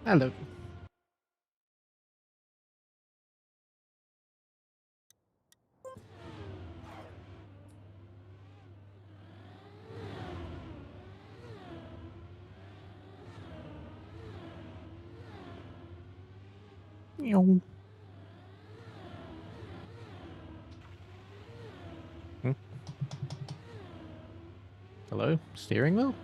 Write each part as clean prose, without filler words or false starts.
Hello. Hmm? Hello? Steering wheel?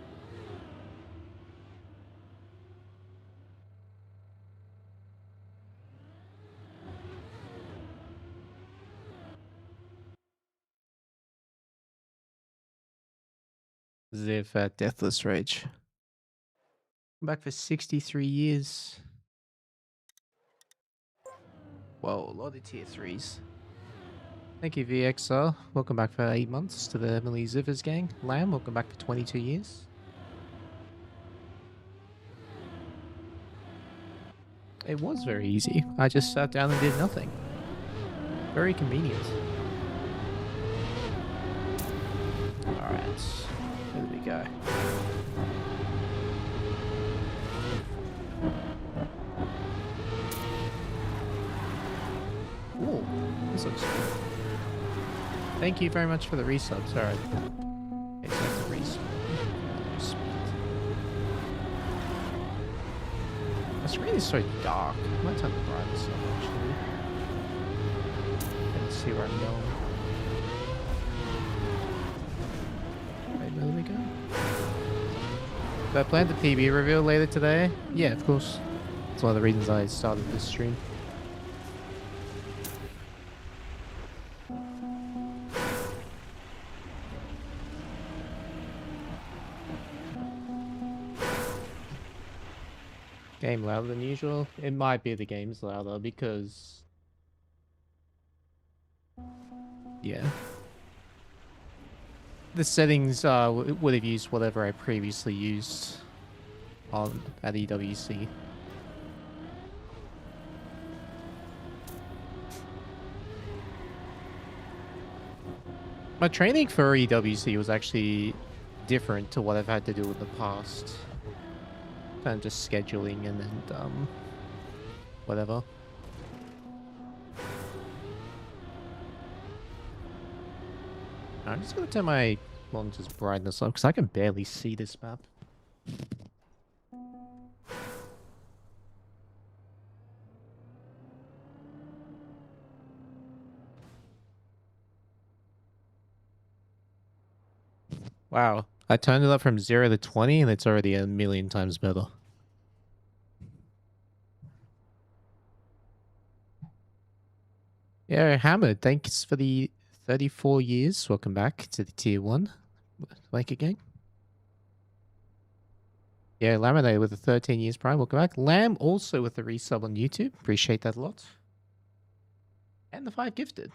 Ziv at Deathless Rage. I'm back for 63 years. Whoa, a lot of tier 3s. Thank you, VXR. Welcome back for 8 months to the Emily Zivers gang. Lamb, welcome back for 22 years. It was very easy. I just sat down and did nothing. Very convenient. Alright. Here we go. Ooh, this looks good. Thank you very much for the resubs. Alright. Okay, so that's the resub. The screen is so dark. I might turn the brightness up actually. Let's see where I'm going. Right, there we go. Do I plan the PB reveal later today? Yeah, of course. It's one of the reasons I started this stream. Game louder than usual? It might be the game's louder because... yeah. The settings would have used whatever I previously used on at EWC. My training for EWC was actually different to what I've had to do in the past. Kind of just scheduling and then whatever. I'm just gonna turn my monitor's brightness up because I can barely see this map. Wow, I turned it up from 0 to 20 and it's already a million times better. Yeah, Hammered, thanks for the 34 years. Welcome back to the tier 1. Like again. Yeah, Laminate with the 13 years prime. Welcome back. Lamb also with the resub on YouTube. Appreciate that a lot. And the 5 gifted.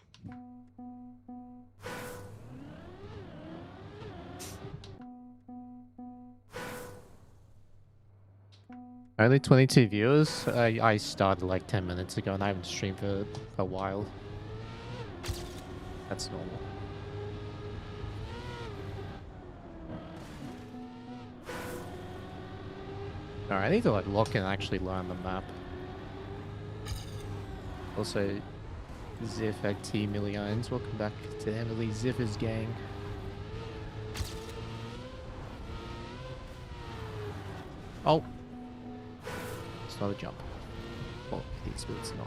Only 22 viewers? I started like 10 minutes ago and I haven't streamed for a while. That's normal. Alright, I need to like lock in and actually learn the map. Also, Ziff at T Millions. Welcome back to Emily Ziffer's gang. Oh! It's not a jump. Well, it is, but it's not.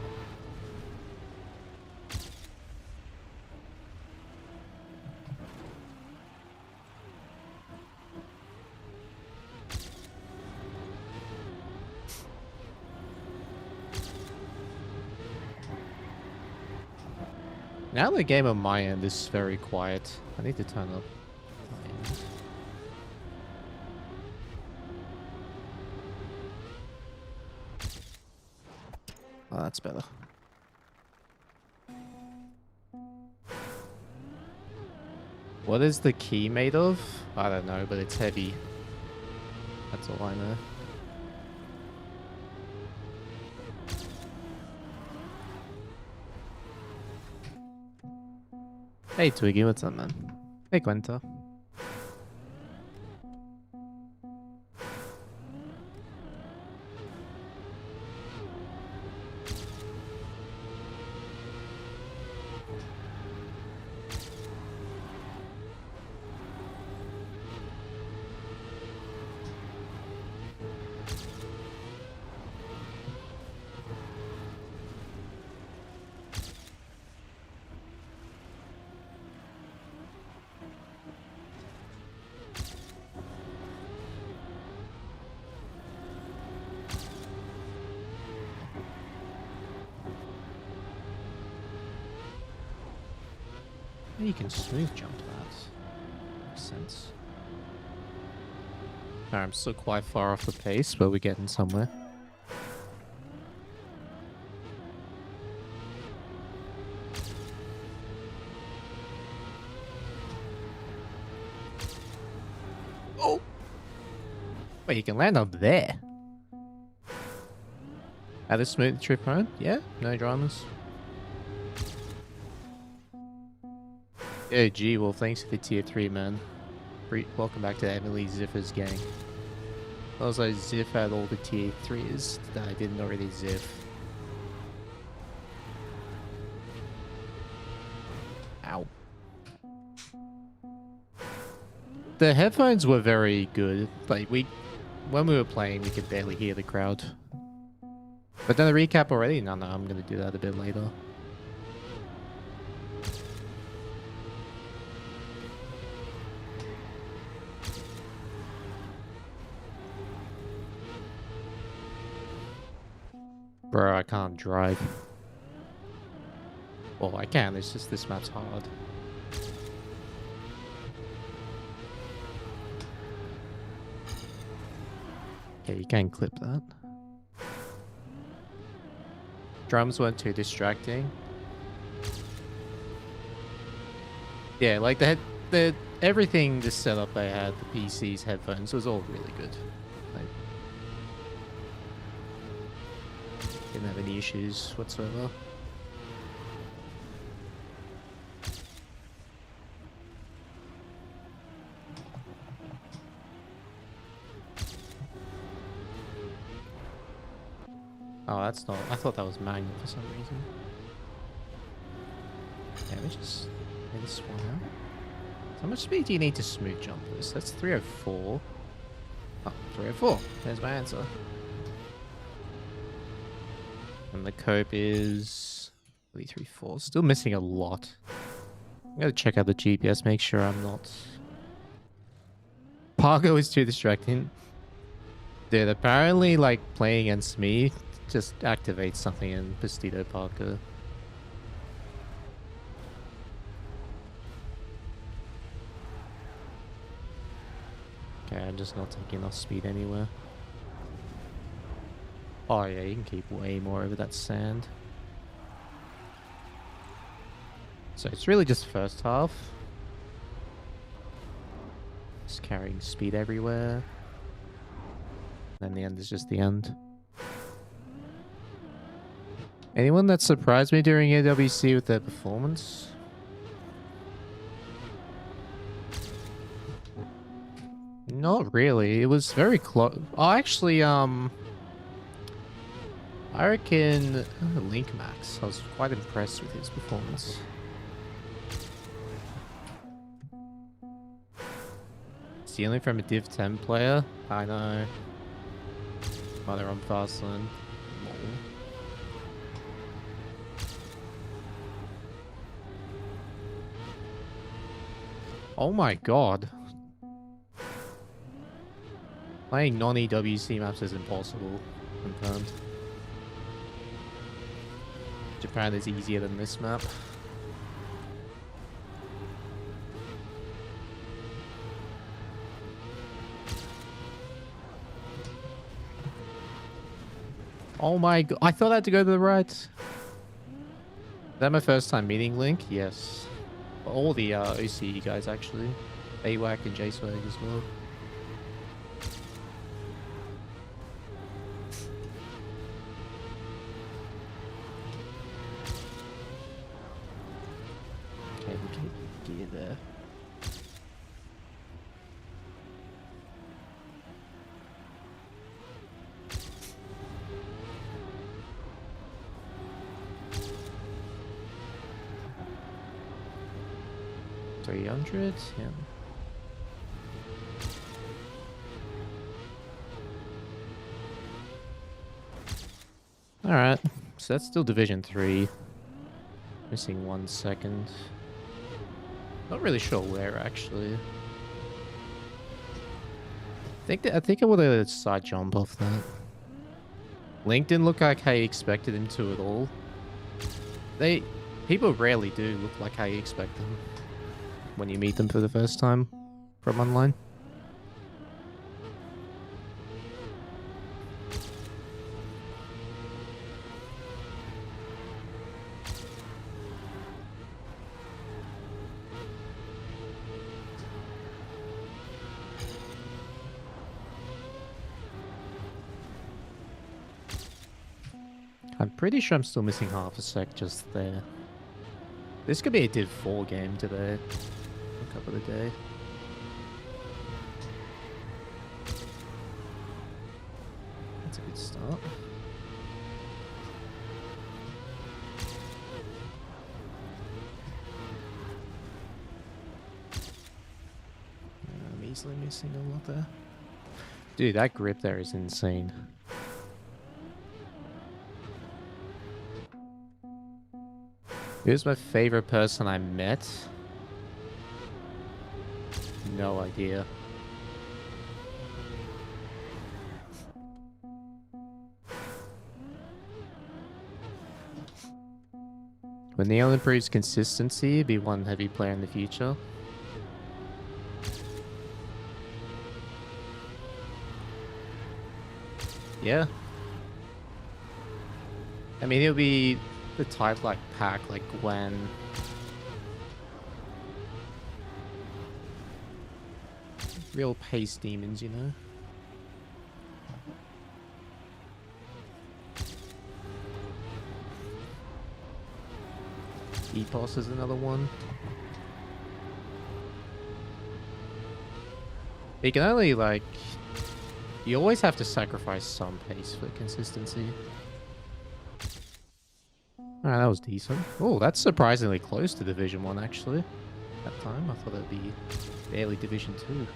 Now the game on my end is very quiet. I need to turn up my end. Oh, that's better. What is the key made of? I don't know, but it's heavy. That's all I know. Hey Twiggy, what's up, man? Hey Quenta. You can smooth jump that. Makes sense. Alright, I'm still quite far off the pace, but we're getting somewhere. Oh! Wait, you can land up there. Had a smooth trip home? Yeah, no dramas. Oh, gee, well, thanks for the tier 3, man. Welcome back to Emily Ziffer's gang. Also, Ziff had all the tier 3s that I didn't already Ziff. Ow. The headphones were very good. Like, when we were playing, we could barely hear the crowd. But then the recap already? No, I'm gonna do that a bit later. Bro, I can't drive. Well, I can, it's just this map's hard. Okay, you can clip that. Drums weren't too distracting. Yeah, like the everything, the setup they had, the PCs, headphones, was all really good. Like, didn't have any issues whatsoever. Oh, that's not... I thought that was manual for some reason. Yeah, let's just get this one out. So how much speed do you need to smooth jump this? That's 304. Oh, 304. There's my answer. And the cope is 334. Still missing a lot. I'm gonna check out the GPS, make sure I'm not... Pargo is too distracting. Dude, apparently, like, playing against me just activates something in Pastito Parker. Okay, I'm just not taking enough speed anywhere. Oh yeah, you can keep way more over that sand. So it's really just first half. Just carrying speed everywhere. Then the end is just the end. Anyone that surprised me during EWC with their performance? Not really. It was very close. Oh, actually, I reckon Link Max. I was quite impressed with his performance. Stealing from a Div 10 player? I know. Mother on Fastlane. Oh my god. Playing non-EWC maps is impossible. Confirmed. Japan is easier than this map. Oh my god. I thought I had to go to the right. Is that my first time meeting Link? Yes. All the OCE guys, actually. AWAC and J-Swag as well. Okay, we can get you there. $300, yeah. Alright, so that's still Division 3. Missing 1 second. Not really sure where, actually. I think I would have side jump off that. Link didn't look like how you expected him to at all. People rarely do look like how you expect them when you meet them for the first time from online. I'm pretty sure I'm still missing half a sec just there. This could be a Div 4 game today. A couple of the day. That's a good start. I'm easily missing a lot there. Dude, that grip there is insane. Who's my favorite person I met? No idea. When Neil improves consistency, be one heavy player in the future. Yeah. I mean, it'll be the type like pack, like Gwen. Real pace demons, you know? Epos is another one. You can only, like... You always have to sacrifice some pace for consistency. Alright, that was decent. Oh, that's surprisingly close to Division 1, actually. That time, I thought it'd be barely Division 2.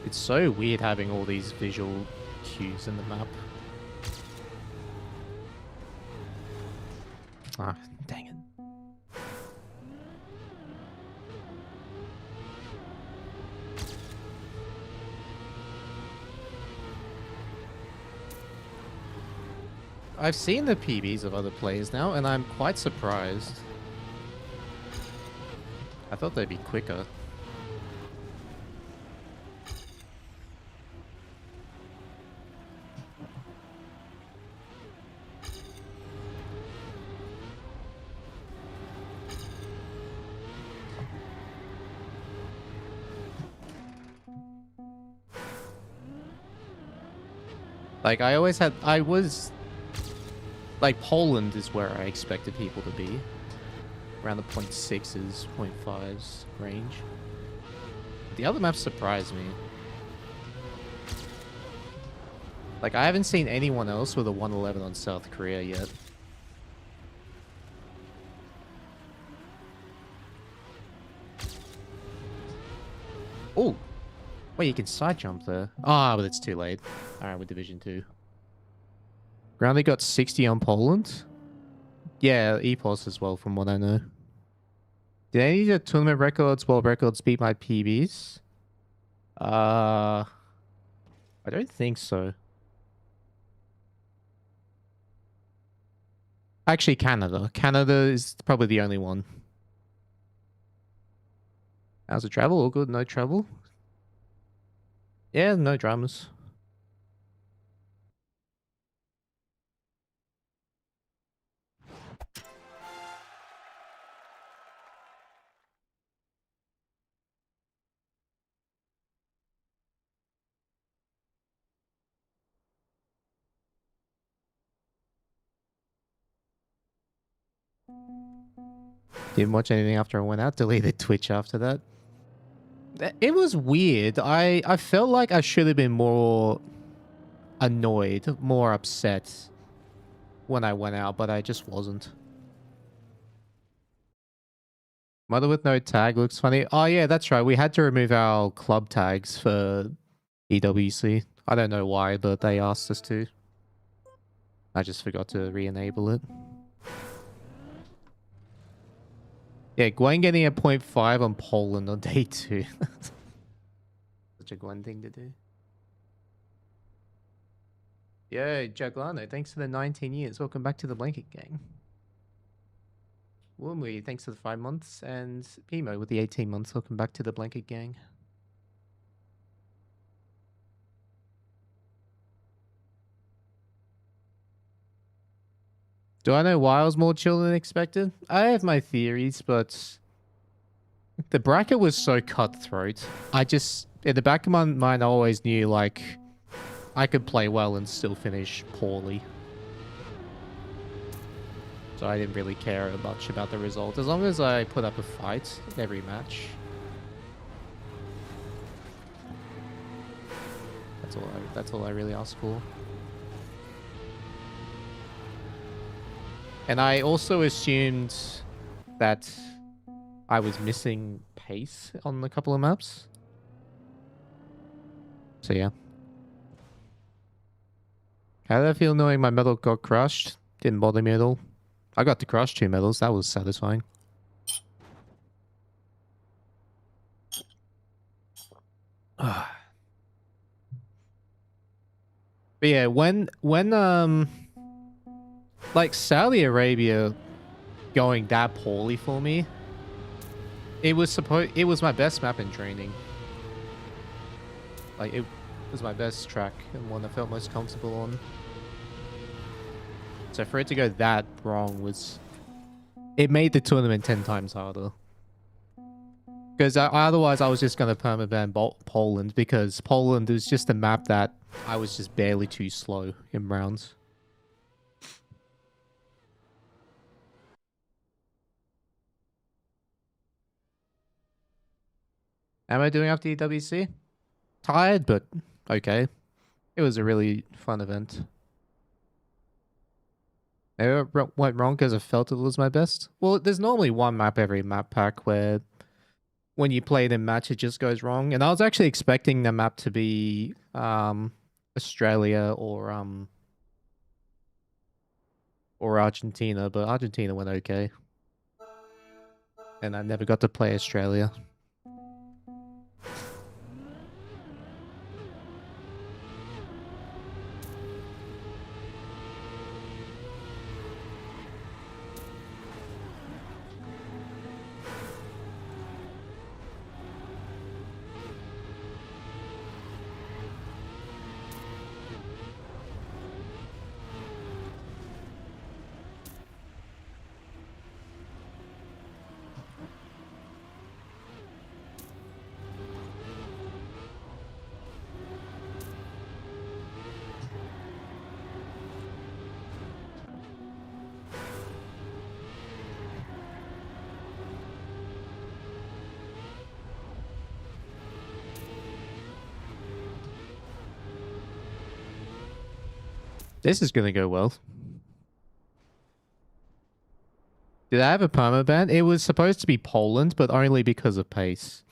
It's so weird having all these visual cues in the map. Ah, dang it. I've seen the PBs of other players now, and I'm quite surprised. I thought they'd be quicker. Like, I was... Like, Poland is where I expected people to be. Around the 0.6s, 0.5s range. The other maps surprised me. Like, I haven't seen anyone else with a 111 on South Korea yet. Oh! Wait, you can side jump there. Ah, but it's too late. Alright, with Division 2. Grounded got 60 on Poland. Yeah, EPOS as well, from what I know. Did any of the tournament records, world records beat my PBs? I don't think so. Actually, Canada. Canada is probably the only one. How's the travel? All good? No trouble? Yeah, no dramas. Didn't watch anything after I went out. Deleted Twitch after that. It was weird. I felt like I should have been more annoyed, more upset when I went out, but I just wasn't. Mother with no tag looks funny. Oh yeah, that's right. We had to remove our club tags for EWC. I don't know why, but they asked us to. I just forgot to re-enable it. Yeah, Gwen getting a 0.5 on Poland on day 2. Such a Gwen thing to do. Yo, Jaglano, thanks for the 19 years. Welcome back to the Blanket Gang. Woomy, thanks for the 5 months. And Emo with the 18 months. Welcome back to the Blanket Gang. Do I know why I was more chill than expected? I have my theories, but the bracket was so cutthroat. I just, in the back of my mind, I always knew, like, I could play well and still finish poorly. So I didn't really care much about the result. As long as I put up a fight every match. That's all I really ask for. And I also assumed that I was missing pace on a couple of maps. So yeah. How did I feel knowing my medal got crushed? Didn't bother me at all. I got to crush 2 medals. That was satisfying. But yeah, when like Saudi Arabia going that poorly for me, it was my best map in training. Like it was my best track and one I felt most comfortable on. So for it to go that wrong it made the tournament 10 times harder. Because otherwise I was just going to permaban Poland, because Poland is just a map that I was just barely too slow in rounds. Am I doing after EWC? Tired, but okay. It was a really fun event. It went wrong because I felt it was my best. Well, there's normally one map every map pack where when you play it in match, it just goes wrong. And I was actually expecting the map to be Australia or Argentina, but Argentina went okay. And I never got to play Australia. This is gonna go well. Did I have a permaban? It was supposed to be Poland, but only because of pace.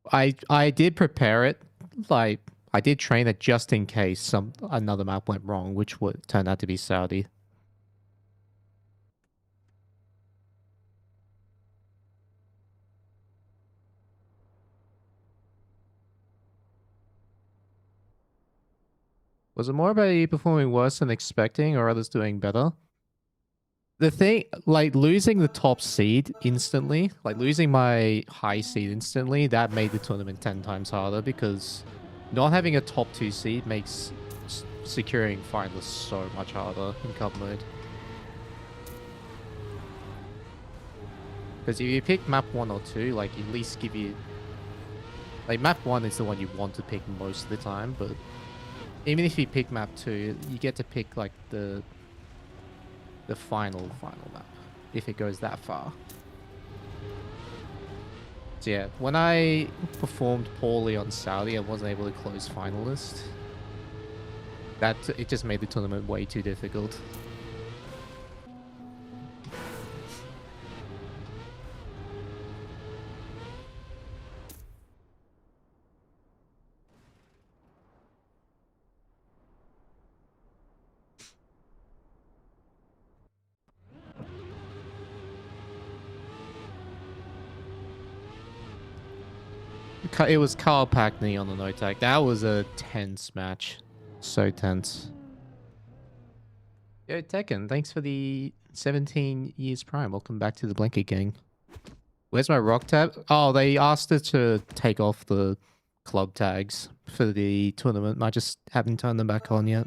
I did prepare it, like I did train it just in case another map went wrong, which would turn out to be Saudi. Was it more about you performing worse than expecting or others doing better? The thing, like losing the top seed instantly, like losing my high seed instantly, that made the tournament 10 times harder because not having a top 2 seed makes securing finalists so much harder in cup mode. Because if you pick map 1 or 2, like at least give you... Like map 1 is the one you want to pick most of the time, but even if you pick map 2, you get to pick like the final map if it goes that far. So yeah, when I performed poorly on Saudi, I wasn't able to close finalist. It just made the tournament way too difficult. It was Carl Packney on the no tag. That was a tense match. So tense. Yo, Tekken, thanks for the 17 years prime. Welcome back to the Blanket Gang. Where's my rock tab? Oh, they asked us to take off the club tags for the tournament. I just haven't turned them back on yet.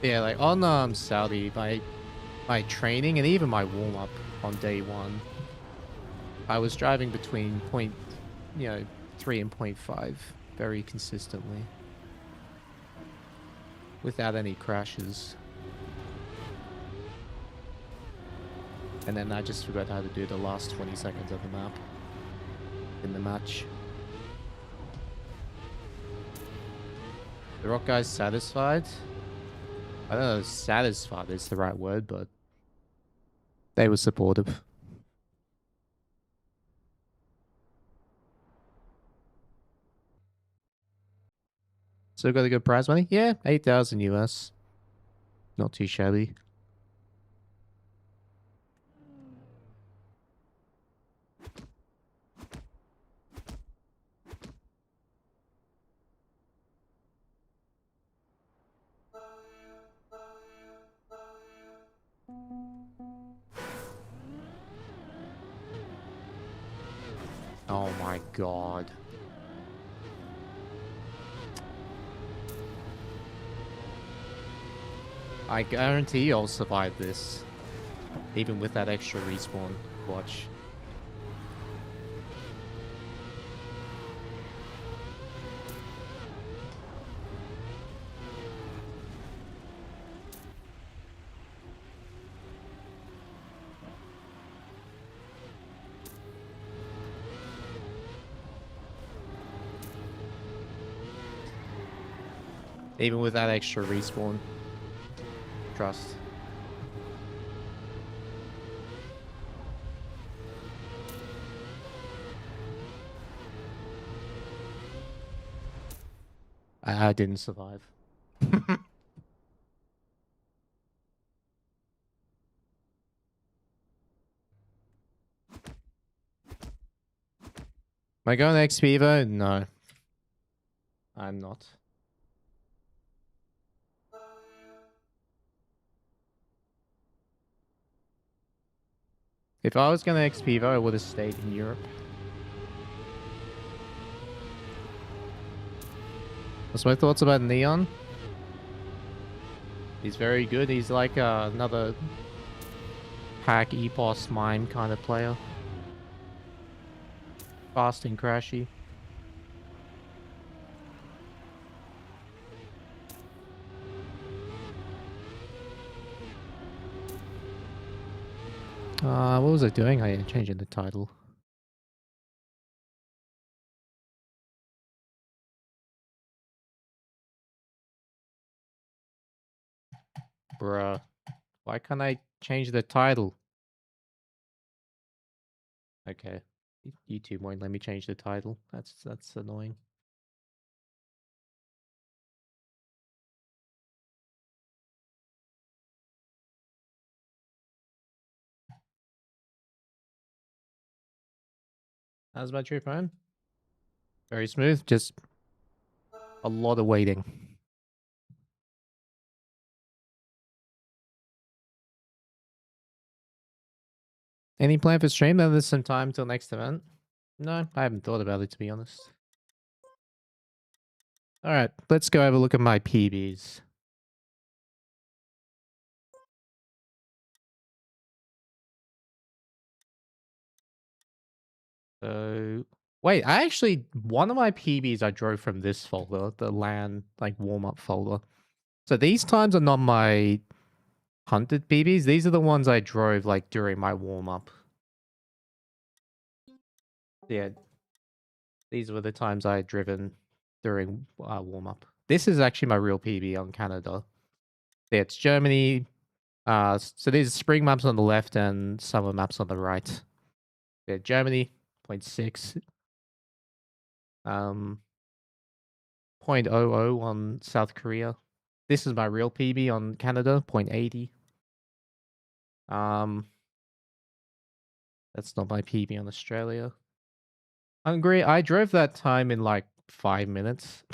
Yeah, like on Saudi, my training and even my warm up on day 1, I was driving between 3 and 0.5 very consistently without any crashes. And then I just forgot how to do the last 20 seconds of the map in the match. The rock guy's satisfied. I don't know if satisfied is the right word, but they were supportive. So got a good prize money? Yeah, 8,000 US. Not too shabby. Oh my god. I guarantee I'll survive this. Even with that extra respawn. Watch. Even with that extra respawn. Trust. I didn't survive. Am I going to XP Evo? No. I'm not. If I was going to XP Evo, I would have stayed in Europe. What's my thoughts about Neon? He's very good. He's like another Pack Epos Mime kind of player. Fast and crashy. What was I doing? I changing the title. Bruh. Why can't I change the title? Okay. YouTube won't let me change the title. That's annoying. How's my trip home? Very smooth, just a lot of waiting. Any plan for stream? Then there's some time till next event. No, I haven't thought about it, to be honest. All right, let's go have a look at my PBs. So, wait, one of my PBs I drove from this folder, the LAN, like, warm-up folder. So these times are not my hunted PBs. These are the ones I drove, like, during my warm-up. Yeah, these were the times I had driven during warm-up. This is actually my real PB on Canada. Yeah, it's Germany. So these are spring maps on the left and summer maps on the right. Yeah, Germany, 0.6. 0.00 on South Korea. This is my real PB on Canada, 0.80. That's not my PB on Australia. Hungary, I drove that time in like 5 minutes.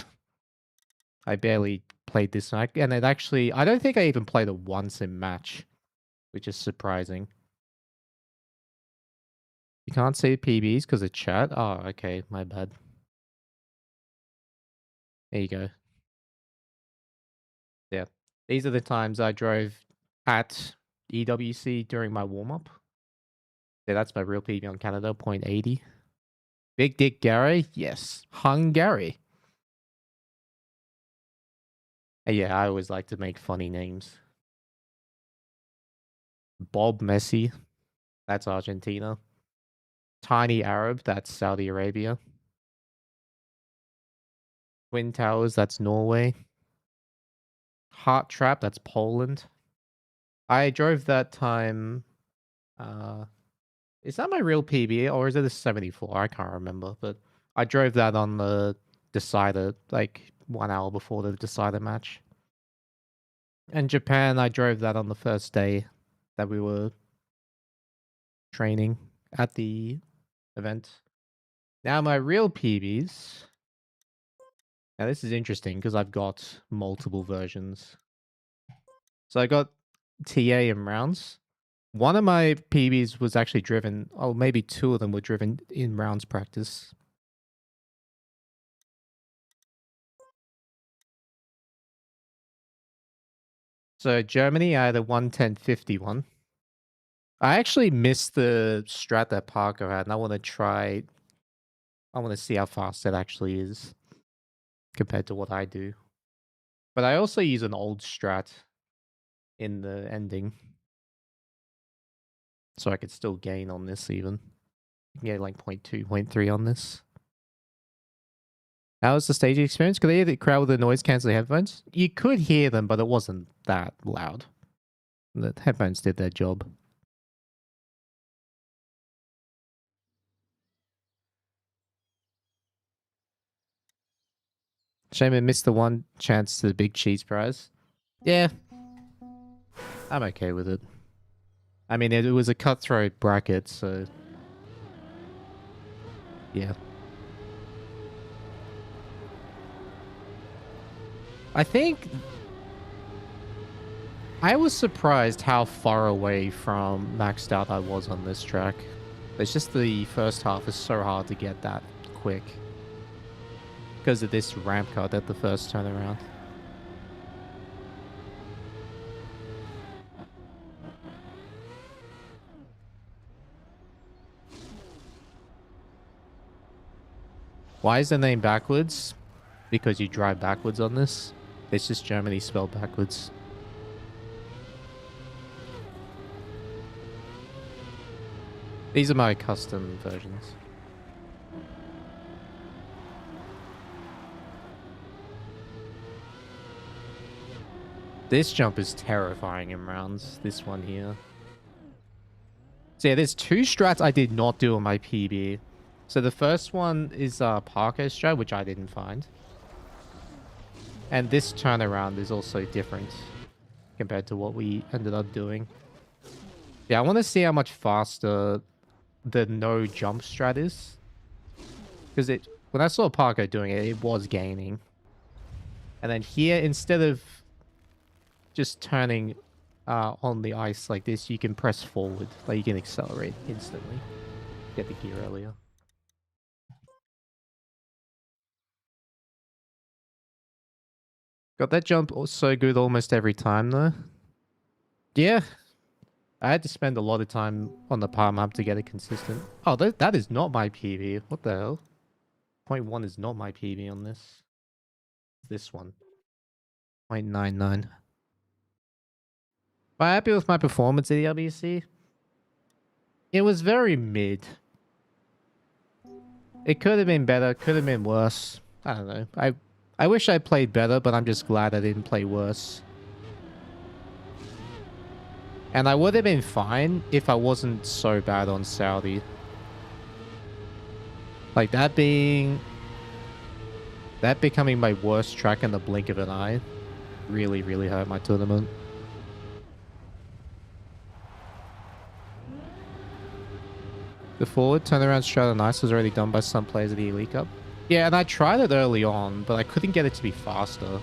I barely played this night, and it actually, I don't think I even played it once in match, which is surprising. You can't say PBs because of chat? Oh, okay, my bad. There you go. Yeah. These are the times I drove at EWC during my warm-up. Yeah, that's my real PB on Canada, 0.80. Big Dick Gary? Yes. Hungary. Yeah, I always like to make funny names. Bob Messi. That's Argentina. Tiny Arab. That's Saudi Arabia. Twin Towers. That's Norway. Heart Trap. That's Poland. I drove that time. Is that my real PB or is it a 74? I can't remember, but I drove that on the decider, like 1 hour before the decider match. And Japan, I drove that on the first day that we were training at the event. Now my real PBs. Now this is interesting because I've got multiple versions. So I got TA in rounds. One of my PBs was actually driven, oh, maybe two of them were driven in rounds practice. So Germany, I had a 110.51. I actually missed the strat that Parker had, and I want to see how fast that actually is compared to what I do. But I also use an old strat in the ending. So I could still gain on this even. You can get like 0.2, 0.3 on this. How was the staging experience? Could they hear the crowd with the noise cancelling headphones? You could hear them, but it wasn't that loud. The headphones did their job. Shame I missed the one chance to the big cheese prize. Yeah. I'm okay with it. I mean, it was a cutthroat bracket, so... yeah. I think... I was surprised how far away from maxed out I was on this track. It's just the first half is so hard to get that quick. Because of this ramp cut at the first turnaround. Why is the name backwards? Because you drive backwards on this. It's just Germany spelled backwards. These are my custom versions. This jump is terrifying in rounds. This one here. So yeah, there's two strats I did not do on my PB. So the first one is Parker strat, which I didn't find. And this turnaround is also different compared to what we ended up doing. Yeah, I want to see how much faster the no jump strat is. Because when I saw Parker doing it, it was gaining. And then here, instead of just turning on the ice like this, you can press forward. Like you can accelerate instantly. Get the gear earlier. Got that jump so good almost every time though. Yeah. I had to spend a lot of time on the palm map to get it consistent. Oh, that is not my PB. What the hell? Point 1 is not my PB on this. This one. 0.99. Am I happy with my performance at EWC? It was very mid. It could have been better, could have been worse. I don't know. I wish I played better, but I'm just glad I didn't play worse. And I would have been fine if I wasn't so bad on Saudi. Like that becoming my worst track in the blink of an eye really, really hurt my tournament. The forward turnaround strat on ice was already done by some players at the Elite Cup. Yeah, and I tried it early on, but I couldn't get it to be faster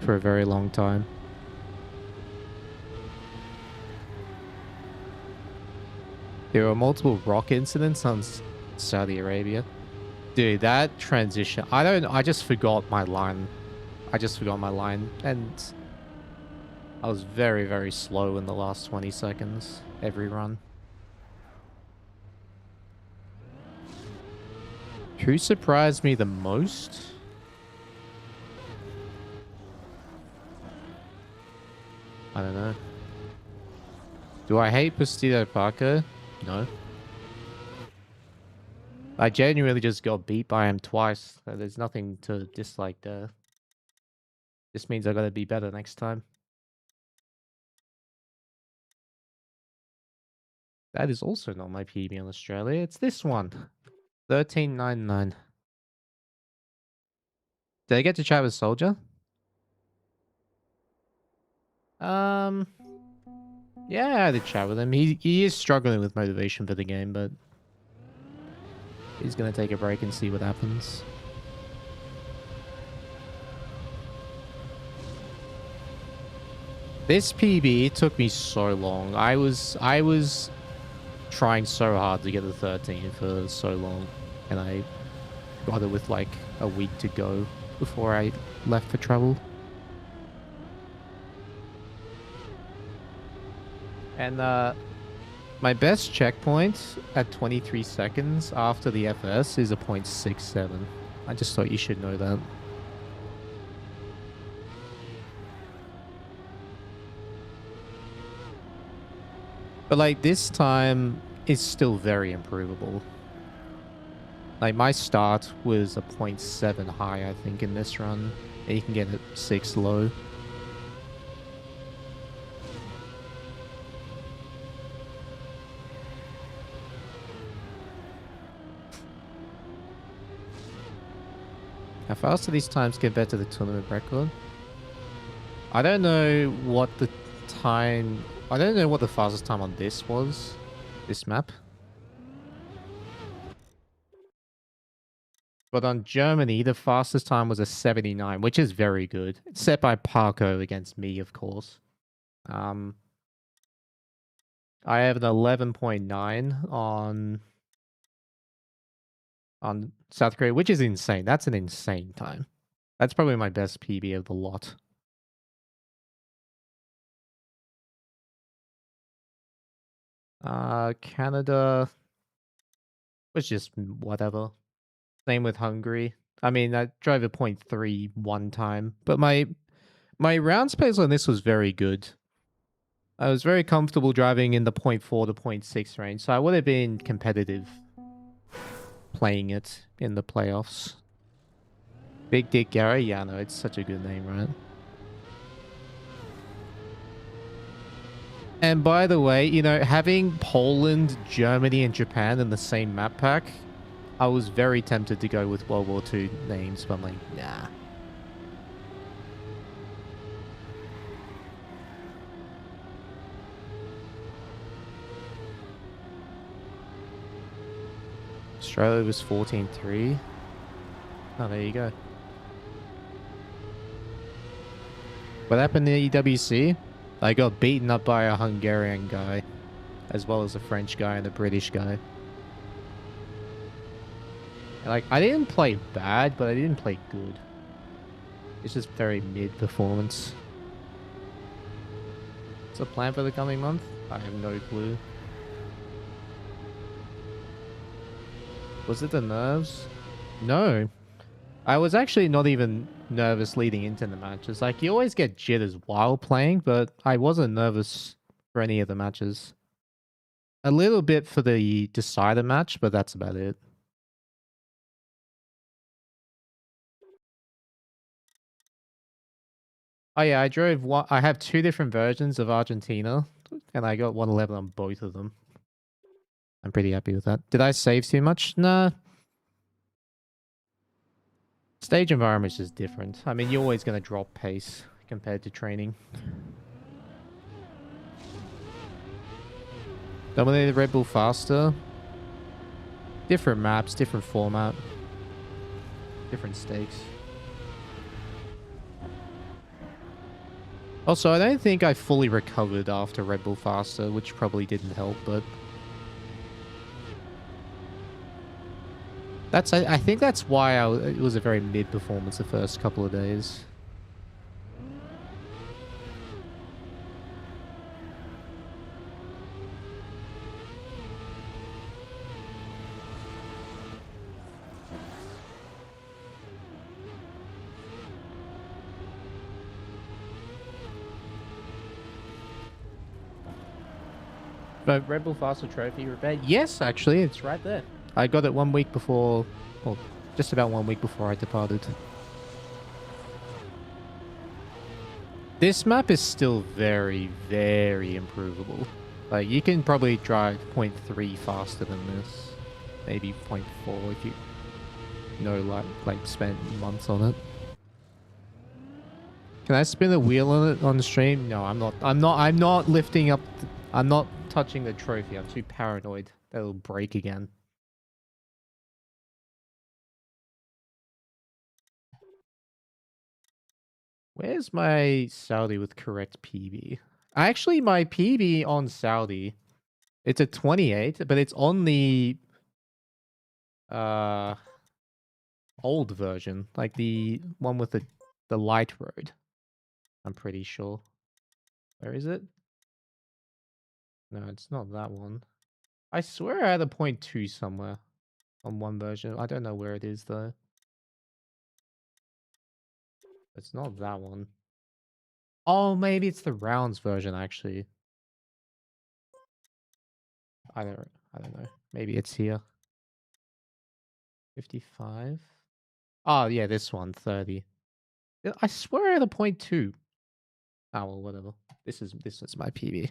for a very long time. There were multiple rock incidents on Saudi Arabia. Dude, that transition. I just forgot my line. And I was very, very slow in the last 20 seconds every run. Who surprised me the most? I don't know. Do I hate Bastido Parker? No. I genuinely just got beat by him twice. So there's nothing to dislike there. This means I gotta be better next time. That is also not my PB in Australia. It's this one. 13.99. Did I get to chat with Soldier? Yeah, I had a chat with him. He is struggling with motivation for the game, but he's gonna take a break and see what happens. This PB took me so long. I was trying so hard to get the 13 for so long, and I got it with like a week to go before I left for travel. And my best checkpoint at 23 seconds after the FS is a 0.67. I just thought you should know that. But like this time is still very improvable. Like my start was a 0.7 high, I think, in this run. And you can get it 6 low. How fast do these times compared to the tournament record? I don't know what the time... I don't know what the fastest time on this was. This map. But on Germany, the fastest time was a 79, which is very good. It's set by Parko against me, of course. I have an 11.9 on South Korea, which is insane. That's an insane time. That's probably my best PB of the lot. Canada was just whatever. Same with Hungary. I mean, I drove a 0.3 one time, but my round space on this was very good. I was very comfortable driving in the 0.4 to 0.6 range, so I would have been competitive playing it in the playoffs. Big Dick Gary? Yeah, no, it's such a good name, right? And by the way, you know, having Poland, Germany, and Japan in the same map pack, I was very tempted to go with World War II names, but I'm like, nah. Australia was 14-3. Oh, there you go. What happened in EWC? I got beaten up by a Hungarian guy, as well as a French guy and a British guy. Like, I didn't play bad, but I didn't play good. It's just very mid performance. What's the plan for the coming month? I have no clue. Was it the nerves? No. I was actually not even nervous leading into the matches. Like, you always get jitters while playing, but I wasn't nervous for any of the matches. A little bit for the decider match, but that's about it. Oh yeah, I drove one. I have two different versions of Argentina, and I got 111 on both of them. I'm pretty happy with that. Did I save too much? Nah. Stage environment is just different. I mean, you're always going to drop pace compared to training. Dominated Red Bull faster. Different maps, different format. Different stakes. Also, I don't think I fully recovered after Red Bull faster, which probably didn't help, but... I think that's why it was a very mid performance the first couple of days. But Red Bull Faster Trophy repair? Yes, actually, it's right there. I got it 1 week before, well, just about 1 week before I departed. This map is still very, very improvable. Like, you can probably drive 0.3 faster than this. Maybe 0.4 if you know, like spent months on it. Can I spin a wheel on it on the stream? No, I'm not. I'm not lifting up. I'm not touching the trophy. I'm too paranoid that it'll break again. Where's my Saudi with correct PB? Actually, my PB on Saudi, it's a 28, but it's on the uh old version, like the one with the light road. I'm pretty sure. Where is it? No, it's not that one. I swear I had a 0.2 somewhere on one version. I don't know where it is though. It's not that one. Oh, maybe it's the rounds version actually. I don't know. Maybe it's here. 55. Oh yeah, this one, 30. I swear I had a 0.2. Oh well, whatever. This is my PB.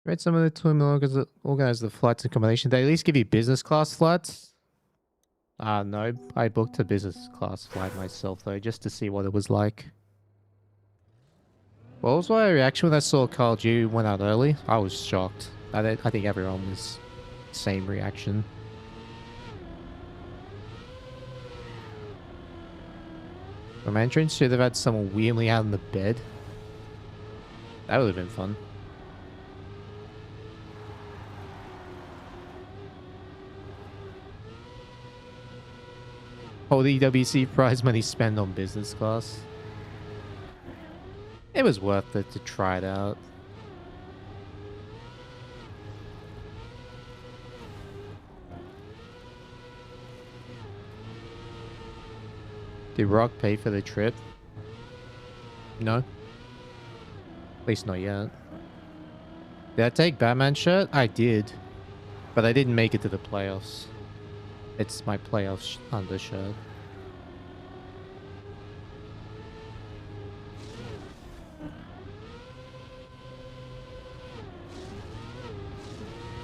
Read some of the twin organize the flights and accommodation. They at least give you business class flights. No, I booked a business class flight myself though, just to see what it was like. What was my reaction when I saw Carl G went out early? I was shocked. I think everyone was same reaction. From entrance, should have had someone wheel me out in the bed. That would have been fun. Hold EWC prize money spent on business class. It was worth it to try it out. Did Rock pay for the trip? No. At least not yet. Did I take Batman shirt? I did. But I didn't make it to the playoffs. It's my playoffs undershirt.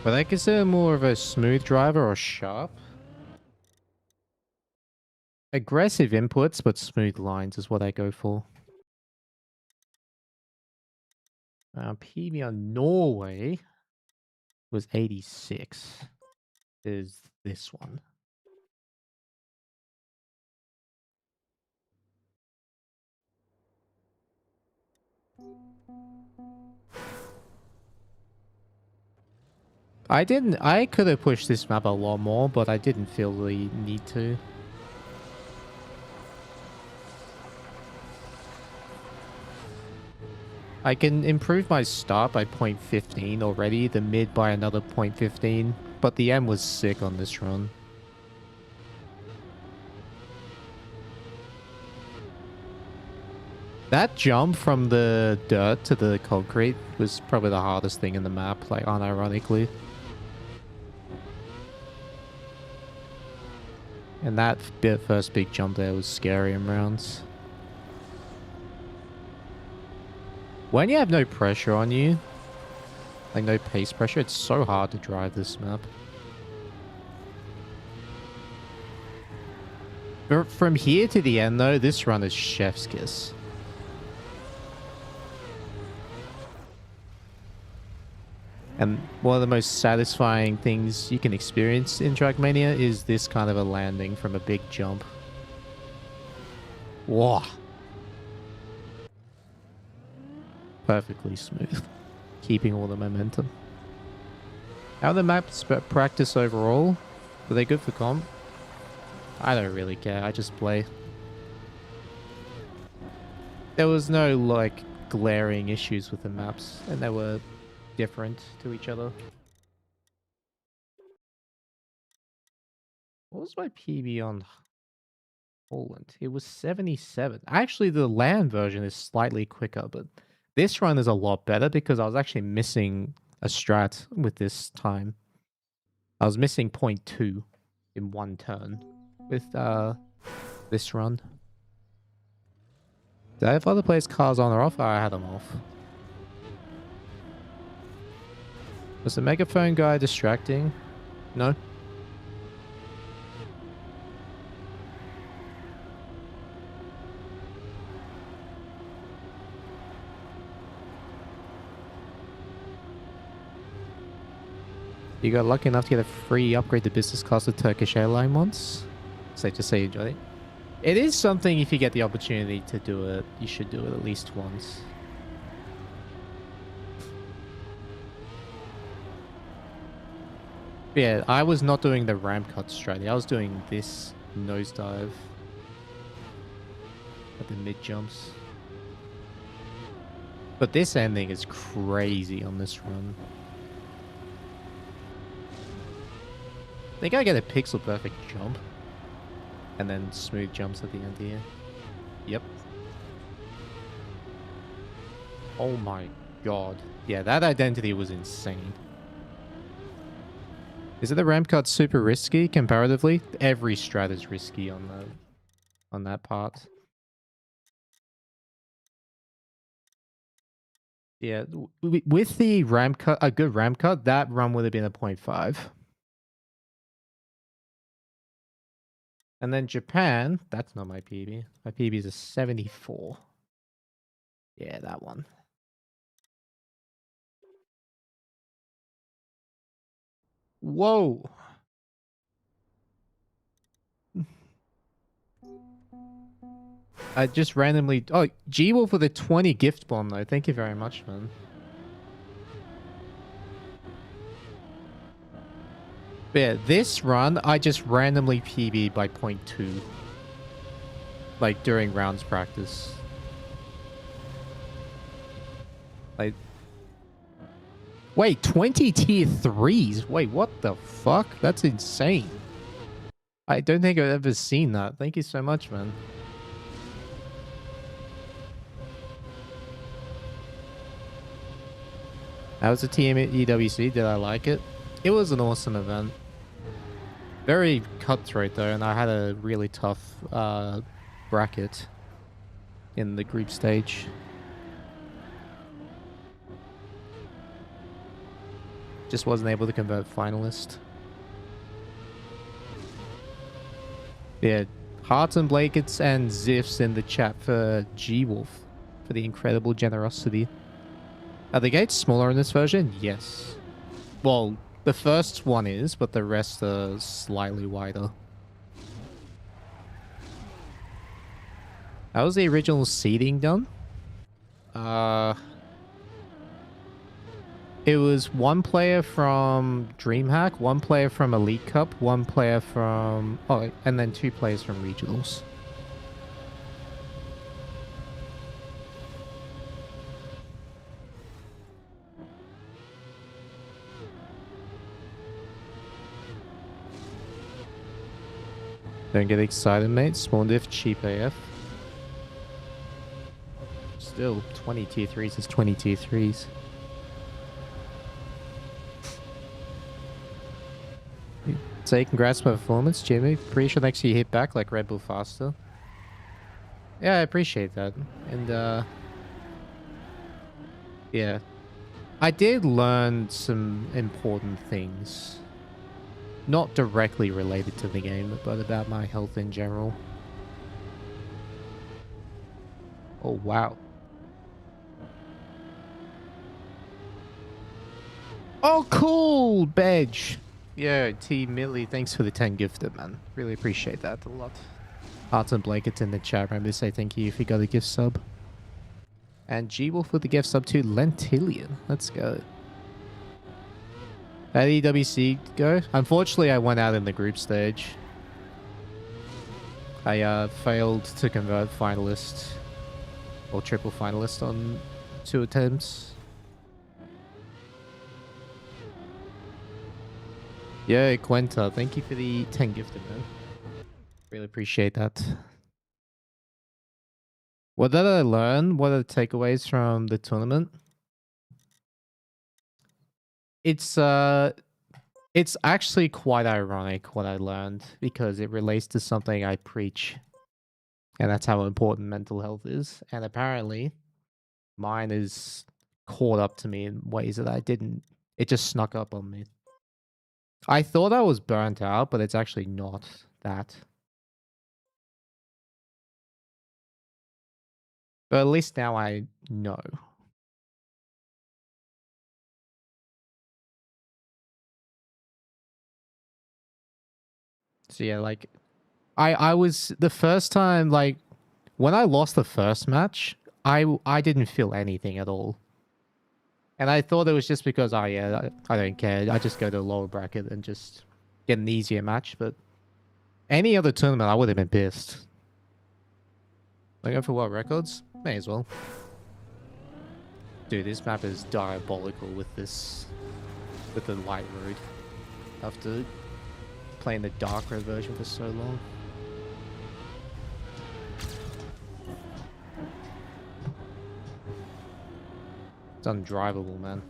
Would I consider more of a smooth driver or sharp? Aggressive inputs, but smooth lines is what I go for. PB on Norway was 86. Is this one? I could have pushed this map a lot more, but I didn't feel the need to. I can improve my start by 0.15 already, the mid by another 0.15, but the M was sick on this run. That jump from the dirt to the concrete was probably the hardest thing in the map, like unironically. And that first big jump there was scary in rounds. When you have no pressure on you, like no pace pressure, it's so hard to drive this map. From here to the end though, this run is chef's kiss. And one of the most satisfying things you can experience in Trackmania is this kind of a landing from a big jump. Whoa. Perfectly smooth. Keeping all the momentum. How are the maps practice overall? Are they good for comp? I don't really care. I just play. There was no, like, glaring issues with the maps, and they were different to each other. What was my PB on Poland? It was 77. Actually, the land version is slightly quicker, but this run is a lot better because I was actually missing a strat with this time. I was missing 0.2 in one turn with this run. Did I have other players' cars on or off? Oh, I had them off. Was the megaphone guy distracting? No? You got lucky enough to get a free upgrade to business class with Turkish airline once? Safe to say you enjoyed it. It is something, if you get the opportunity to do it, you should do it at least once. Yeah, I was not doing the ramp cut strategy. I was doing this nosedive at the mid jumps. But this ending is crazy on this run. I think I get a pixel perfect jump. And then smooth jumps at the end here. Yep. Oh my god. Yeah, that identity was insane. Is it the ramp cut super risky comparatively? Every strat is risky on that part. Yeah, with the ramp cut, a good ramp cut, that run would have been a 0.5. And then Japan, that's not my PB. My PB is a 74. Yeah, that one. Whoa. I just randomly... Oh, G-Wolf with a 20 gift bomb, though. Thank you very much, man. But yeah, this run, I just randomly PB'd by 0.2. Like, during rounds practice. Like... Wait, 20 tier 3s? Wait, what the fuck? That's insane. I don't think I've ever seen that. Thank you so much, man. How was the team at EWC? Did I like it? It was an awesome event. Very cutthroat though, and I had a really tough bracket in the group stage. Just wasn't able to convert finalist. Yeah, hearts and blankets and ziffs in the chat for G-Wolf for the incredible generosity. Are the gates smaller in this version? Yes. Well, the first one is, but the rest are slightly wider. How was the original seeding done? It was one player from DreamHack, one player from Elite Cup, one player from... Oh, and then 2 players from Regionals. Don't get excited, mate. Spawn diff, cheap AF. Still, 20 tier 3s is 20 tier 3s. Say congrats on my performance, Jimmy. Pretty sure next year you hit back like Red Bull faster. Yeah, I appreciate that. And, yeah. I did learn some important things. Not directly related to the game, but about my health in general. Oh, wow. Oh, cool, Bedge. Yo, T. Millie, thanks for the 10 gifted, man. Really appreciate that a lot. Hearts and blankets in the chat. Remember to say thank you if you got a gift sub. And G-Wolf with the gift sub to Lentillion. Let's go. How did EWC go? Unfortunately, I went out in the group stage. I failed to convert finalist or triple finalist on 2 attempts. Yeah, Quenta, thank you for the 10 gifted, man. Really appreciate that. What did I learn? What are the takeaways from the tournament? It's actually quite ironic what I learned because it relates to something I preach. And that's how important mental health is. And apparently, mine is caught up to me in ways that I didn't. It just snuck up on me. I thought I was burnt out, but it's actually not that. But at least now I know. So yeah, like, I was the first time, like, when I lost the first match, I didn't feel anything at all. And I thought it was just because, oh yeah, I don't care. I just go to the lower bracket and just get an easier match. But any other tournament, I would have been pissed. Like, go for world records? May as well. Dude, this map is diabolical with this, with the light road. After playing the dark road version for so long. It's undrivable, man.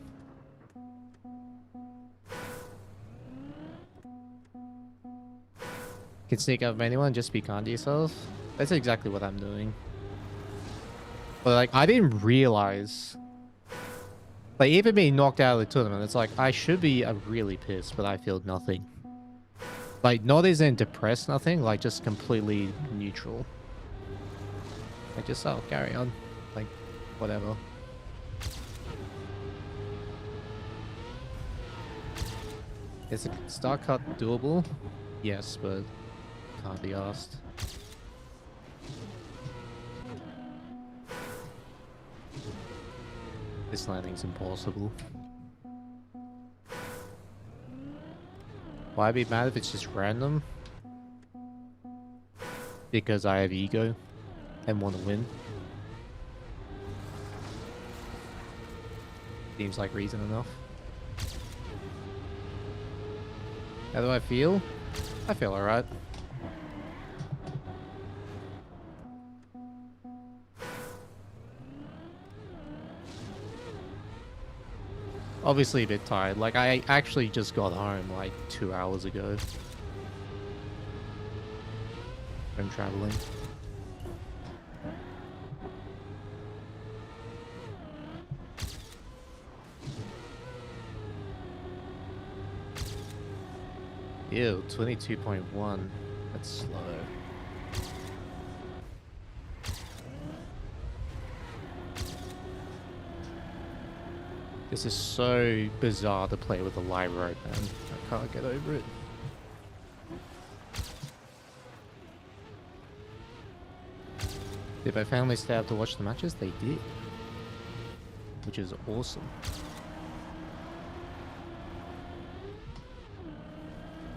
Can sneak up anyone, just be kind to yourself. That's exactly what I'm doing. But like, I didn't realize, like, even being knocked out of the tournament, it's like, I should be really pissed, but I feel nothing. Like, not as in depressed, nothing, like, just completely neutral. Like, just, oh, carry on. Like, whatever. Is a star cut doable? Yes, but can't be asked. This landing's impossible. Why be mad if it's just random? Because I have ego and want to win. Seems like reason enough. How do I feel? I feel alright. Obviously a bit tired. Like, I actually just got home like 2 hours ago. From traveling. Ew, 22.1. That's slow. This is so bizarre to play with a live rope, man. I can't get over it. Did my family stay up to watch the matches? They did. Which is awesome.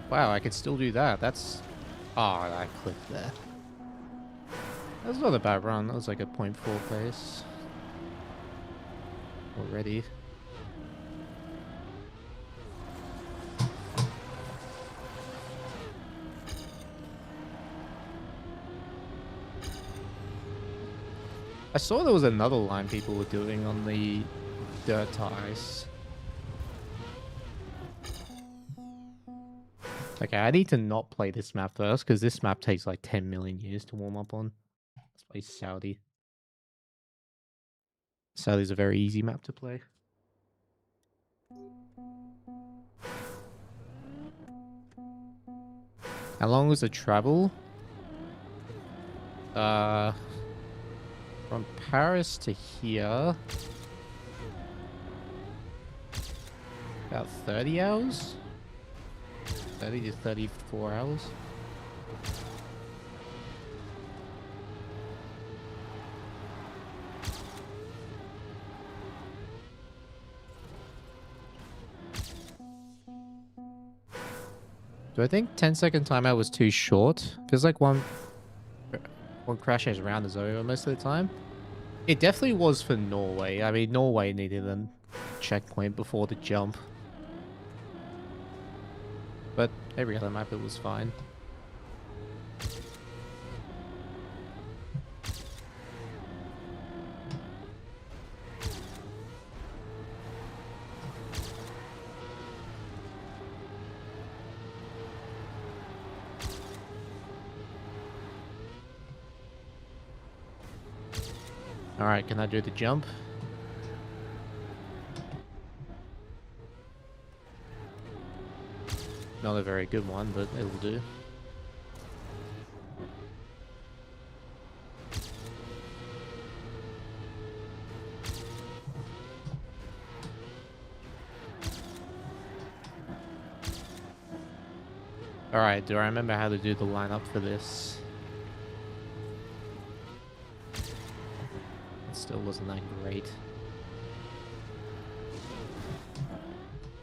Wow, I could still do that. That's... Oh, I clipped there. That's not a bad run. That was like a 0.4 pace. Already. I saw there was another line people were doing on the dirt tires. Okay, I need to not play this map first, because this map takes like 10 million years to warm up on. Let's play Saudi. Saudi's a very easy map to play. How long was the travel? From Paris to here... about 30 hours? 30 to 34 hours? Do I think 10-second timeout was too short? Feels like one crash as round is over most of the time. It definitely was for Norway. I mean, Norway needed a checkpoint before the jump. But every other map, it was fine. Alright, can I do the jump? Not a very good one, but it will do. Alright, do I remember how to do the lineup for this? It still wasn't that great.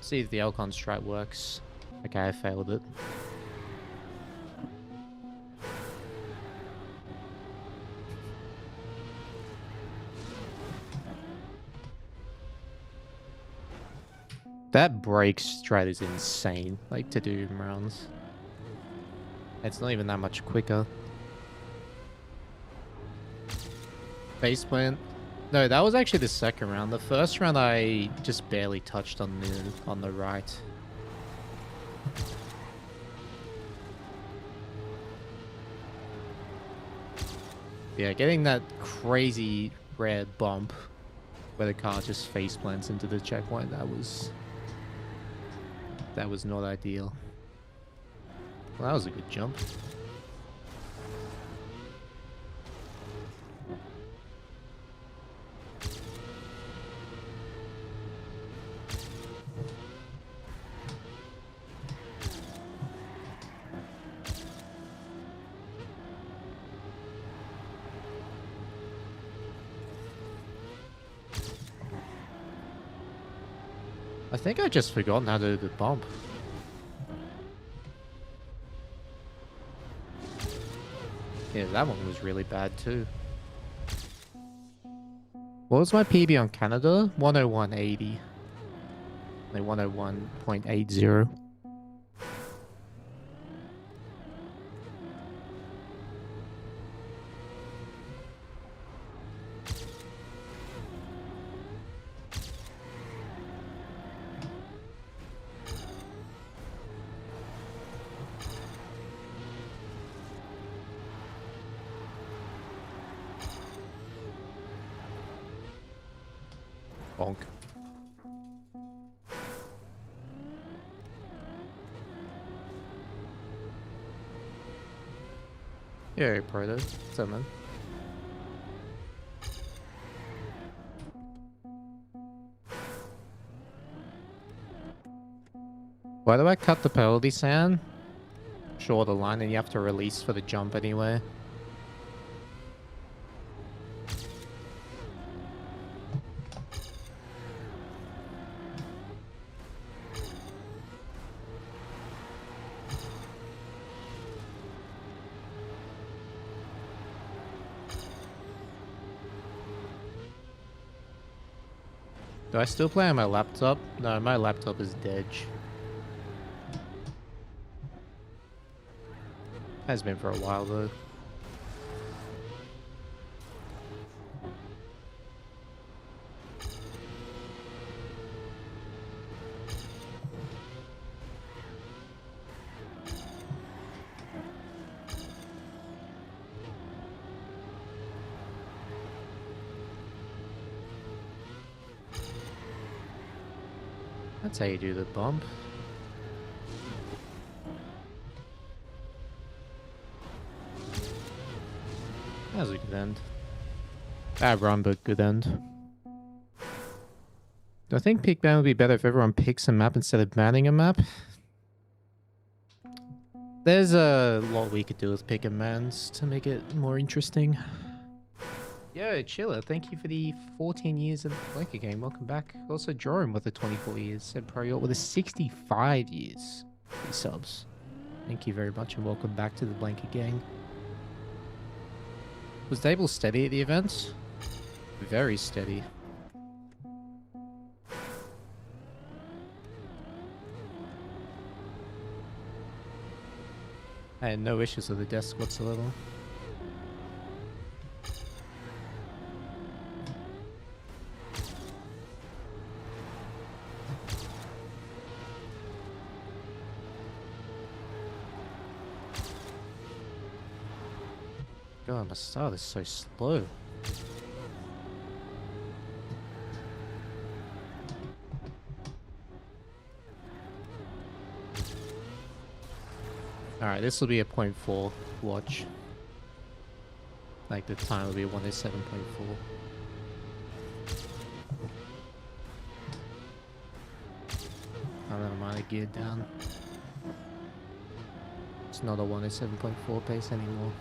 See if the Elcon strat works. Okay, I failed it. That brake strat is insane, like, to do in rounds. It's not even that much quicker. Faceplant. No, that was actually the second round. The first round I just barely touched on the right. Yeah, getting that crazy rare bump where the car just face plants into the checkpoint, that was not ideal. Well, that was a good jump. I think I just forgotten how to do the bump. Yeah, that one was really bad too. What was my PB on Canada? 101.80. Like 101.80. Bonk. Yeah, Proto. What's up, man? Why do I cut the penalty sound? Short the line and you have to release for the jump anyway. Do I still play on my laptop? No, my laptop is dead. Has been for a while though. That's how you do the bump. That was a good end. Bad run, but good end. Do I think pick ban would be better if everyone picks a map instead of banning a map? There's a lot we could do with pick and bans to make it more interesting. Yo, Chiller, thank you for the 14 years of the Blanket game. Welcome back. Also, Joram with the 24 years. And Prior with the 65 years. These subs. Thank you very much and welcome back to the Blanket gang. Was Dable steady at the events? Very steady. I had no issues with the desk whatsoever. God, my start is so slow. Alright, this will be a 0.4 watch. Like the time will be 107.4. I don't mind it geared down. It's not a 107.4 pace anymore.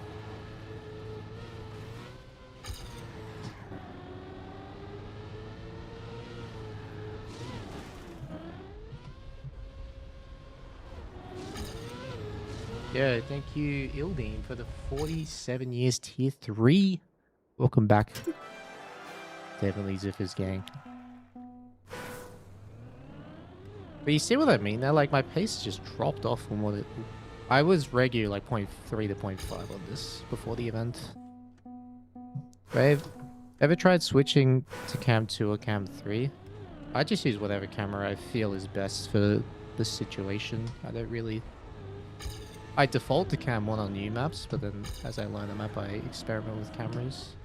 Yeah, thank you, Ildeen, for the 47 years tier 3. Welcome back. Definitely Ziffer's gang. But you see what I mean? Now, like, my pace just dropped off from what it... I was regular, like, 0.3 to 0.5 on this before the event. Brave, ever tried switching to cam 2 or cam 3? I just use whatever camera I feel is best for the situation. I don't really... I default to cam 1 on new maps, but then as I learn the map, I experiment with cameras.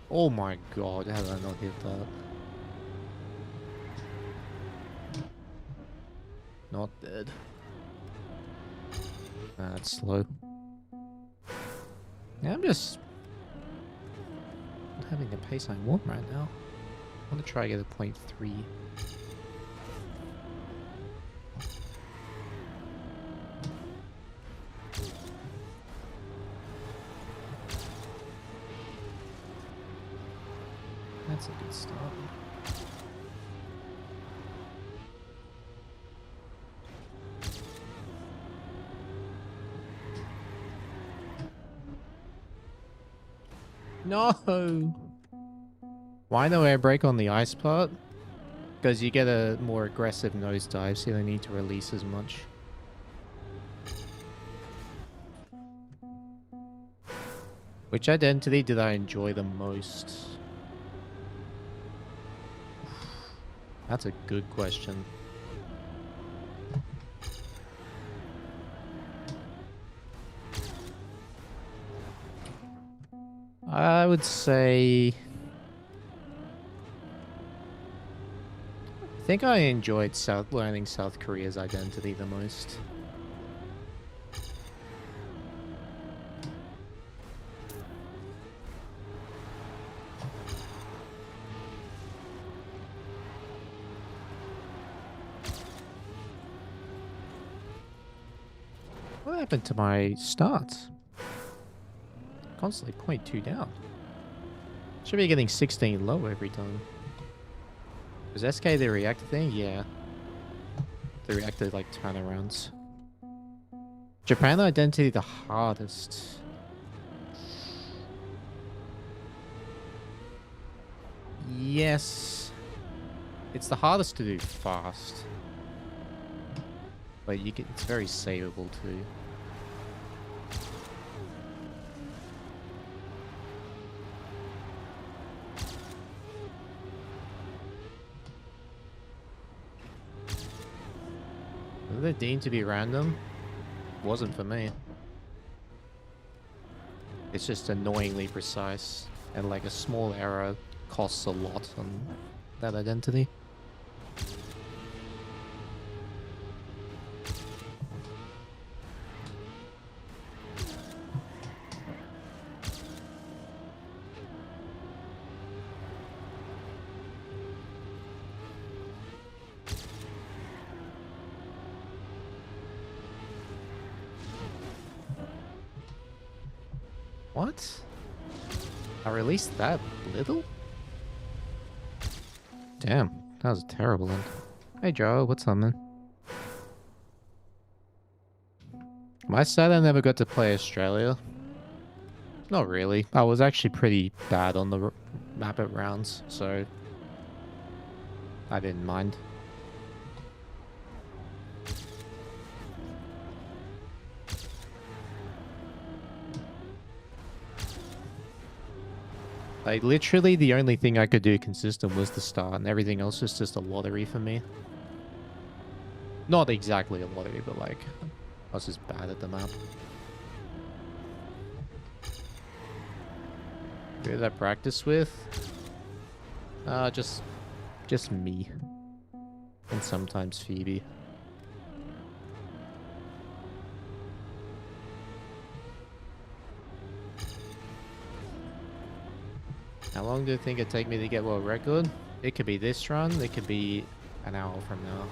Oh my god, how did I not hit that? Not dead. Nah, it's slow. Yeah, I'm just not having the pace I want right now. I want to try to get a 0.3. That's a good start. No! Why no air brake on the ice part? Because you get a more aggressive nosedive, so you don't need to release as much. Which identity did I enjoy the most? That's a good question. I would say... I think I enjoyed learning South Korea's identity the most. What happened to my start? Constantly 0.2 down. Should be getting 16 low every time. Is SK the reactor thing? Yeah. The reactor like turnarounds. Japan identity the hardest. Yes. It's the hardest to do fast. But you can, it's very savable too. Were they deemed to be random? Wasn't for me. It's just annoyingly precise, and like a small error costs a lot on that identity. What? I released that little? Damn, that was a terrible one. Hey Joe, what's up, man? My side, I never got to play Australia. Not really. I was actually pretty bad on the map at rounds, so I didn't mind. Like, literally the only thing I could do consistent was the start, and everything else was just a lottery for me. Not exactly a lottery, but like, I was just bad at the map. Who did I practice with? Just me. And sometimes Phoebe. How long do you think it'd take me to get world record? It could be this run, it could be an hour from now.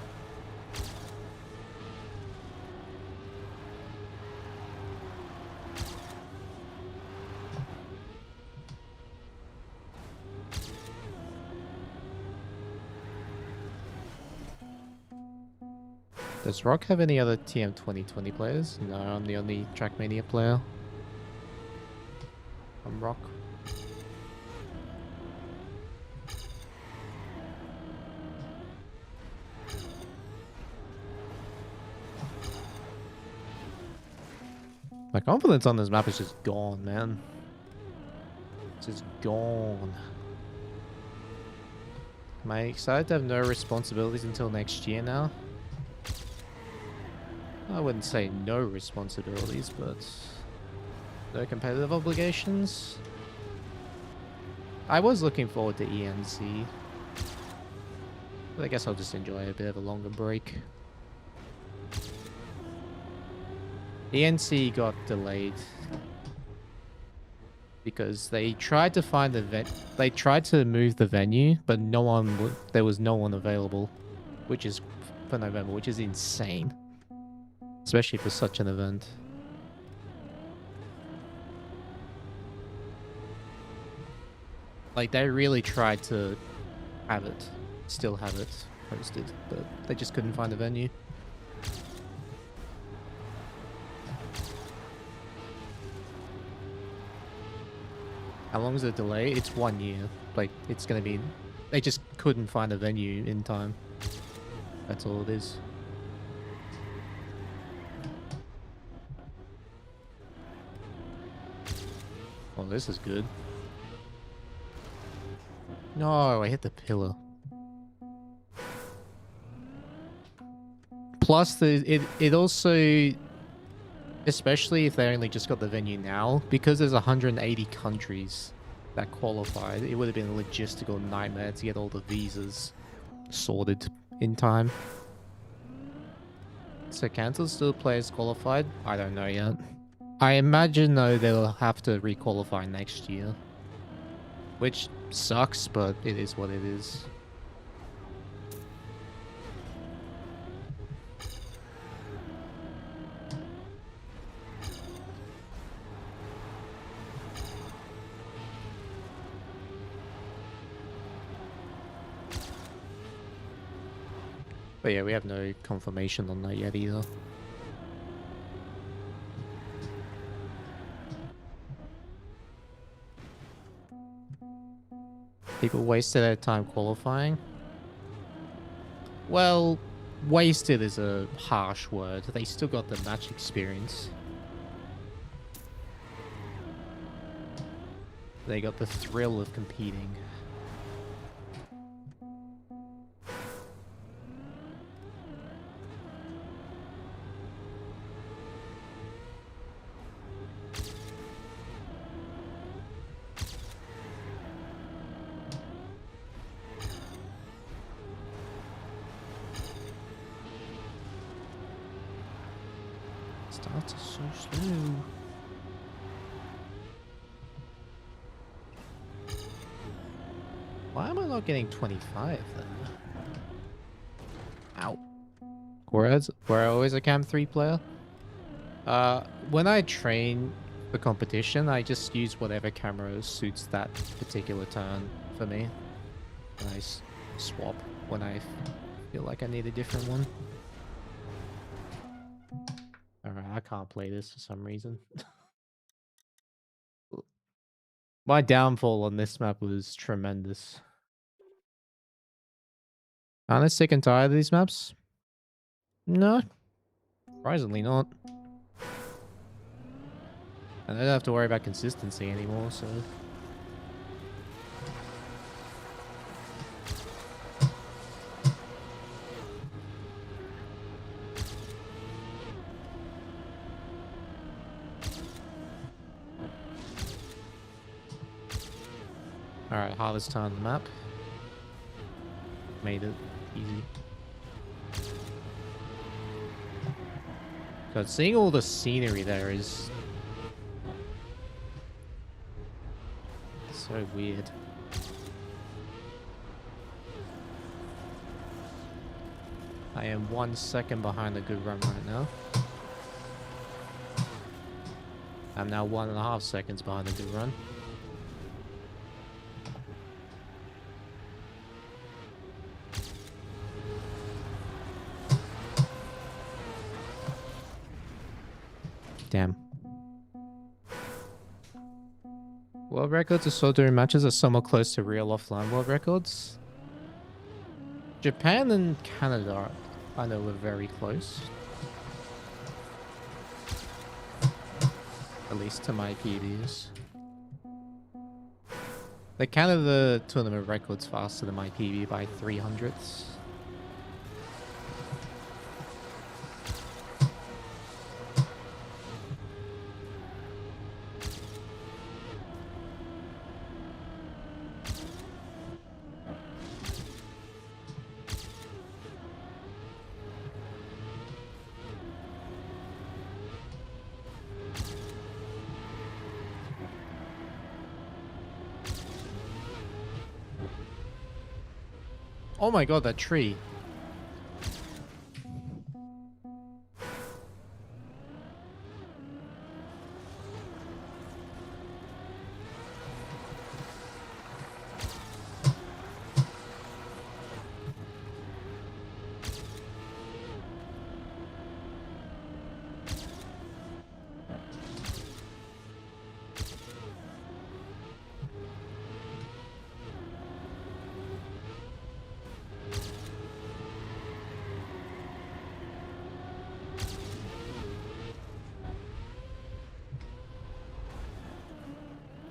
Does Rock have any other TM 2020 players? No, I'm the only Trackmania player. I'm Rock. My confidence on this map is just gone, man. It's just gone. Am I excited to have no responsibilities until next year now? I wouldn't say no responsibilities, but no competitive obligations. I was looking forward to ENC, but I guess I'll just enjoy a bit of a longer break. ENC got delayed because they tried to find they tried to move the venue, but there was no one available, which is for November, which is insane. Especially for such an event. Like, they really tried to still have it posted, but they just couldn't find a venue. How long is the delay? It's 1 year. Like, it's gonna be... They just couldn't find a venue in time. That's all it is. Oh, this is good. No, I hit the pillar. Plus, it also, especially if they only just got the venue now, because there's 180 countries that qualified, it would have been a logistical nightmare to get all the visas sorted in time. So cancel still players qualified? I don't know yet. I imagine, though, they'll have to re-qualify next year. Which sucks, but it is what it is. But yeah, we have no confirmation on that yet either. People wasted their time qualifying. Well, wasted is a harsh word. They still got the match experience. They got the thrill of competing. Starts are so slow. Why am I not getting 25 then? Ow. Whereas, were I always a Cam 3 player? When I train for competition, I just use whatever camera suits that particular turn for me. And I swap when I feel like I need a different one. Alright, I can't play this for some reason. My downfall on this map was tremendous. Kinda sick and tired of these maps? No. Surprisingly not. And I don't have to worry about consistency anymore, so... Alright, hardest turn on the map. Made it easy. God, seeing all the scenery there is... so weird. I am 1 second behind the good run right now. I'm now 1.5 seconds behind the good run. Damn. World records are still doing matches are somewhat close to real offline world records. Japan and Canada, I know, we're very close. At least to my PBs. The Canada tournament record's faster than my PB by 300ths. Oh my god, that tree.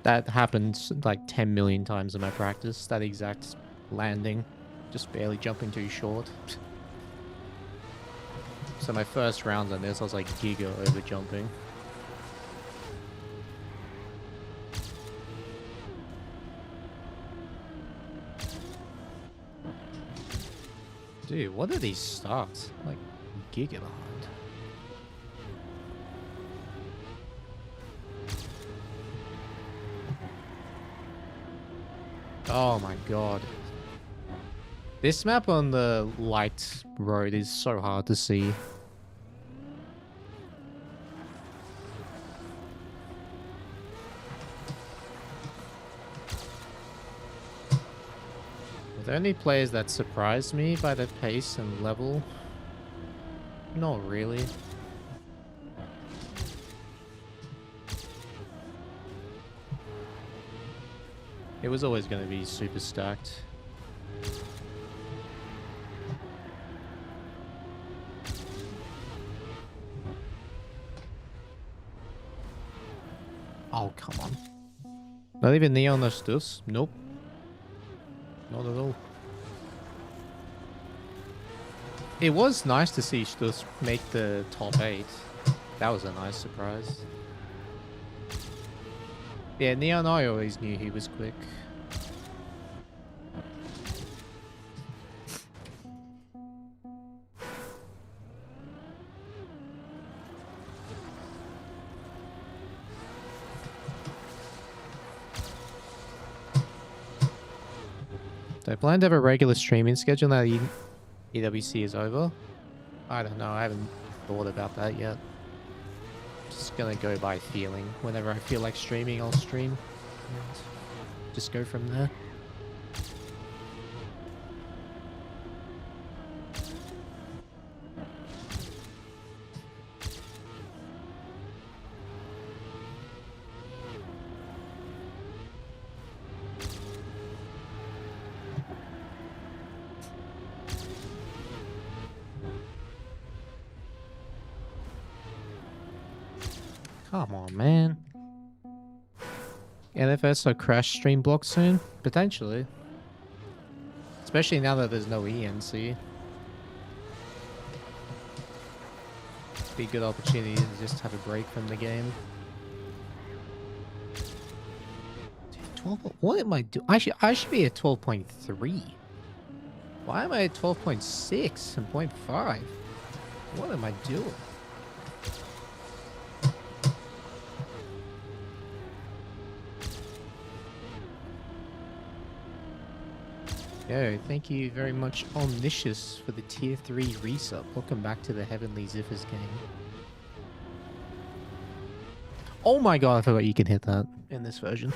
That happens like 10 million times in my practice. That exact landing. Just barely jumping too short. So my first round on this, I was like giga over jumping. Dude, what are these starts? Like giga behind. Oh my god. This map on the light road is so hard to see. the only players that surprised me by their pace and level? Not really. It was always going to be super stacked. Oh, come on. Not even Neon or Stus? Nope. Not at all. It was nice to see Stus make the top 8. That was a nice surprise. Yeah, Neon, I always knew he was quick. Do I plan to have a regular streaming schedule now that EWC is over? I don't know, I haven't thought about that yet. Just gonna go by feeling. Whenever I feel like streaming, I'll stream. And just go from there. Come on, man. NFS will crash stream block soon? Potentially. Especially now that there's no ENC. Be a good opportunity to just have a break from the game. Dude, 12, what am I doing? I should be at 12.3. Why am I at 12.6 and 0.5? What am I doing? Yo, thank you very much, Omniscious, for the tier 3 resub. Welcome back to the Heavenly Ziffers game. Oh my god, I forgot you can hit that in this version.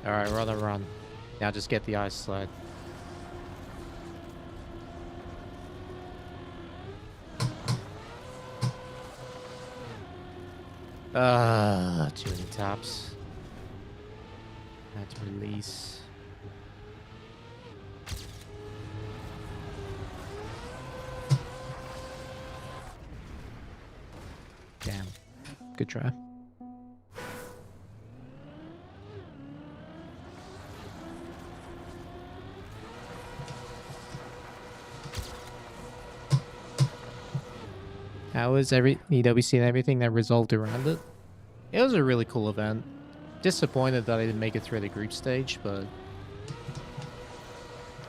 Alright, rather run. Now just get the ice slide. Too many taps. Had to release. Damn. Good try. How was EWC and everything that resolved around it? It was a really cool event. Disappointed that I didn't make it through the group stage, but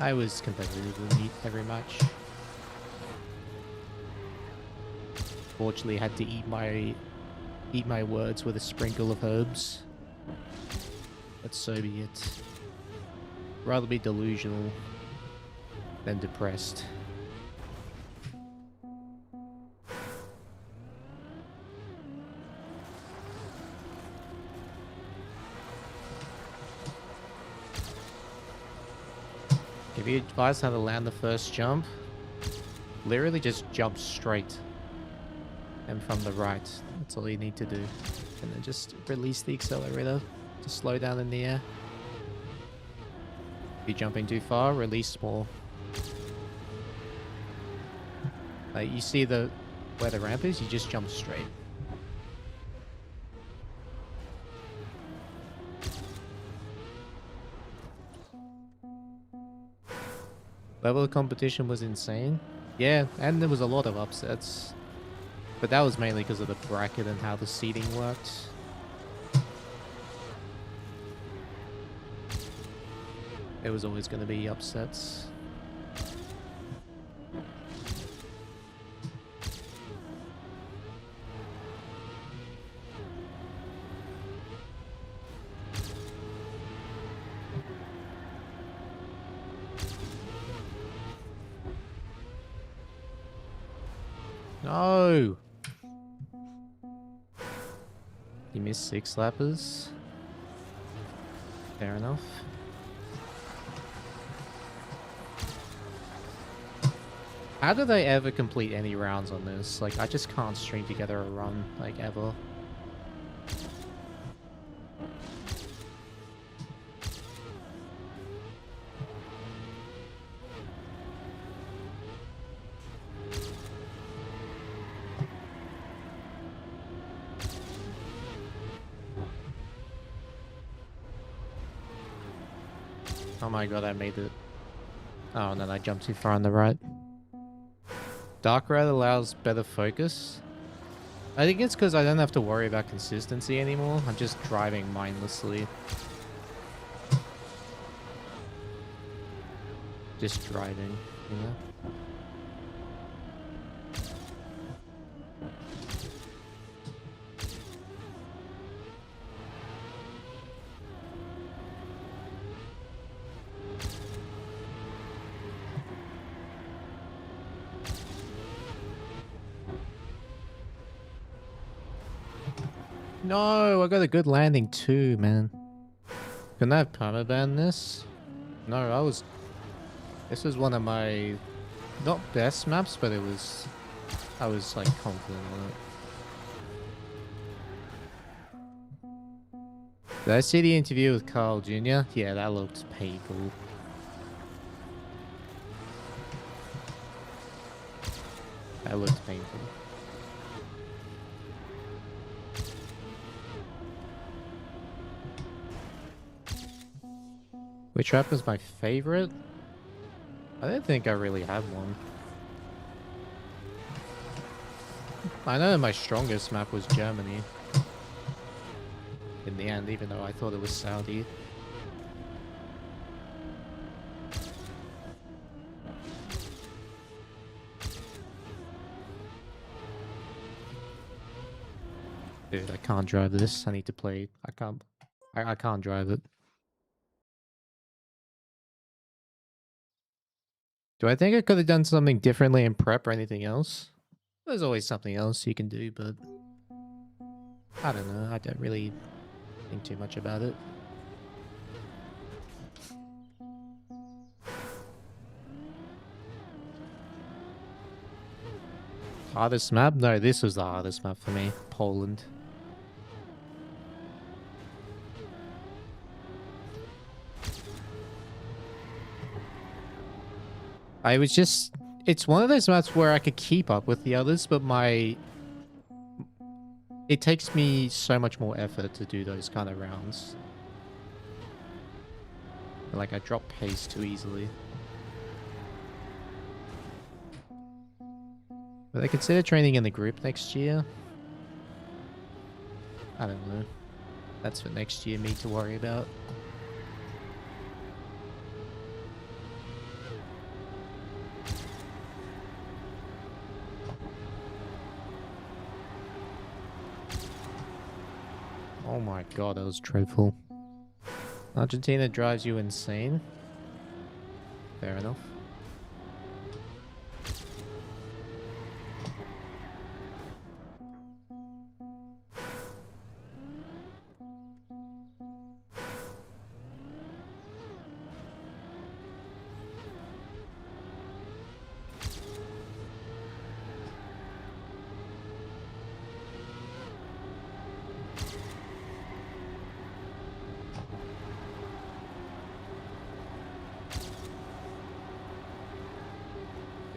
I was competitive in every match. Fortunately, had to eat my words with a sprinkle of herbs. But so be it. Rather be delusional than depressed. If you advise how to land the first jump, literally just jump straight and from the right. That's all you need to do. And then just release the accelerator to slow down in the air. If you're jumping too far, release more. Like you see where the ramp is, you just jump straight. Level of competition was insane. Yeah, and there was a lot of upsets. But that was mainly because of the bracket and how the seating worked. There was always going to be upsets. No! You missed 6 lappers. Fair enough. How do they ever complete any rounds on this? Like, I just can't string together a run, like, ever. Oh my god, I made it. Oh, and then I jumped too far on the right. Dark red allows better focus. I think it's because I don't have to worry about consistency anymore. I'm just driving mindlessly. Just driving, you know? No, I got a good landing too, man. Couldn't I have permaban this? No, this was one of my, not best maps, but I was like confident on it. Did I see the interview with Carl Jr.? Yeah, that looked painful. That looked painful. Which map was my favorite? I don't think I really have one. I know my strongest map was Germany. In the end, even though I thought it was Saudi. Dude, I can't drive this. I need to play. I can't drive it. Do I think I could have done something differently in prep or anything else? There's always something else you can do, but I don't know. I don't really think too much about it. Hardest map? No, this was the hardest map for me. Poland. I was just... It's one of those maps where I could keep up with the others, but it takes me so much more effort to do those kind of rounds. Like, I drop pace too easily. But I consider training in the group next year. I don't know. That's for next year me to worry about. Oh my god, that was dreadful. Argentina drives you insane. Fair enough.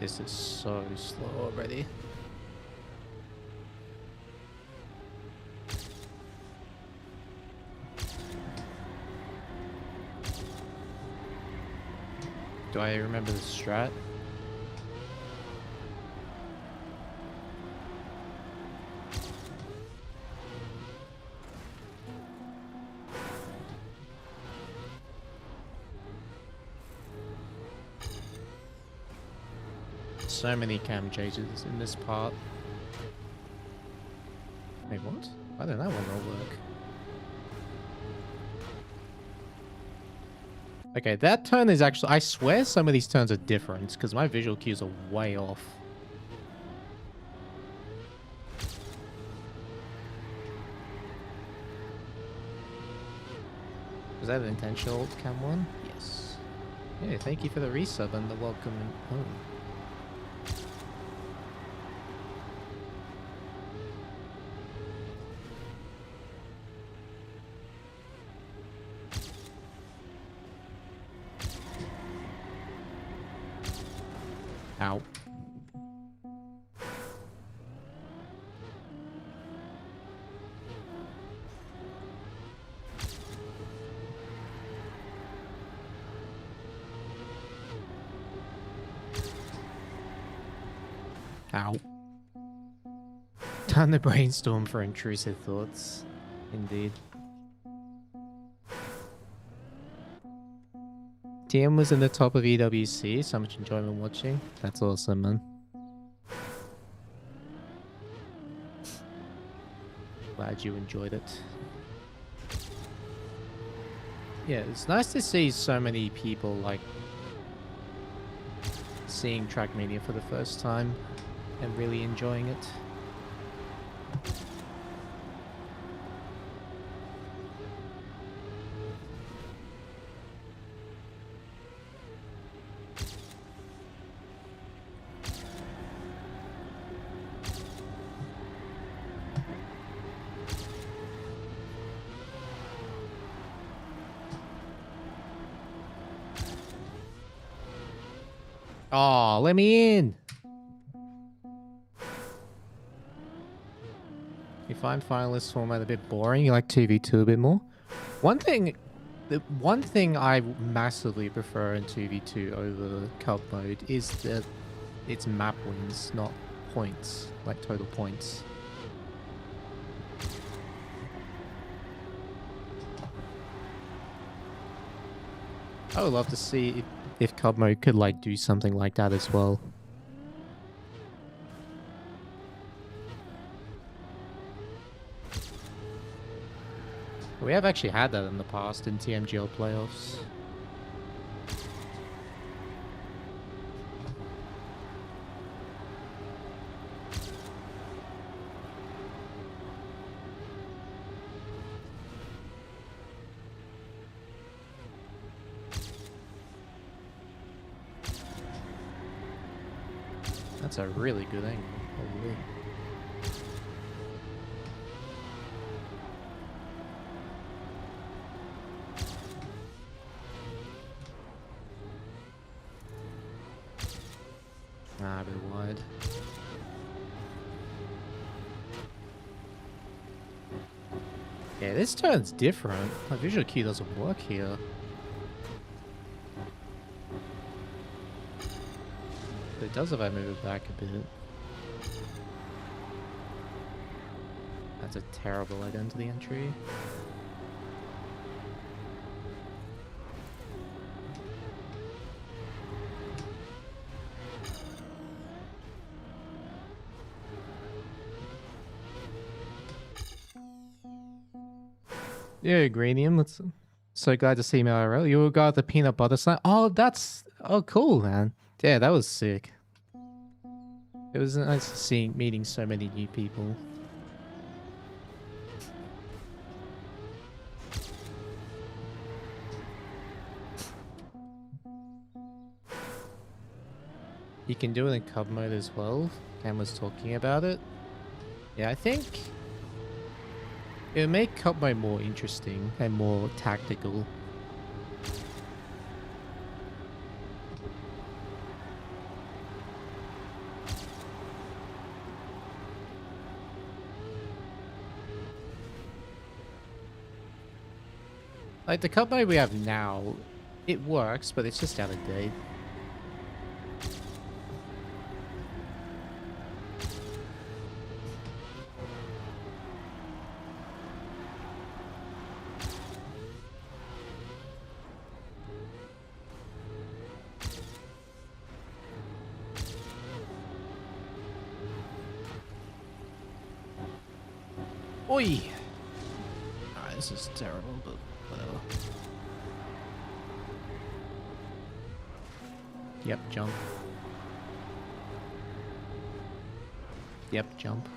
This is so slow already. Do I remember the strat? So many cam changes in this part. Wait, what? Why did that one not work? Okay, that turn is actually... I swear some of these turns are different, because my visual cues are way off. Was that an intentional cam one? Yes. Yeah, thank you for the resub and the welcome home. Ow. Ow. Time to brainstorm for intrusive thoughts. Indeed. TM was in the top of EWC. So much enjoyment watching. That's awesome, man. Glad you enjoyed it. Yeah, it's nice to see so many people, like, seeing Trackmania for the first time and really enjoying it. Oh, let me in! You find finalist format a bit boring? You like 2v2 a bit more? One thing I massively prefer in 2v2 over cup mode is that it's map wins, not points, like total points. I would love to see if cup mode could like do something like that as well. We have actually had that in the past in TMGL playoffs. That's a really good angle. Holy. Ah, a bit wide. Yeah, this turn's different. My visual cue doesn't work here. But it does if I move it back a bit. That's a terrible identity entry. Yeah, Granium, it's so glad to see me IRL. You got the peanut butter slime. Oh, that's... Oh, cool, man. Yeah, that was sick. It was nice meeting so many new people. You can do it in cub mode as well. Cam was talking about it. Yeah, I think it would make cup mode more interesting and more tactical. Like the cup mode we have now, it works, but it's just out of date. Oi! Alright, this is terrible, but whatever. Yep, jump. Yep, jump.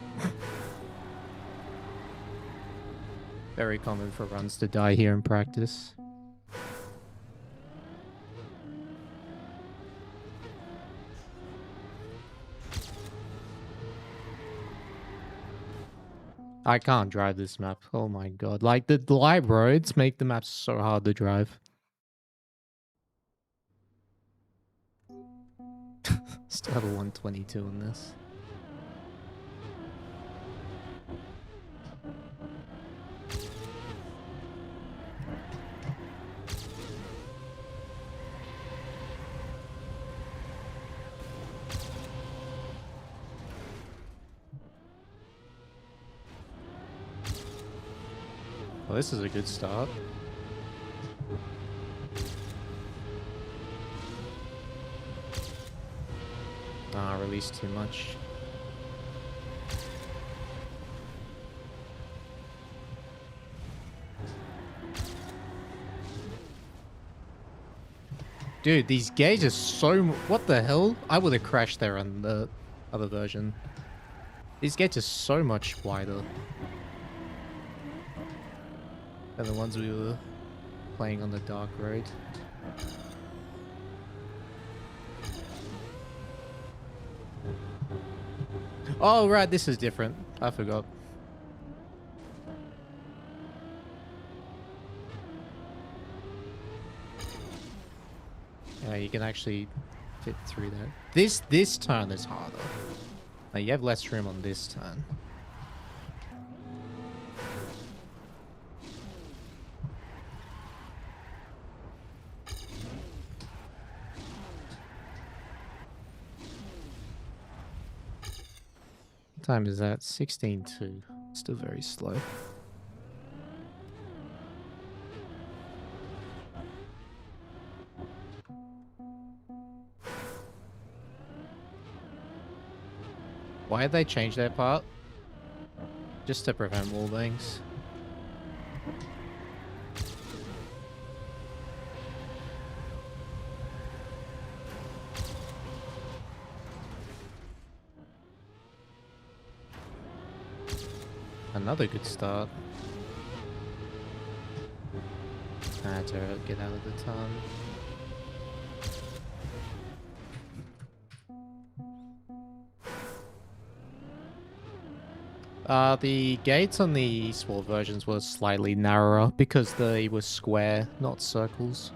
Very common for runs to die here in practice. I can't drive this map. Oh my god. Like, the live roads make the map so hard to drive. Still have a 122 in this. Well, this is a good start. Ah, released too much. Dude, these gates are so... What the hell? I would have crashed there on the other version. These gates are so much wider than the ones we were playing on the dark road. Oh, right, this is different. I forgot. Yeah, you can actually fit through that. This turn is harder. Like, you have less room on this turn. What time is that? 16:02. Still very slow. Why did they change that part? Just to prevent wall bangs. Another good start. To get out of the turn. The gates on the esports versions were slightly narrower because they were square, not circles.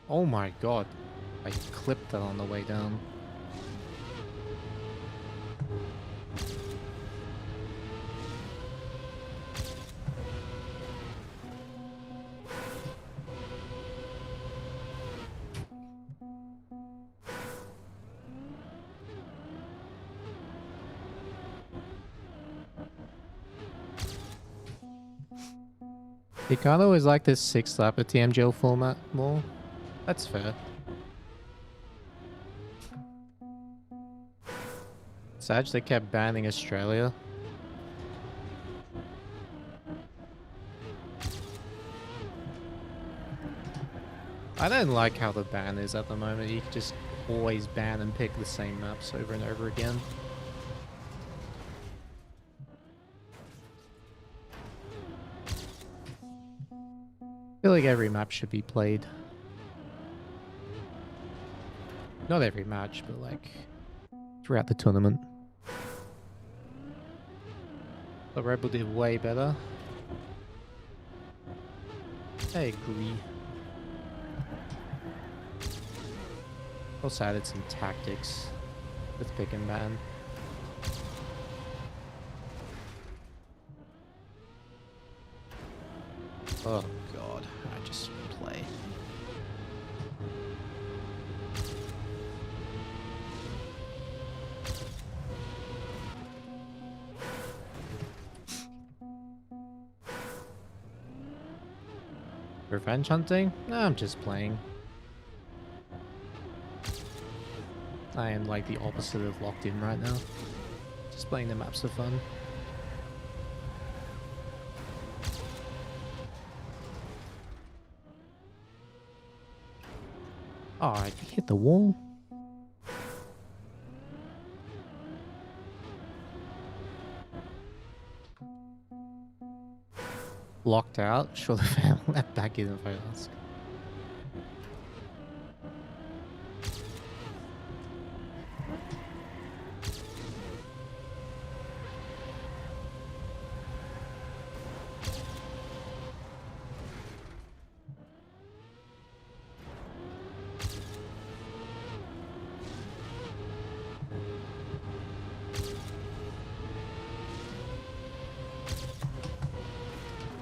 Oh my god, I clipped that on the way down. You kind of always like this 6-lapper TMGL format more. That's fair. Sag, they kept banning Australia. I don't like how the ban is at the moment. You can just always ban and pick the same maps over and over again. I feel like every map should be played. Not every match, but like throughout the tournament. The Rebel did way better. I agree. Also added some tactics with pick and ban. Oh god, I just play. Revenge hunting? No, I'm just playing. I am like the opposite of locked in right now. Just playing the maps for fun. Oh, I hit the wall. Locked out? Sure, the fan let back in if I ask.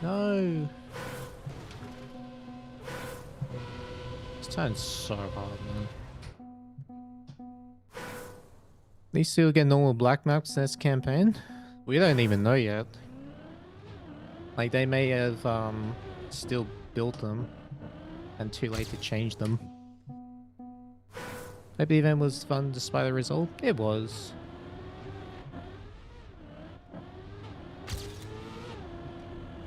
No. This turned so hard, man. At least you'll get normal black maps this campaign. We don't even know yet. Like, they may have still built them and too late to change them. Hope the event was fun despite the result. It was.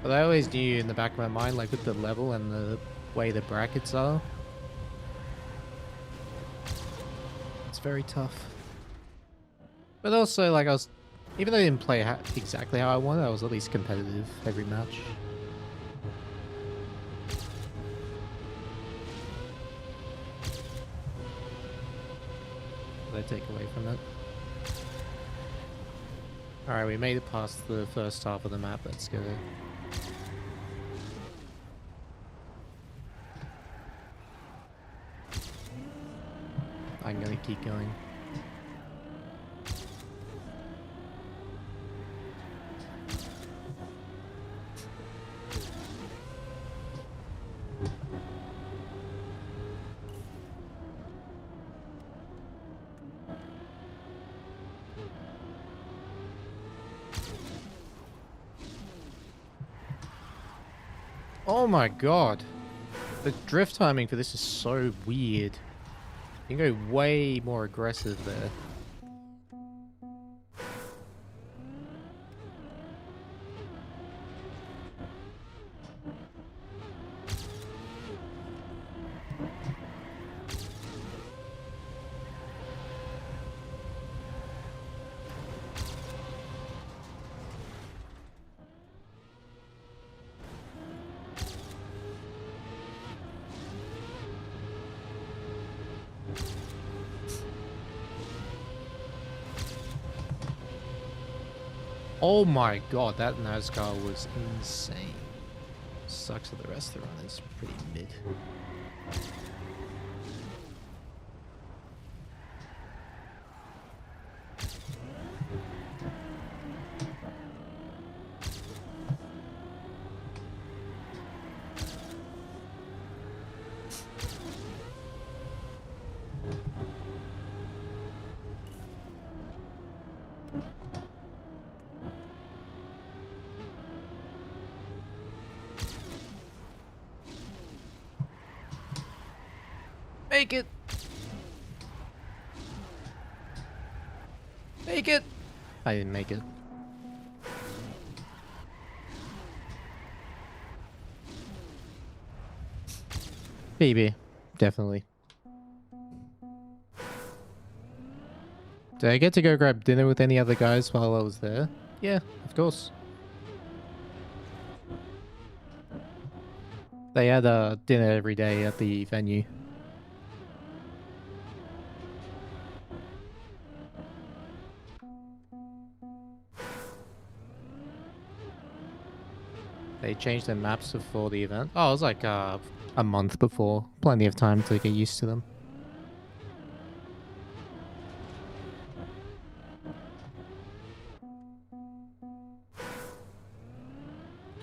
But I always knew in the back of my mind, like with the level and the way the brackets are, it's very tough. But also, like, even though I didn't play exactly how I wanted, I was at least competitive every match. What did I take away from that? Alright, we made it past the first half of the map. Let's go. I'm gonna keep going. Oh my god. The drift timing for this is so weird. You can go way more aggressive there. Oh my god, that NASCAR was insane. Sucks that the rest of the run is pretty mid. Make it! Make it! I didn't make it. PB, definitely. Did I get to go grab dinner with any other guys while I was there? Yeah, of course. They had dinner every day at the venue. They changed their maps before the event. Oh, it was like a month before. Plenty of time to get used to them.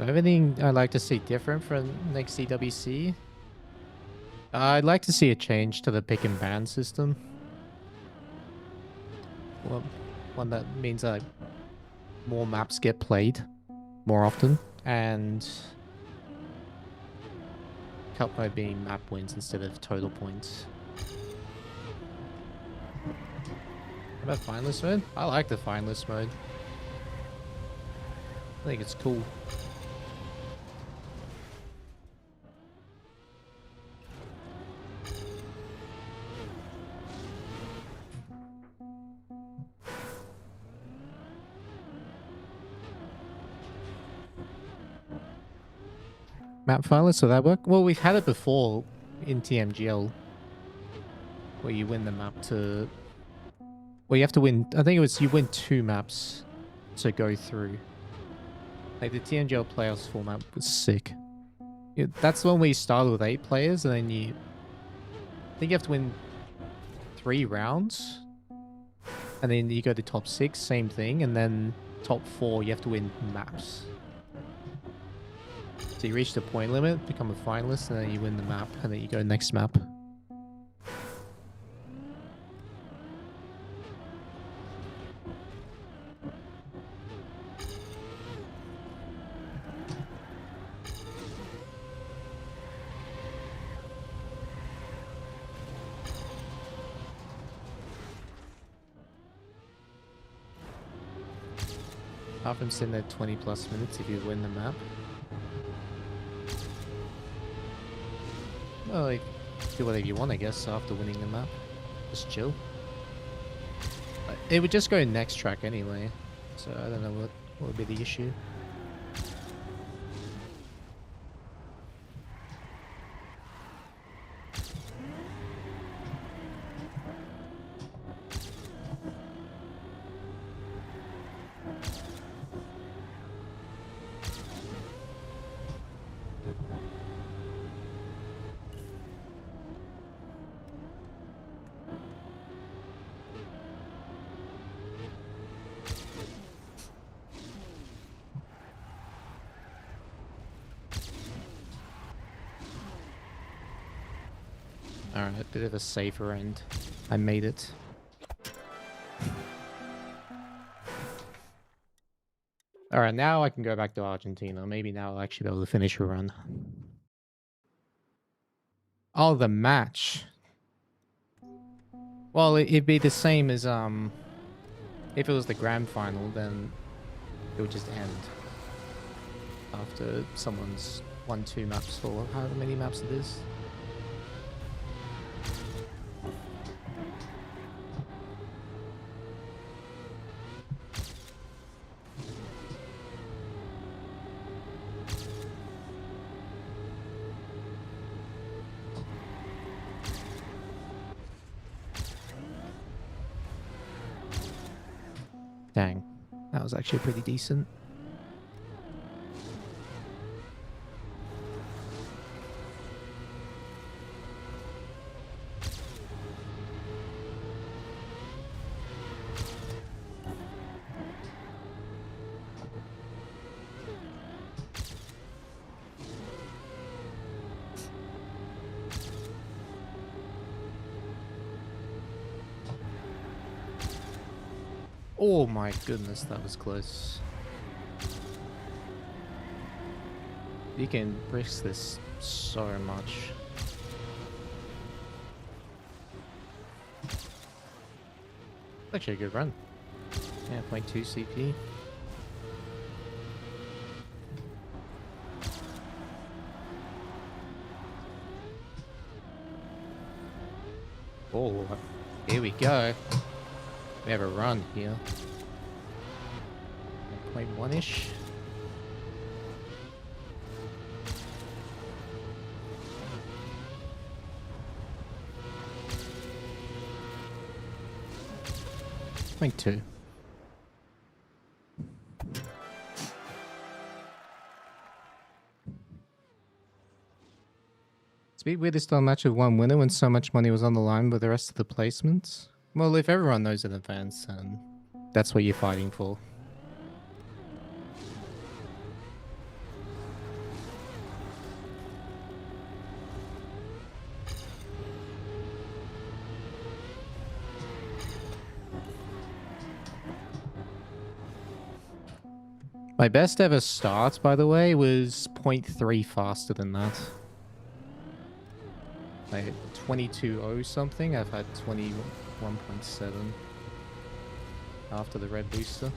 Do I have anything I'd like to see different from next EWC? I'd like to see a change to the pick and ban system. Well, one that means that more maps get played more often, and cup mode being map wins instead of total points. How about finalist mode? I like the finalist mode. I think it's cool. Map finalist, will that work? Well, we've had it before in TMGL, where you win the map to... Well, you have to win... I think it was you win 2 maps to go through. Like, the TMGL playoffs format was sick. Yeah, that's the one where you started with 8 players, and then you... I think you have to win 3 rounds. And then you go to top 6, same thing. And then top 4, you have to win maps. So you reach the point limit, become a finalist, and then you win the map, and then you go next map. Apart from sitting there 20 plus minutes if you win the map. Well, like, do whatever you want, I guess, after winning the map. Just chill. It would just go next track anyway, so I don't know what would be the issue. Alright, a bit of a safer end. I made it. Alright, now I can go back to Argentina. Maybe now I'll actually be able to finish a run. Oh, the match. Well, it'd be the same as, if it was the grand final, then it would just end. After someone's won 2 maps for however many maps it is. Dang, that was actually pretty decent. Oh my goodness, that was close. You can risk this so much. Actually a good run. Yeah, 0.2 CP. Oh, here we go. We have a run here. 0.1-ish. Point 2. It's a bit weird to start a match with 1 winner when so much money was on the line with the rest of the placements. Well, if everyone knows in advance, then that's what you're fighting for. My best ever start, by the way, was 0.3 faster than that. Like 22.0 something. I've had 21.7 after the red booster.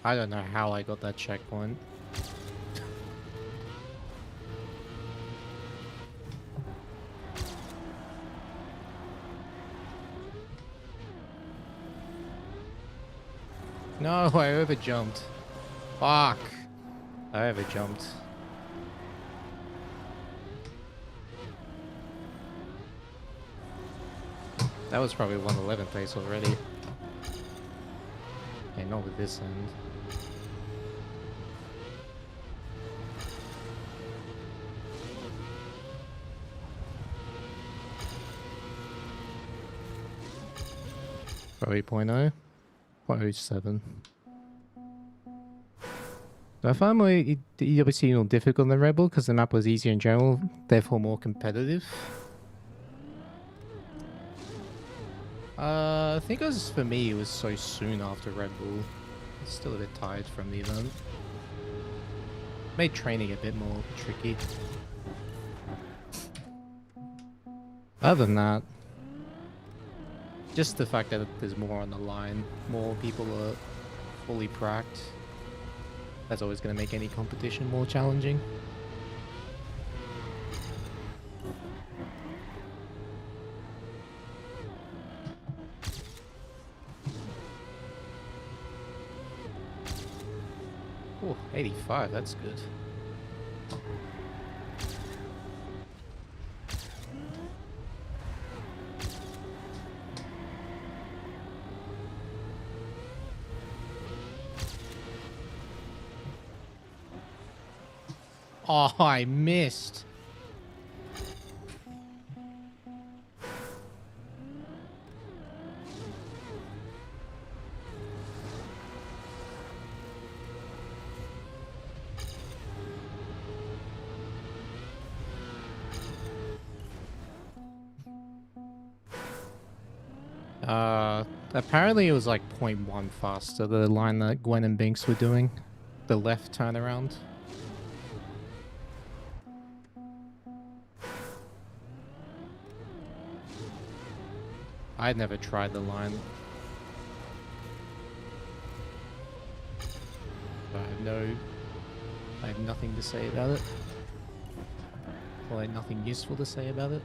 I don't know how I got that checkpoint. No, I overjumped. Fuck. I overjumped. That was probably 111 pace already. Okay, not with this end. Probably 0.0. 0.07. So I find the EWC more difficult than Red Bull because the map was easier in general, therefore more competitive. I think it was, for me, it was so soon after Red Bull. It's still a bit tired from the event. Made training a bit more tricky. Other than that, just the fact that there's more on the line, more people are fully pracked. That's always going to make any competition more challenging. Oh, 85, that's good. Oh, I missed. Apparently it was like 0.1 faster, the line that Gwen and Binks were doing. The left turnaround. I'd never tried the line. I have nothing to say about it. Or like nothing useful to say about it.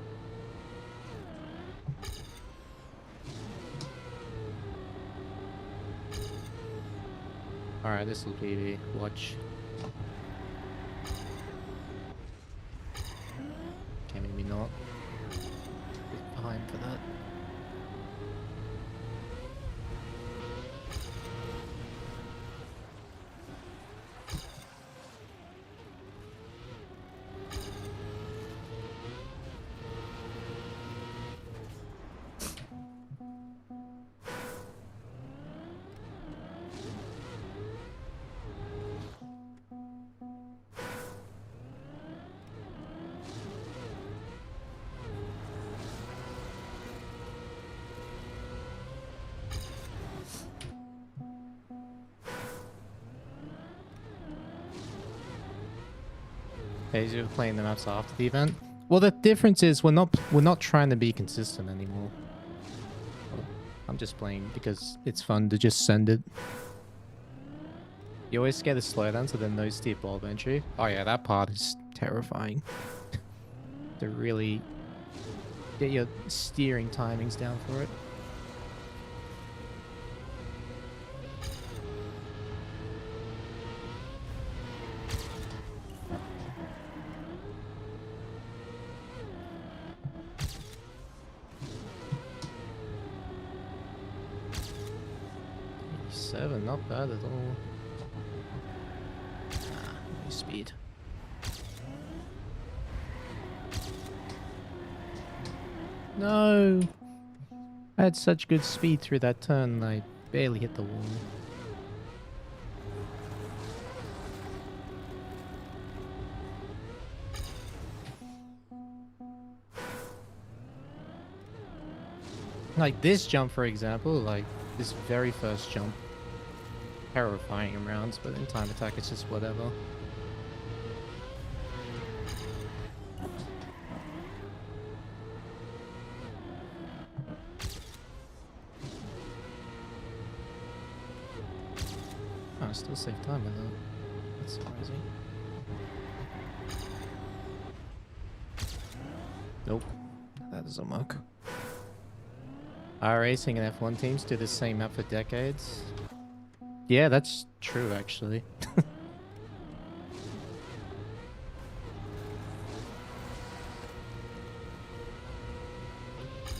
Alright, this will be the watch. Okay, maybe not. Bit behind for that. Okay, so you're playing the maps after the event. Well, the difference is we're not trying to be consistent anymore. I'm just playing because it's fun to just send it. You always get a slowdown, so then no steep bulb entry. Oh yeah, that part is terrifying. To really get your steering timings down for it. Not bad at all. speed. No! I had such good speed through that turn, I barely hit the wall. Like this jump, for example, like this very first jump, terrifying in rounds, but in time attack it's just whatever. Oh, still save time with that. That's surprising. Nope, that doesn't work. iRacing and F1 teams do the same map for decades. Yeah, that's true, actually.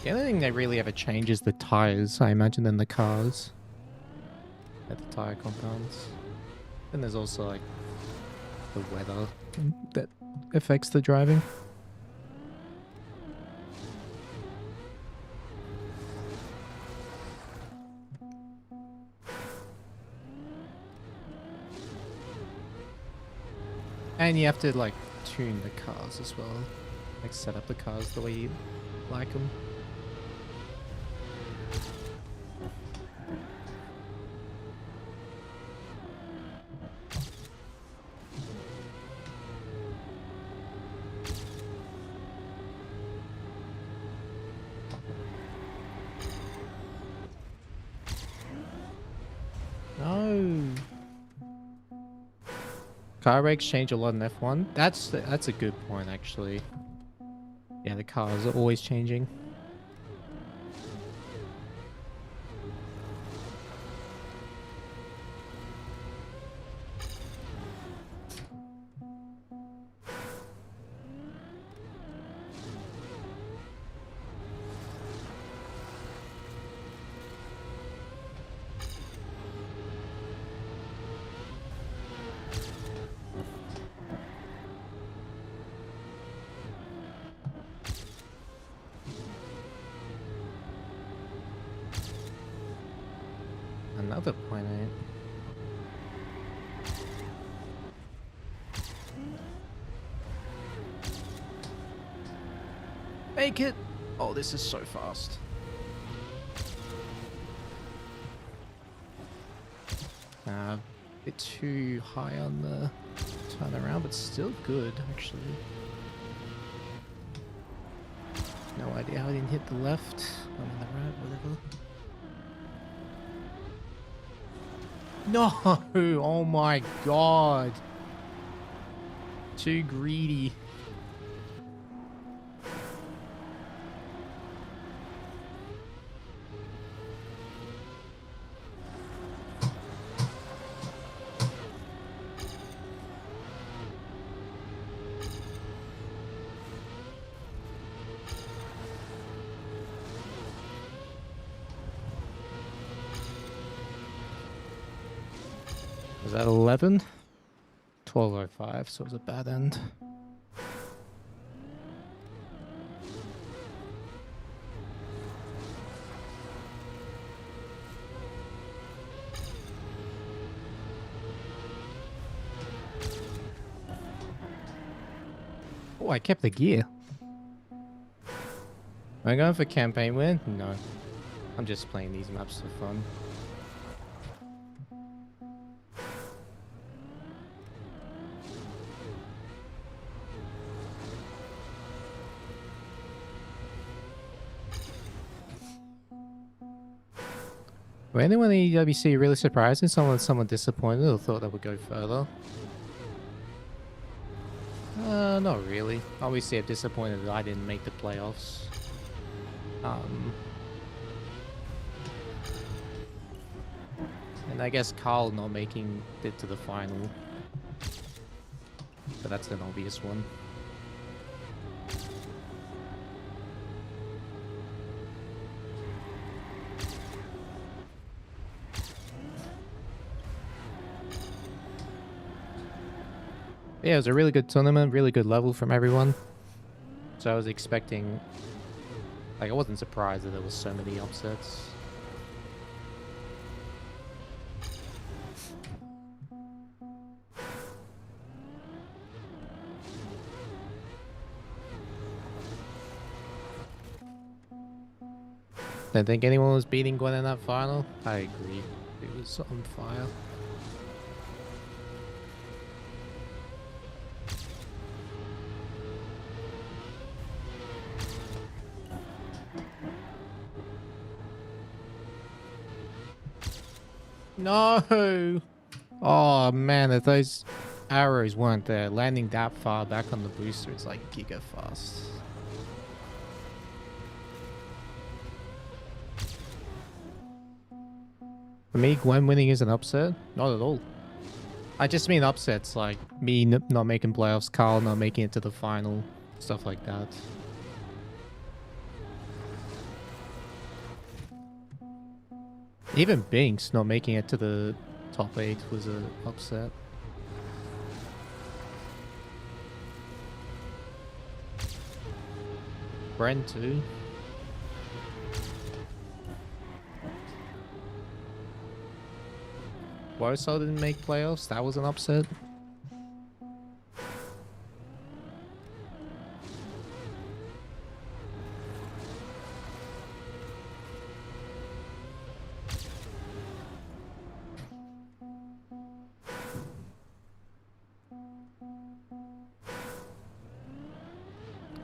The only thing that really ever changes the tires, I imagine, than the cars at the tire compounds. And there's also like the weather that affects the driving. And you have to like tune the cars as well, like set up the cars the way you like them. No. Car brakes change a lot in F1. That's a good point, actually. Yeah, the cars are always changing. Another point eight. Make it! Oh, this is so fast. A bit too high on the turnaround, but still good, actually. No idea how I didn't hit the left. I'm on the right, whatever. No! Oh my god! Too greedy. Was that 11? 12:05, so it was a bad end. Oh, I kept the gear. Am I going for campaign win? No. I'm just playing these maps for fun. Were anyone in EWC really surprised and someone disappointed or thought they would go further? Not really. Obviously I'm disappointed that I didn't make the playoffs. And I guess Carl not making it to the final. But that's an obvious one. Yeah, it was a really good tournament, really good level from everyone. So I was expecting, like, I wasn't surprised that there was so many upsets. Don't think anyone was beating Gwen in that final. I agree. It was on fire. No! Oh man, if those arrows weren't there, landing that far back on the booster, it's like giga fast. For me, Gwen winning is an upset? Not at all. I just mean upsets, like me not making playoffs, Carl not making it to the final, stuff like that. Even Binks not making it to the top 8 was an upset. Bren too. Warsaw didn't make playoffs. That was an upset.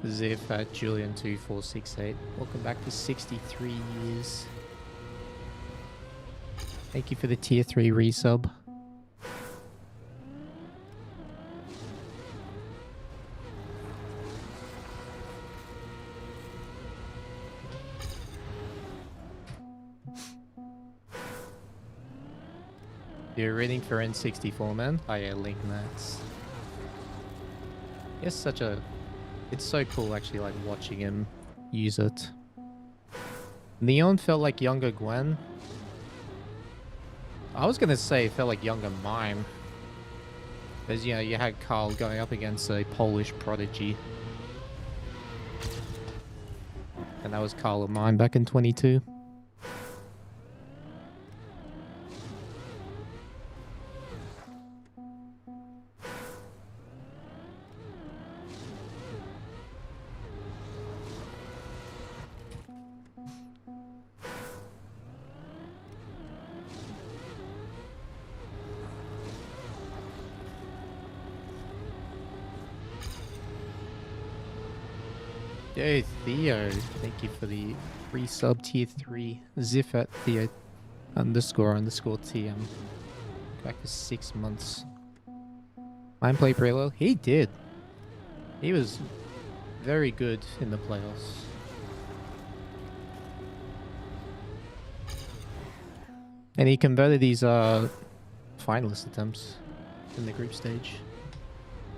Ziff at Julian2468. Welcome back to 63 years. Thank you for the tier 3 resub. You're reading for N64, man? Oh yeah, Link Nats. It's such a... It's so cool actually, like, watching him use it. Neon felt like younger Gwen. I was gonna say it felt like younger Mime. Because, you know, you had Carl going up against a Polish prodigy. And that was Carl and Mime back in 22. Yo, Theo, thank you for the resub tier 3. Ziff at Theo __ TM. Back to 6 months. Mine played pretty well. He did. He was very good in the playoffs. And he converted these finalist attempts in the group stage,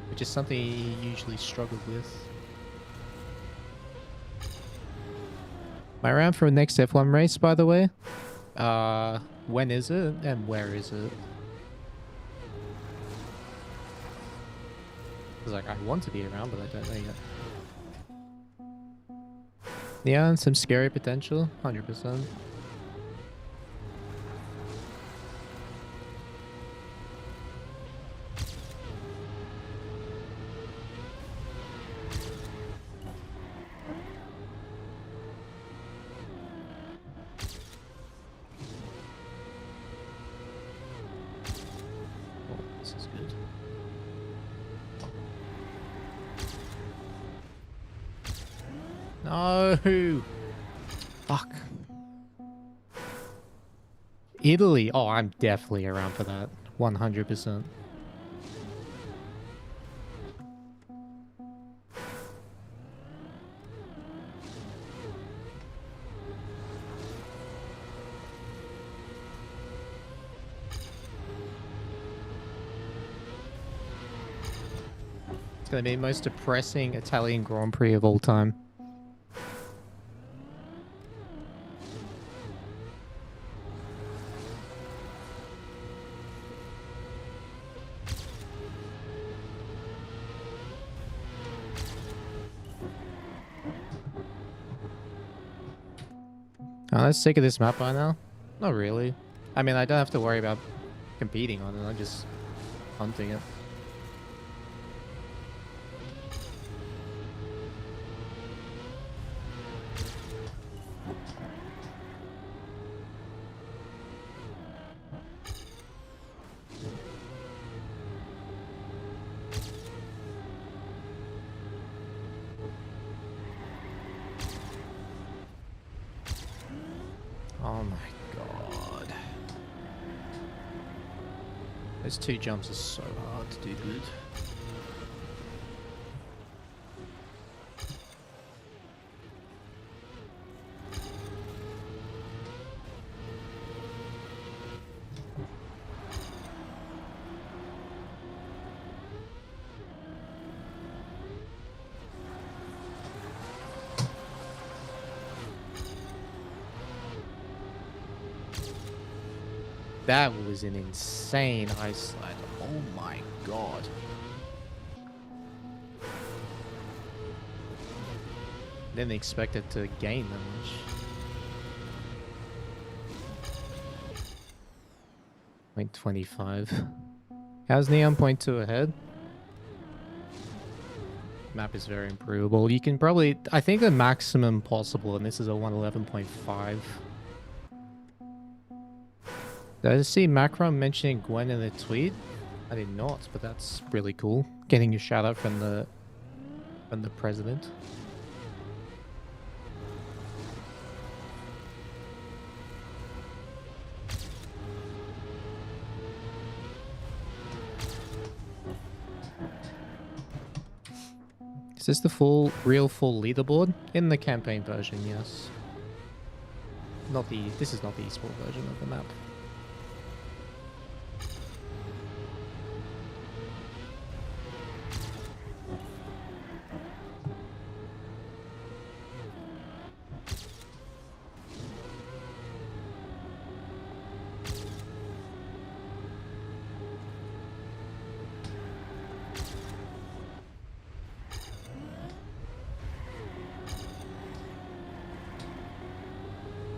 which is something he usually struggled with. My round for next F1 race, by the way. When is it and where is it? Cause like I want to be around, but I don't know yet. Yeah, and some scary potential, 100%. No! Fuck. Italy. Oh, I'm definitely around for that. 100%. It's going to be the most depressing Italian Grand Prix of all time. I'm sick of this map by now. Not really. I mean, I don't have to worry about competing on it. I'm just hunting it. Oh my god. Those 2 jumps are so hard to do, dude. That was an insane ice slide. Oh my god. Didn't expect it to gain that much. .25. How's Neon 0.2 ahead? Map is very improvable. You can probably... I think the maximum possible, and this is a 111.5. Did I see Macron mentioning Gwen in the tweet? I did not, but that's really cool. Getting a shout out from the president. Is this the full leaderboard? In the campaign version, yes. This is not the esport version of the map.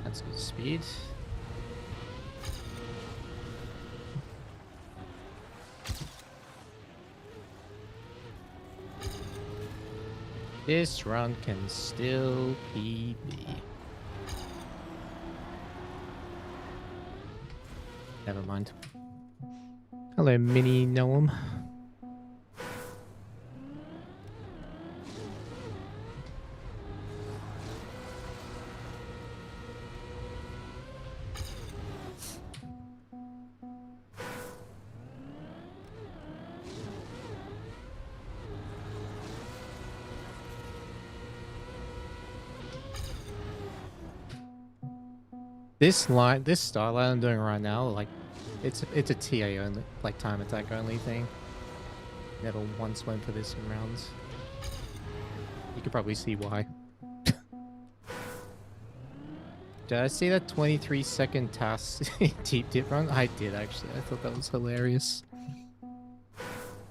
That's good speed. This run can still PB. Never mind. Hello, Mini Noam. This style line I'm doing right now, like, it's a TA only, like time attack only thing. Never once went for this in rounds. You could probably see why. Did I see that 23-second task deep dip run? I did actually. I thought that was hilarious.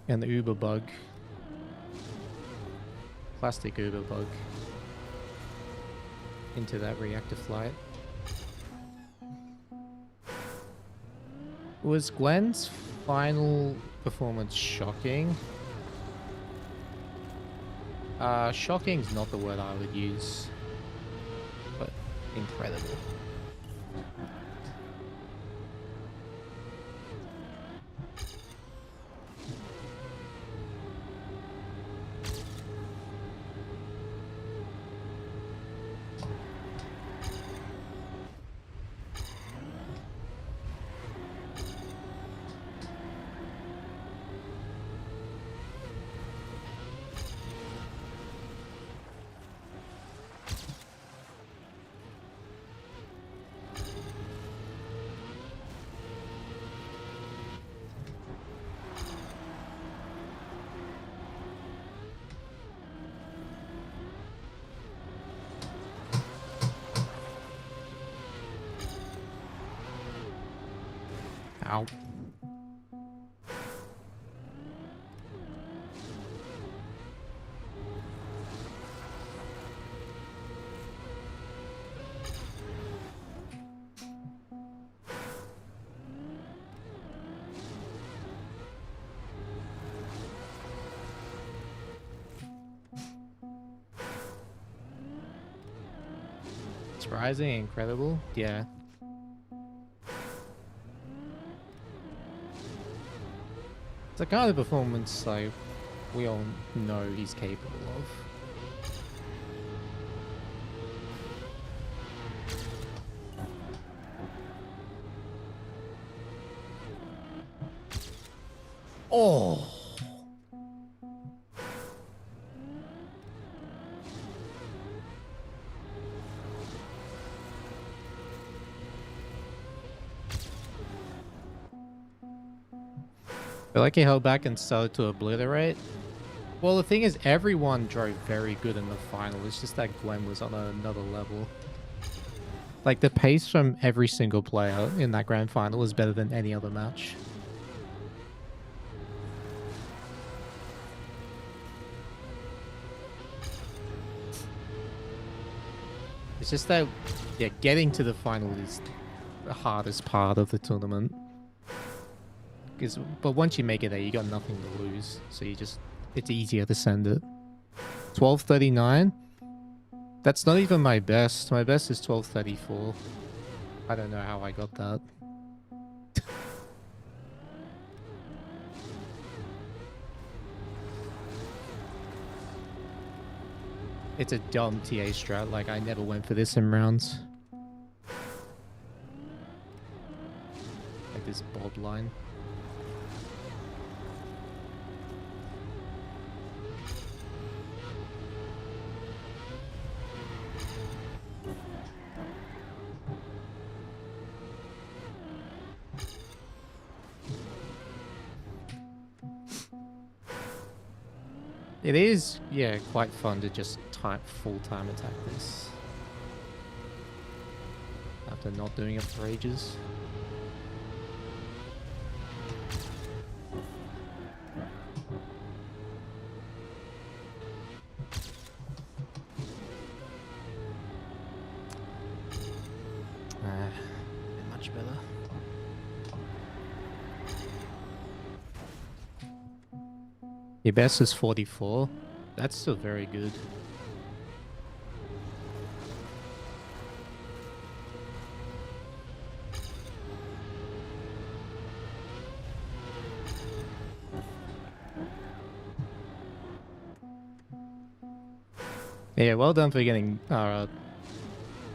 And the Uber bug. Plastic Uber bug. Into that reactor flight. Was Gwen's final performance shocking? Shocking's not the word I would use, but incredible. Ow. Surprising, incredible. Yeah. It's the kind of performance like we all know he's capable of. Oh. I feel like he held back and started to obliterate. Well, the thing is, everyone drove very good in the final. It's just that Gwen was on another level. Like, the pace from every single player in that grand final is better than any other match. It's just that, yeah, getting to the final is the hardest part of the tournament. But once you make it there, you got nothing to lose. So it's easier to send it. 12:39? That's not even my best. My best is 12:34. I don't know how I got that. It's a dumb TA strat. Like, I never went for this in rounds. Like this bob line. It is, yeah, quite fun to just full-time attack this. After not doing it for ages. Much better. Your best is 44. That's still very good. Yeah, well done for getting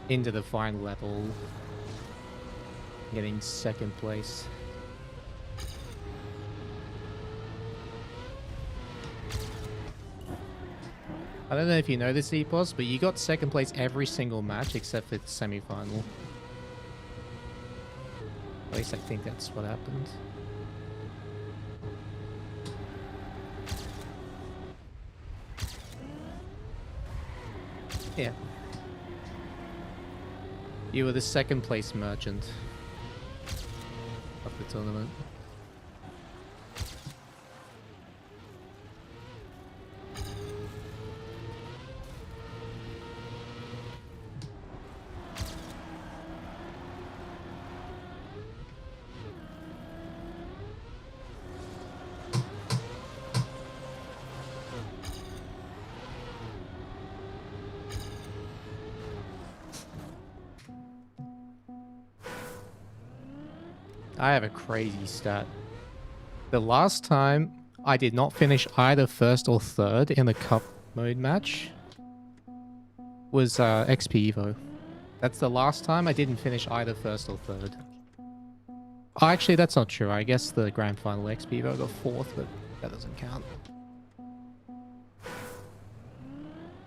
into the final level. Getting second place. I don't know if you know this, esports, but you got second place every single match except for the semi-final. At least I think that's what happened. Yeah. You were the second place merchant of the tournament. I have a crazy stat. The last time I did not finish either first or third in the cup mode match was XP Evo. That's the last time I didn't finish either first or third. Oh, actually, that's not true. I guess the grand final XP Evo got fourth, but that doesn't count.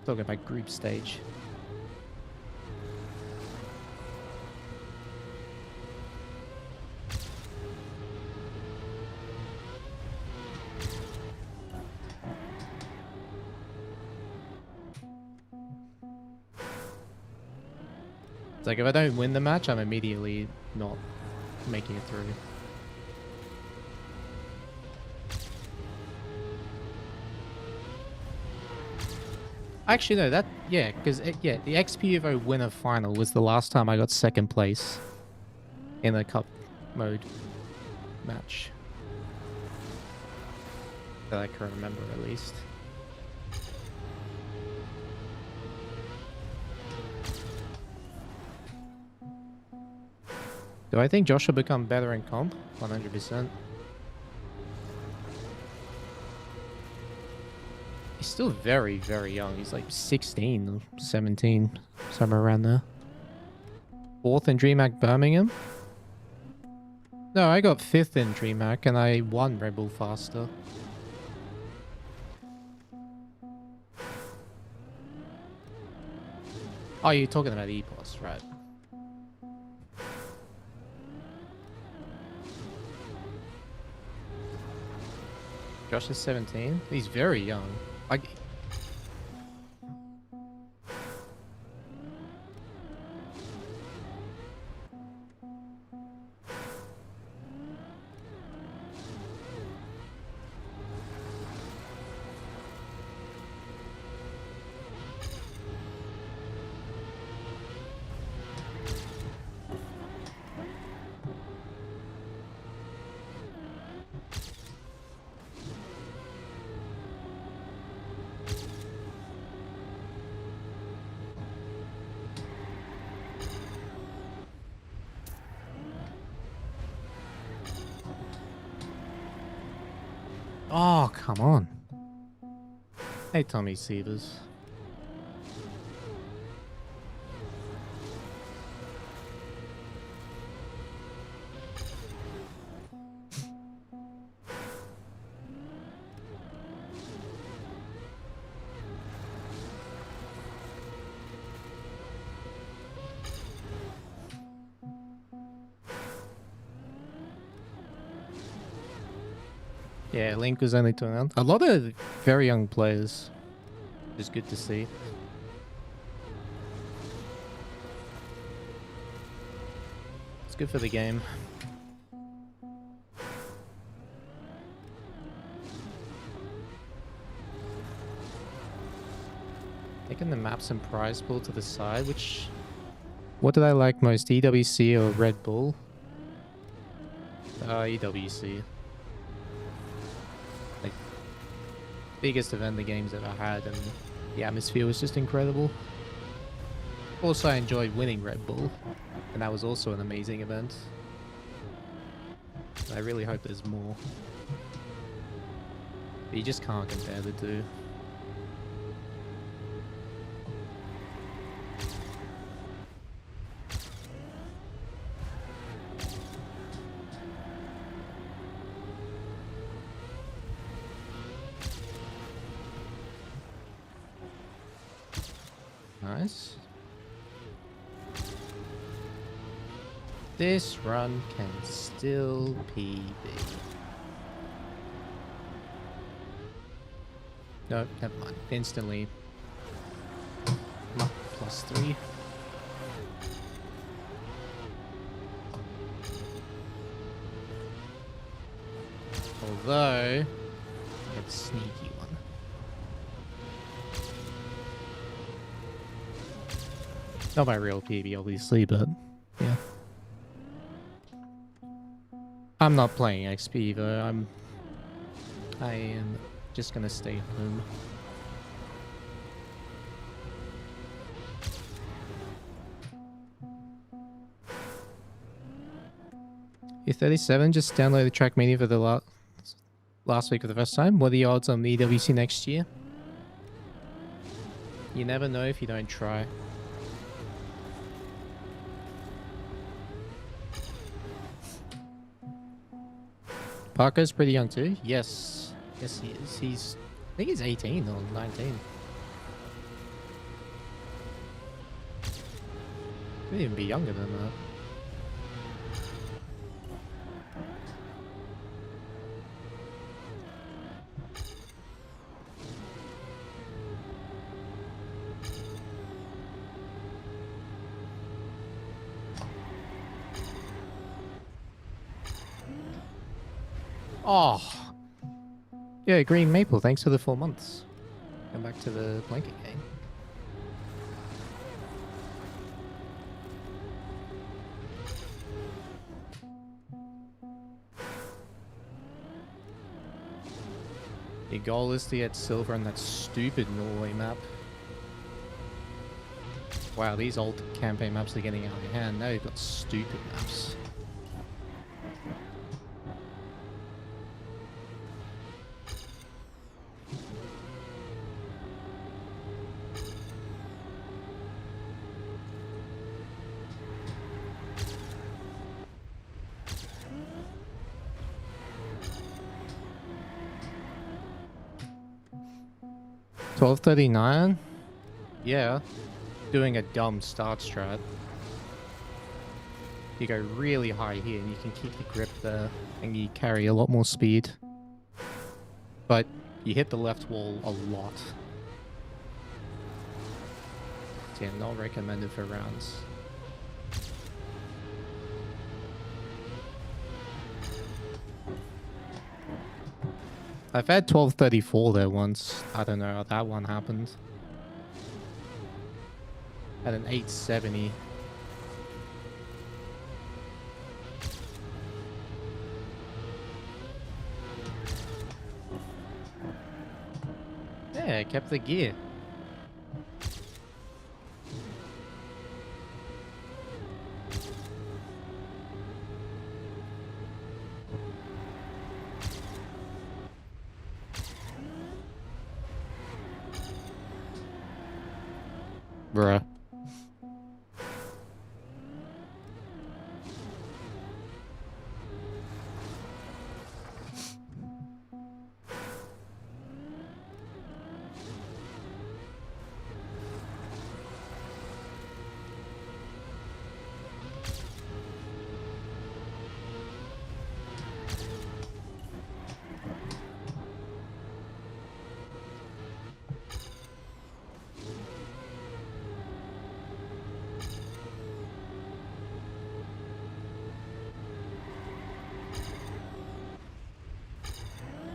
Talking about group stage. It's like if I don't win the match, I'm immediately not making it through. Actually, no, yeah, because, yeah, the XP Evo winner final was the last time I got second place in the cup mode match. That I can remember, at least. Do I think Josh will become better in comp? 100%. He's still very, very young. He's like 16 or 17, somewhere around there. 4th in DreamHack Birmingham? No, I got 5th in DreamHack and I won Red Bull Faster. Oh, you're talking about EPOS, right? Josh is 17? He's very young. Like... Oh, come on. Hey, Tommy Sievers. Yeah, Link was only 21. A lot of very young players. It's good to see. It's good for the game. Taking the maps and prize pool to the side, which... What did I like most, EWC or Red Bull? EWC. Like, biggest event the game's ever had, and the atmosphere was just incredible. Also, I enjoyed winning Red Bull, and that was also an amazing event. I really hope there's more. But you just can't compare the two. Nice. This run can still PB. No, never mind. Instantly. +3. Although, it's a sneaky one. Not my real PB, obviously, but yeah. I'm not playing XP though. I am just gonna stay home. You're 37. Just download the trackmania for the last week for the first time. What are the odds on the EWC next year? You never know if you don't try. Parker's pretty young too. Yes. Yes, he is. I think he's 18 or 19. Could even be younger than that. Oh. Yeah, Green Maple, thanks for the 4 months. Come back to the blanket game. Your goal is to get silver on that stupid Norway map. Wow, these old campaign maps are getting out of hand. Now you've got stupid maps. 12:39. Yeah, doing a dumb start strat. You go really high here and you can keep the grip there and you carry a lot more speed. But you hit the left wall a lot. So yeah, not recommended for rounds. I've had 12:34 there once. I don't know how that one happened. At an 870. Yeah, I kept the gear. Bruh.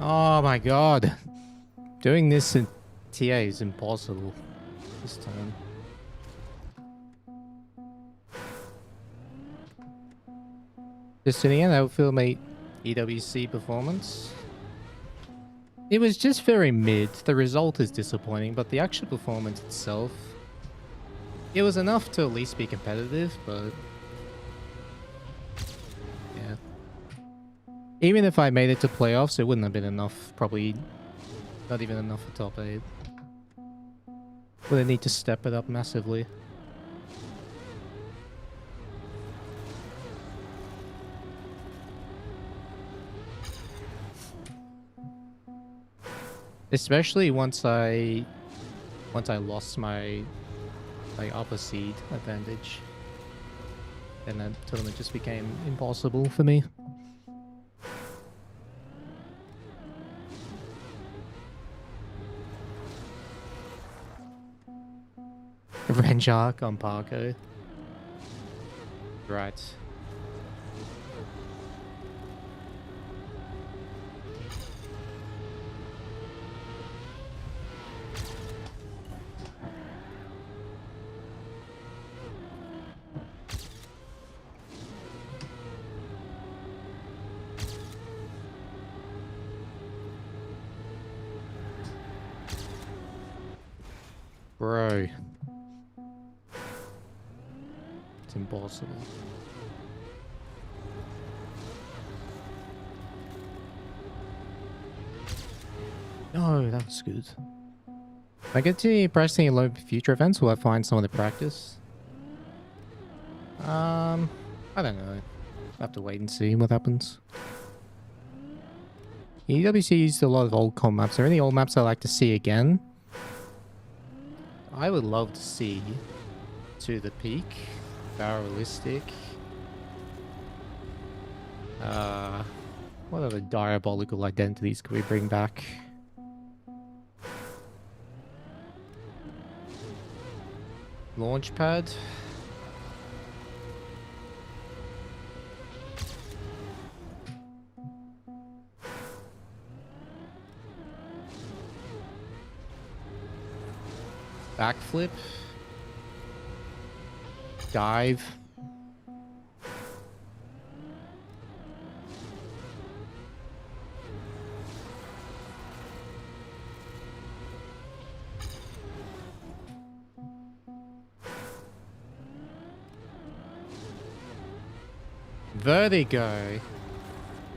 Oh my god. Doing this in TA is impossible this time. Just in the end, I would feel my EWC performance. It was just very mid. The result is disappointing, but the actual performance itself, it was enough to at least be competitive, but yeah. Even if I made it to playoffs, it wouldn't have been enough. Probably not even enough for top 8. Would I need to step it up massively. Especially once I lost my upper seed advantage, and that tournament just became impossible for me. Revenge arc on Parko. Right. Bro. It's impossible. No, that was good. If I get to pressing low future events, will I find some of the practice? I don't know. I'll have to wait and see what happens. EWC used a lot of old comp maps. Are there any old maps I'd like to see again? I would love to see To the Peak, Barrelistic. What other diabolical identities can we bring back? Launchpad. Backflip. Dive. Vertigo.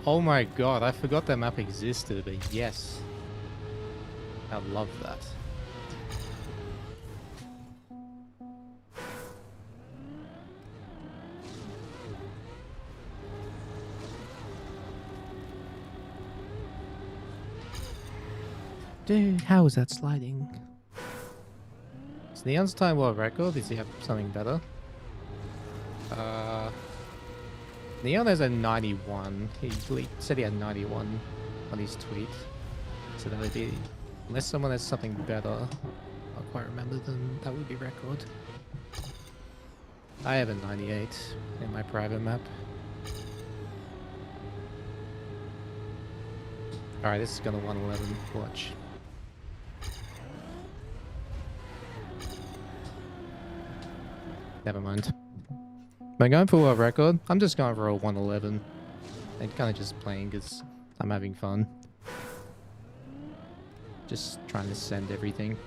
Oh my god, I forgot that map existed, but yes. I love that. Dude, how is that sliding? Is Neon's time world record? Does he have something better? Neon has a 91. He said he had 91 on his tweet. So that would be... Unless someone has something better, I can't quite remember, then that would be record. I have a 98 in my private map. Alright, this is gonna 111. Watch. Never mind. Am I going for world record? I'm just going for a 111. And kind of just playing because I'm having fun. Just trying to send everything.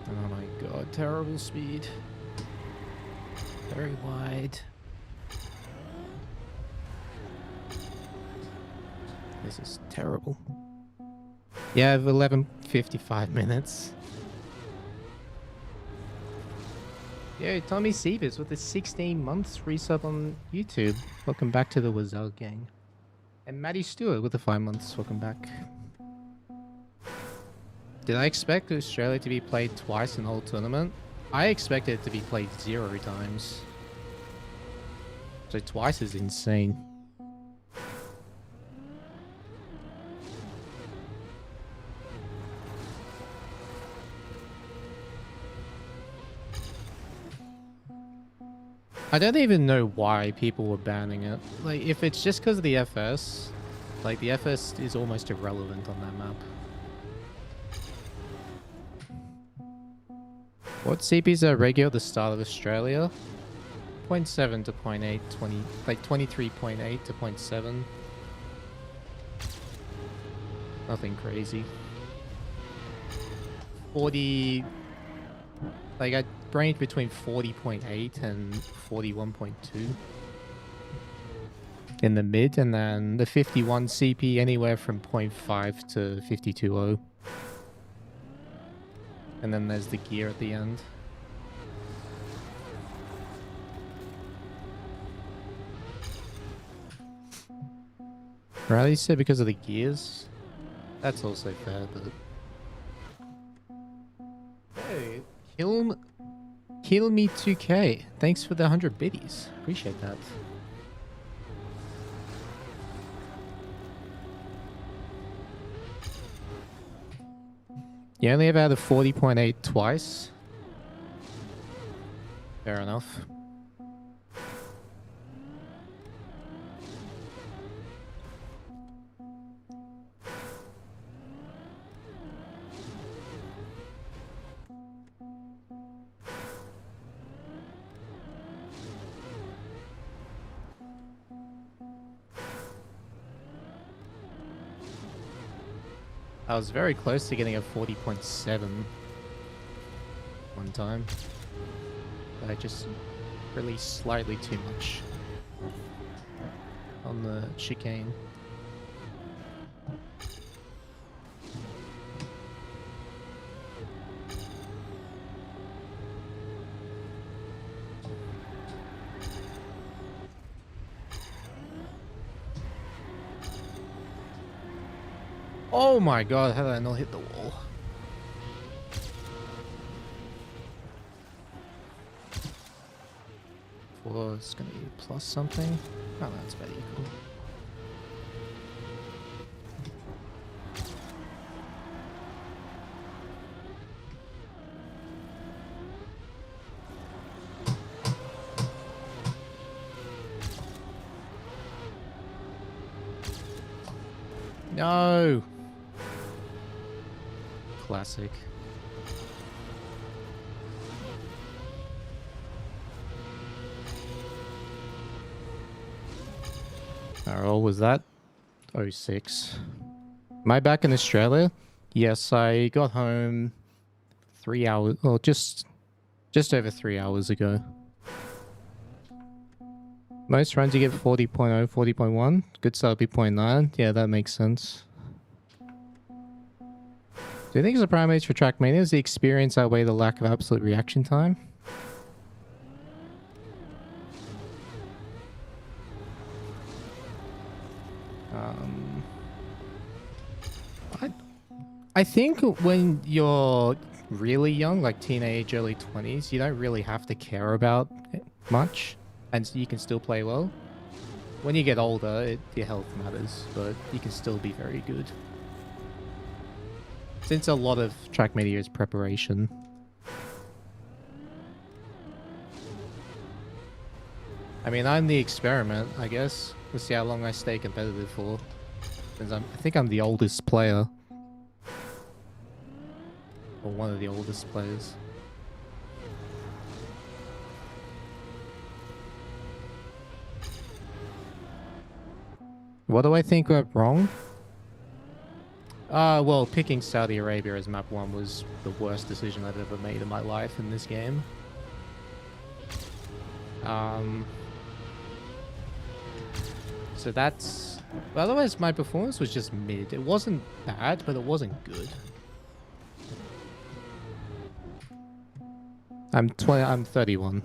Oh my god, terrible speed. Very wide. This is terrible. Yeah, I have 11:55 minutes. Yo, Tommy Sievers with the 16 months resub on YouTube. Welcome back to the Wazell gang. And Maddie Stewart with the 5 months. Welcome back. Did I expect Australia to be played twice in the whole tournament? I expected it to be played 0 times. So twice is insane. I don't even know why people were banning it. Like, if it's just because of the FS, like, the FS is almost irrelevant on that map. What CPs are regular at the start of Australia? 0.7 to 0.8, 20, like 23.8 to 0.7. Nothing crazy. 40... Like, I ranged between 40.8 and 41.2 in the mid, and then the 51 CP anywhere from 0.5 to 52.0. And then there's the gear at the end. Riley said because of the gears. That's also fair, but... Hey, Kill me 2K. Thanks for the 100 biddies. Appreciate that. You only ever had a 40.8 twice. Fair enough. I was very close to getting a 40.7 one time, but I just released slightly too much on the chicane. Oh my god, how did I not hit the wall? Well, it's gonna be plus something. Oh, that's very cool. No! Classic. Alright, was that? 06. Am I back in Australia? Yes, I got home 3 hours, well, just over 3 hours ago. Most runs you get 40.0, 40.1. Good start be 0.9. Yeah, that makes sense. Do you think the parameters for trackmania is the experience outweigh the lack of absolute reaction time? I think when you're really young, like teenage, early 20s, you don't really have to care about it much, and you can still play well. When you get older, your health matters, but you can still be very good. Since a lot of trackmania is preparation. I mean, I'm the experiment, I guess. We'll see how long I stay competitive for. Since I think I'm the oldest player. Or one of the oldest players. What do I think went wrong? Well, picking Saudi Arabia as map 1 was the worst decision I've ever made in my life in this game. So that's... Otherwise, my performance was just mid. It wasn't bad, but it wasn't good. I'm 31.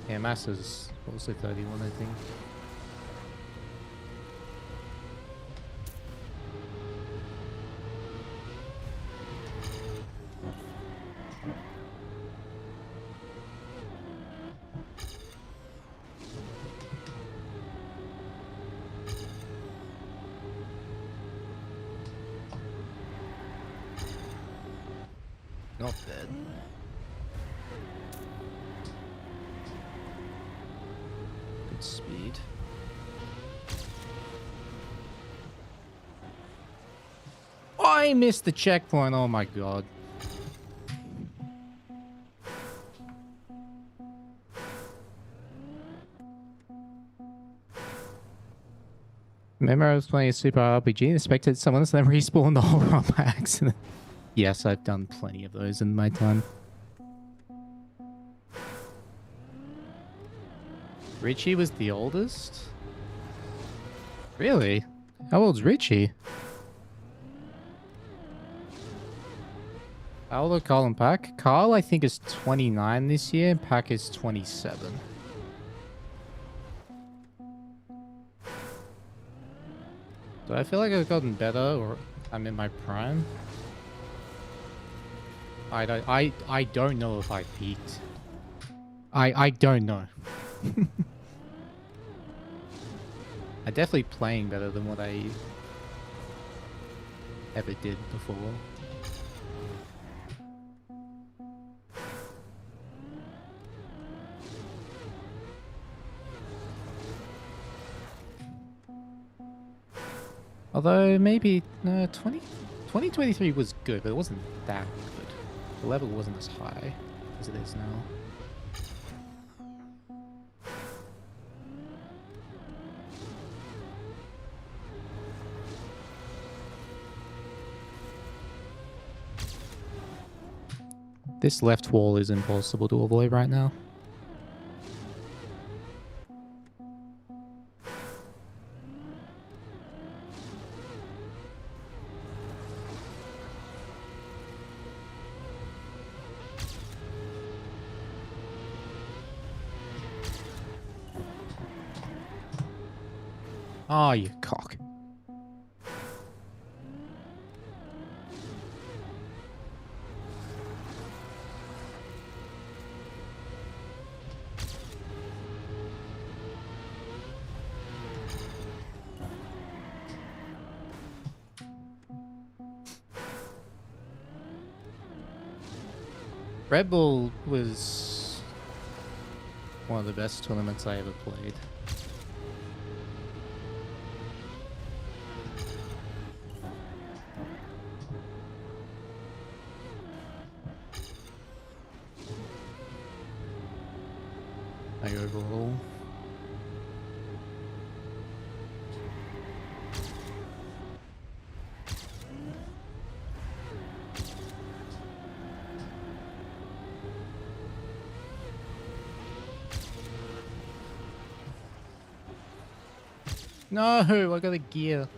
Yeah, Massa's also 31, I think. Not bad. Good speed. I missed the checkpoint. Oh my god. Remember I was playing a Super RPG and expected someone to then respawn the whole run by accident. Yes, I've done plenty of those in my time. Richie was the oldest? Really? How old's Richie? How old are Carl and Pack? Carl, I think, is 29 this year, and Pack is 27. Do I feel like I've gotten better, or I'm in my prime? I don't know if I peaked. I don't know. I'm definitely playing better than what I ever did before. Although maybe 2023 was good, but it wasn't that good. The level wasn't as high as it is now. This left wall is impossible to avoid right now. Oh, you cock. Red Bull was one of the best tournaments I ever played. Like overall. No, I got a gear.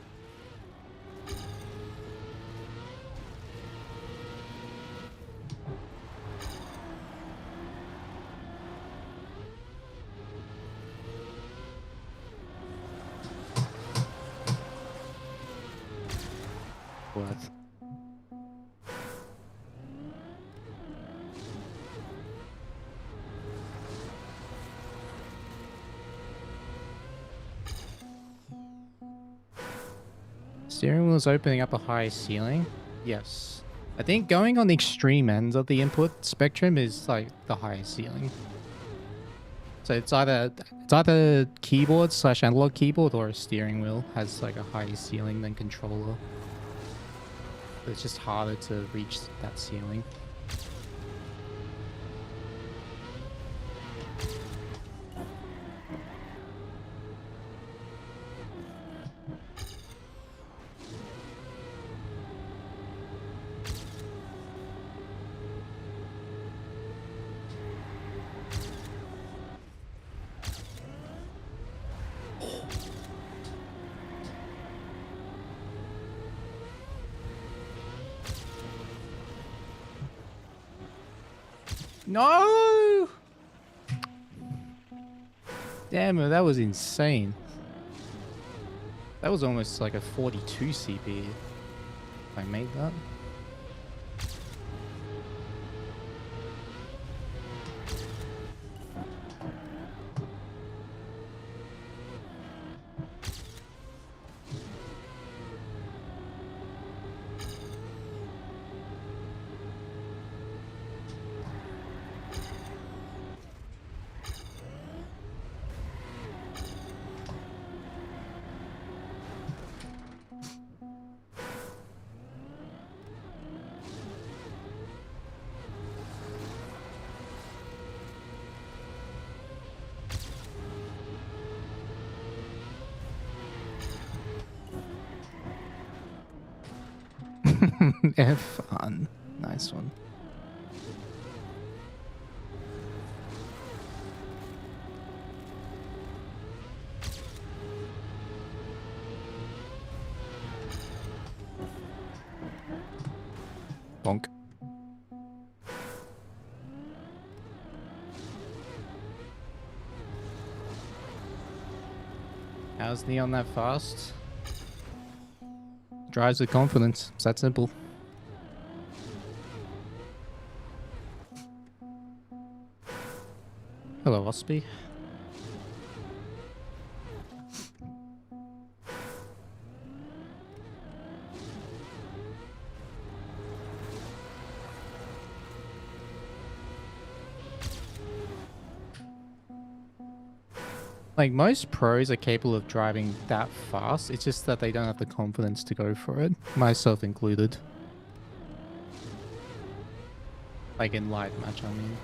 What? Steering wheel is opening up a high ceiling? Yes. I think going on the extreme ends of the input spectrum is like the highest ceiling. So it's either keyboard / analog keyboard or a steering wheel has like a higher ceiling than controller. But it's just harder to reach that ceiling. No! Damn it, that was insane. That was almost like a 42 CP if I made that. F1. Nice one. Bonk. How's Neon that fast? Drives with confidence. It's that simple. Hello, Ospie. Like, most pros are capable of driving that fast. It's just that they don't have the confidence to go for it. Myself included. Like in light match, I mean.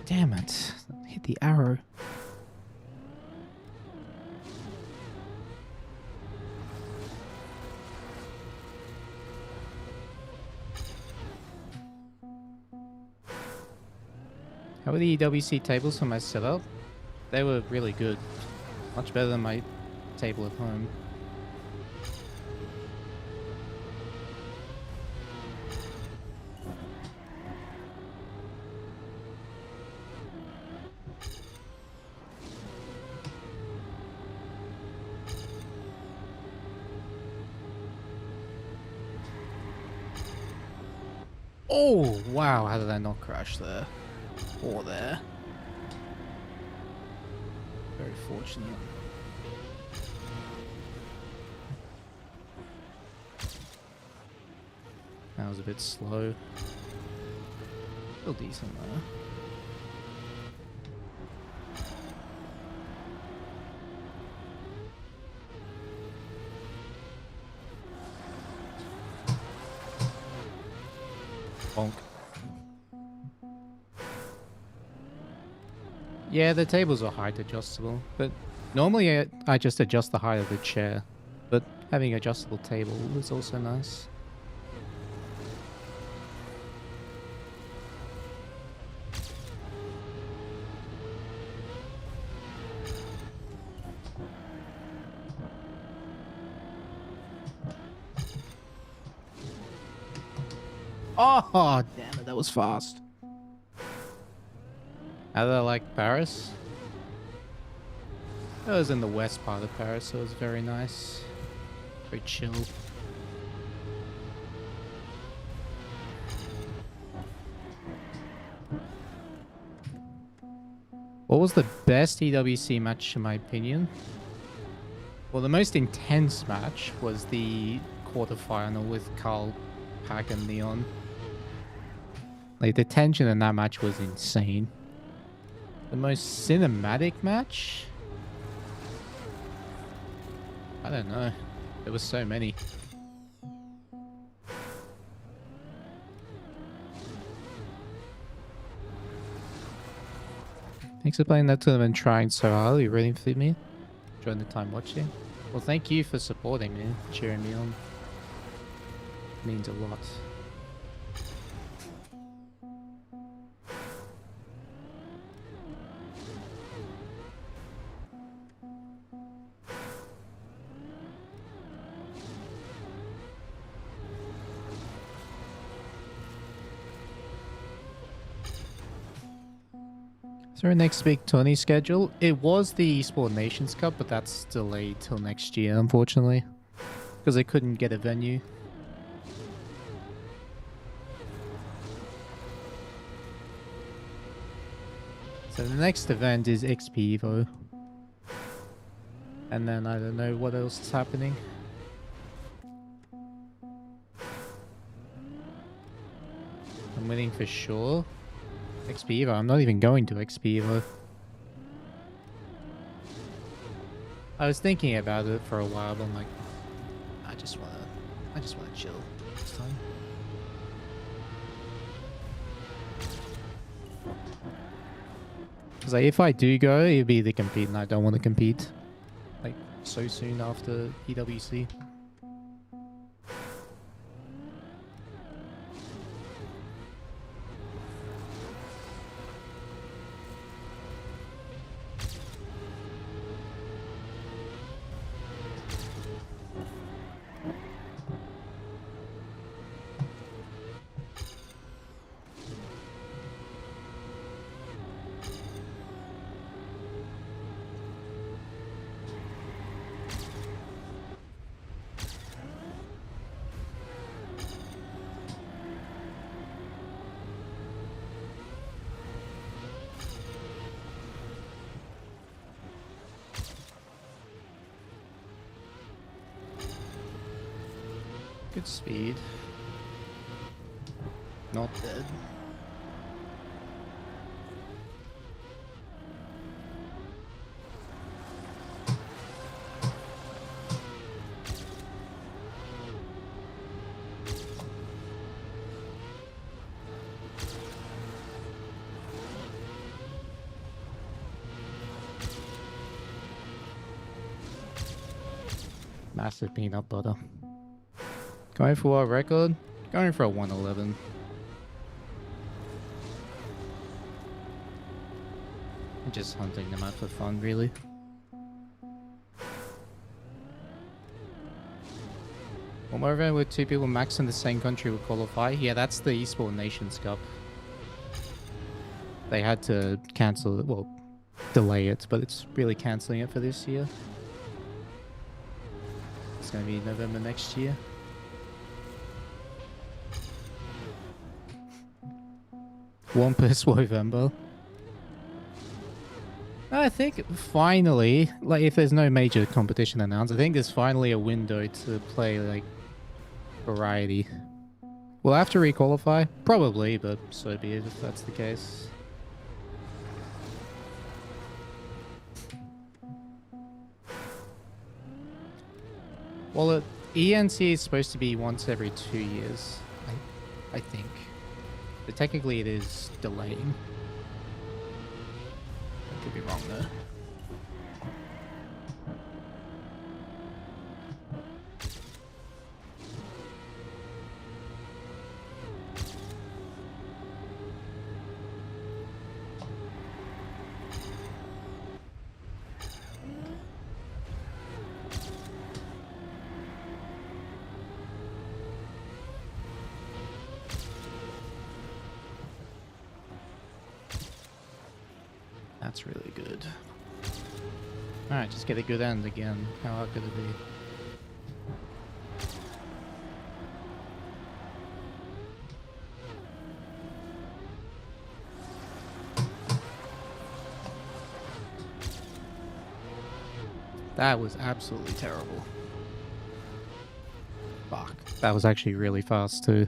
Damn it. Hit the arrow. How were the EWC tables for my setup? They were really good. Much better than my table at home. Oh, wow. How did I not crash there? Or there. Very fortunate. That was a bit slow. Still decent though. Bonk. Yeah, the tables are height adjustable, but normally I just adjust the height of the chair. But Having adjustable table is also nice. Oh, damn it, that was fast. How do I like Paris? It was in the west part of Paris, so it was very nice. Very chill. What was the best EWC match in my opinion? Well, the most intense match was the quarterfinal with Carl, Pack, and Leon. Like, the tension in that match was insane. The most cinematic match? I don't know. There was so many. Thanks for playing that tournament, trying so hard. You're rooting for me. Enjoying the time watching. Well, thank you for supporting me, cheering me on. It means a lot. So our next big tourney schedule, it was the Esport Nations Cup, but that's delayed till next year, unfortunately. Because they couldn't get a venue. So the next event is XP Evo. And then I don't know what else is happening. I'm winning for sure. XP Evo. I'm not even going to XP Evo. I was thinking about it for a while, but I'm like, I just wanna chill this time. Cause like, if I do go, it'd be to compete, and I don't want to compete like so soon after EWC. Good speed. Not dead. Massive peanut butter. Going for a record? Going for a 111. I'm just hunting them out for fun, really. One more event where 2 people max in the same country would qualify? Yeah, that's the Esport Nations Cup. They had to cancel it, well, delay it, but it's really cancelling it for this year. It's going to be November next year. Wampus Wovember. I think finally, like if there's no major competition announced, I think there's finally a window to play like variety. Will I have to re-qualify? Probably, but so be it if that's the case. Well, ENC is supposed to be once every 2 years, I think. But technically it is delaying. I could be wrong though. That's really good. Alright, just get a good end again. How hard could it be? That was absolutely terrible. Fuck. That was actually really fast too.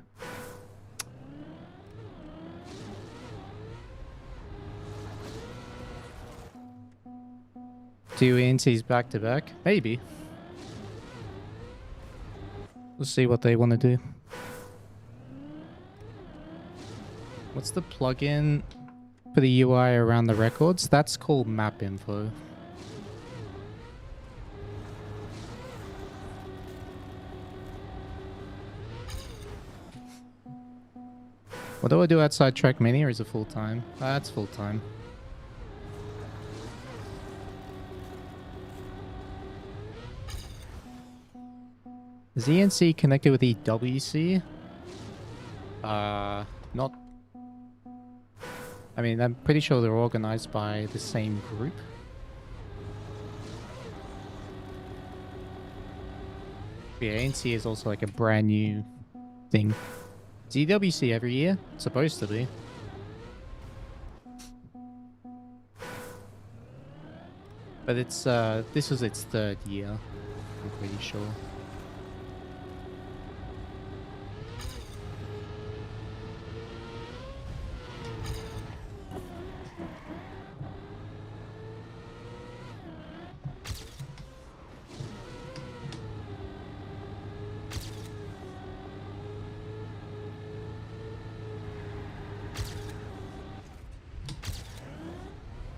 Two ENTs back to back? Maybe. Let's see what they want to do. What's the plugin for the UI around the records? That's called map info. What do I do outside trackmania, or is it full-time? That's full-time. Is ENC connected with EWC? Not... I mean, I'm pretty sure they're organized by the same group. Yeah, ANC is also like a brand new thing. Is EWC every year? It's supposed to be. But it's, this was its 3rd year, I'm pretty sure.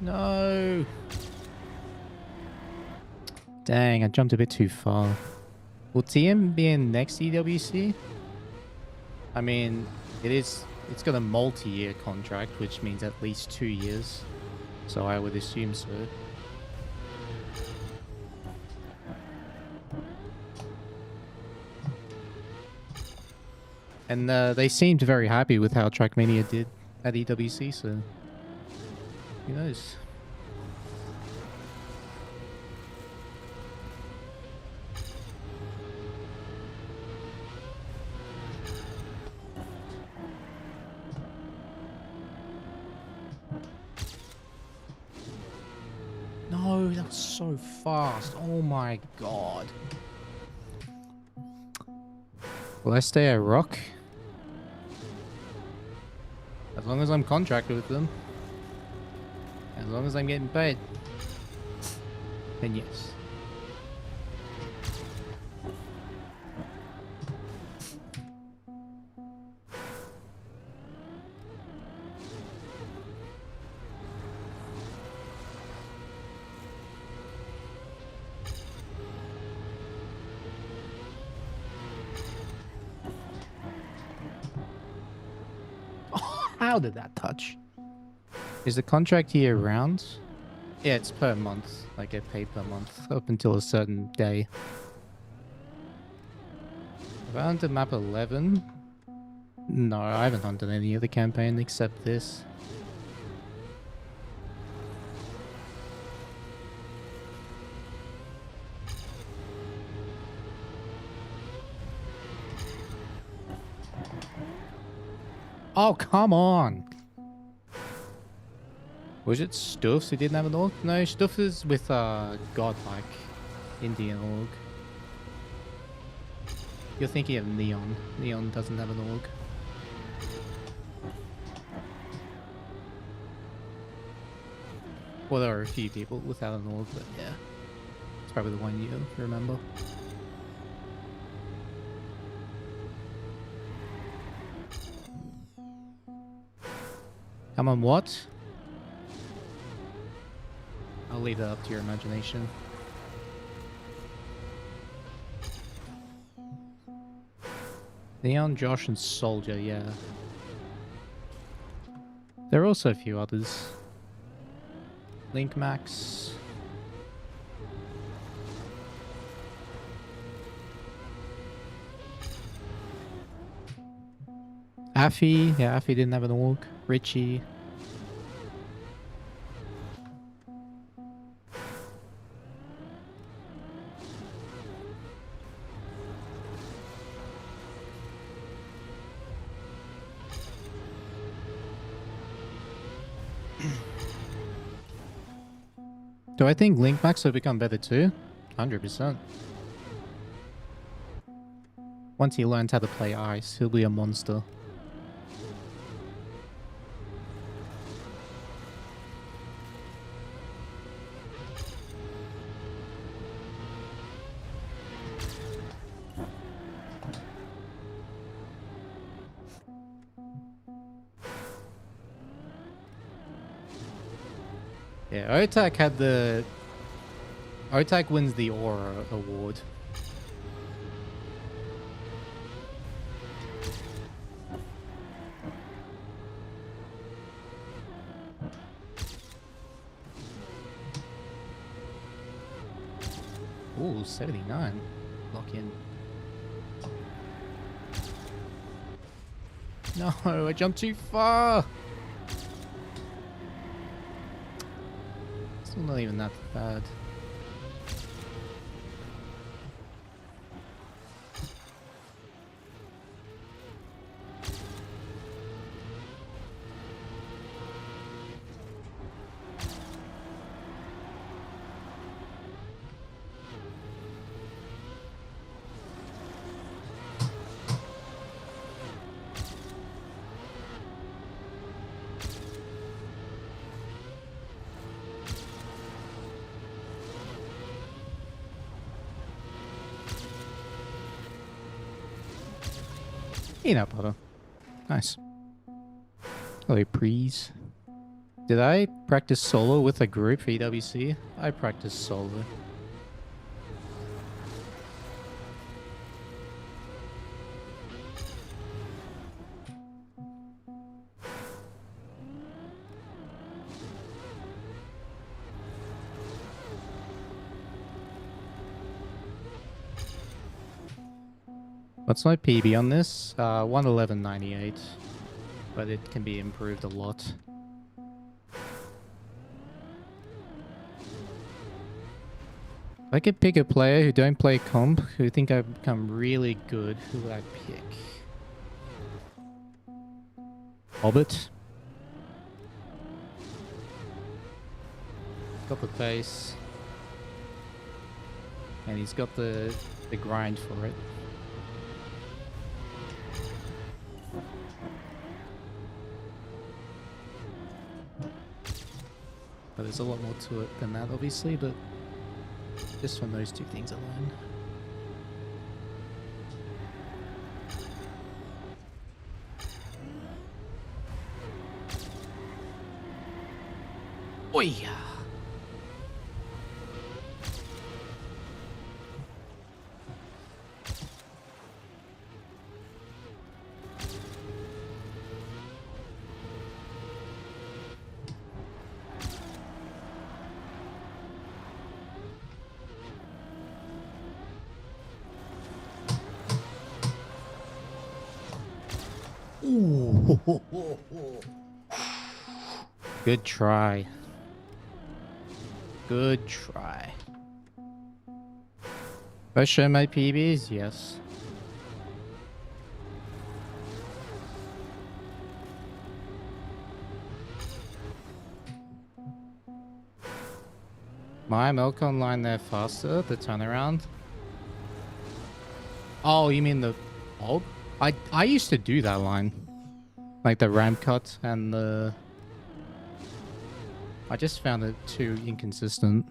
No! Dang, I jumped a bit too far. Will TM be in next EWC? I mean, it's got a multi-year contract, which means at least 2 years. So I would assume so. And they seemed very happy with how Trackmania did at EWC, so who knows? No, that was so fast. Oh my god. Will I stay at Rock? As long as I'm contracted with them. As long as I'm getting paid. Then yes. How did that touch? Is the contract year round? Yeah, it's per month. I get paid per month up until a certain day. Have I hunted map 11? No, I haven't hunted any other campaign except this. Oh, come on! Was it Stuffs who didn't have an org? No, Stuff is with Godlike Indian org. You're thinking of Neon. Neon doesn't have an org. Well, there are a few people without an org, but yeah. It's probably the one you remember. Come on, what? I'll leave that up to your imagination. Neon, Josh, and Soldier, yeah. There are also a few others. Link Max. Affy, yeah, Affy didn't have an org. Richie. Do I think Link Max will become better too? 100%. Once he learns how to play ice, he'll be a monster. Yeah, Otak had the... Otak wins the Aura award. Ooh, 79. Lock in. No, I jumped too far! Still not even that bad. Peanut butter. Nice. Hello, please. Did I practice solo with a group for EWC? I practiced solo. What's my PB on this? 111.98. But it can be improved a lot. If I could pick a player who don't play comp, who think I've become really good, who would I pick? Hobbit. Got the pace. And he's got the grind for it. But there's a lot more to it than that, obviously, but just from those two things alone. Oi! Good try. Good try. If I show my PBs? Yes. My Melcon line there faster, the turnaround. Oh, you mean the bulb? I used to do that line. Like the ramp cut and the... I just found it too inconsistent.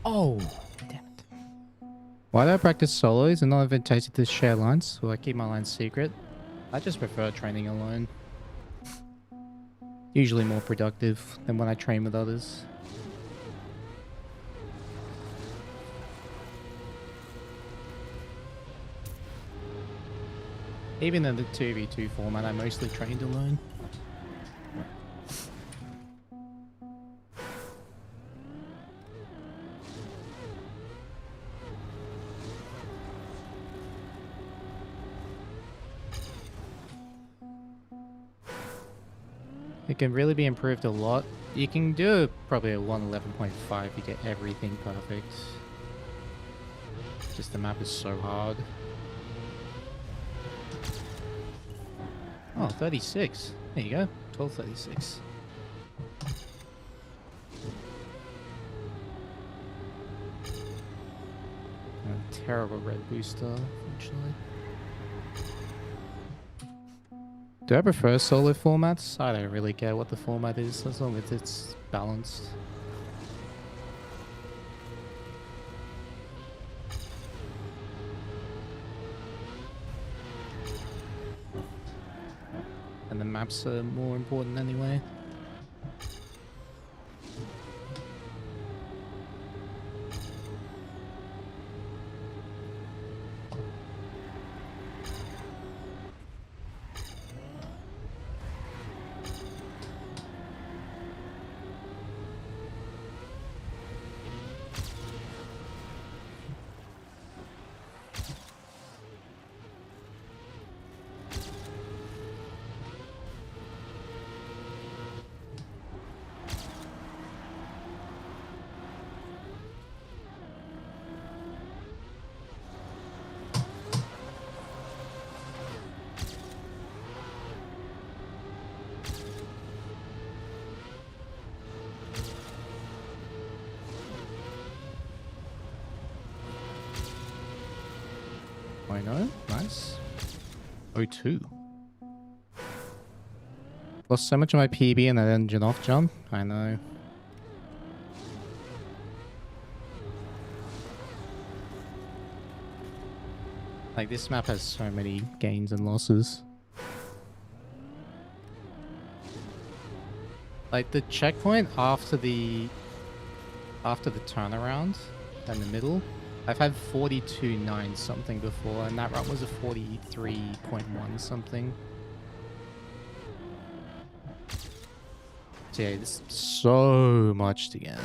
Oh, damn it. Why do I practice solos and not advantageous to share lines? Will I keep my lines secret? I just prefer training alone. Usually more productive than when I train with others. Even in the 2v2 format, I mostly trained alone. It can really be improved a lot. You can do probably a 111.5 to get everything perfect. Just the map is so hard. Oh, 36. There you go. 1236. A terrible red booster, unfortunately. Do I prefer solo formats? I don't really care what the format is, as long as it's balanced. And the maps are more important anyway. I know, nice. 02. Lost so much of my PB and that engine off jump. I know. Like, this map has so many gains and losses. Like, the checkpoint after the turnaround in the middle, I've had 42.9 something before, and that run was a 43.1 something. So yeah, there's so much to gain.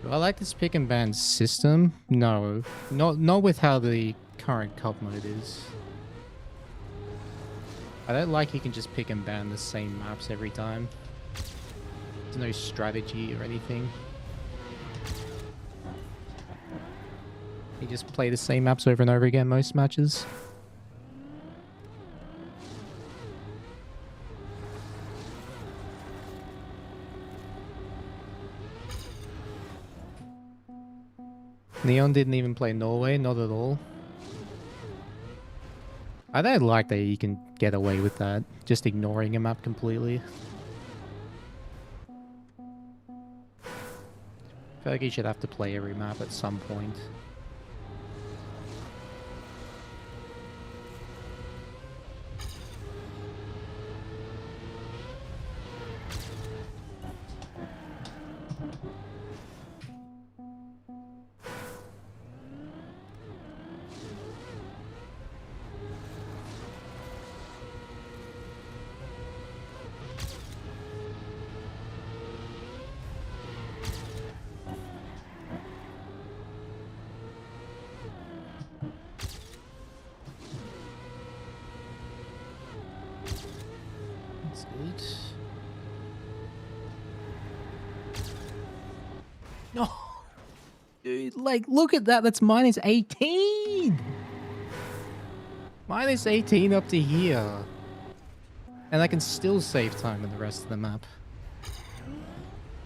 Do I like this pick and ban system? No, not with how the current cup mode is. I don't like you can just pick and ban the same maps every time. There's no strategy or anything. You just play the same maps over and over again most matches. Neon didn't even play Norway, not at all. I don't like that you can get away with that, just ignoring a map completely. I feel like you should have to play every map at some point. No, dude, like, look at that. That's minus 18. Minus 18 up to here. And I can still save time in the rest of the map.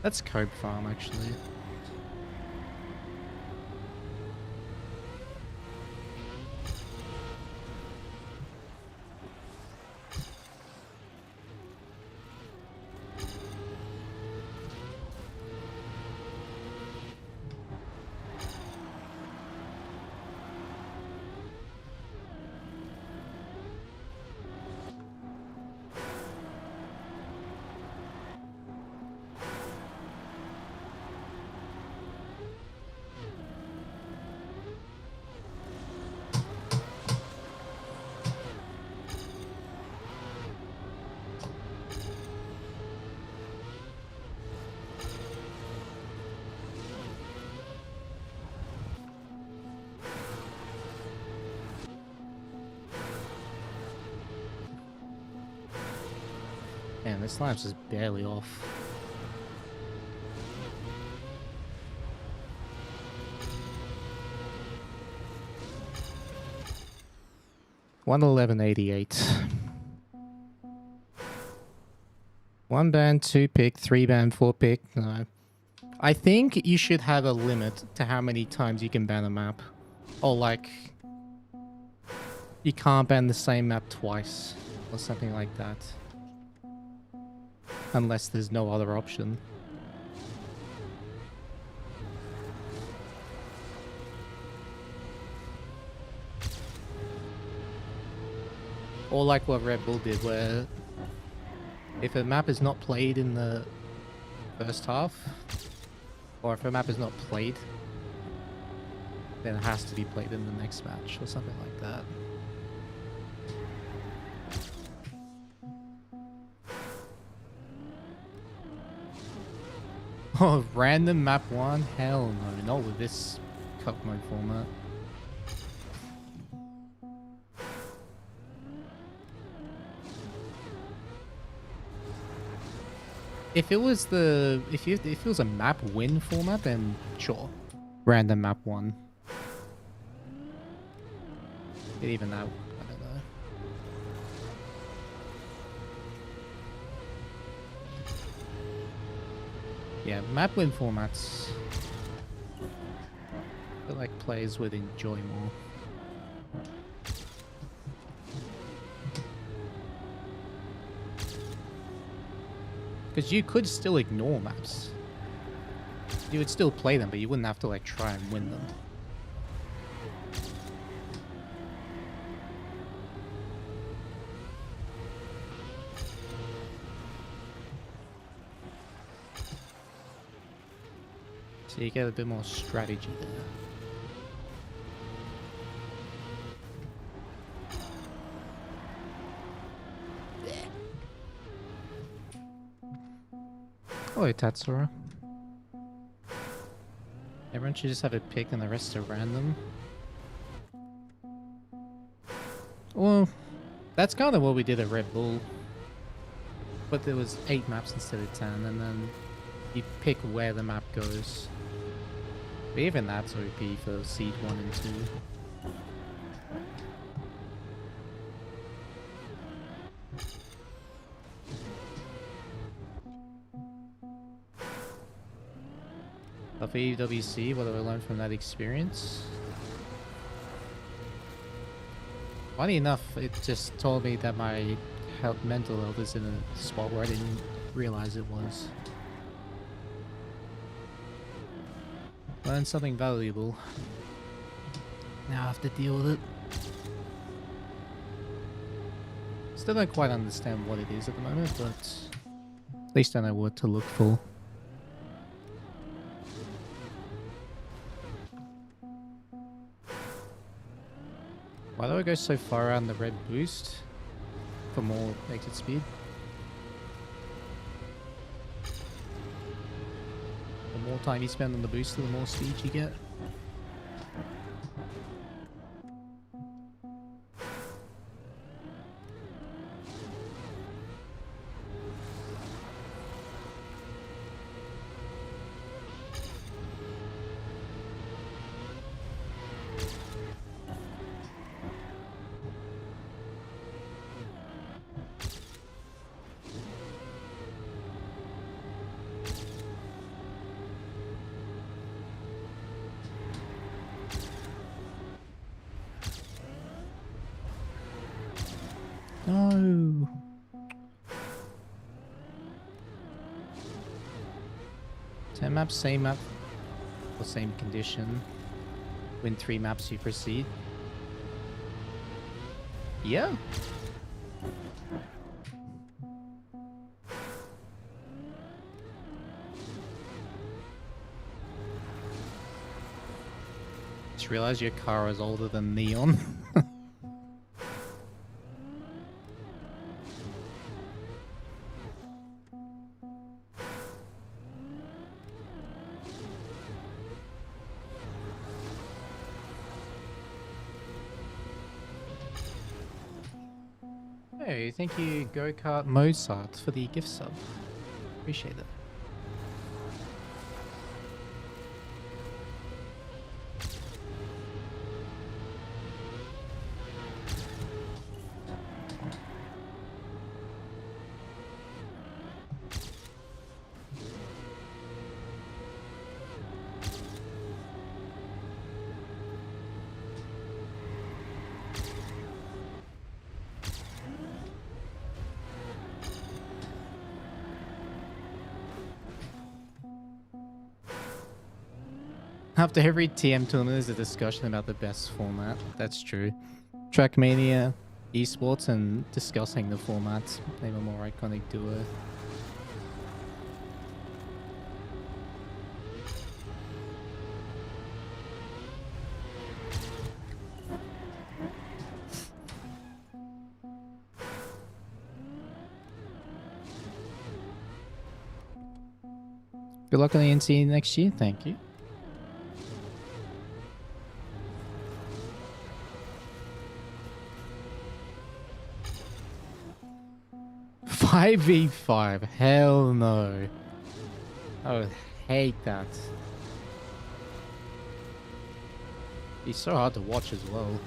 That's Cope Farm, actually. Damn, this line's just barely off. $111.88. 1 ban, 2 pick, 3 ban, 4 pick. No. I think you should have a limit to how many times you can ban a map. Or like, you can't ban the same map twice. Or something like that. Unless there's no other option. Or like what Red Bull did, where if a map is not played in the first half, or if a map is not played, then it has to be played in the next match, or something like that. Oh, random map 1? Hell no, not with this cup mode format. If it was if it was a map win format, then sure, random map 1. But even that, I don't know. Yeah, map win formats, I feel like players would enjoy more. Because you could still ignore maps. You would still play them, but you wouldn't have to like try and win them. So you get a bit more strategy there. Hello, Tatsura. Everyone should just have a pick and the rest are random. Well, that's kind of what we did at Red Bull. But there was 8 maps instead of 10, and then you pick where the map goes. But even that's OP for Seed 1 and 2. But for EWC, what have I learned from that experience? Funny enough, it just told me that my mental health is in a spot where I didn't realize it was. Learned something valuable. Now I have to deal with it. Still don't quite understand what it is at the moment, but at least I know what to look for. Why do I go so far around the red boost for more exit speed? The more time you spend on the booster, the more speed you get. No. Ten maps, same map, or same condition. Win 3 maps, you proceed. Yeah. Just realized your car is older than Neon. Hey, thank you, Go-Kart Mozart, for the gift sub. Appreciate it. After every TM tournament, there's a discussion about the best format. That's true. Trackmania, esports, and discussing the formats. Name a more iconic duo. Good luck on the NC next year. Thank you. 5v5. Hell no. I would hate that. He's so hard to watch as well.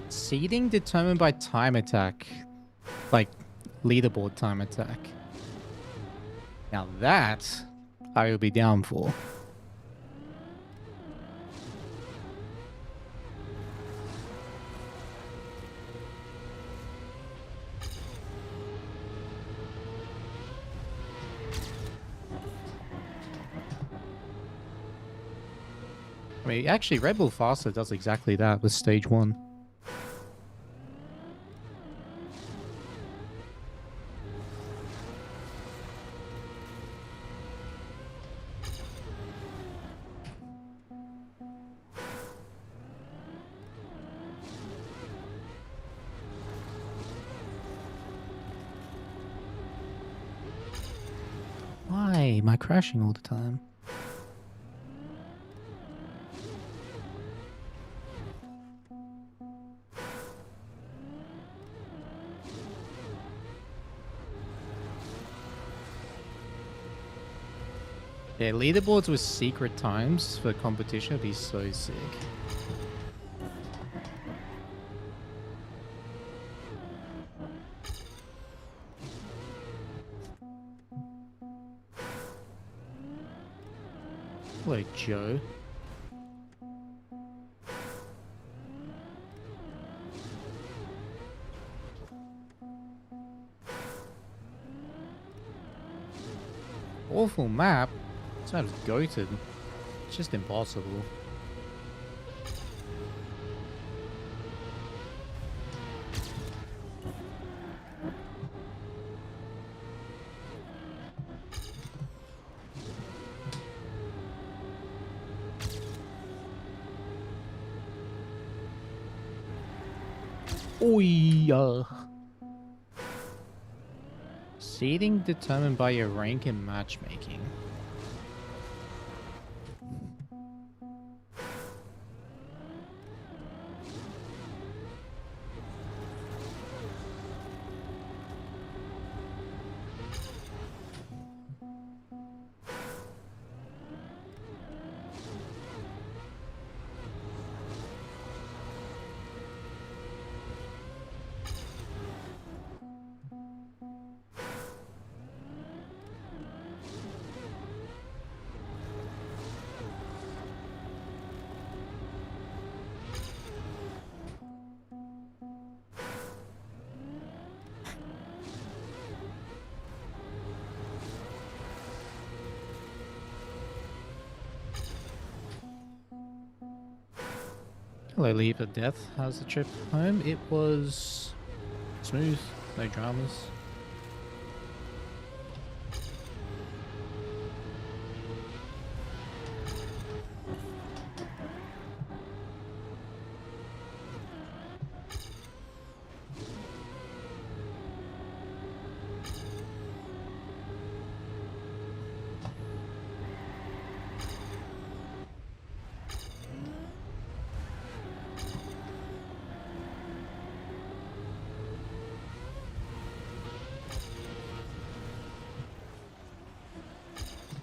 Seeding determined by time attack. Like, leaderboard time attack. Now that, I will be down for. I mean, actually, Red Bull Faster does exactly that with stage 1. Why am I crashing all the time? Yeah, leaderboards with secret times for competition would be so sick. Hello, Joe. Awful map. This map's goated. It's just impossible. Oi! Seeding determined by your rank in matchmaking. Hello, Leave of Death. How's the trip home? It was smooth, no dramas.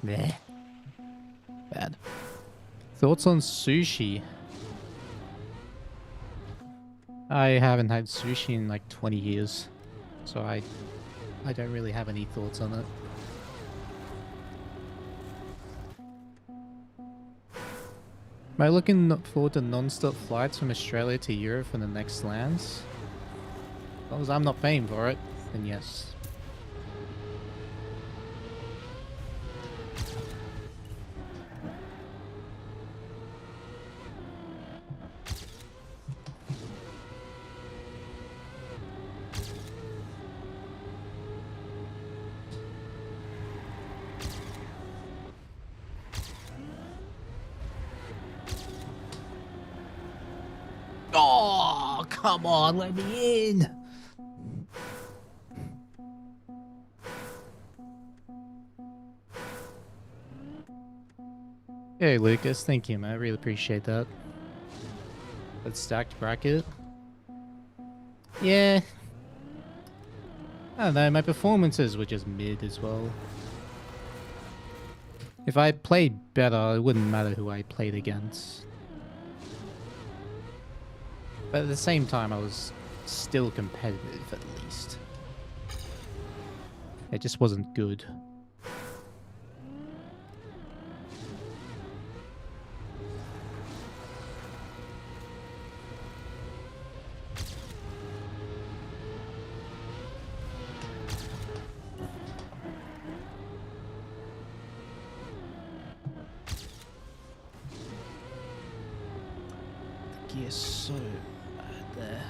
Meh. Bad. Thoughts on sushi? I haven't had sushi in like 20 years, so I don't really have any thoughts on it. Am I looking forward to non-stop flights from Australia to Europe for the next lands? As long as I'm not paying for it, then yes. Oh, come on, let me in. Hey, Lucas, thank you, man. I really appreciate that. That stacked bracket. Yeah. I don't know, my performances were just mid as well. If I played better, it wouldn't matter who I played against. But at the same time, I was still competitive, at least. It just wasn't good. The gear's so bad there.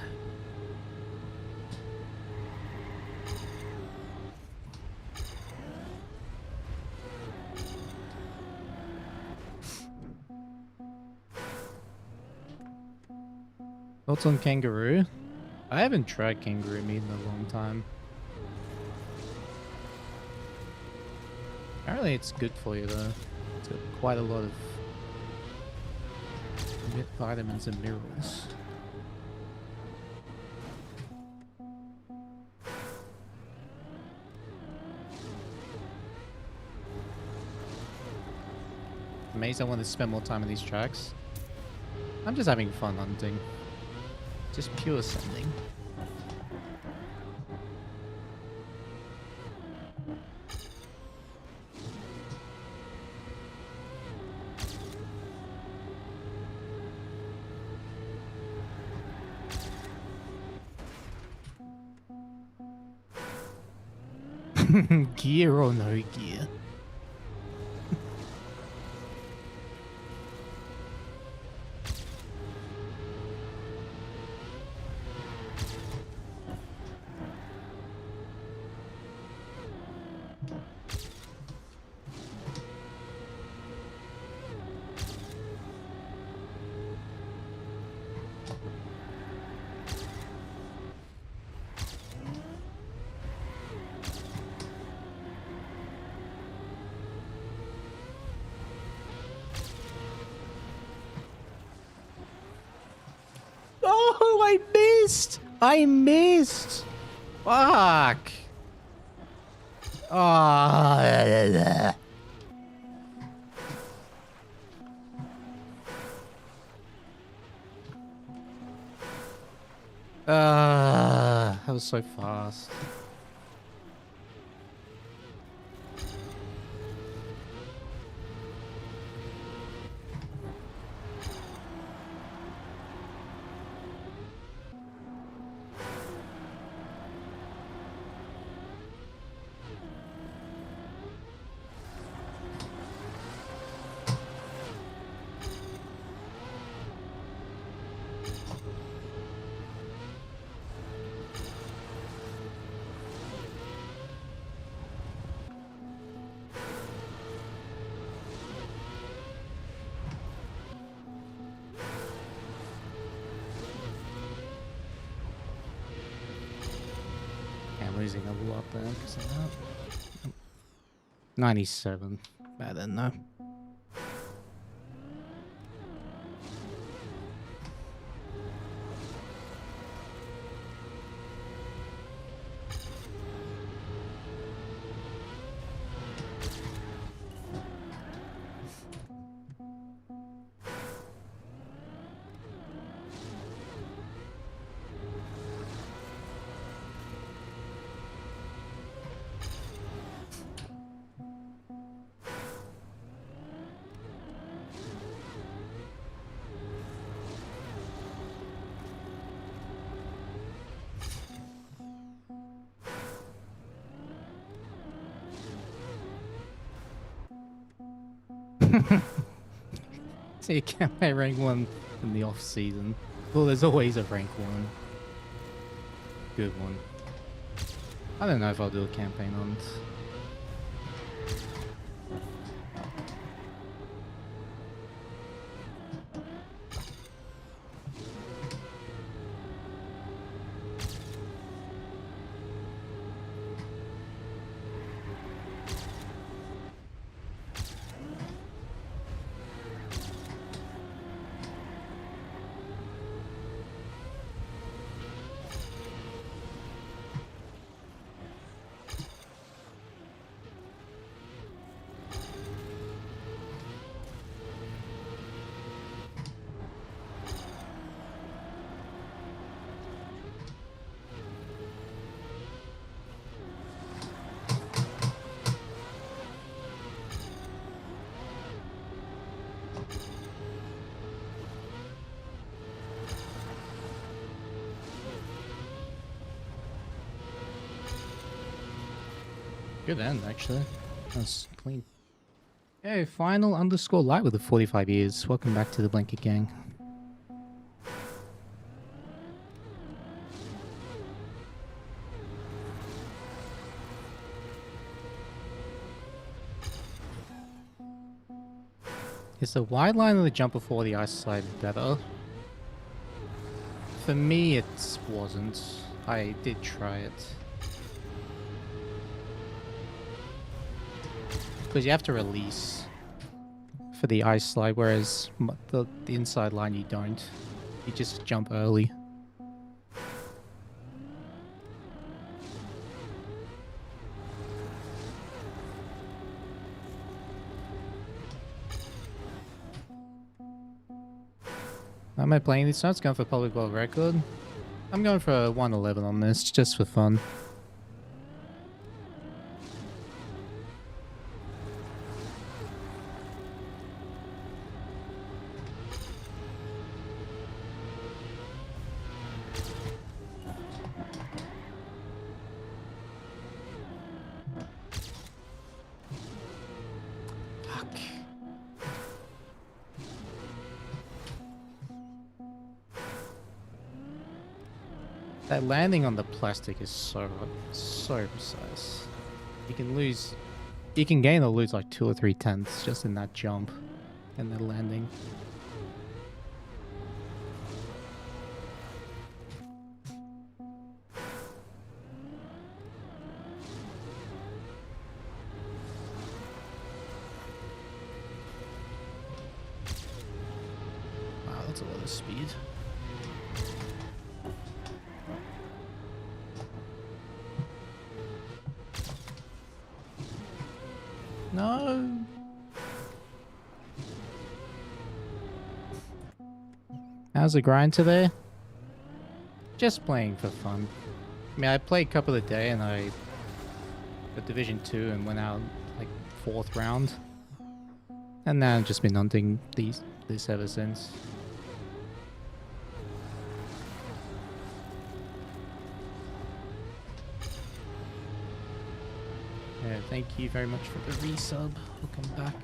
Thoughts on kangaroo? I haven't tried kangaroo meat in a long time. Apparently it's good for you though. It's got quite a lot of vitamins and minerals. Amazed I want to spend more time on these tracks. I'm just having fun hunting. Just pure sending. Gear or no gear? Oh, I missed! I missed! Fuck! Ah. That was so fast. I'm losing a lot there because of that. 97. I don't know. So you can't play rank 1 in the off season. Well, there's always a rank 1. Good one. I don't know if I'll do a campaign on it. Good end, actually. That's clean. Okay, final underscore light with the 45 years. Welcome back to the Blanket Gang. Is the wide line of the jump before the ice slide better? For me, it wasn't. I did try it. Because you have to release for the ice slide, whereas the inside line you don't. You just jump early. Am I playing this? It's going for public world record. I'm going for 111 on this, just for fun. That landing on the plastic is so precise. You can gain or lose like 2 or 3 tenths just in that jump and the landing. Wow, that's a lot of speed. No. How's the grind today? Just playing for fun. I mean, I played Cup of the Day and I got Division 2 and went out like 4th round. And now I've just been hunting this ever since. Yeah, thank you very much for the resub. Welcome back.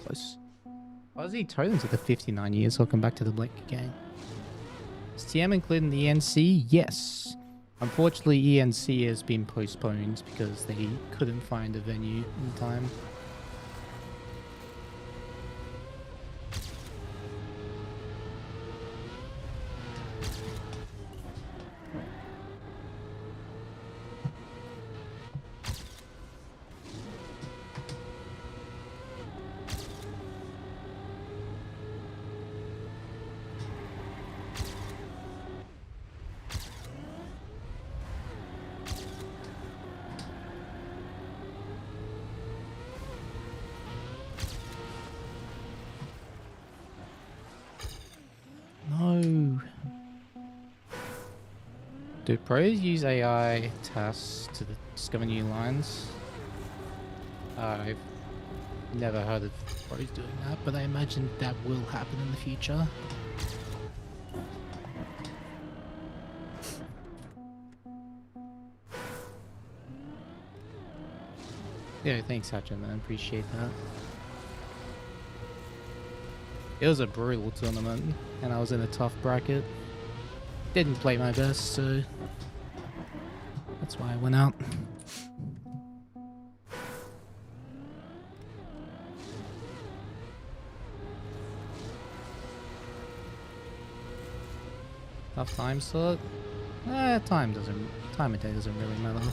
Close. Aussie Totems at the 59 years. Welcome back to the Blake Gang. Is TM included in the ENC? Yes. Unfortunately, ENC has been postponed because they couldn't find a venue in time. No. Do pros use AI tasks to discover new lines? I've never heard of pros doing that, but I imagine that will happen in the future. Yeah, thanks, Hachin, man. Appreciate that. It was a brutal tournament, and I was in a tough bracket. Didn't play my best, so that's why I went out. Tough time slot? Time of day doesn't really matter.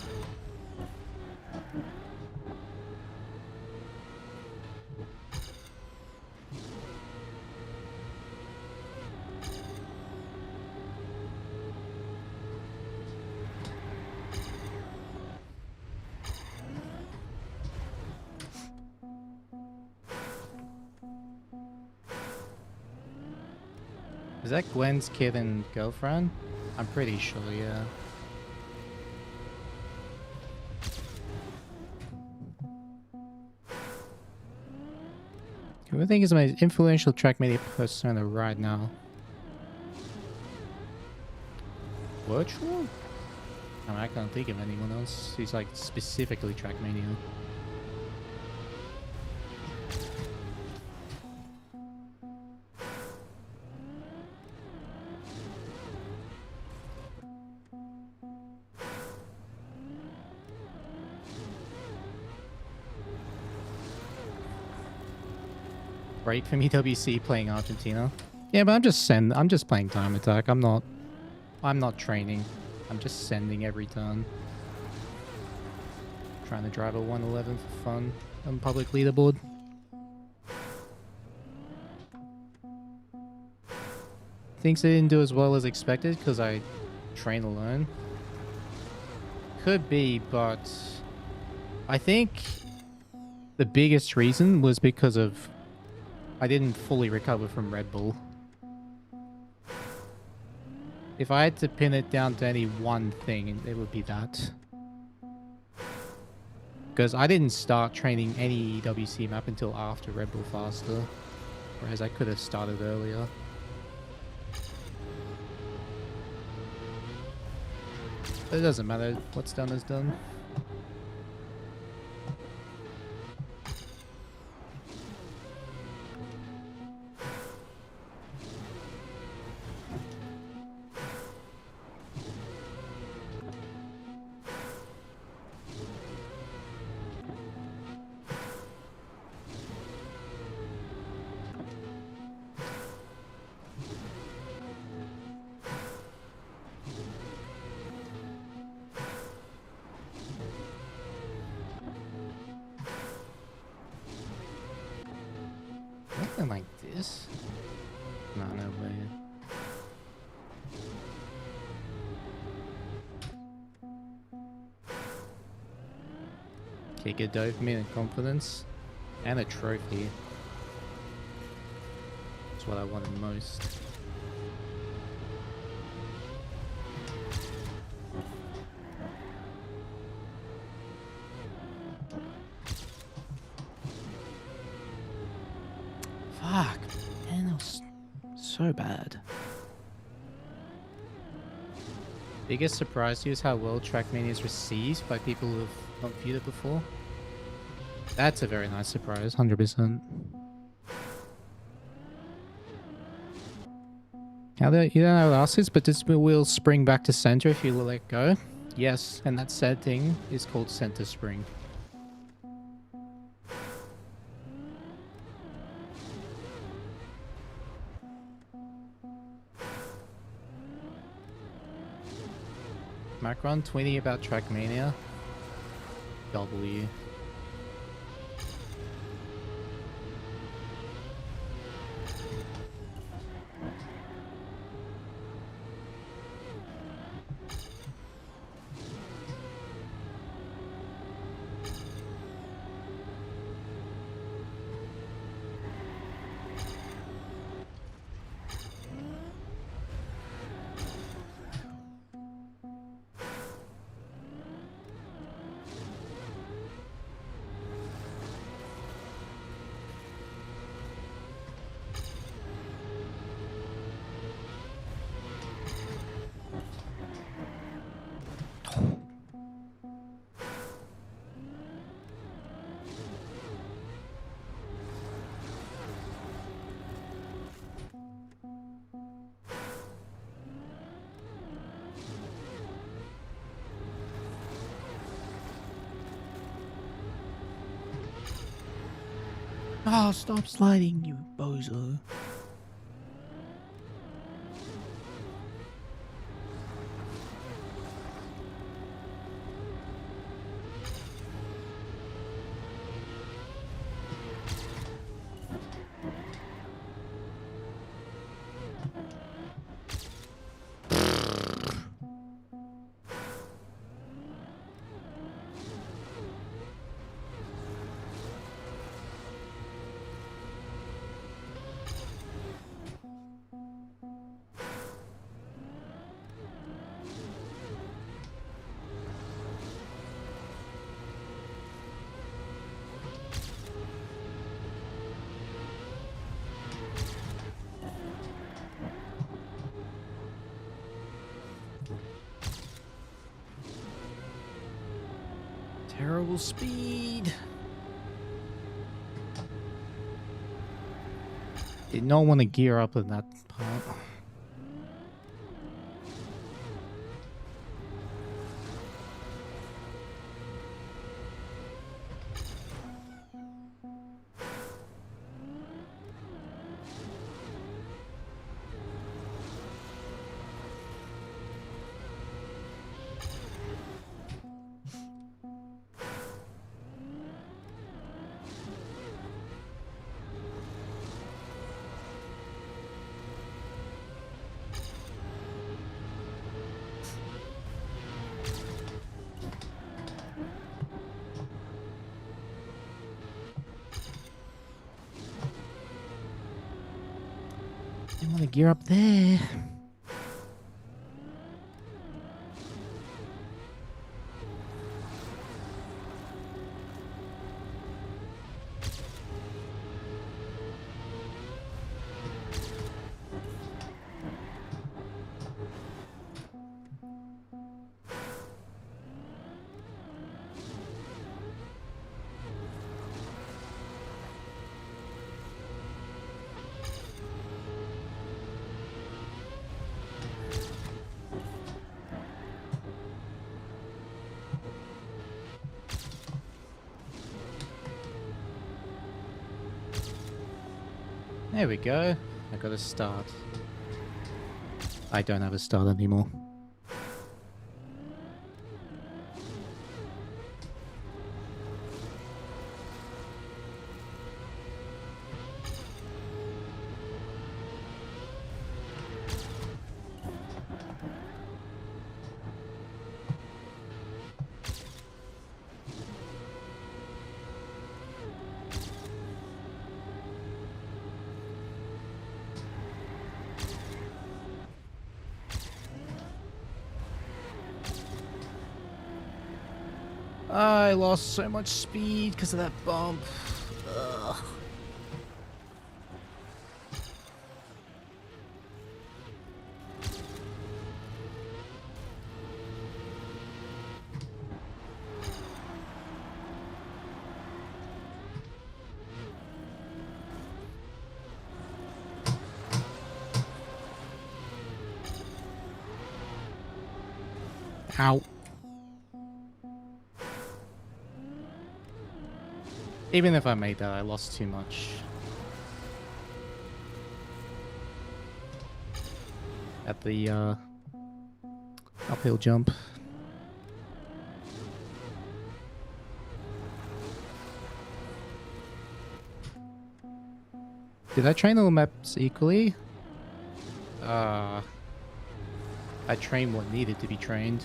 Is that Gwen's kid and girlfriend? I'm pretty sure, yeah. Who I think is my influential trackmania persona right now? Virtual? I can't think of anyone else who's like specifically trackmania. Break from EWC playing Argentina. Yeah, but I'm just playing time attack. I'm not training. I'm just sending every turn. Trying to drive a 111 for fun on public leaderboard. Thinks I didn't do as well as expected because I train alone. Could be, but I think the biggest reason was because of I didn't fully recover from Red Bull. If I had to pin it down to any one thing, it would be that. Because I didn't start training any EWC map until after Red Bull Faster. Whereas I could have started earlier. But it doesn't matter. What's done is done. Nothing like this. No way. Kick a dopamine and confidence. And a trophy. That's what I wanted most. Fuck, man, that was so bad. Biggest surprise to you is how well trackmania is received by people who have not viewed it before. That's a very nice surprise, 100%. Now that you don't know how to ask this, but this will spring back to center if you let go. Yes, and that said thing is called center spring. Macron tweeting about trackmania. W. Oh, stop sliding, you bozo. Terrible speed. Did not want to gear up in that part. Didn't want to gear up there. There we go. I got a start. I don't have a start anymore. I lost so much speed because of that bump. Ugh. Ow. Even if I made that, I lost too much. At the uphill jump. Did I train all the maps equally? I trained what needed to be trained.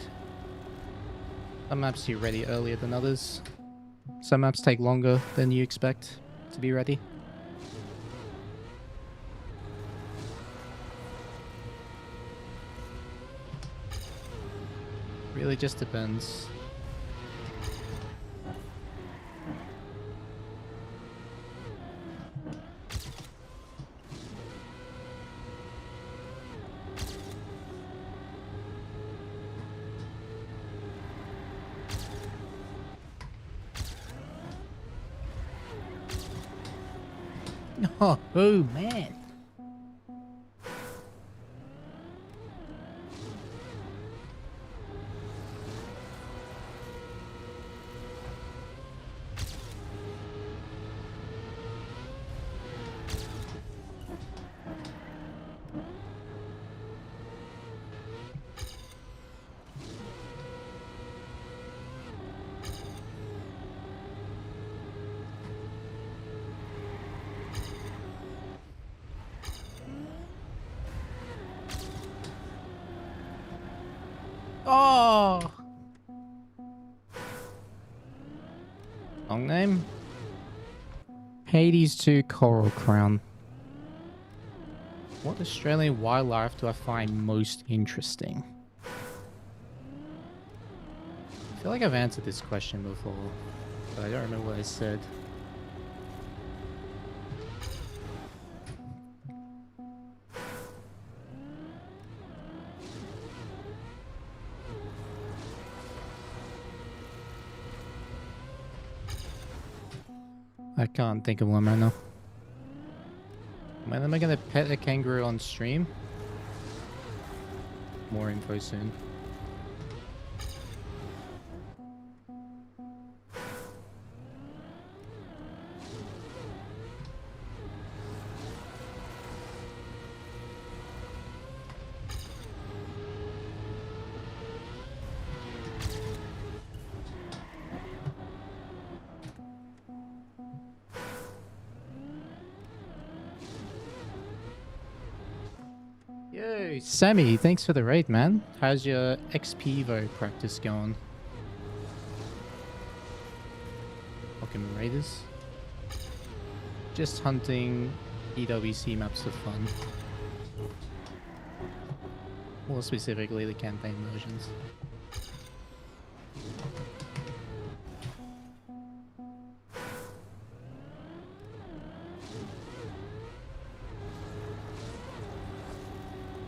Some maps are ready earlier than others. Some maps take longer than you expect to be ready. Really just depends. Oh man. Oh! Long name? Hades 2 Coral Crown. What Australian wildlife do I find most interesting? I feel like I've answered this question before, but I don't remember what I said. I can't think of one right now. When am I gonna pet a kangaroo on stream? More info soon. Yo, Sammy, thanks for the raid, man. How's your XP practice going? Welcome, Raiders. Just hunting EWC maps for fun. More specifically, the campaign versions.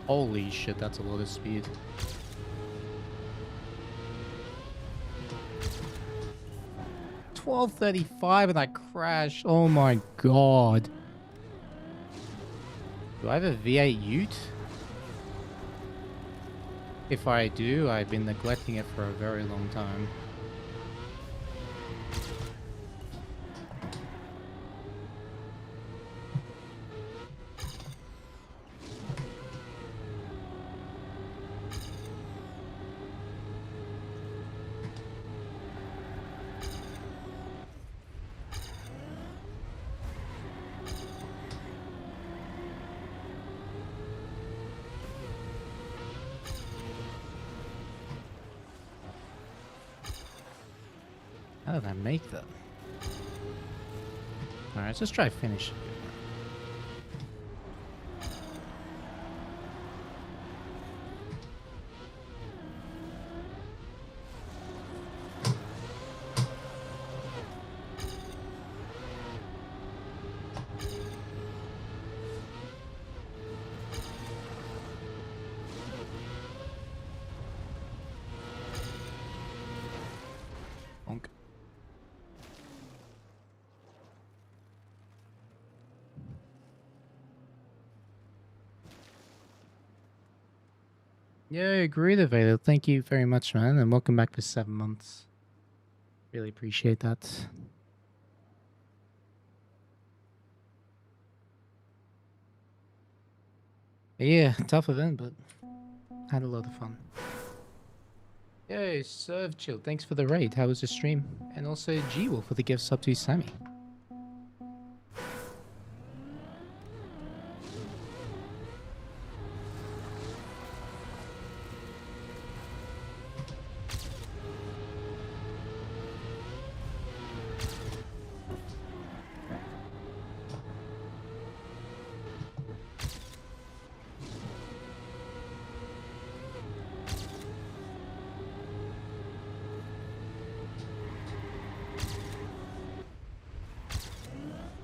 Holy shit, that's a lot of speed. $12.35 and I crashed. Oh my god. Do I have a V8 Ute? If I do, I've been neglecting it for a very long time. How did I make that? Alright, let's just try to finish it. Bonk. Yeah, agreed, Vader. Thank you very much, man, and welcome back for 7 months. Really appreciate that. Yeah, tough event, but had a lot of fun. Yo, Serve Chill, thanks for the raid. How was the stream? And also G-Wolf for the gift sub to Sammy.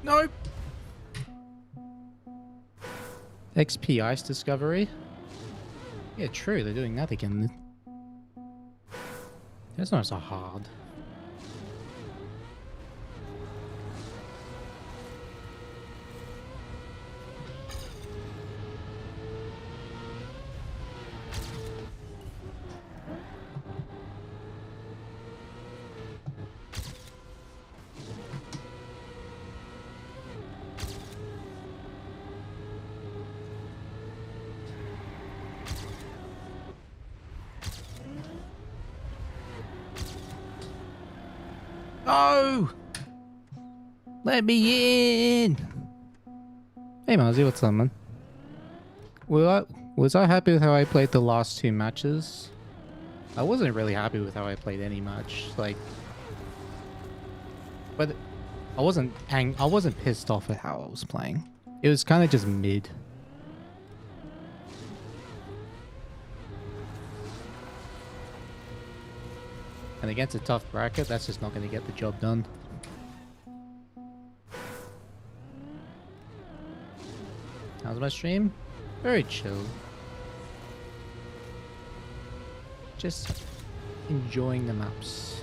Nope. XP Ice Discovery? Yeah, true, they're doing that again. That's not so hard. Oh! Let me in! Hey Mozzie, what's up, man? Was I happy with how I played the last 2 matches? I wasn't really happy with how I played any match. Like, but I wasn't pissed off at how I was playing. It was kind of just mid. And against a tough bracket, that's just not going to get the job done. How's my stream? Very chill. Just enjoying the maps.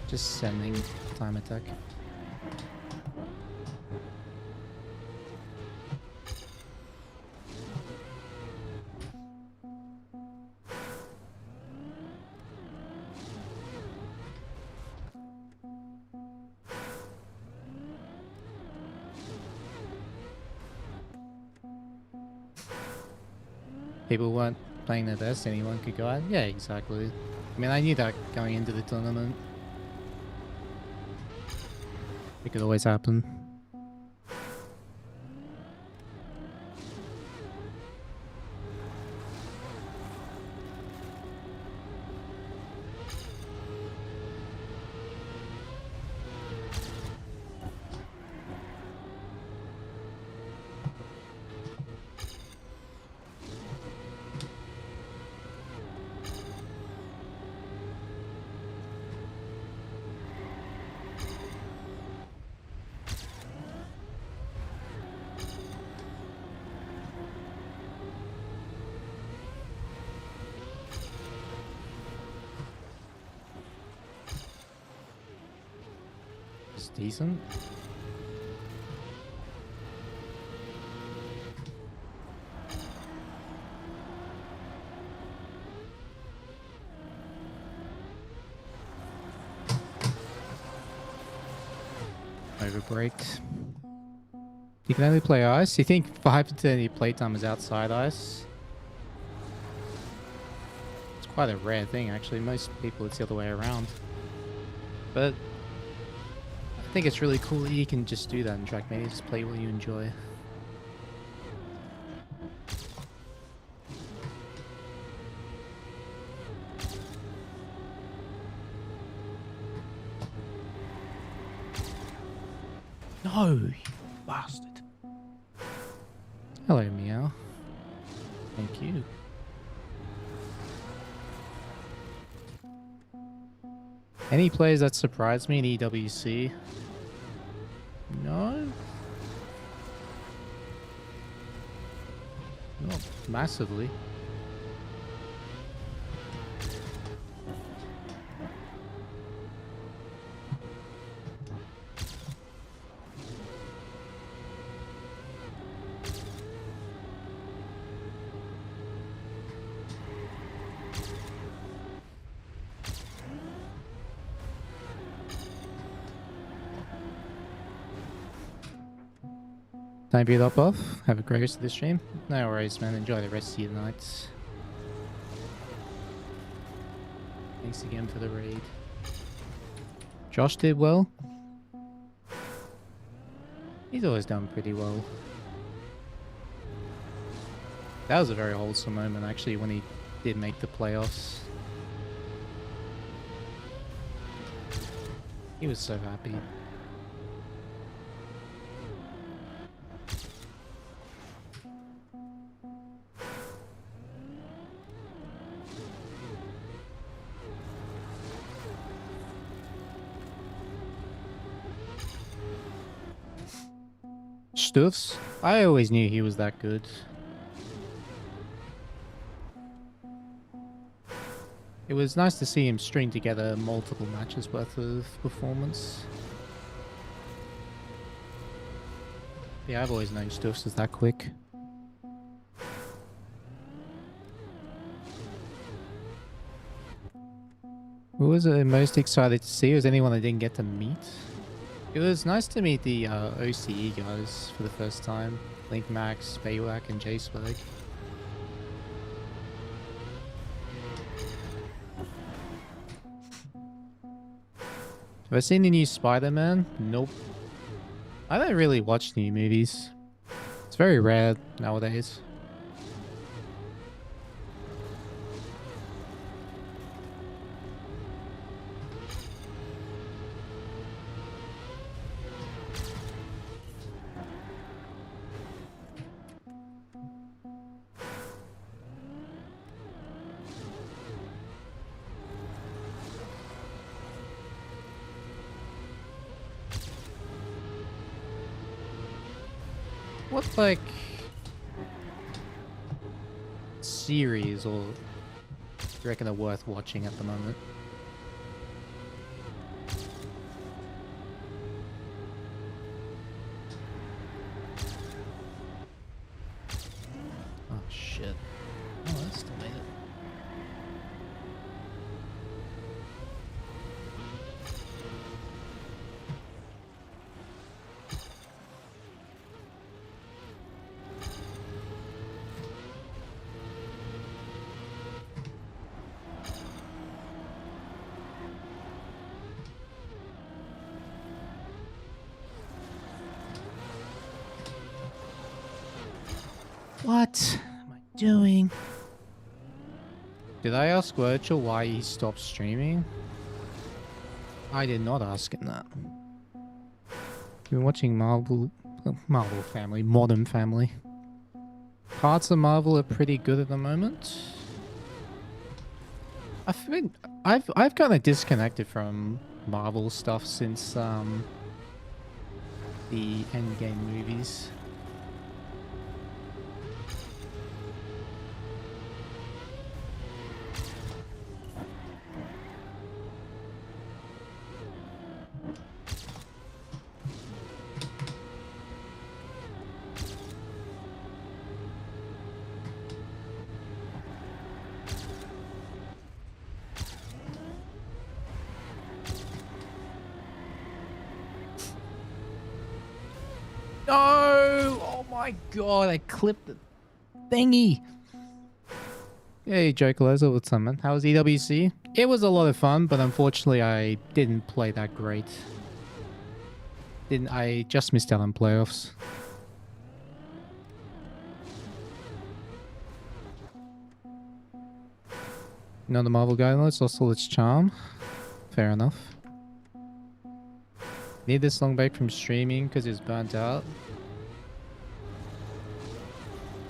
Just sending time attack. People weren't playing their best, anyone could go out. Yeah, exactly. I mean, I knew that going into the tournament. It could always happen. It's decent. Overbreaked. You can only play ice? You think 5 to playtime is outside ice? It's quite a rare thing, actually. Most people, it's the other way around. But I think it's really cool that you can just do that in trackmania. Just play what you enjoy. No, you bastard. Hello, Meow. Thank you. Any players that surprised me in EWC? No? Not massively. Time to beat up off. Have a great rest of the stream. No worries, man. Enjoy the rest of your night. Thanks again for the raid. Josh did well. He's always done pretty well. That was a very wholesome moment, actually, when he did make the playoffs. He was so happy. Stuffs? I always knew he was that good. It was nice to see him string together multiple matches worth of performance. Yeah, I've always known Stuffs is that quick. Who was I most excited to see? Was anyone I didn't get to meet? It was nice to meet the OCE guys for the first time. Link Max, Baywak, and J-Swag. Have I seen the new Spider-Man? Nope. I don't really watch new movies. It's very rare nowadays. What, like, series or do you reckon are worth watching at the moment? Oh, shit. Oh, that's still made it. What am I doing? Did I ask Virtual why he stopped streaming? I did not ask him that. Been watching Marvel Family, Modern Family. Parts of Marvel are pretty good at the moment. I've kind of disconnected from Marvel stuff since the Endgame movies. No! Oh my god, I clipped the thingy. Hey, Joker, what's up, man? How was EWC? It was a lot of fun, but unfortunately I didn't play that great. I just missed out on playoffs. Not the Marvel guy, let's also its charm. Fair enough. Need this long break from streaming because he's burnt out.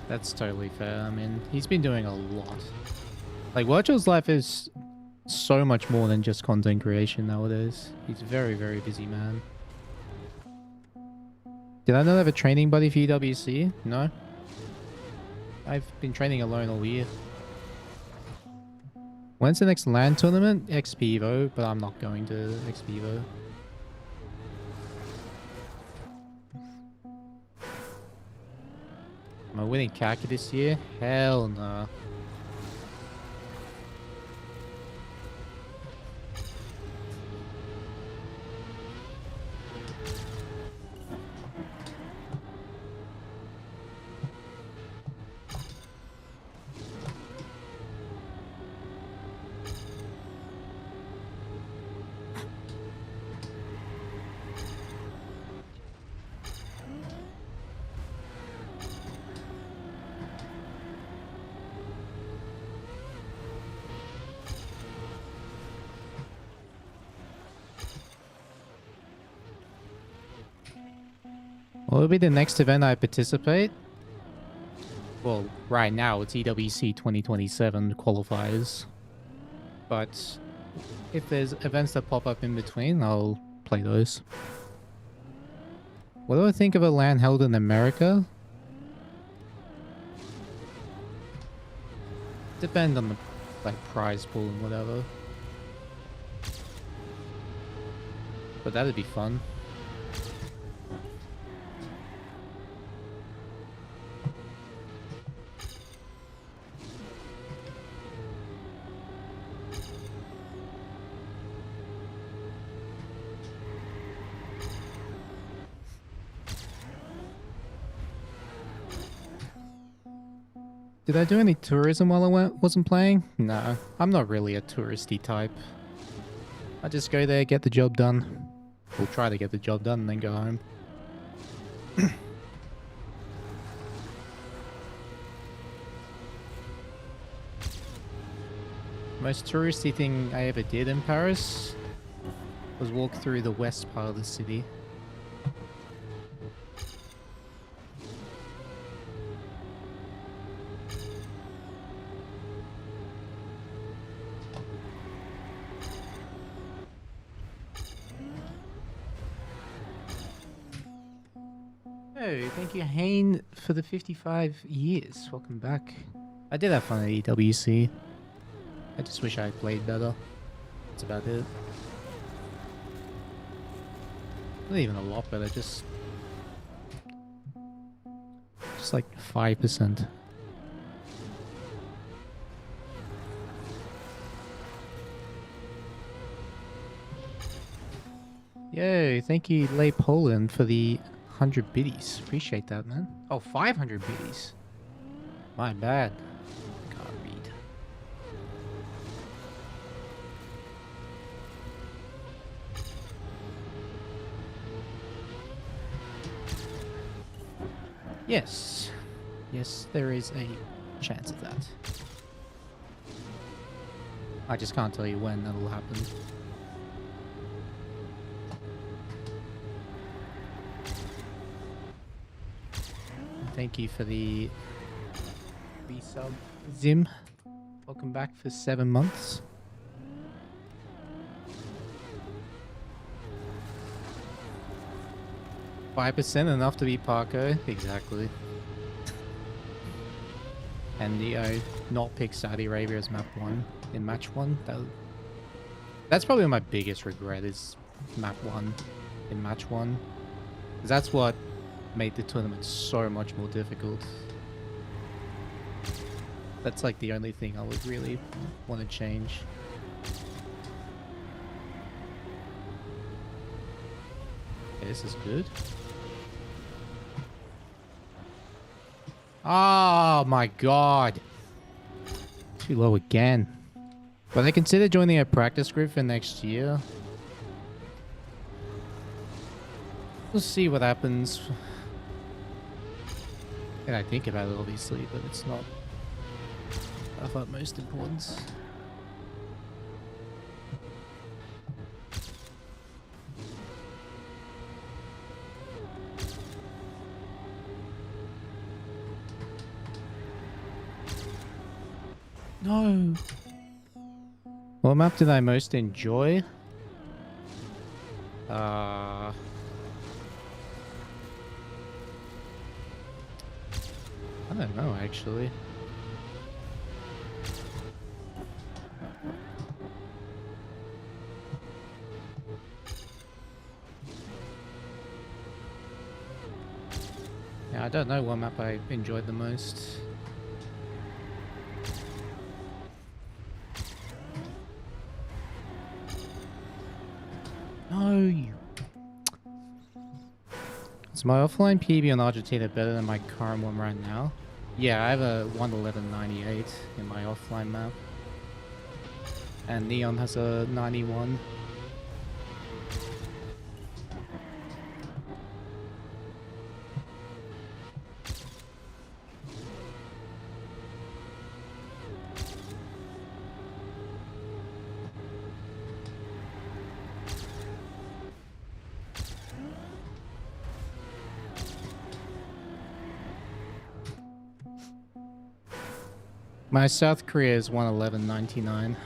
That's totally fair. I mean, he's been doing a lot. Like, Virtual's life is so much more than just content creation nowadays. He's a very, very busy man. Did I not have a training buddy for EWC? No. I've been training alone all year. When's the next LAN tournament? XP Evo, but I'm not going to XP Evo. Am I winning Kaka this year? Hell no. What will be the next event I participate? Well, right now it's EWC 2027 qualifiers. But if there's events that pop up in between, I'll play those. What do I think of a LAN held in America? Depend on the prize pool and whatever. But that'd be fun. Did I do any tourism while I wasn't playing? No, I'm not really a touristy type. I just go there, get the job done. We'll try to get the job done and then go home. Most touristy thing I ever did in Paris was walk through the west part of the city. Yo, thank you, Hane, for the 55 years. Welcome back. I did have fun at EWC. I just wish I played better. That's about it. Not even a lot better, just like 5%. Yo, thank you, Lay Poland, for the 100 biddies. Appreciate that, man. Oh, 500 biddies. My bad. Can't read. Yes. Yes, there is a chance of that. I just can't tell you when that'll happen. Thank you for the resub, Zim. Welcome back for 7 months. %, enough to beat Parko. Exactly. And not pick Saudi Arabia as map 1 in match 1. That's probably my biggest regret, is map 1 in match 1. 'Cause that's what made the tournament so much more difficult. That's like the only thing I would really want to change. Okay, this is good. Oh my god. Too low again. But I consider joining a practice group for next year. We'll see what happens. And I think about it, obviously, but it's not of utmost importance. No. What map did I most enjoy? I don't know, actually. Yeah, I don't know what map I enjoyed the most. No, you... Is my offline PB on Argentina better than my current one right now? Yeah, I have a 111.98 in my offline map. And Neon has a 91. My South Korea is 111.99.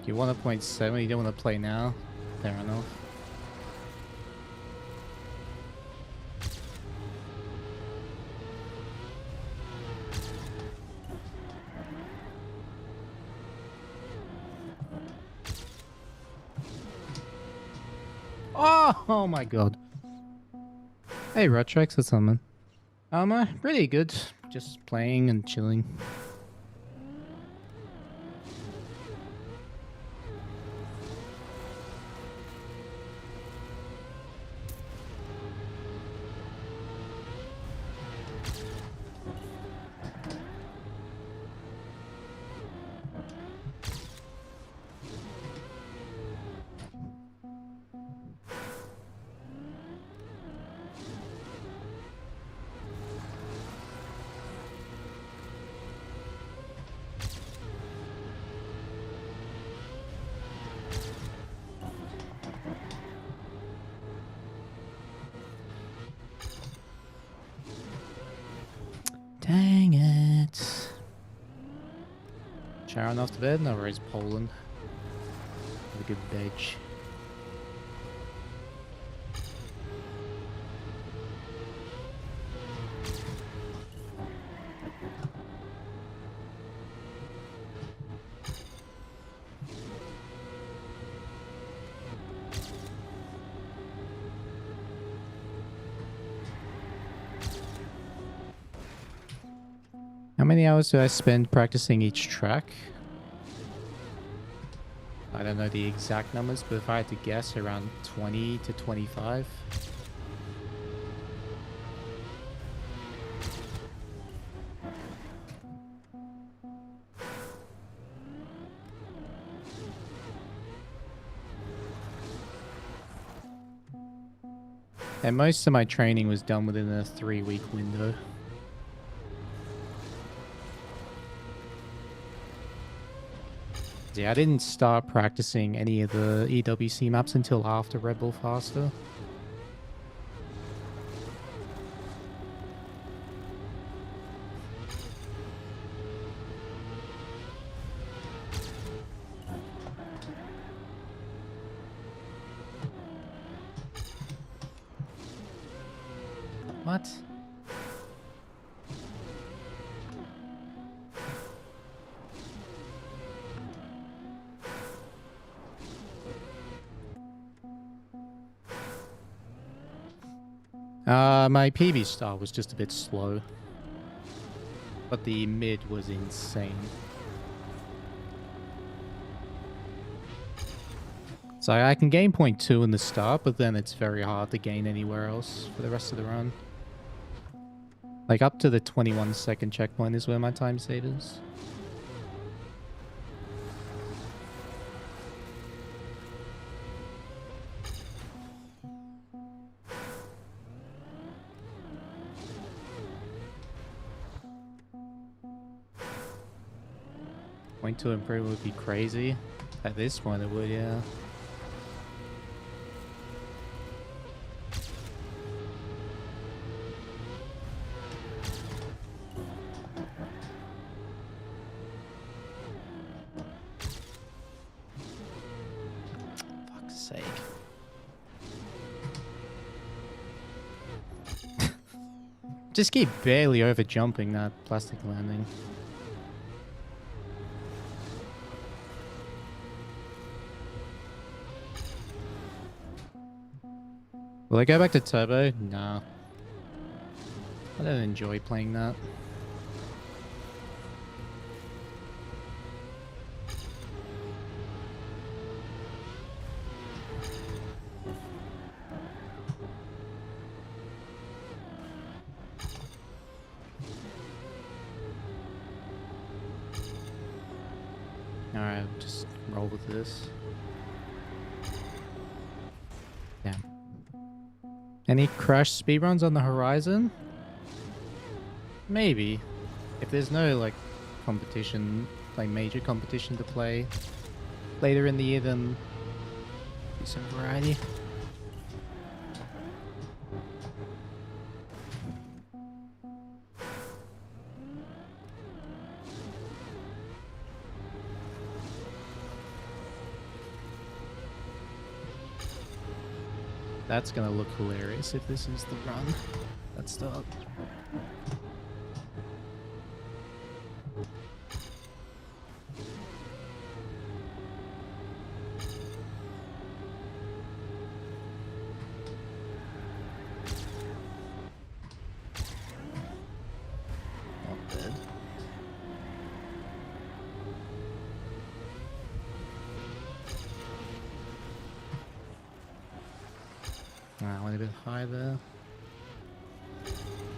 You want a .7, you don't want to play now? Fair enough. Oh my god. Hey Rotrex, what's up, man? Pretty good. Just playing and chilling. Sharon off to bed? No worries, Poland. Have a good veg. How many hours do I spend practicing each track? I don't know the exact numbers, but if I had to guess, around 20 to 25. And most of my training was done within a 3-week window. Yeah, I didn't start practicing any of the EWC maps until after Red Bull Faster. What? My PB start was just a bit slow. But the mid was insane. So I can gain 0.2 in the start, but then it's very hard to gain anywhere else for the rest of the run. Like up to the 21-second checkpoint is where my time save is. Point to improve would be crazy. At this point it would, yeah. Fuck's sake. Just keep barely over jumping that plastic landing. Will I go back to Turbo? Nah. I don't enjoy playing that. Alright, just roll with this. Damn. Any crash speedruns on the horizon? Maybe. If there's no, like, competition, like, major competition to play later in the year, then do some variety. That's gonna look hilarious if this is the run. Let's start. Not bad. I went a bit high there.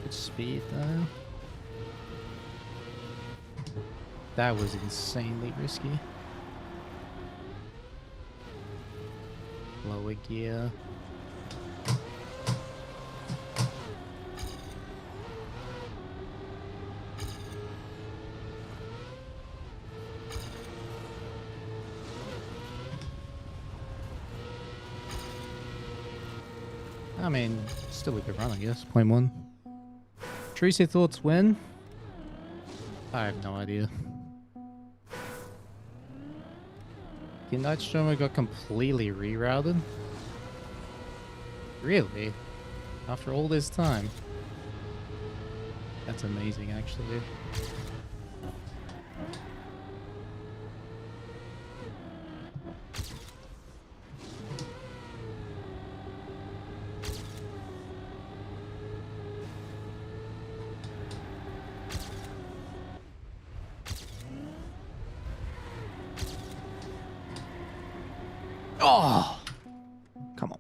Good speed though. That was insanely risky. Lower gear. I mean, still a good run, I guess. 0.1. Tracy thoughts when? I have no idea. The Nightstormer got completely rerouted? Really? After all this time? That's amazing, actually. Oh! Come on.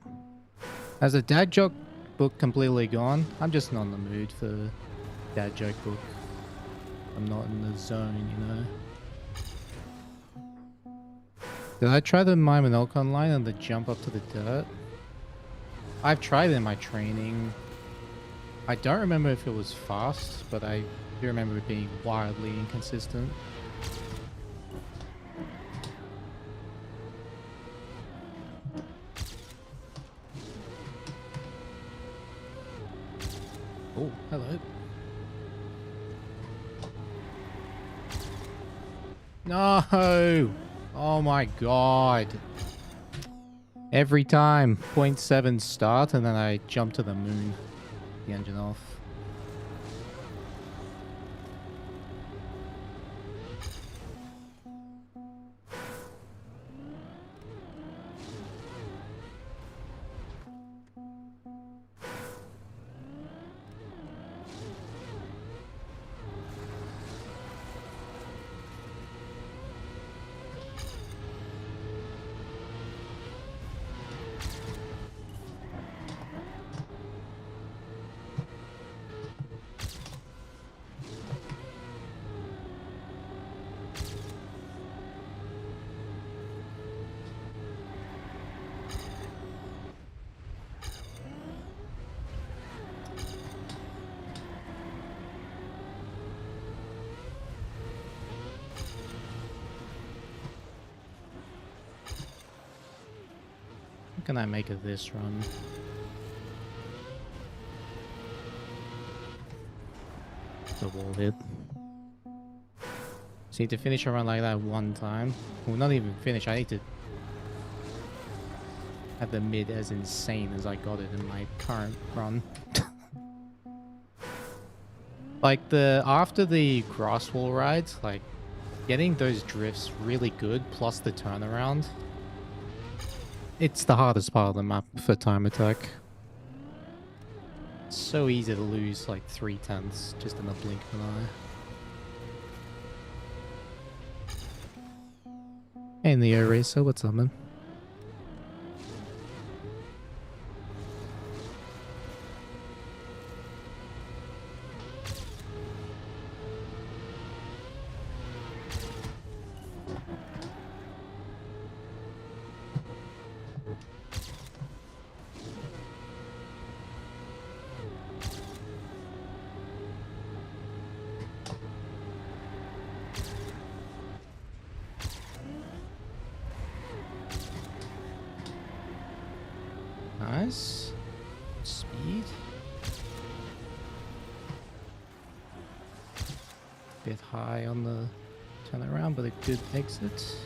Has the dad joke book completely gone? I'm just not in the mood for dad joke book. I'm not in the zone, you know. Did I try the mime and Elcon line and the jump up to the dirt? I've tried it in my training. I don't remember if it was fast, but I do remember it being wildly inconsistent. Oh, hello. No! Oh my god. Every time, 0.7 start and then I jump to the moon. The engine off. Can I make it this run? The wall hit. Just need to finish a run like that one time. Well, not even finish. I need to have the mid as insane as I got it in my current run. Like after the grass wall rides, like getting those drifts really good plus the turnaround. It's the hardest part of the map for time attack. It's so easy to lose like 3/10 just in the blink of an eye. Hey Neo Racer, what's up, man? Nice. Speed. Bit high on the turnaround, but a good exit.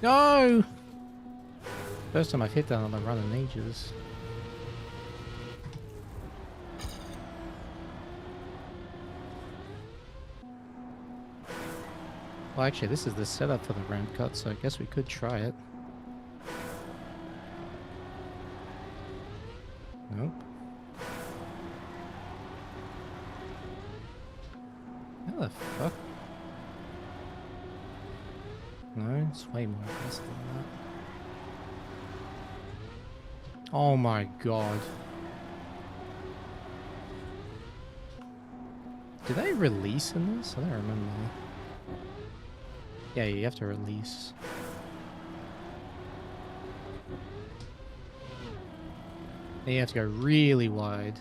No! First time I've hit that on the run in ages. Well, actually, this is the setup for the ramp cut, so I guess we could try it. Nope. How the fuck? No, it's way more aggressive than that. Oh my god. Did I release in this? I don't remember. Yeah, you have to release. Then you have to go really wide.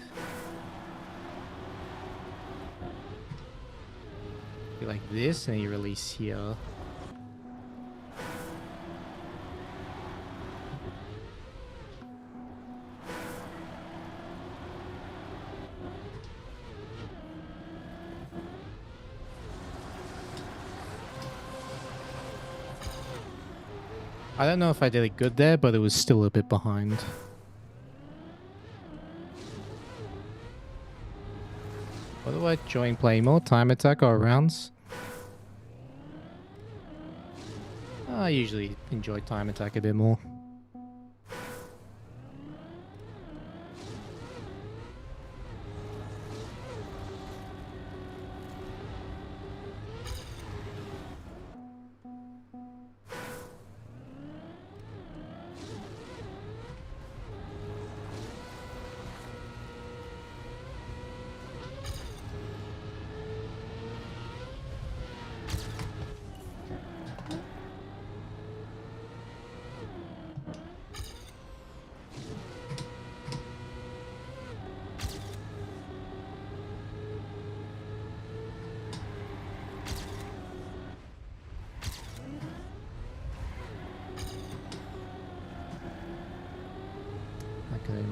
Be like this, and you release here. I don't know if I did it good there, but it was still a bit behind. What do I join playing more? Time attack or rounds? I usually enjoy time attack a bit more.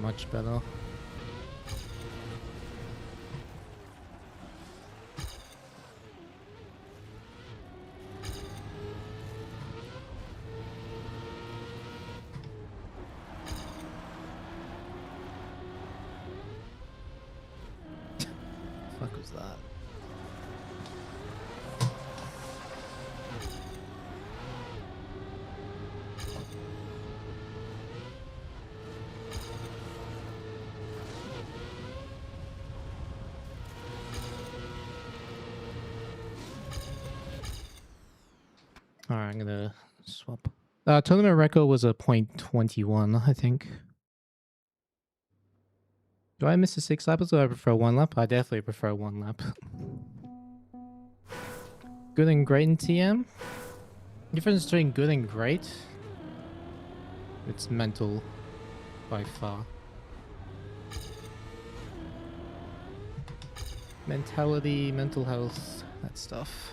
Much better. Fuck was that? Alright, I'm gonna swap. Tournament record was a .21, I think. Do I miss a 6 lap or do I prefer 1 lap? I definitely prefer 1 lap. Good and great in TM? Difference between good and great? It's mental by far. Mentality, mental health, that stuff.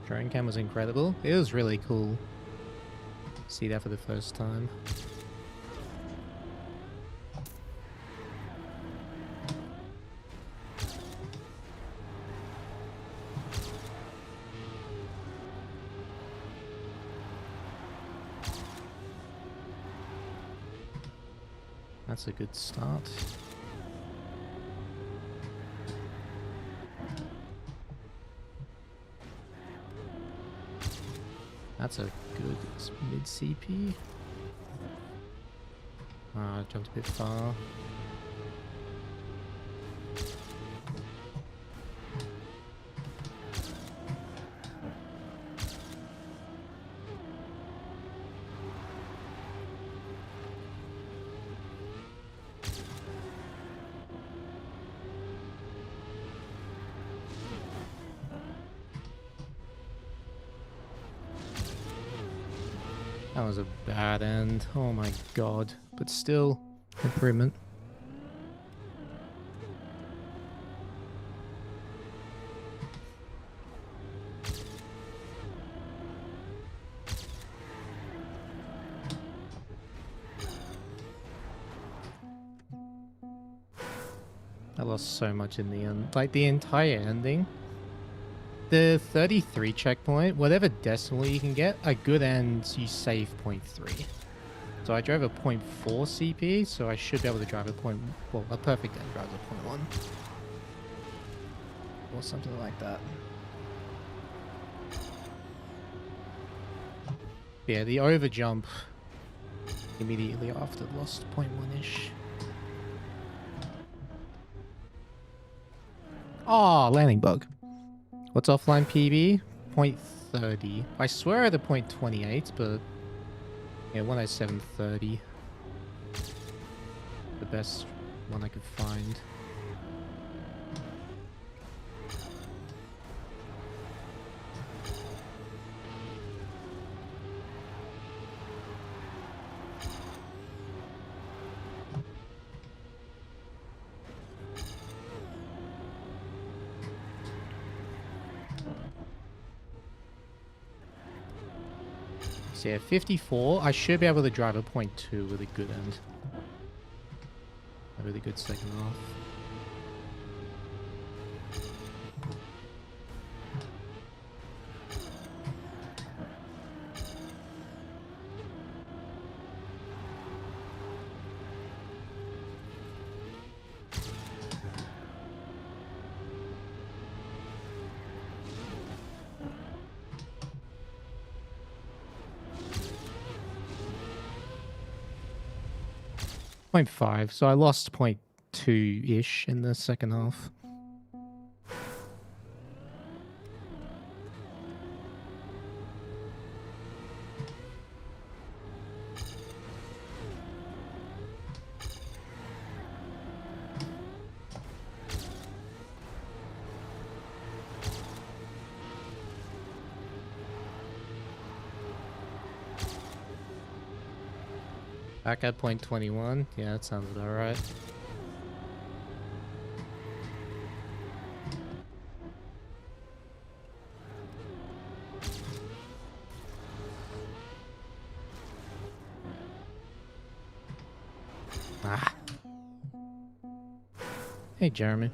Drone cam was incredible. It was really cool. See that for the first time. That's a good start. That's a good mid CP. I jumped a bit far. That was a bad end. Oh my god. But still, improvement. I lost so much in the end. Like the entire ending. The 33 checkpoint, whatever decimal you can get, a good end you save 0.3. So I drove a 0.4 CP, so I should be able to drive a a perfect end drives a 0.1. Or something like that. Yeah, the over jump immediately after lost 0.1-ish. Oh, landing bug. What's offline PB? 0.30. I swear at a 0.28, but yeah, 107.30. The best one I could find. So yeah, 54. I should be able to drive a 0.2 with a good end. A really good second half. Point 0.5, so I lost 0.2-ish in the second half. Back at 0.21. Yeah, that sounds about right. Ah. Hey, Jeremy.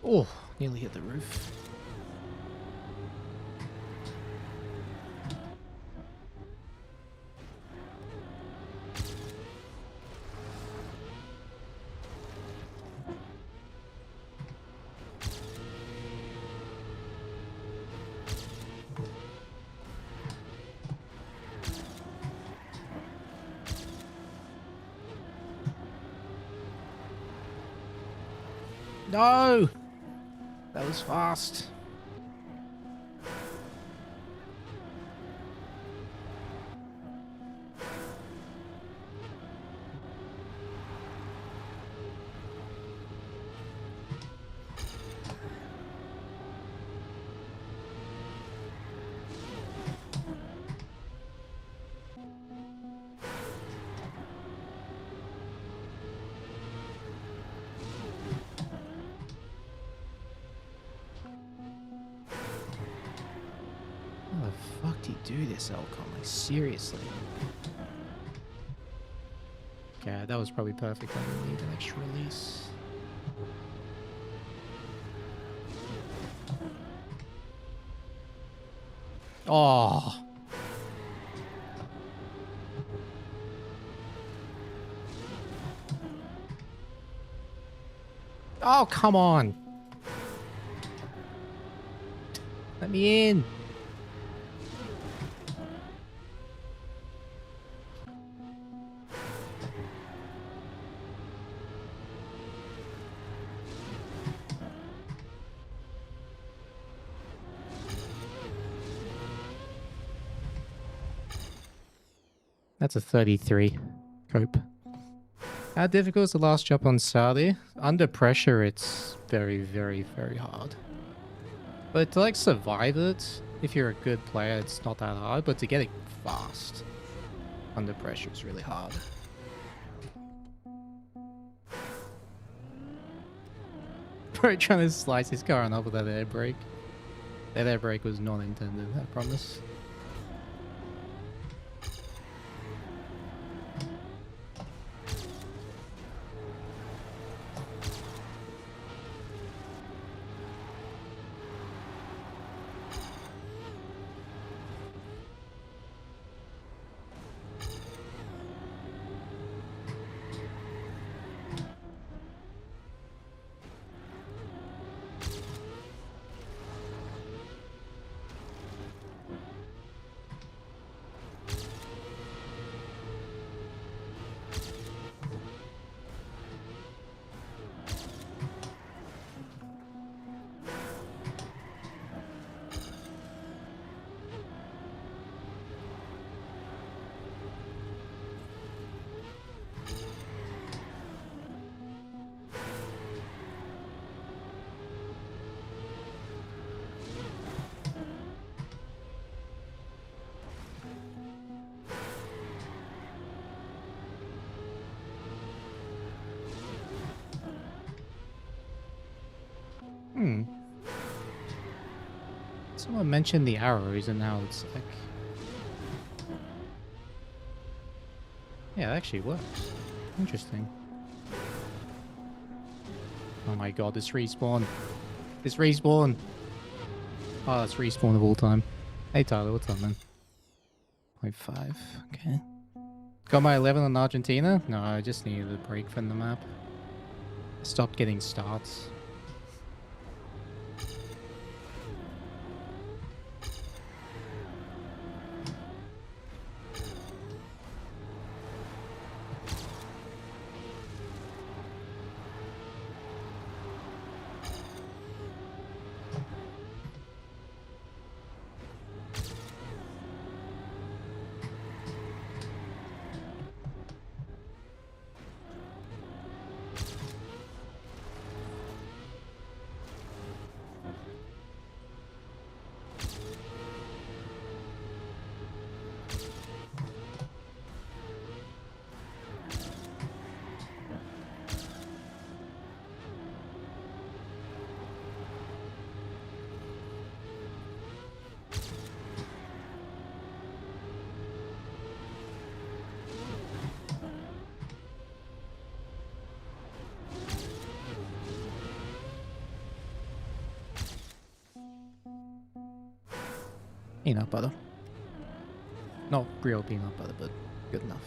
Oh, nearly hit the roof. No! That was fast. How the fuck do you do this, Elcon? Like, seriously? Okay, that was probably perfect. I didn't need an extra release. Oh! Oh, come on! Let me in! That's a 33 cope. How difficult is the last jump on Saudi? Under pressure, it's very, very, very hard. But to like survive it, if you're a good player, it's not that hard. But to get it fast under pressure is really hard. Bro, trying to slice his car on up with that air brake. That air brake was not intended, I promise. Someone mentioned the arrows and now it's like... Yeah, it actually works. Interesting. Oh my god, this respawn. This respawn. Oh, that's respawn of all time. Hey Tyler, what's up, man? 0.5, okay. Got my 11 on Argentina? No, I just needed a break from the map. I stopped getting starts. Peanut butter. Not real peanut butter, but good enough.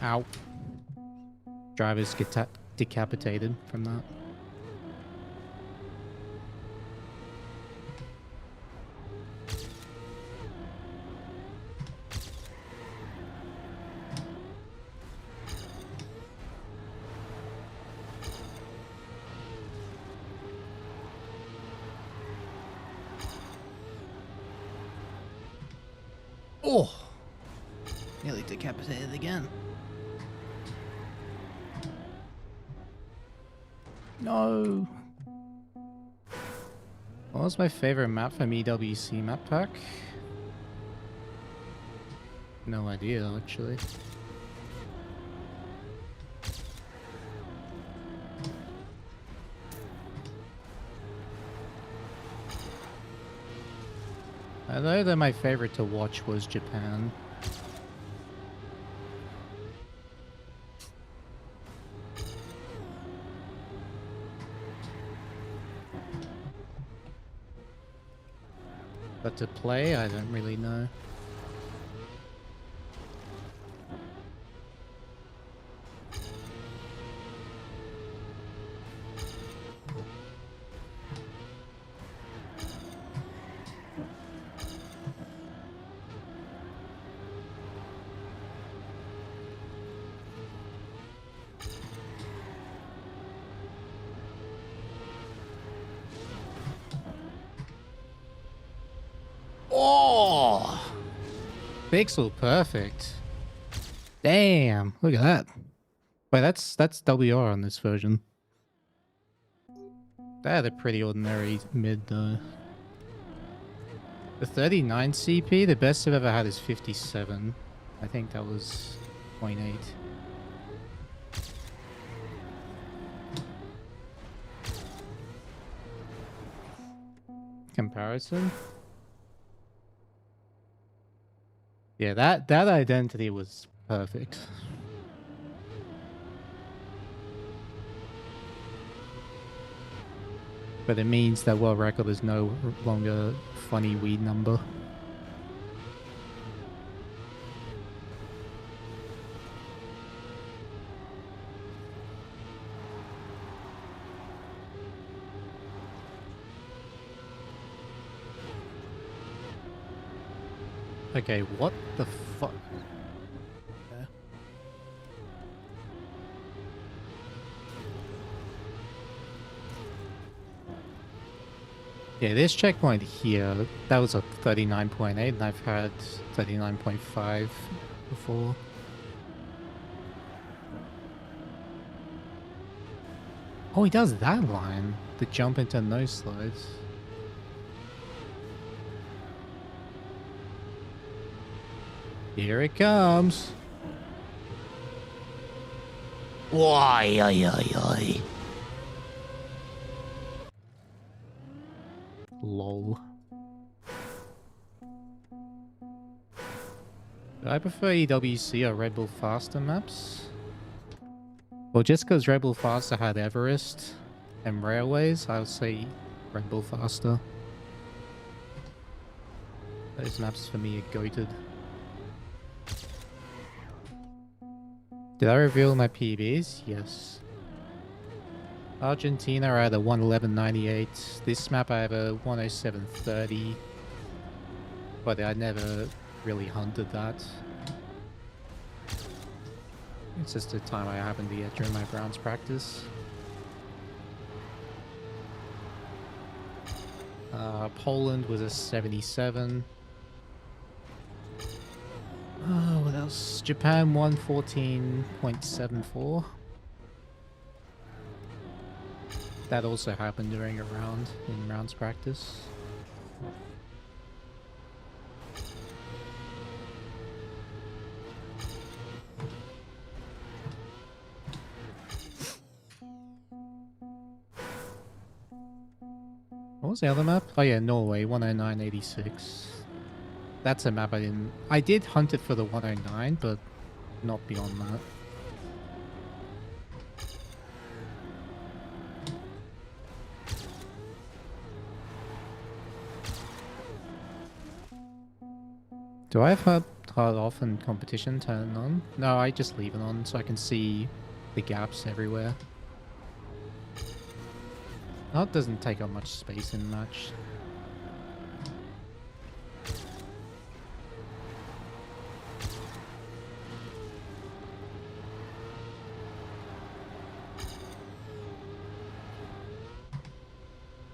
Ow. Drivers get decapitated from that. Oh! Nearly decapitated again. No! What was my favorite map from EWC map pack? No idea, actually. I know that my favorite to watch was Japan. But to play, I don't really know. Oh! Pixel perfect. Damn, look at that. Wait, that's WR on this version. They had a pretty ordinary mid though. The 39 CP, the best I've ever had is 57. I think that was 0.8. Comparison? Yeah, that identity was perfect. But it means that world record is no longer funny weed number. Okay, what the fuck? Okay. Yeah, this checkpoint here, that was a 39.8 and I've had 39.5 before. Oh, he does that line. The jump into no slides. Here it comes. Why, oi, oi, oi. Lol. Do I prefer EWC or Red Bull Faster maps? Well, just because Red Bull Faster had Everest and Railways, I would say Red Bull Faster. Those maps for me are goated. Did I reveal my PBs? Yes. Argentina, I had a 111.98. This map I have a 107.30. But I never really hunted that. It's just the time I happened to get during my Browns practice. Poland was a 77. Oh, what else? Japan 114.74. That also happened during a round in rounds practice. What was the other map? Oh yeah, Norway 109.86. That's a map I did hunt it for the 109, but not beyond that. Do I have hard off and competition turned on? No, I just leave it on so I can see the gaps everywhere. Oh, it doesn't take up much space in match.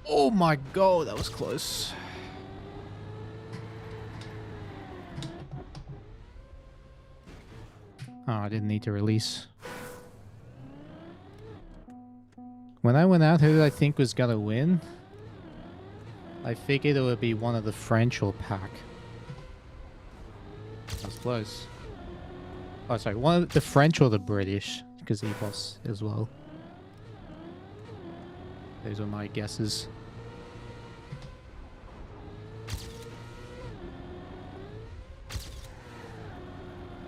Oh my god, that was close. Oh, I didn't need to release. When I went out, who did I think was gonna win? I figured it would be one of the French or Pac. That was close. Oh, sorry, one of the French or the British, because he was as well. Those are my guesses.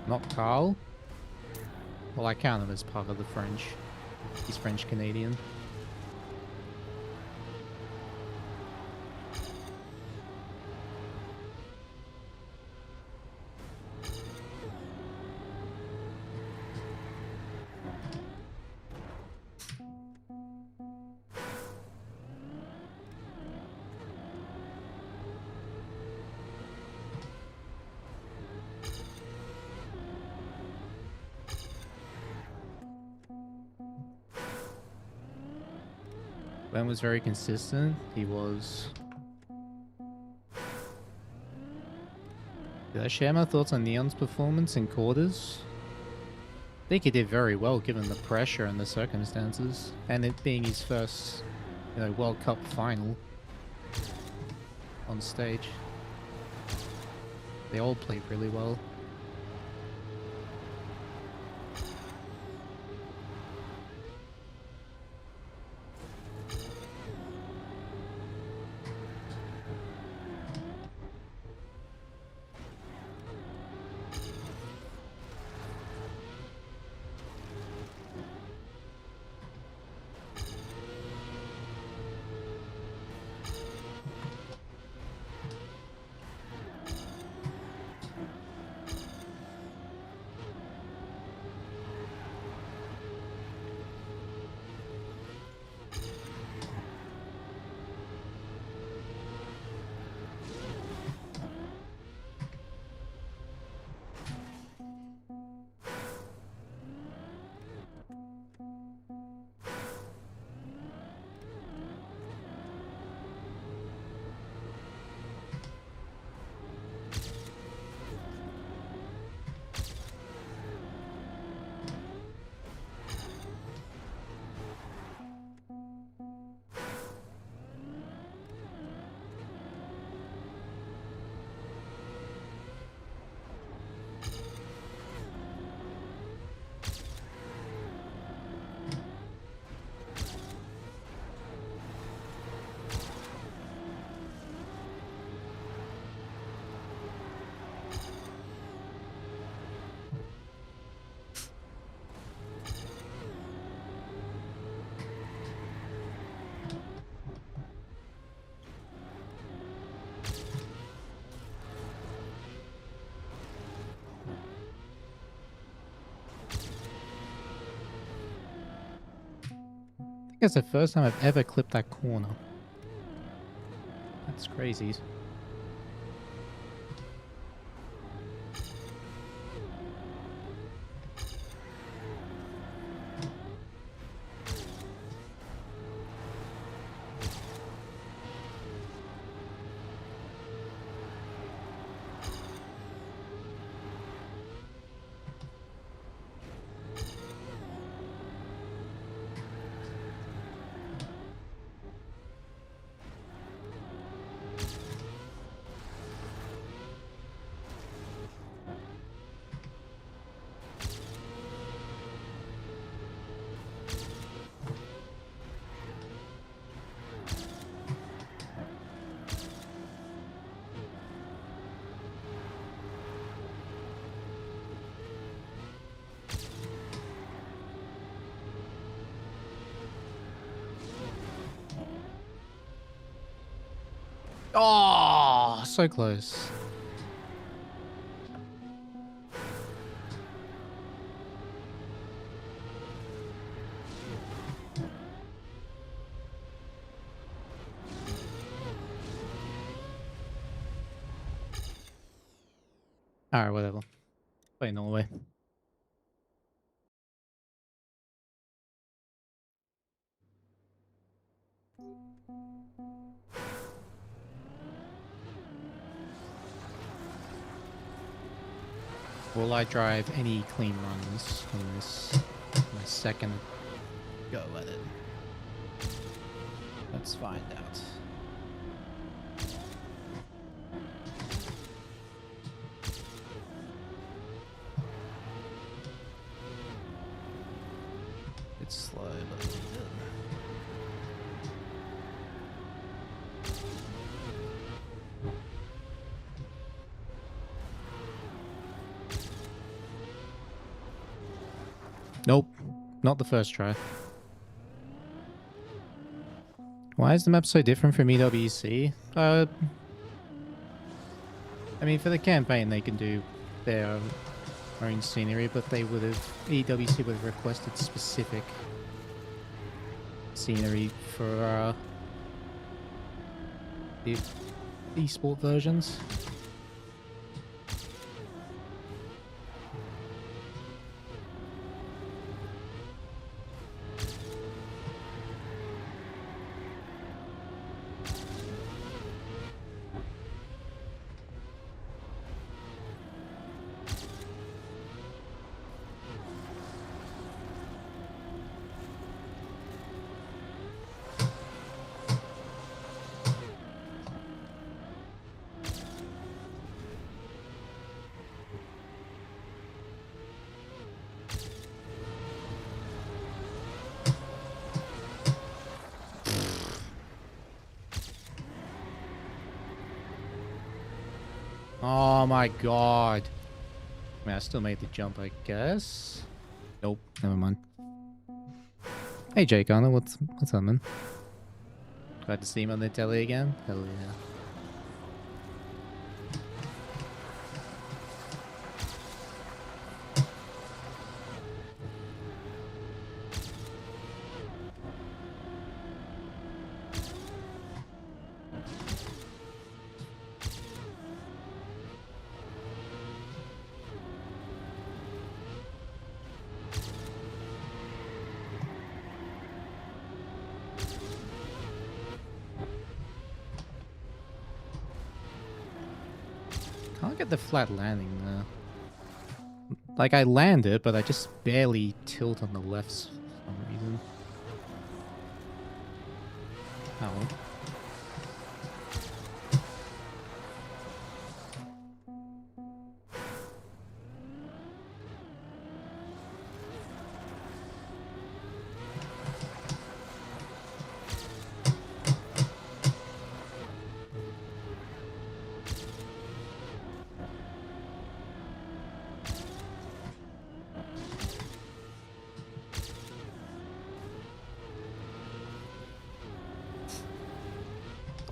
Not Carl? Well, I count him as part of the French. He's French-Canadian. Ben was very consistent. He was. Did I share my thoughts on Neon's performance in quarters? I think he did very well given the pressure and the circumstances, and it being his first, World Cup final on stage. They all played really well. It's the first time I've ever clipped that corner. That's crazy. Oh, so close. Alright, whatever. Play Norway. Will I drive any clean runs on this? My second go at it. Let's find out. It's slow, but it's good. Nope, not the first try. Why is the map so different from EWC? I mean, for the campaign, they can do their own scenery, but they would have EWC would have requested specific scenery for the esport versions. Oh my god. I mean, I still made the jump, I guess. Nope, never mind. Hey Jake Arnold, what's up, man? Glad to see him on the telly again. Hell yeah. Can't get the flat landing there. Like, I land it, but I just barely tilt on the left for some reason. Oh.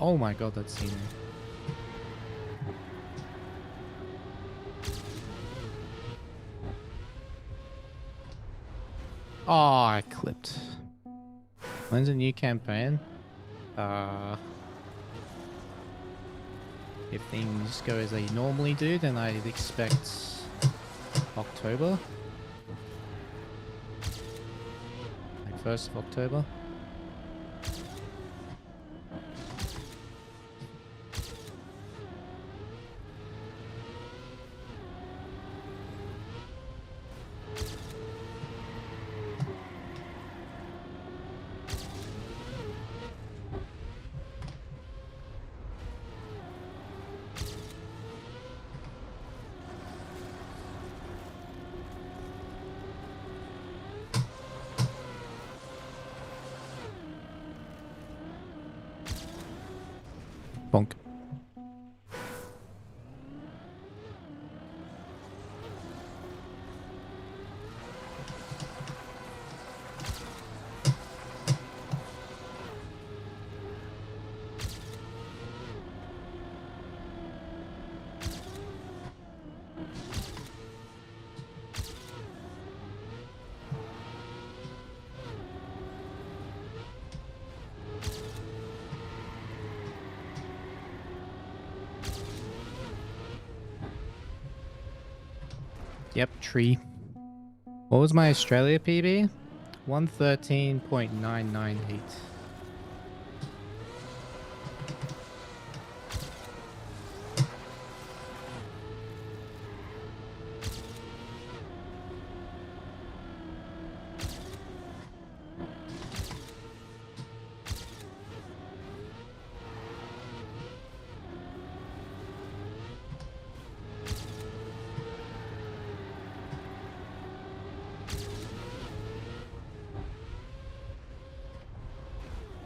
Oh my god, that scenery. Oh, I clipped. When's a new campaign? If things go as they normally do, then I'd expect October. Like 1st of October. Bonk. Yep, tree. What was my Australia PB? 113.998.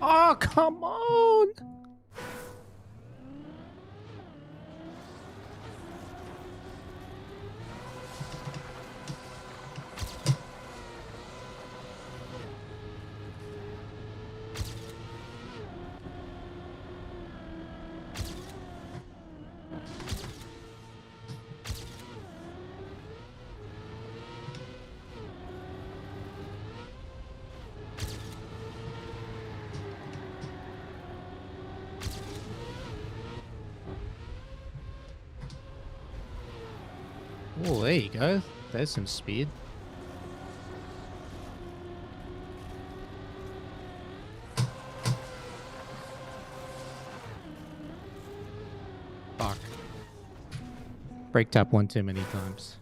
Oh, come on! Oh, there you go. There's some speed. Fuck. Brake tap one too many times.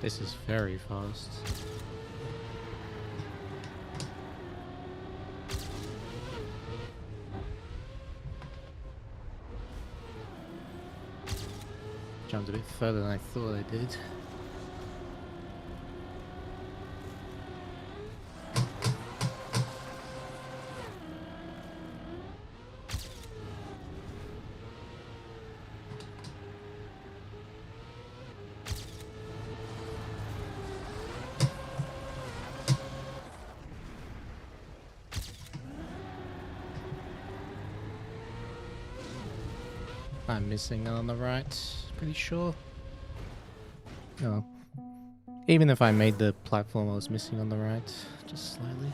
This is very fast. Jumped a bit further than I thought I did. I'm missing on the right, pretty sure. Oh. Even if I made the platform, I was missing on the right, just slightly.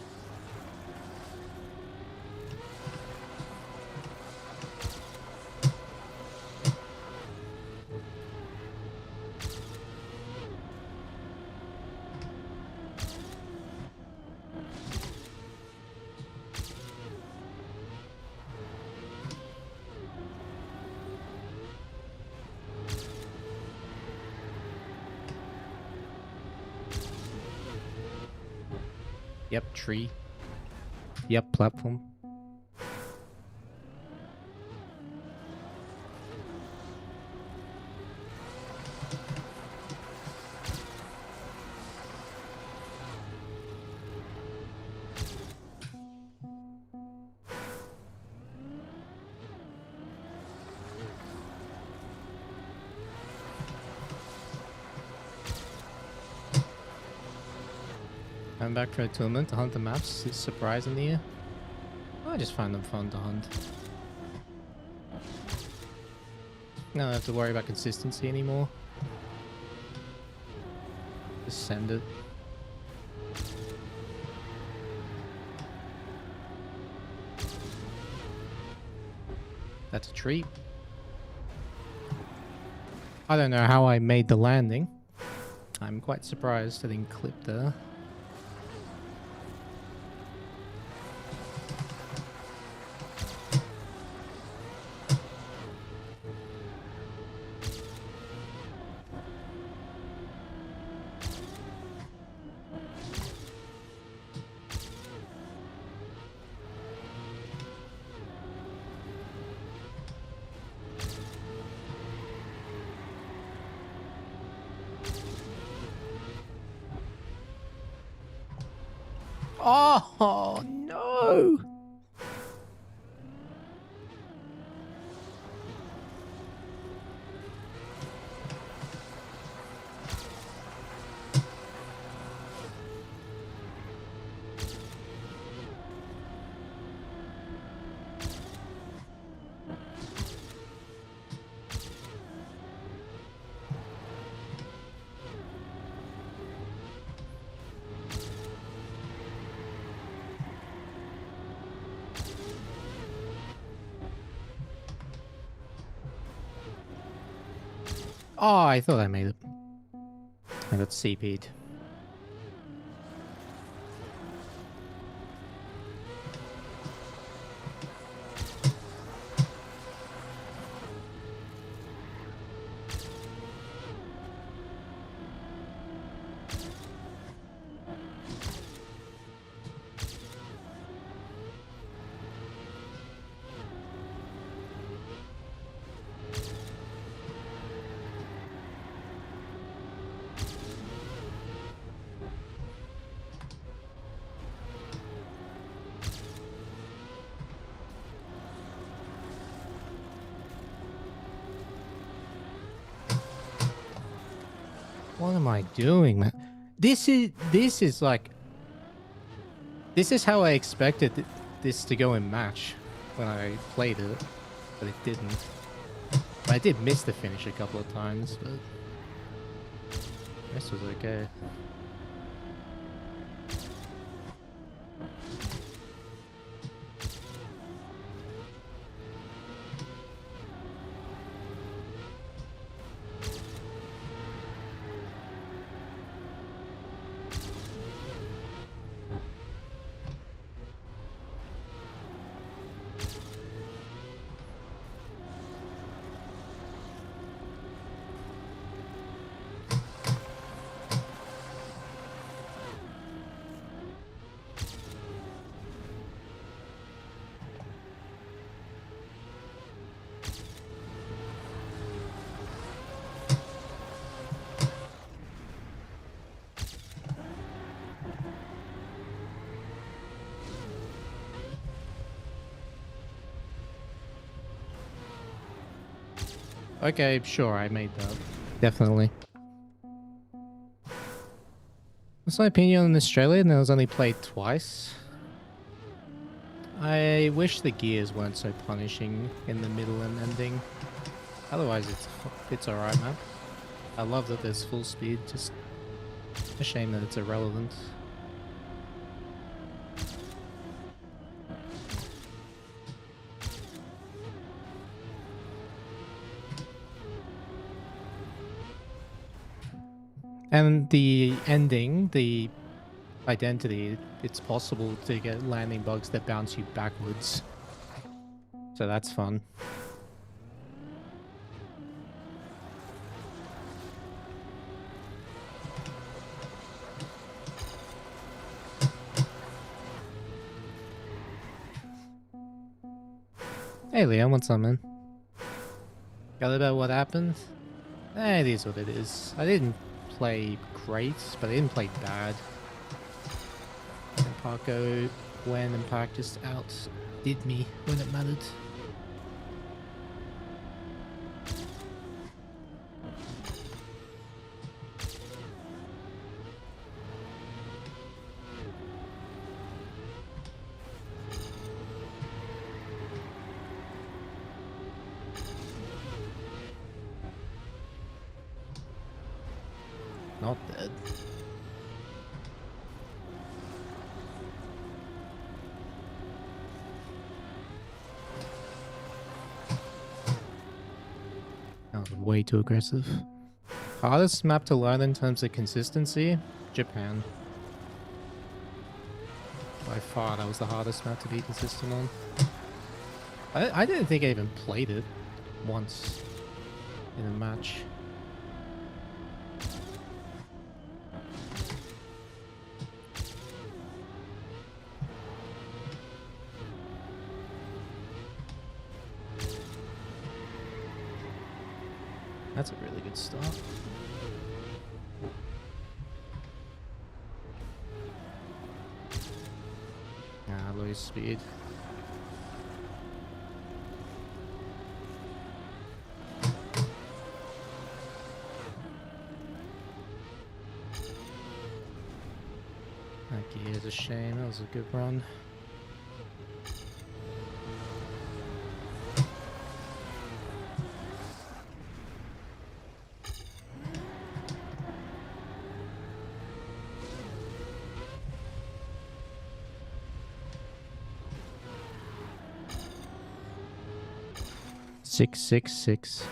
Yep, tree. Yep, platform. I'm back for a tournament to hunt the maps. It's surprising here. I just find them fun to hunt. I don't have to worry about consistency anymore. Just send it. That's a treat. I don't know how I made the landing. I'm quite surprised I didn't clip there. Oh, no! Oh, I thought I made it. I got CP'd. What am I doing, man? This is like... This is how I expected this to go in match when I played it, but it didn't. I did miss the finish a couple of times, but this was okay. Okay, sure, I made that. Definitely. What's my opinion on Australia? And it was only played twice. I wish the gears weren't so punishing in the middle and ending. Otherwise, it's alright, man. I love that there's full speed, just a shame that it's irrelevant. And the ending, the identity, it's possible to get landing bugs that bounce you backwards. So that's fun. Hey Leon, what's up, man? Got about what happened? It is what it is. I didn't play great, but I didn't play bad. And Parko went and Park just outdid me when it mattered. not dead. That was way too aggressive. Hardest map to learn in terms of consistency? Japan. By far, that was the hardest map to be consistent on. I didn't think I even played it once in a match. That's a really good start. Ah, lose speed. That gear is a shame. That was a good run. Six, 6.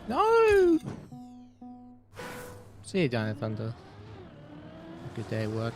No! See you down at Thunder. Good day at work.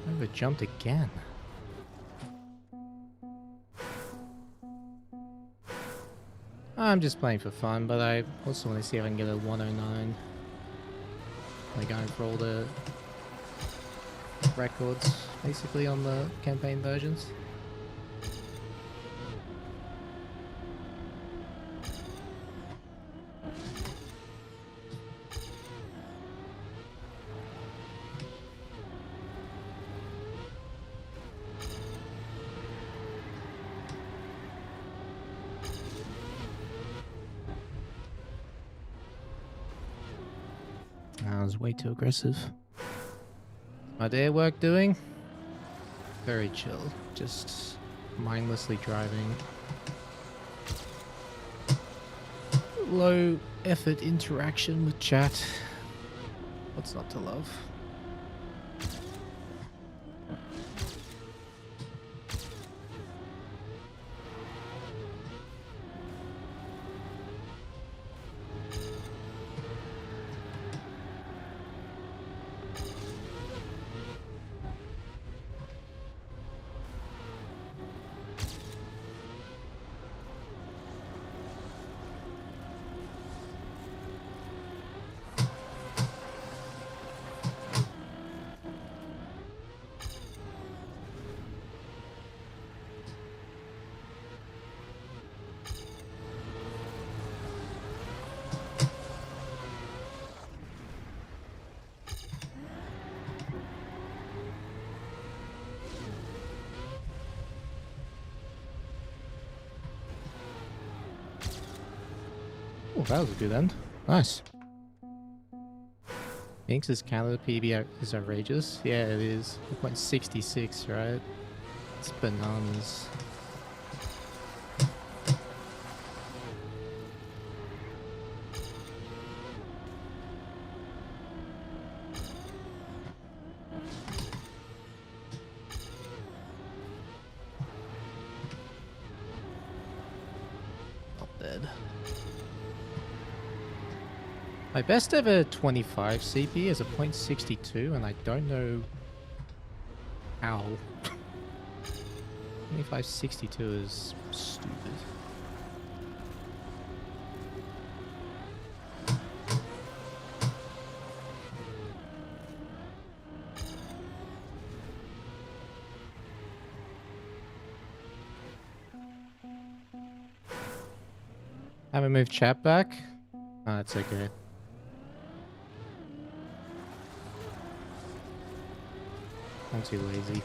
I jumped again. I'm just playing for fun, but I also want to see if I can get a 109. Like going for all the records, basically, on the campaign versions. That was way too aggressive. My day at work doing? Very chill. Just mindlessly driving. Low effort interaction with chat. What's not to love? Oh, that was a good end. Nice. Inks' Canada PB is outrageous. Yeah, it is. 2.66, right? It's bananas. dead. My best ever 25 CP is a .62, and I don't know how. 2562 is stupid. Haven't moved chat back? Ah, that's okay. I'm too lazy.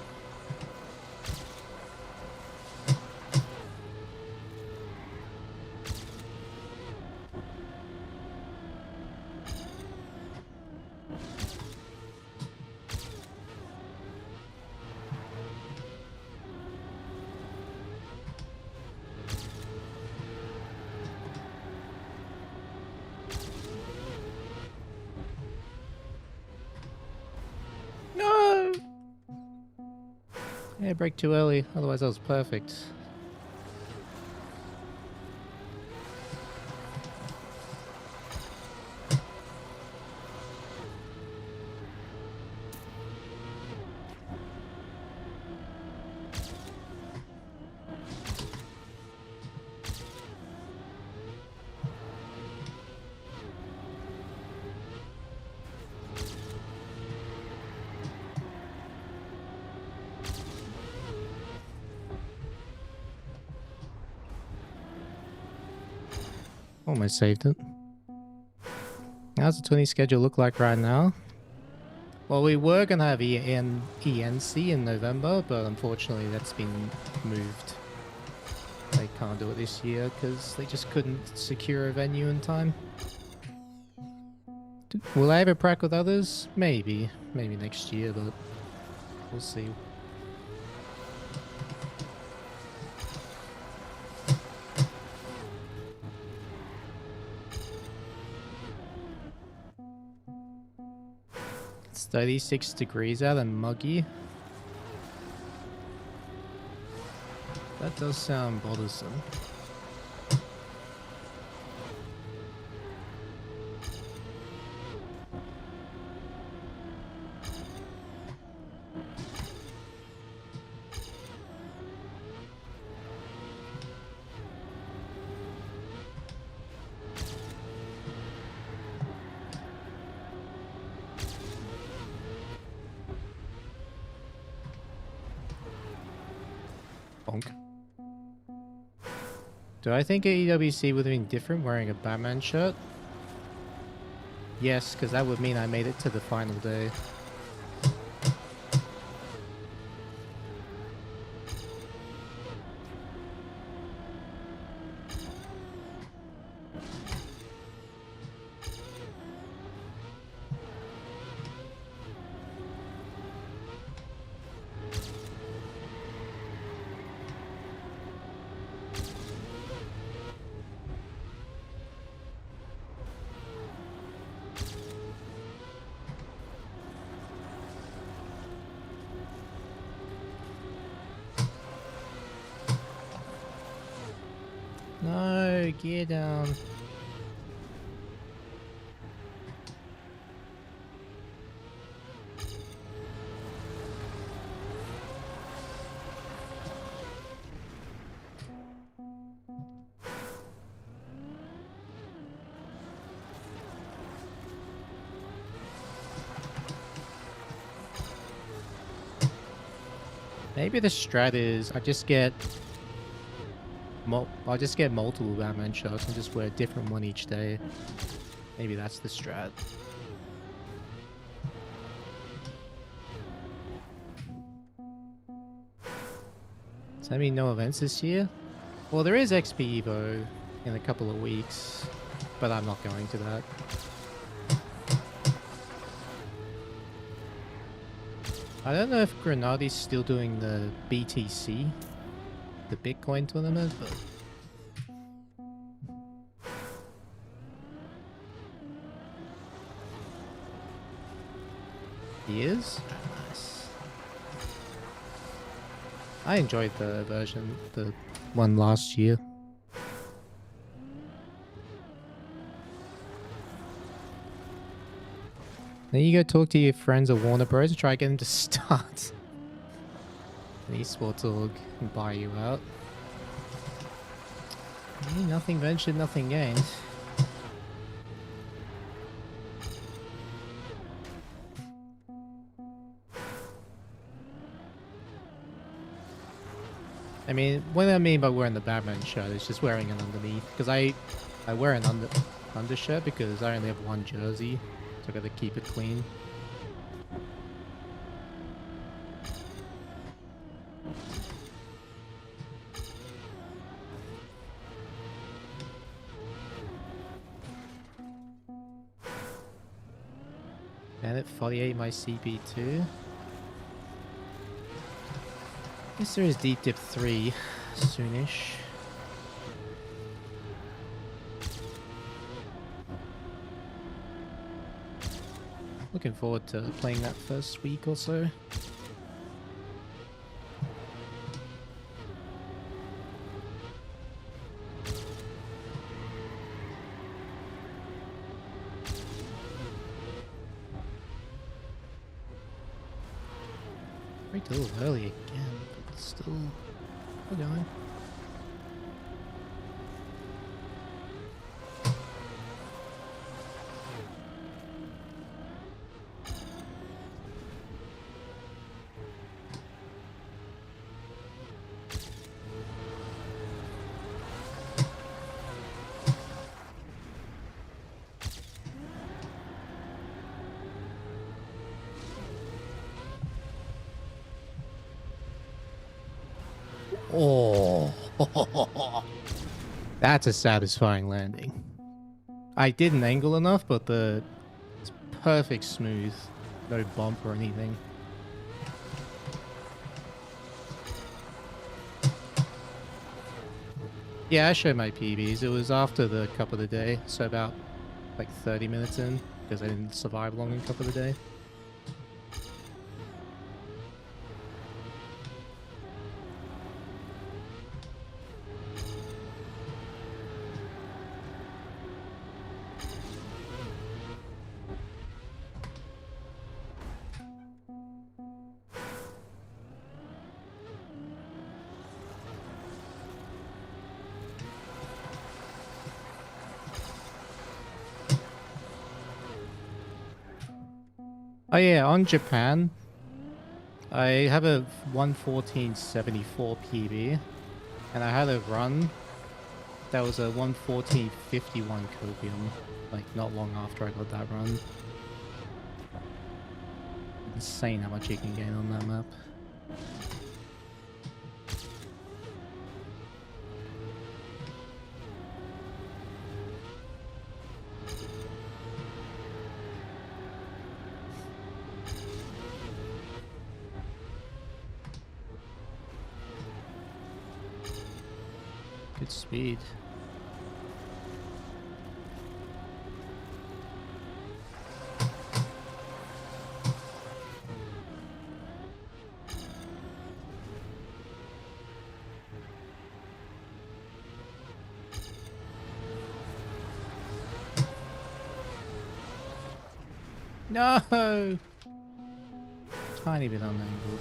No! Yeah, break too early, otherwise that was perfect. Almost saved it. How's the 20 schedule look like right now? Well, we were going to have ENC in November, but unfortunately that's been moved. They can't do it this year because they just couldn't secure a venue in time. Will I ever prac with others? Maybe. Maybe next year, but we'll see. It's 36 degrees out and muggy. That does sound bothersome. Bonk. Do I think EWC would have been different wearing a Batman shirt? Yes, because that would mean I made it to the final day. No, gear down. Maybe the strat is I just get multiple Batman shirts and just wear a different one each day. Maybe that's the strat. Does that mean no events this year? Well, there is XP Evo in a couple of weeks, but I'm not going to that. I don't know if Grenadi's still doing the BTC, the Bitcoin tournament, but he is? Oh, nice. I enjoyed the version, the one last year. Then you go talk to your friends at Warner Bros. And try to get them to start an esports org and buy you out. Hey, nothing ventured, nothing gained. I mean, what I mean by wearing the Batman shirt is just wearing it underneath. Because I wear an undershirt because I only have one jersey, so I gotta keep it clean. Bennett 48 my CP2. Guess there is Deep Dip 3 soonish. Looking forward to playing that first week or so. Wait till early again, but still going. Oh, that's a satisfying landing. I didn't angle enough, but it's perfect smooth, no bump or anything. Yeah, I showed my PBs. It was after the cup of the day, so about like 30 minutes in, because I didn't survive long in cup of the day. Oh yeah, on Japan, I have a 114.74 PB, and I had a run that was a 114.51 copium, like not long after I got that run. Insane how much you can gain on that map. Good speed. No! Tiny bit unangled.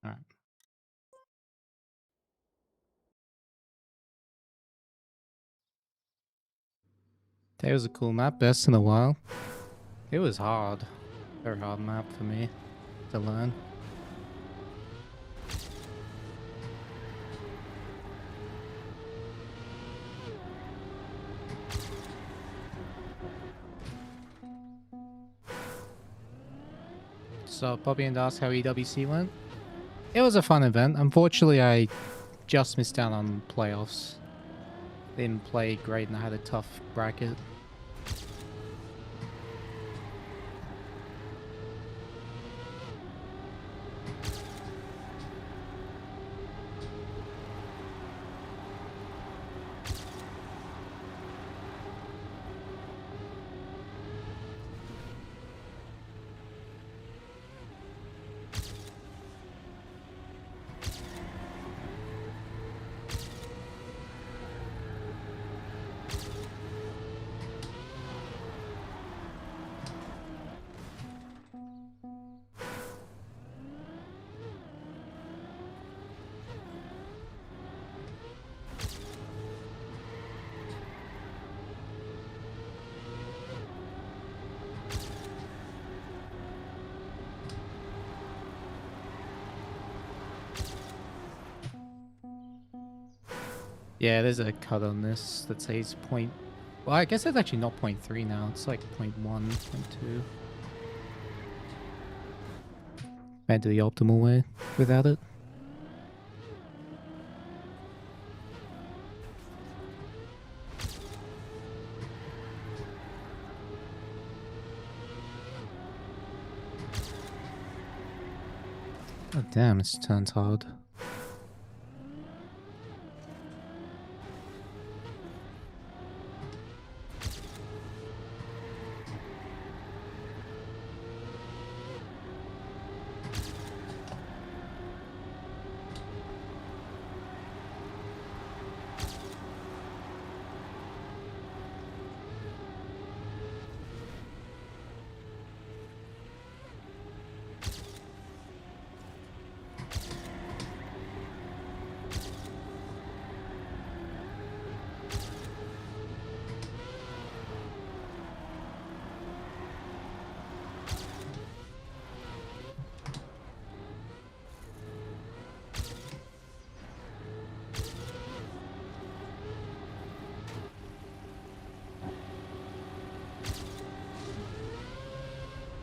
Alright. That was a cool map, best in a while. It was hard. Very hard map for me to learn. So Bobby and asked how EWC went. It was a fun event. Unfortunately, I just missed out on playoffs. Didn't play great and I had a tough bracket. Yeah, there's a cut on this that says point. Well, I guess it's actually not 0.3 now. It's like 0.1, 0.2. I do the optimal way without it. Oh damn, it's turned hard.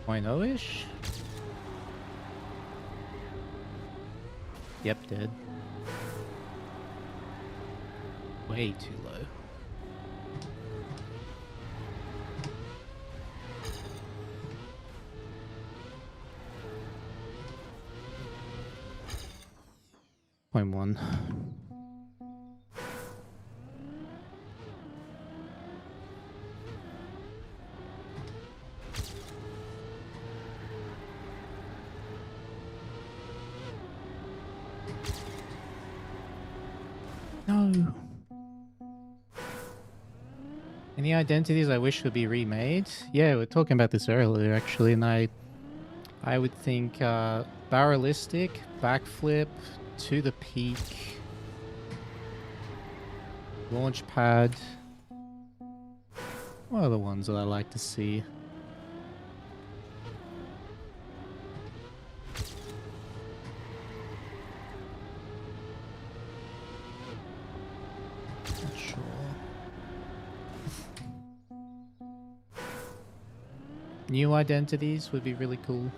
.0-ish? Yep, dead. Way too low. Point one. No. Any identities I wish would be remade? Yeah, we were talking about this earlier actually, and I would think barrelistic, backflip, to the peak, launch pad. What are the ones that I like to see? Not sure. New identities would be really cool.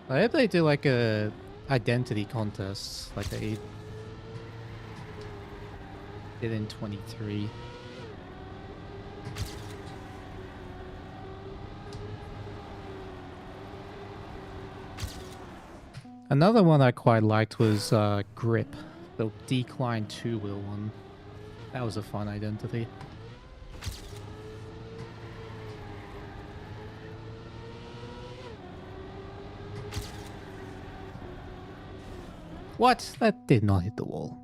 I hope they do like a identity contest like they did in 23. Another one I quite liked was Grip, the decline 2-wheel one. That was a fun identity. What? That did not hit the wall.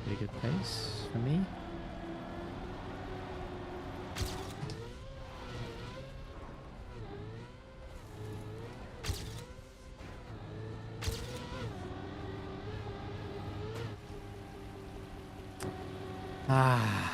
Pretty good pace for me. Ah.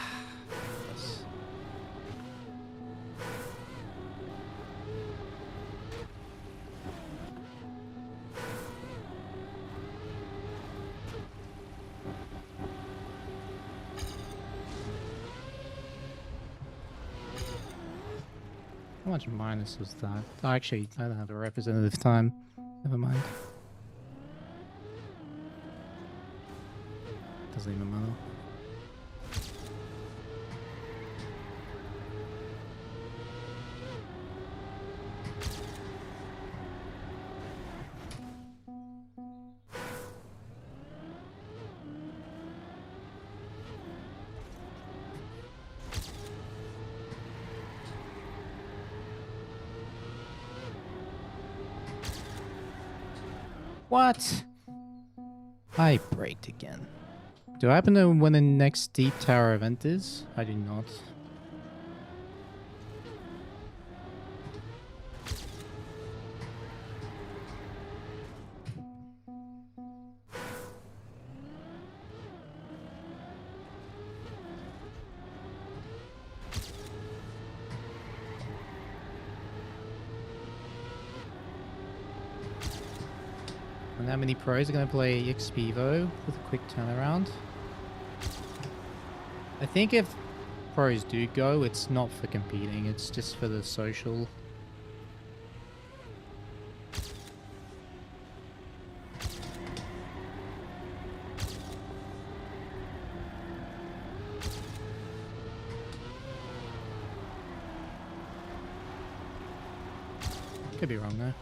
How much minus was that? Oh, actually, I don't have a representative time. Never mind. Doesn't even matter. What? I braked again. Do I happen to know when the next Deep Tower event is? I do not. And how many pros are going to play XPvo with a quick turnaround? I think if pros do go, it's not for competing, it's just for the social. Could be wrong though.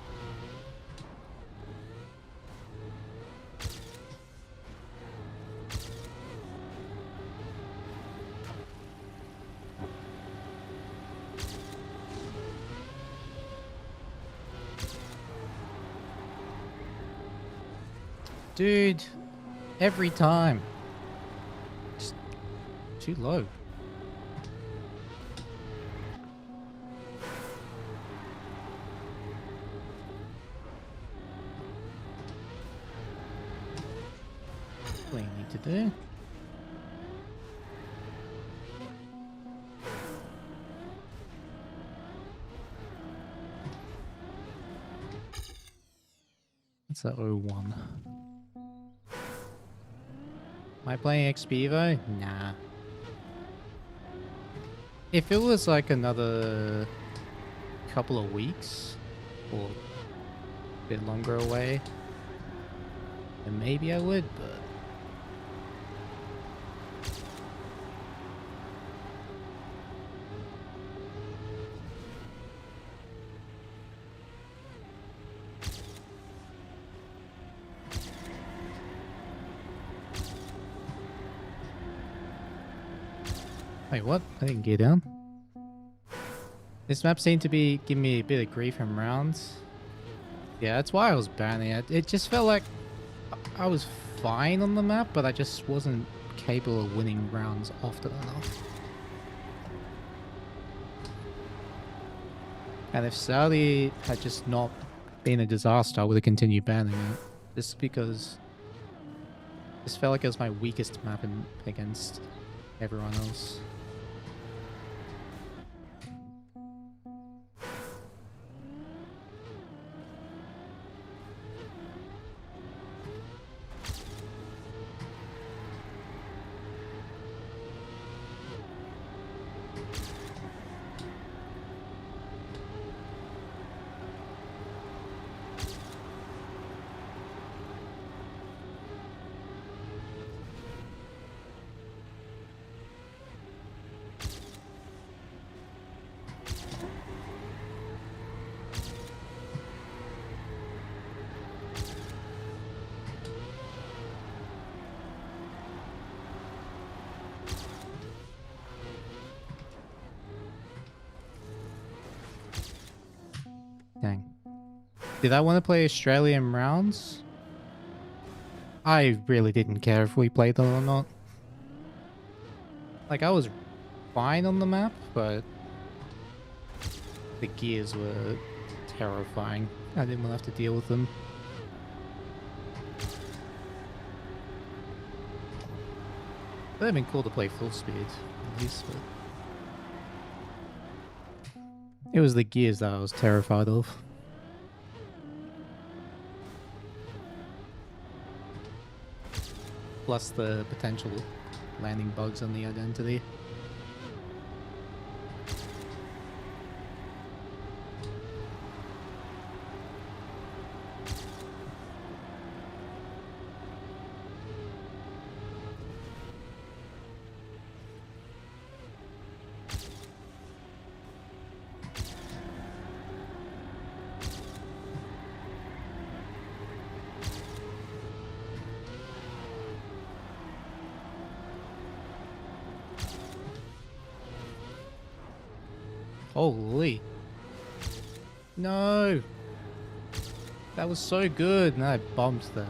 Dude, every time. Just too low. What do you need to do? What's that 01? Am I playing XPvo? Nah. If it was like another couple of weeks or a bit longer away, then maybe I would, but wait, what? I didn't get down. This map seemed to be giving me a bit of grief in rounds. Yeah, that's why I was banning it. It just felt like I was fine on the map, but I just wasn't capable of winning rounds often enough. And if Saudi had just not been a disaster, I would have continued banning it. Just because this felt like it was my weakest map against everyone else. Dang. Did I want to play Australian rounds? I really didn't care if we played them or not. Like, I was fine on the map, but the gears were terrifying. I didn't want to have to deal with them. It would have been cool to play full speed, at least, but it was the gears that I was terrified of. Plus the potential landing bugs on the identity. Holy. No. That was so good, and I bumped there.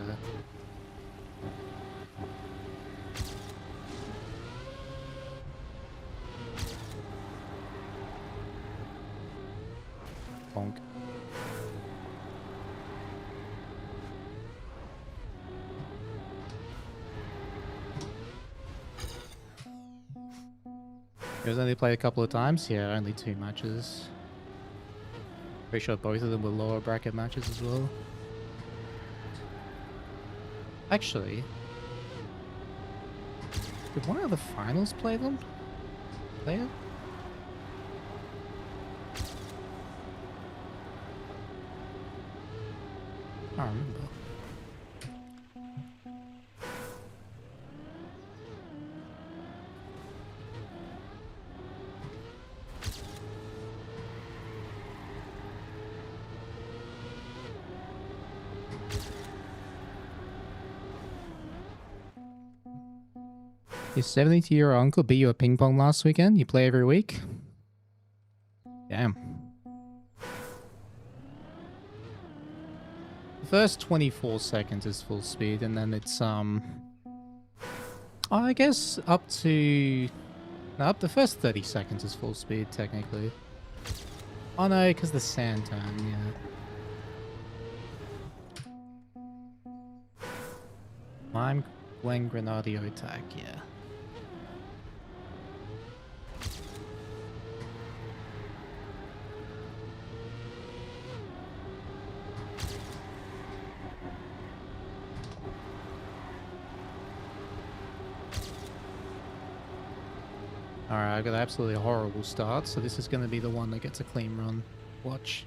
Bonk. He was only played a couple of times? Yeah, only 2 matches. Pretty sure both of them were lower bracket matches as well. Actually, did one of the finals play them? Play it? I don't remember. Your 72-year-old uncle beat you at ping pong last weekend? You play every week? Damn. The first 24 seconds is full speed, and then it's, I guess up to... No, up the first 30 seconds is full speed, technically. Oh no, because the sand turn, yeah. Lime Glen Grenadio attack, yeah. Alright, I got an absolutely horrible start, so this is going to be the one that gets a clean run. Watch.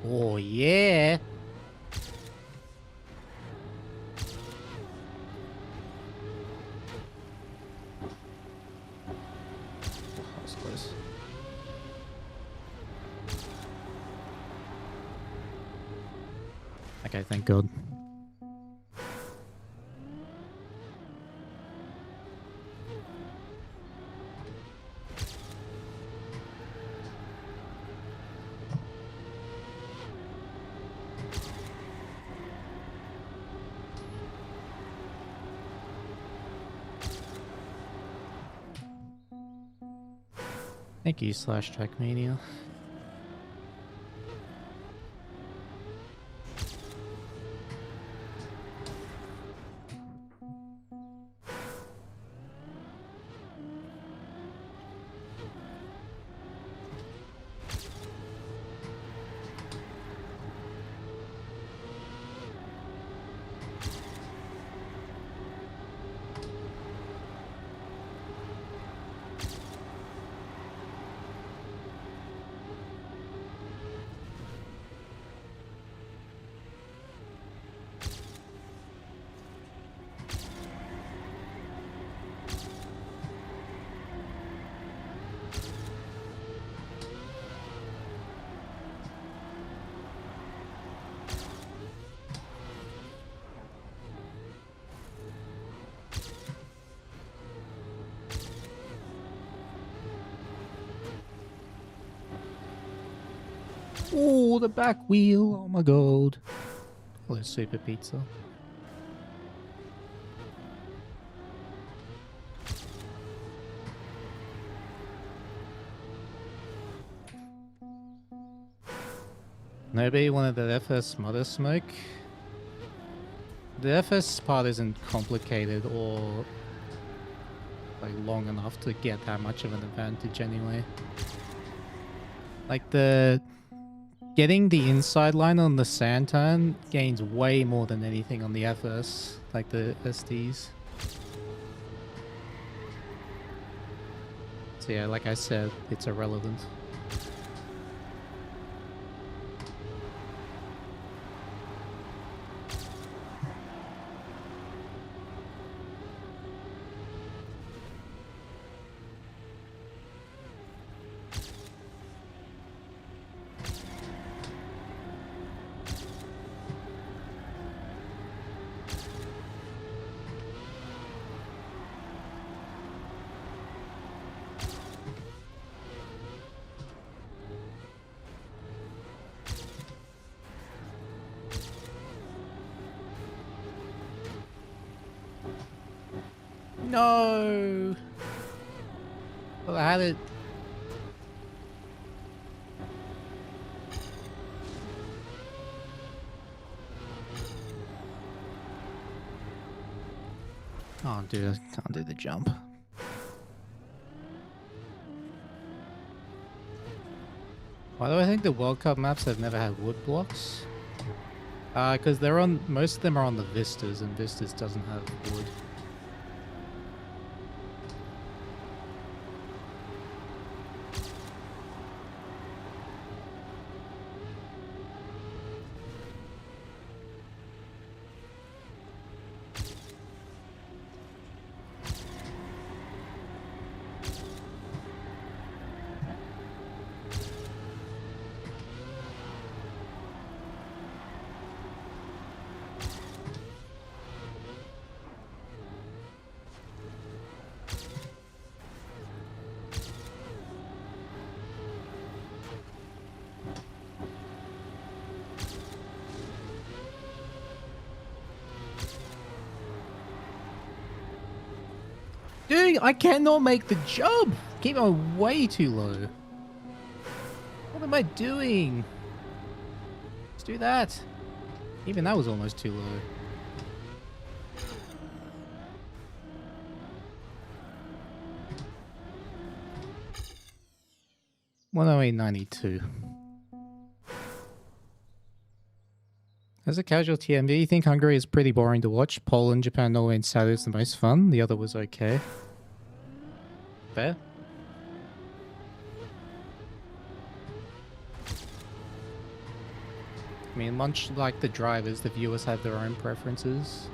Oh, yeah! Okay, thank God. Thank you, /trackmania. Oh, the back wheel. Oh my God. Hello, Super Pizza. Nobody wanted the FS Mudda smoke. The FS part isn't complicated or like long enough to get that much of an advantage anyway. Like getting the inside line on the sand turn gains way more than anything on the FS, like the SDs. So yeah, like I said, it's irrelevant. No! Well, I had it. Oh, dude, I can't do the jump. Why do I think the World Cup maps have never had wood blocks? Because they're on, most of them are on the Vistas, and Vistas doesn't have wood. Dude, I cannot make the jump! Keep on way too low. What am I doing? Let's do that. Even that was almost too low. $108.92. As a casual TMV, you think Hungary is pretty boring to watch? Poland, Japan, Norway, and Saudi is the most fun. The other was okay. Fair. I mean, much like the drivers, the viewers have their own preferences.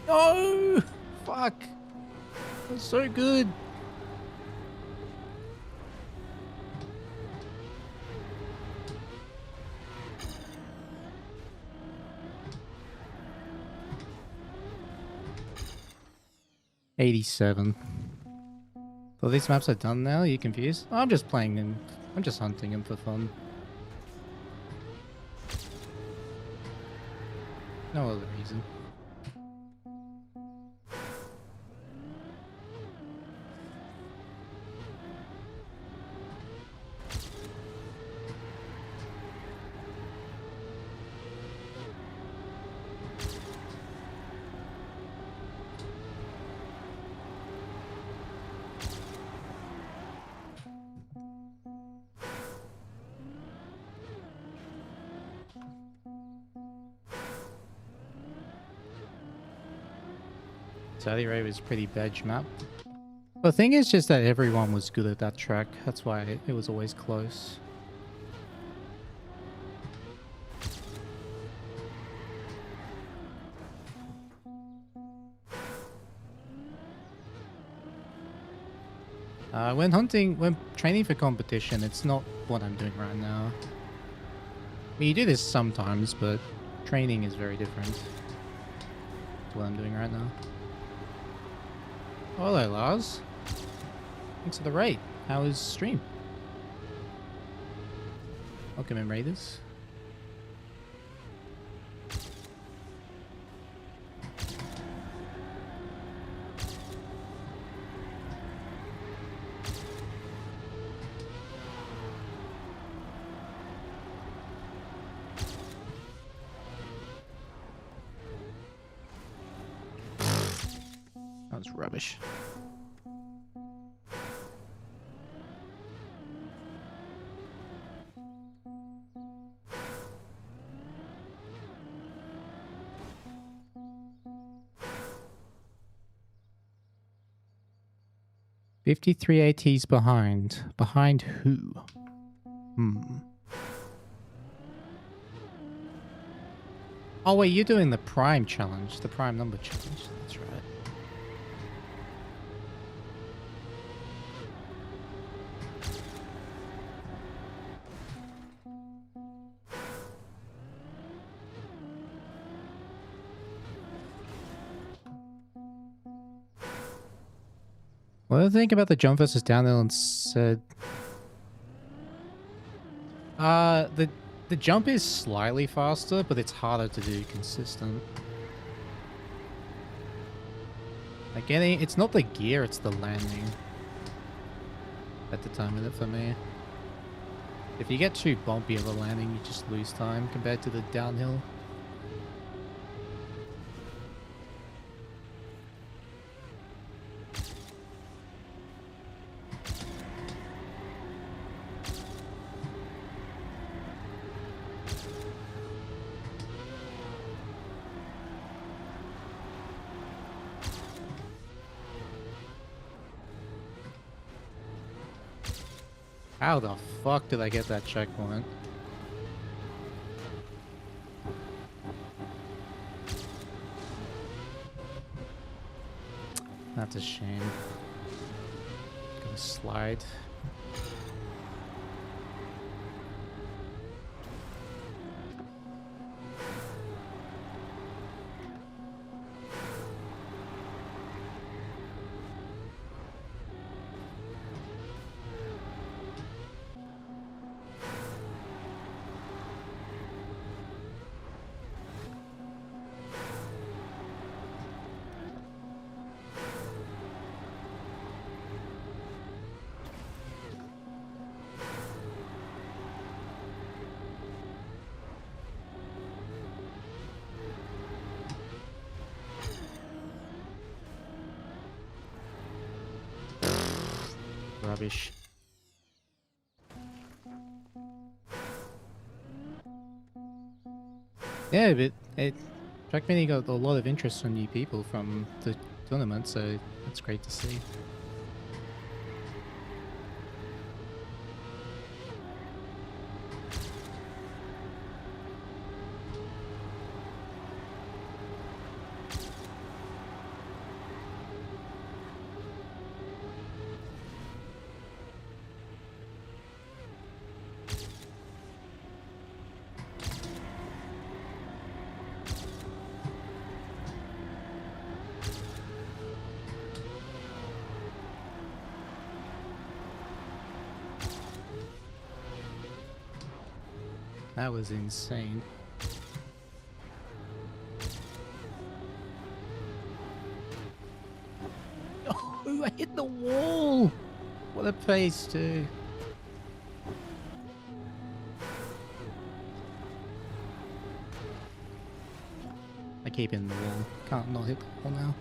No! Fuck! That's so good! $87. So these maps are done now? Are you confused? I'm just playing them. I'm just hunting them for fun. No other reason. Saudi Arabia is a pretty bedge map. The thing is just that everyone was good at that track. That's why it was always close. When training for competition, it's not what I'm doing right now. I mean, you do this sometimes, but training is very different to what I'm doing right now. Oh, hello, Lars. Thanks for the raid. How was stream? Welcome in, Raiders. That was rubbish. 53 ATs behind. Behind who? Oh wait, you're doing the prime challenge, the prime number challenge. That's right. What do you think about the jump versus downhill and said? The jump is slightly faster, but it's harder to do consistent. Like it's not the gear, it's the landing. At the time of it for me. If you get too bumpy of a landing, you just lose time compared to the downhill. How the fuck did I get that checkpoint? That's a shame. Gonna slide. Rubbish. Yeah, but trackmania got a lot of interest from new people from the tournament, so that's great to see. That was insane. Oh, I hit the wall! What a pace, too. I keep hitting the wall. Can't not hit the wall now.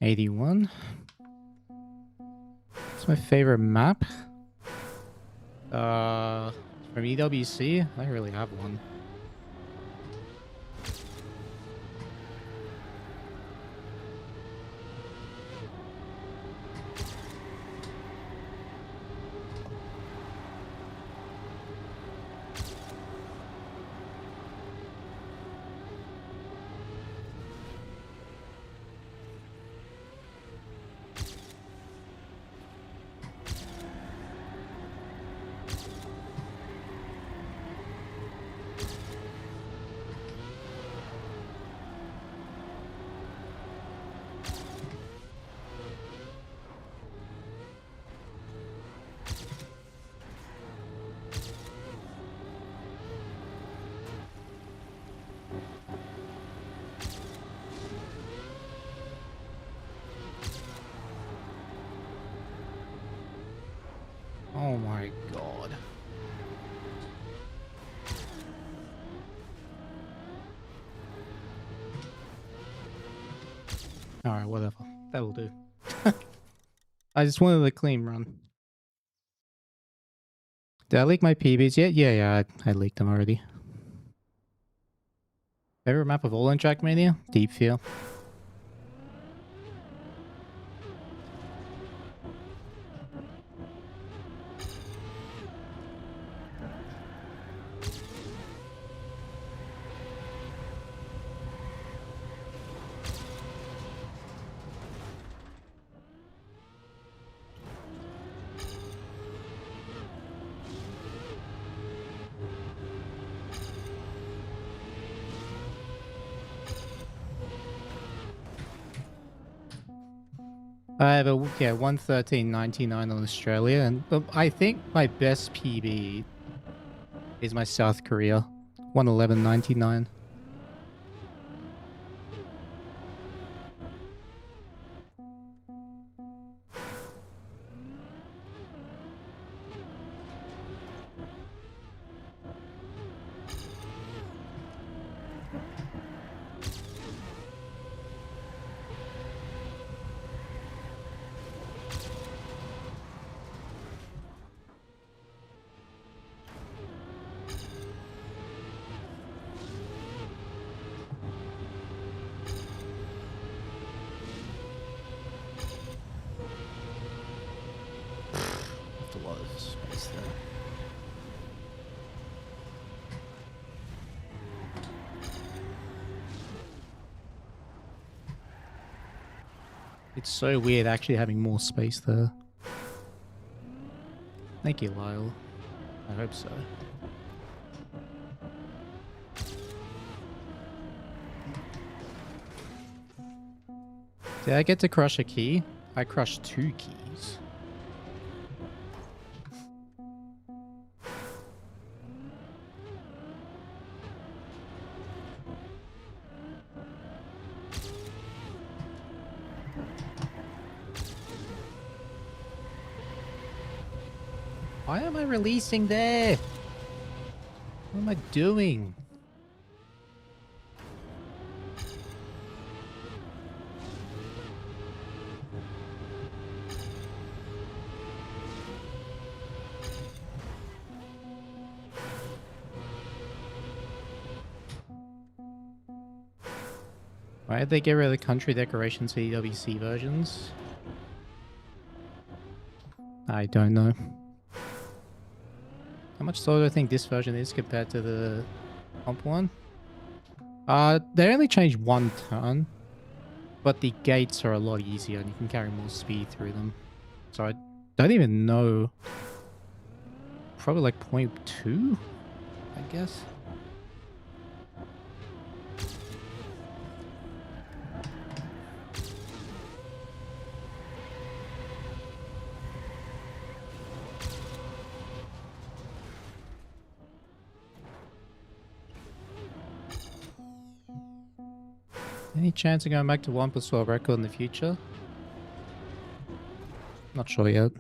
'81. It's my favorite map. From EWC? I don't really have one. God. Alright, whatever. That will do. I just wanted a clean run. Did I leak my PBs yet? Yeah, I leaked them already. Favorite map of all in Trackmania? Deep Field. I have a 113.99 on Australia, and I think my best PB is my South Korea 111.99. A lot of space there. It's so weird actually having more space there. Thank you, Lyle. I hope so. Did I get to crush a key? I crushed 2 keys. Why am I releasing there? What am I doing? Why did they get rid of the country decorations for EWC versions? I don't know. How much slower do I think this version is compared to the comp one? They only changed 1 turn, but the gates are a lot easier and you can carry more speed through them. So I don't even know. Probably like 0.2, I guess. Any chance of going back to 1+12 record in the future? Not sure yet.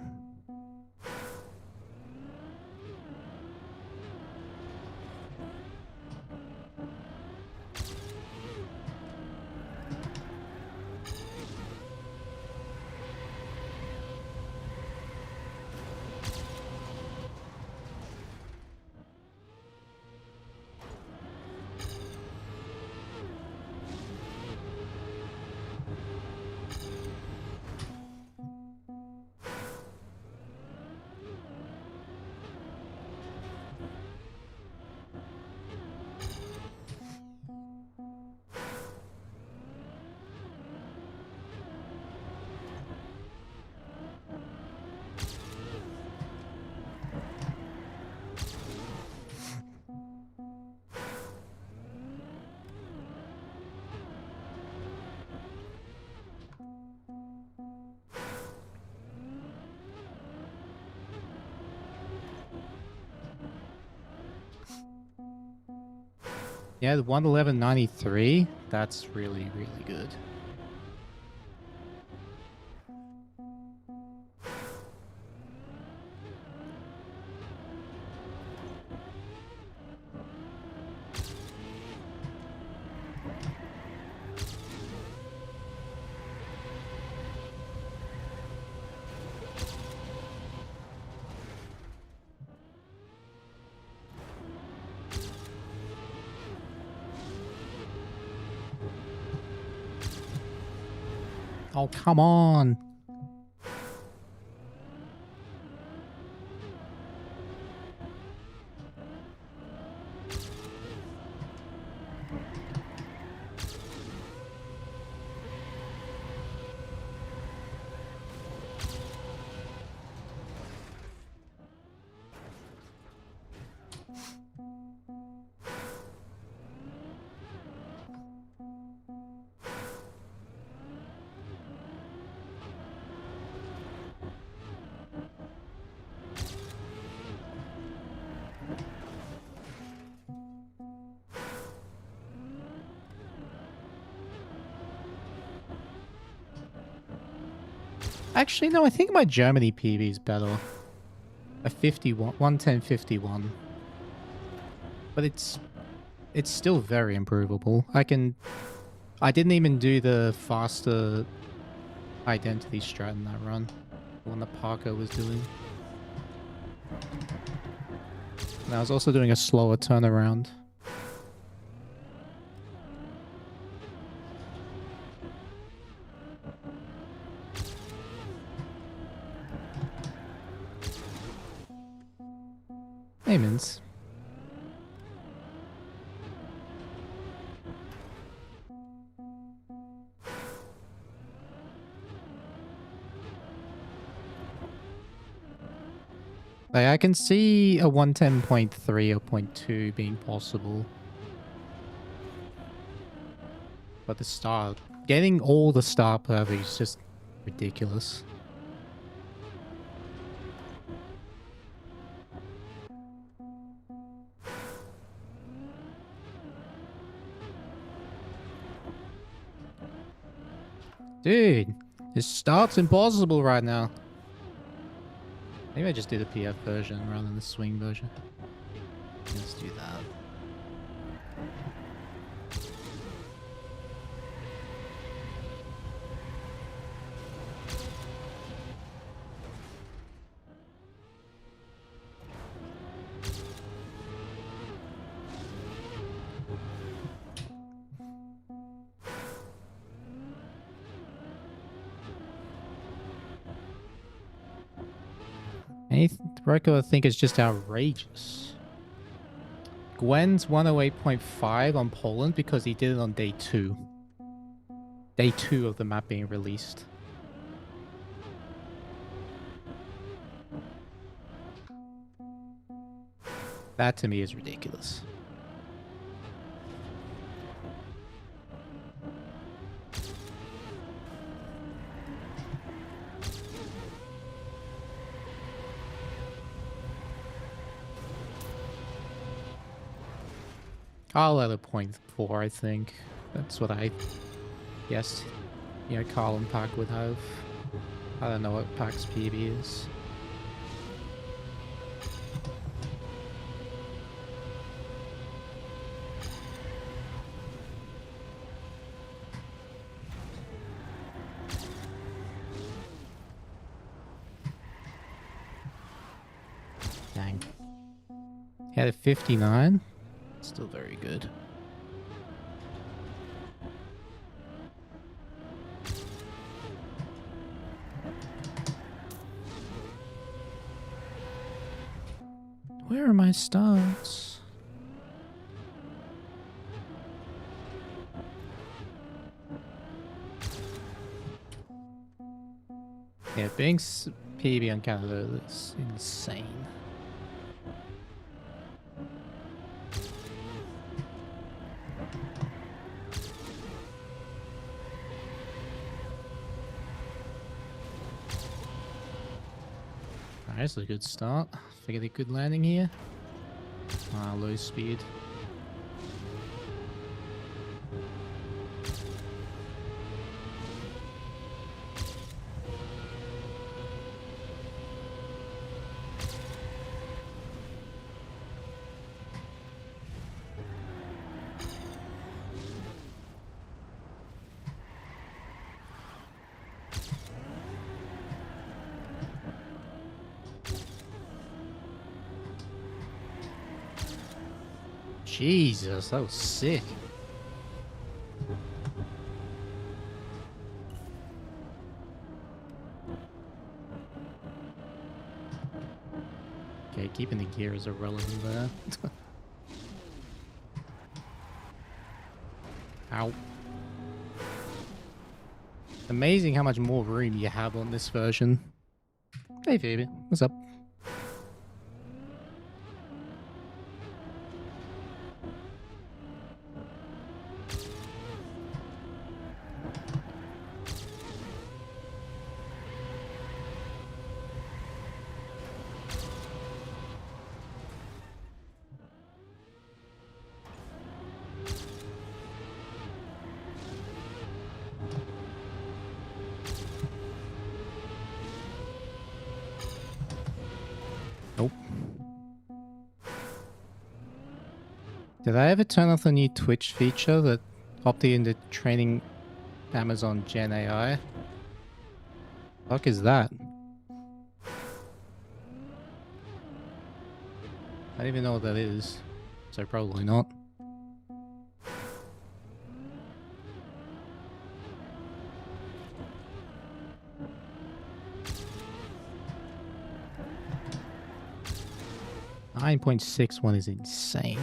Yeah, the 111.93. That's really, really good. Oh, come on. Actually, no, I think my Germany PB is better. A 51, 110.51. But it's still very improvable. I didn't even do the faster identity strat in that run. The one that Parker was doing. And I was also doing a slower turnaround. Hey, Mins. Like, I can see a 110.3 or 0.2 being possible. But the start, getting all the start perfect is just ridiculous. Dude, this start's impossible right now. Maybe I just do the PF version rather than the swing version. Let's do that. Record, I think, is just outrageous. Gwen's 108.5 on Poland because he did it on day 2. Day 2 of the map being released. That to me is ridiculous. I'll let a 0.4, I think. That's what I guessed. You know, Carl and Pac would have. I don't know what Pac's PB is. Dang. He had a 59. Still very good. Where are my starts? Yeah, being PB on Canada is insane. That's a good start. Figured a good landing here. Low speed. Jesus, that was sick. keeping the gears irrelevant there. Ow. Amazing how much more room you have on this version. Hey Phoebe, what's up? Nope. Did I ever turn off the new Twitch feature that opted into training Amazon Gen AI? Fuck is that? I don't even know what that is, so probably not. .61 is insane.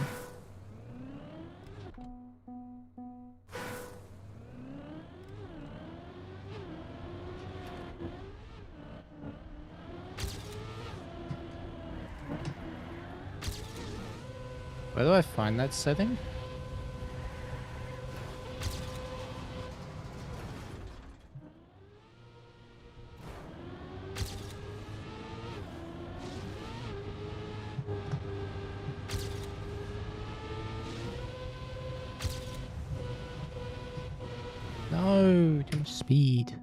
Where do I find that setting? No, too much speed.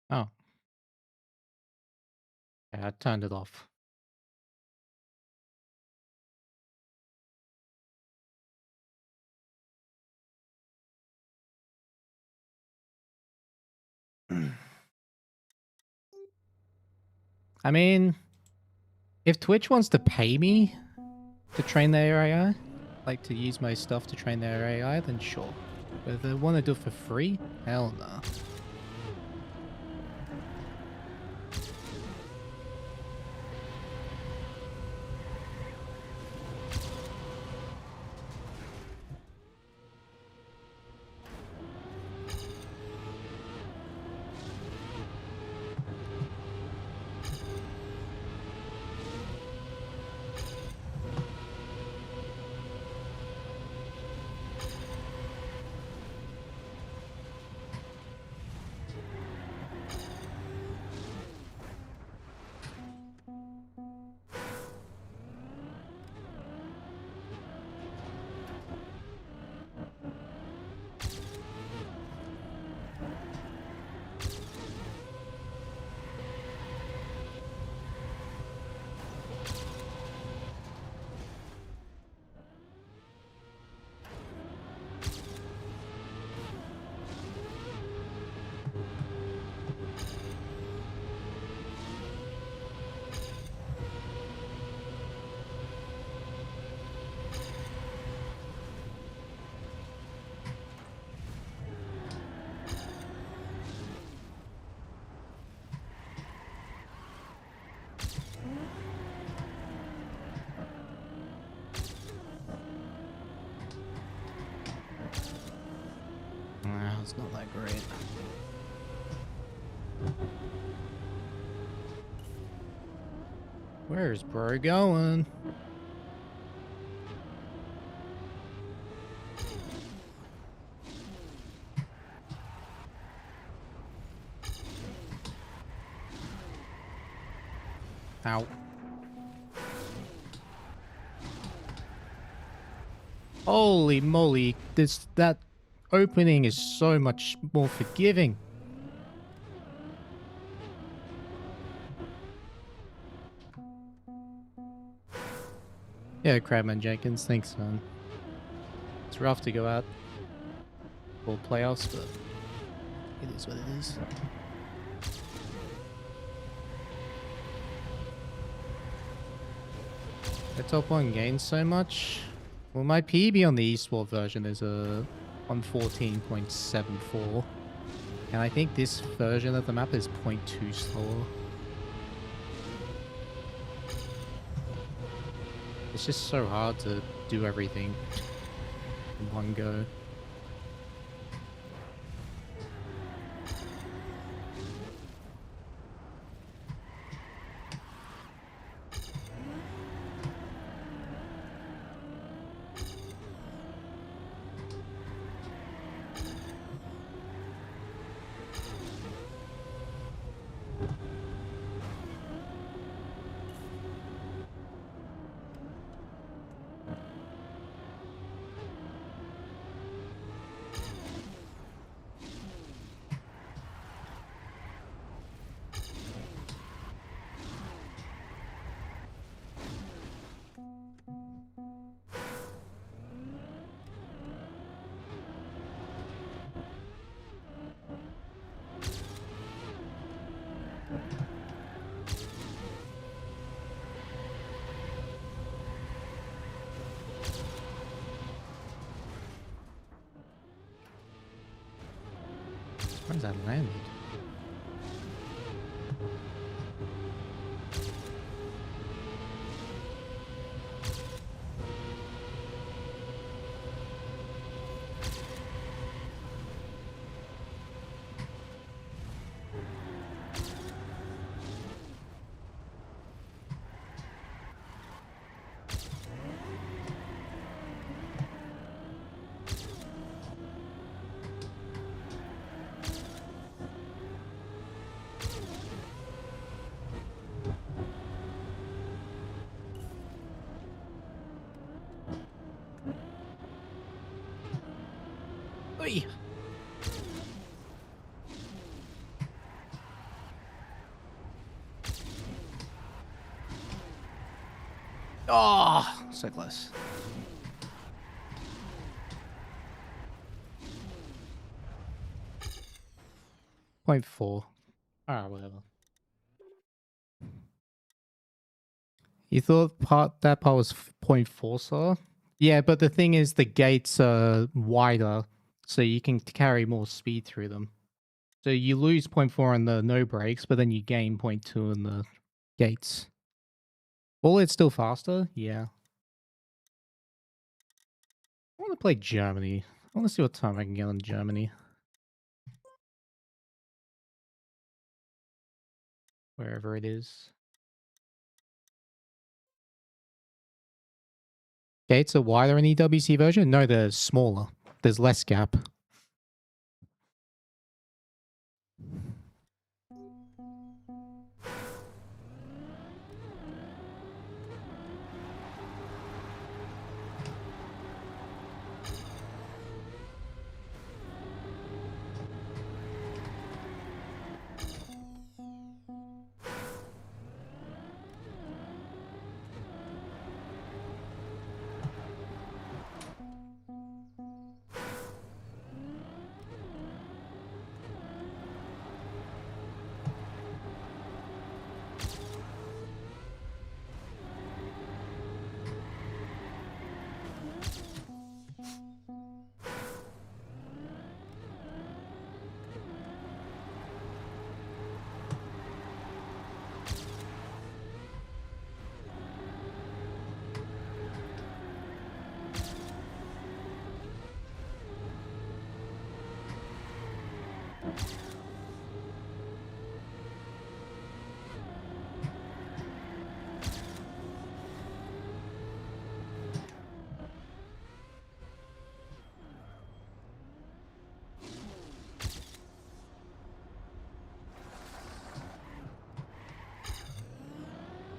Oh. Yeah, I turned it off. I mean, if Twitch wants to pay me to train their AI, like to use my stuff to train their AI, then sure. But if they want to do it for free, hell no. Nah, it's not that great. Where's bro going? Ow. Holy moly, that opening is so much more forgiving. Yeah, Crabman Jenkins, thanks man. It's rough to go out for playoffs, but it is what it is. The top one gains so much. Well, my PB on the esports version is a 114.74. And I think this version of the map is 0.2 slower. It's just so hard to do everything in one go. Where's that landed? Oi! Oh, so close. Point 0.4. Alright, whatever. You thought that part was 0.4 slower? Yeah, but the thing is the gates are wider, so you can carry more speed through them. So you lose 0.4 on the no brakes, but then you gain 0.2 in the gates. Well, it's still faster? Yeah. I want to play Germany. I want to see what time I can get on Germany. Wherever it is. Gates are wider in EWC version? No, they're smaller. There's less gap.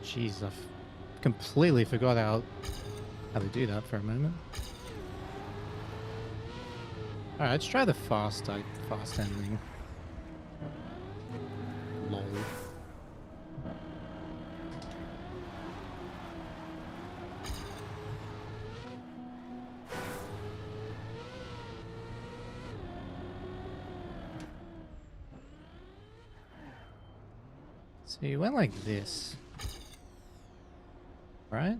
Jeez, I completely forgot how to do that for a moment. Alright, let's try the fast ending. Lol. So you went like this. Right?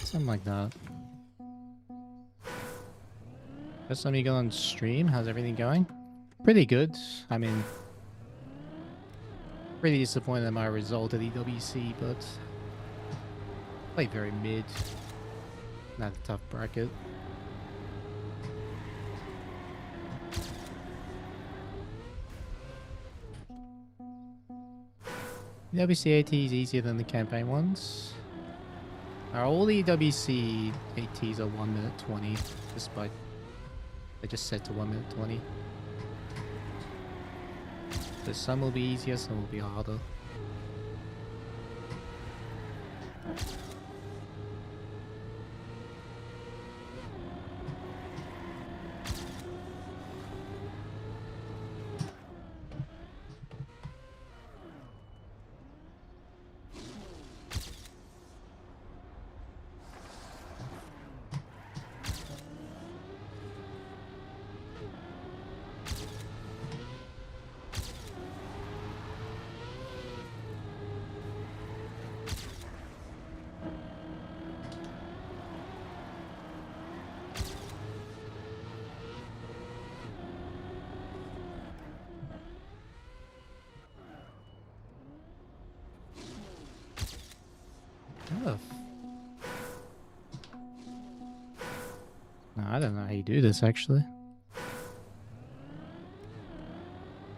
Something like that. First time you go on stream, how's everything going? Pretty good. I mean, pretty disappointed in my result at EWC, but played very mid. Not a tough bracket. EWC AT is easier than the campaign ones. All the EWC ATs are 1 minute 20, despite they just set to 1 minute 20. So some will be easier, some will be harder. No, I don't know how you do this actually.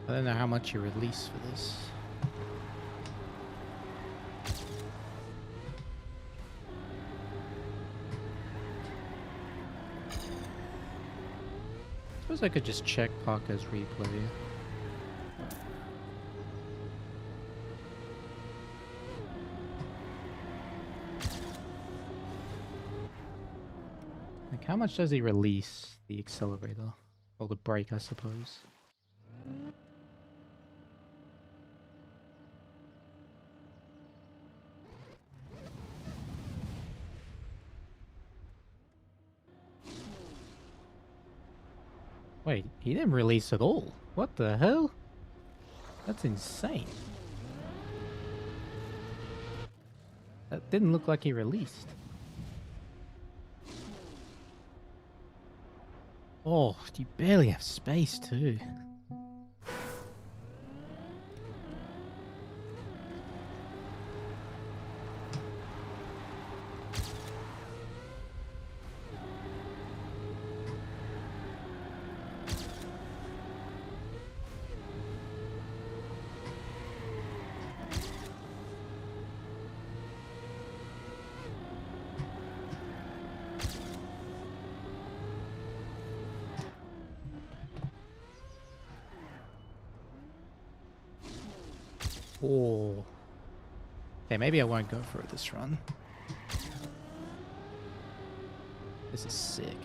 I don't know how much you release for this. Suppose I could just check Parker's replay. Like, how much does he release the accelerator? Or the brake, I suppose. Wait, he didn't release at all. What the hell? That's insane. That didn't look like he released. Oh, you barely have space too. Oh. Okay, maybe I won't go for this run. This is sick.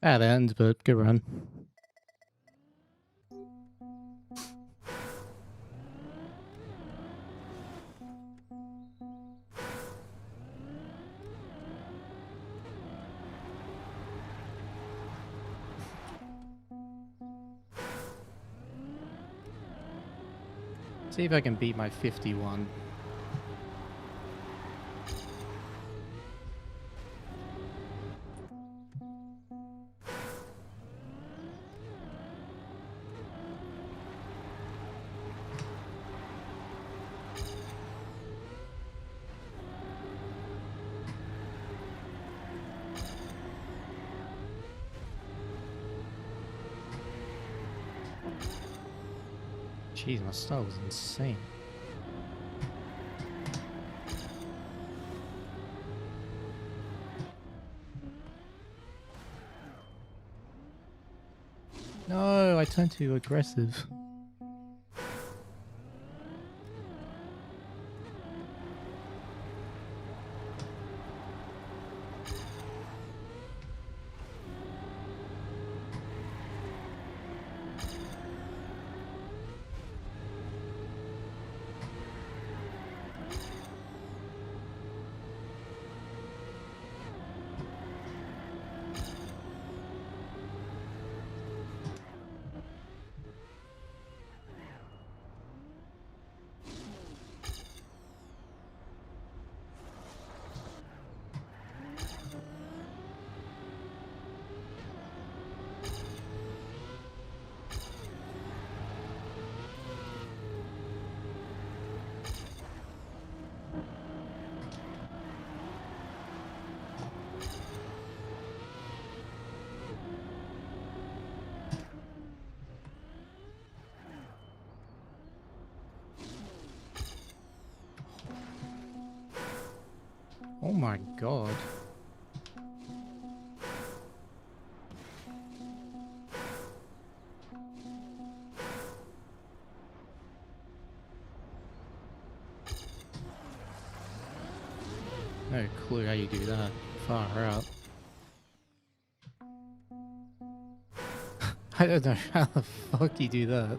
Bad end, but good run. See if I can beat my 51. Jeez, my style was insane. No, I turned too aggressive. my god. No clue how you do that. Far out. I don't know how the fuck you do that.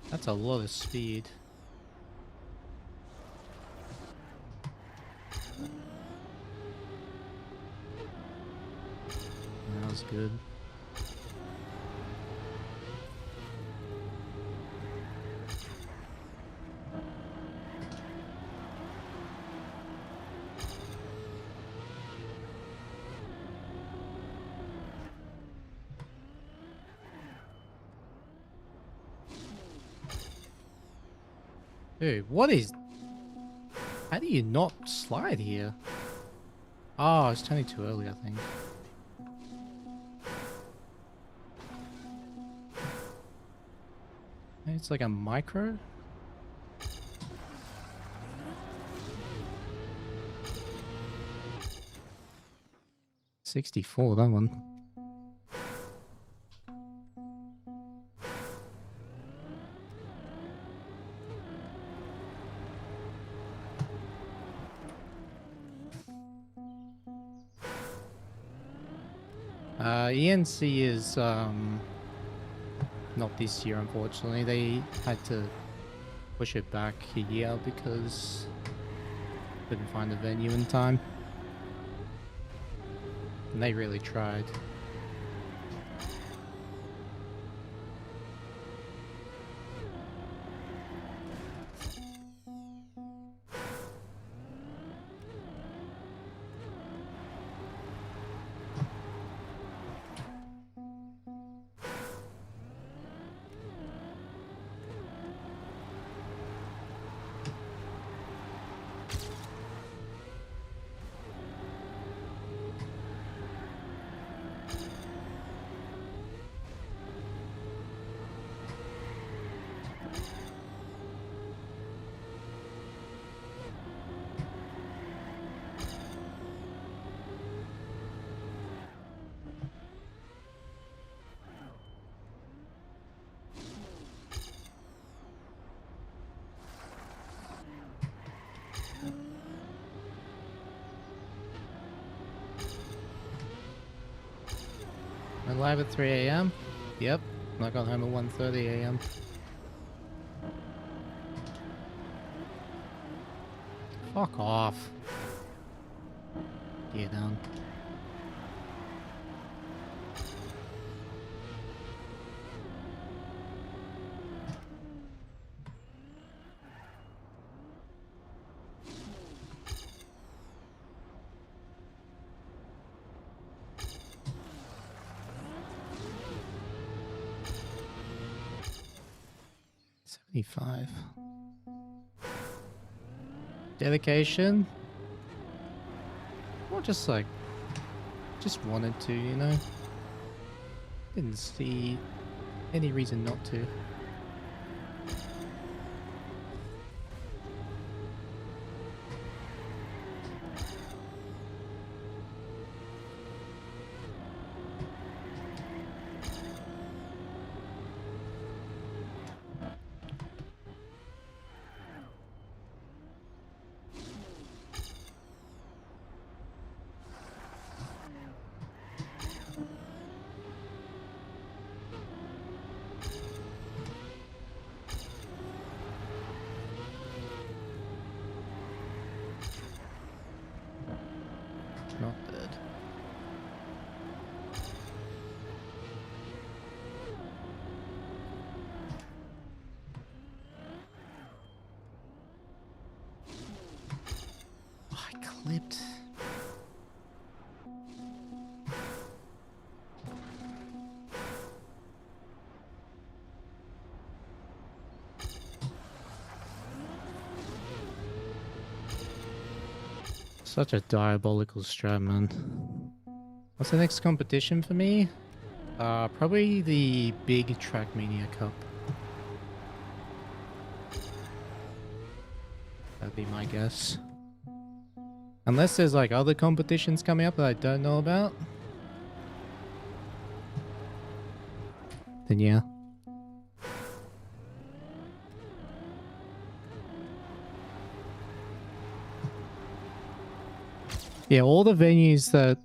That's a lot of speed. That was good. Dude, what is... How do you not slide here? Oh, it's turning too early, I think. It's like a micro? $64, that one. ENC is not this year, unfortunately. They had to push it back a year because couldn't find a venue in time. And they really tried. We're live at 3 a.m. Yep, I got home at 1:30 a.m. Fuck off. Gear down. $75. Dedication? Or just like, just wanted to, you know? Didn't see any reason not to. Not dead. Such a diabolical strat, man. What's the next competition for me? Probably the big Trackmania Cup. That'd be my guess. Unless there's like other competitions coming up that I don't know about. Then yeah. Yeah, all the venues that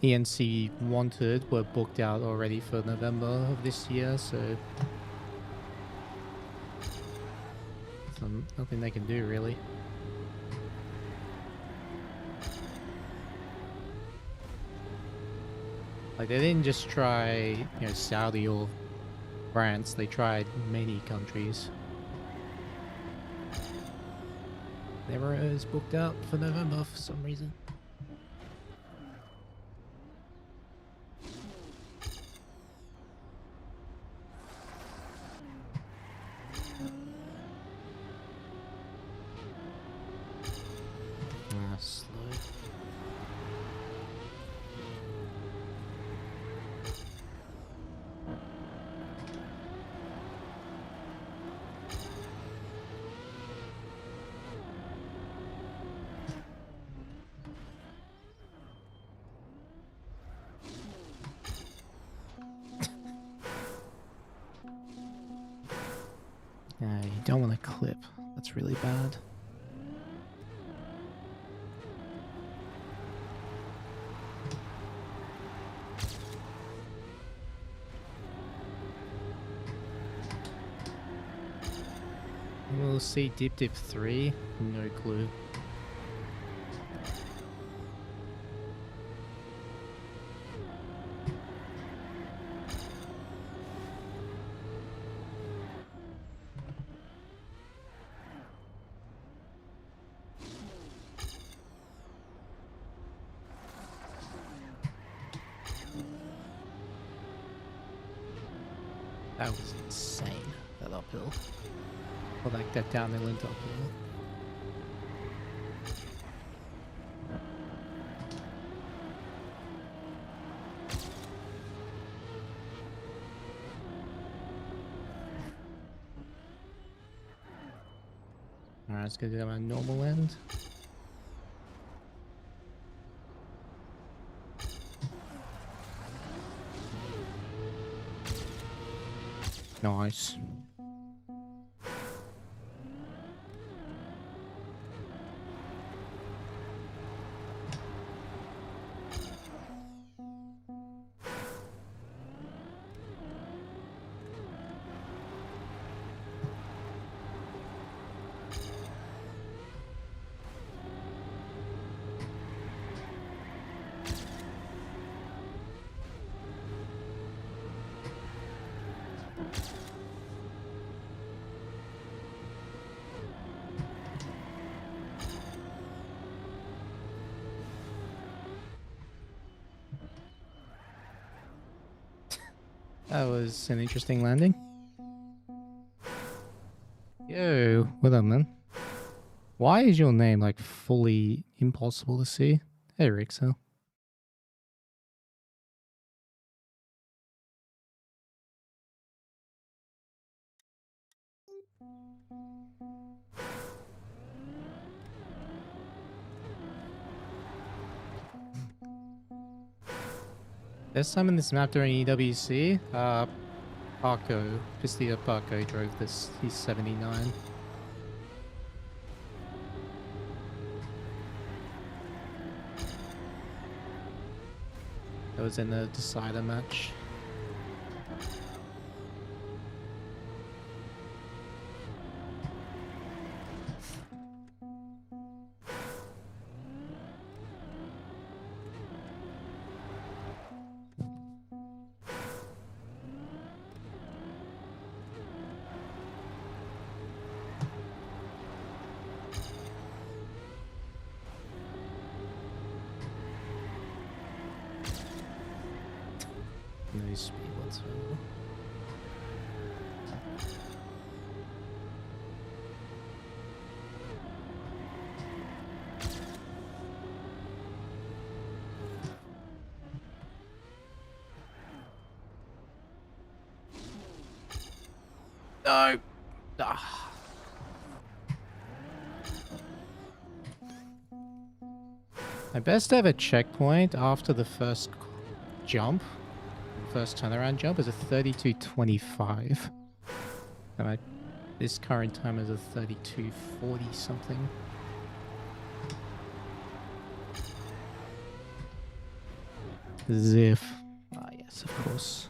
ENC wanted were booked out already for November of this year, so nothing they can do really. Like they didn't just try, you know, Saudi or France, they tried many countries. Never is booked out for November for some reason. Slow. Yeah, you don't want to clip. That's really bad. We'll see Dip 3. No clue. That was insane, that uphill. Or like that downhill into uphill. Alright, let's go to my normal end. Nice. That was an interesting landing. Yo, what up, man? Why is your name like fully impossible to see? Hey, Rixel. There's some in this map during EWC. Parko, Pistia Parko drove this. He's 79. That was in the decider match. No speed whatsoever. No! Ah. My best ever checkpoint after the first jump, first turnaround jump, is a 32.25. And this current time is a 32.40 something. Ziff. Ah, yes, of course.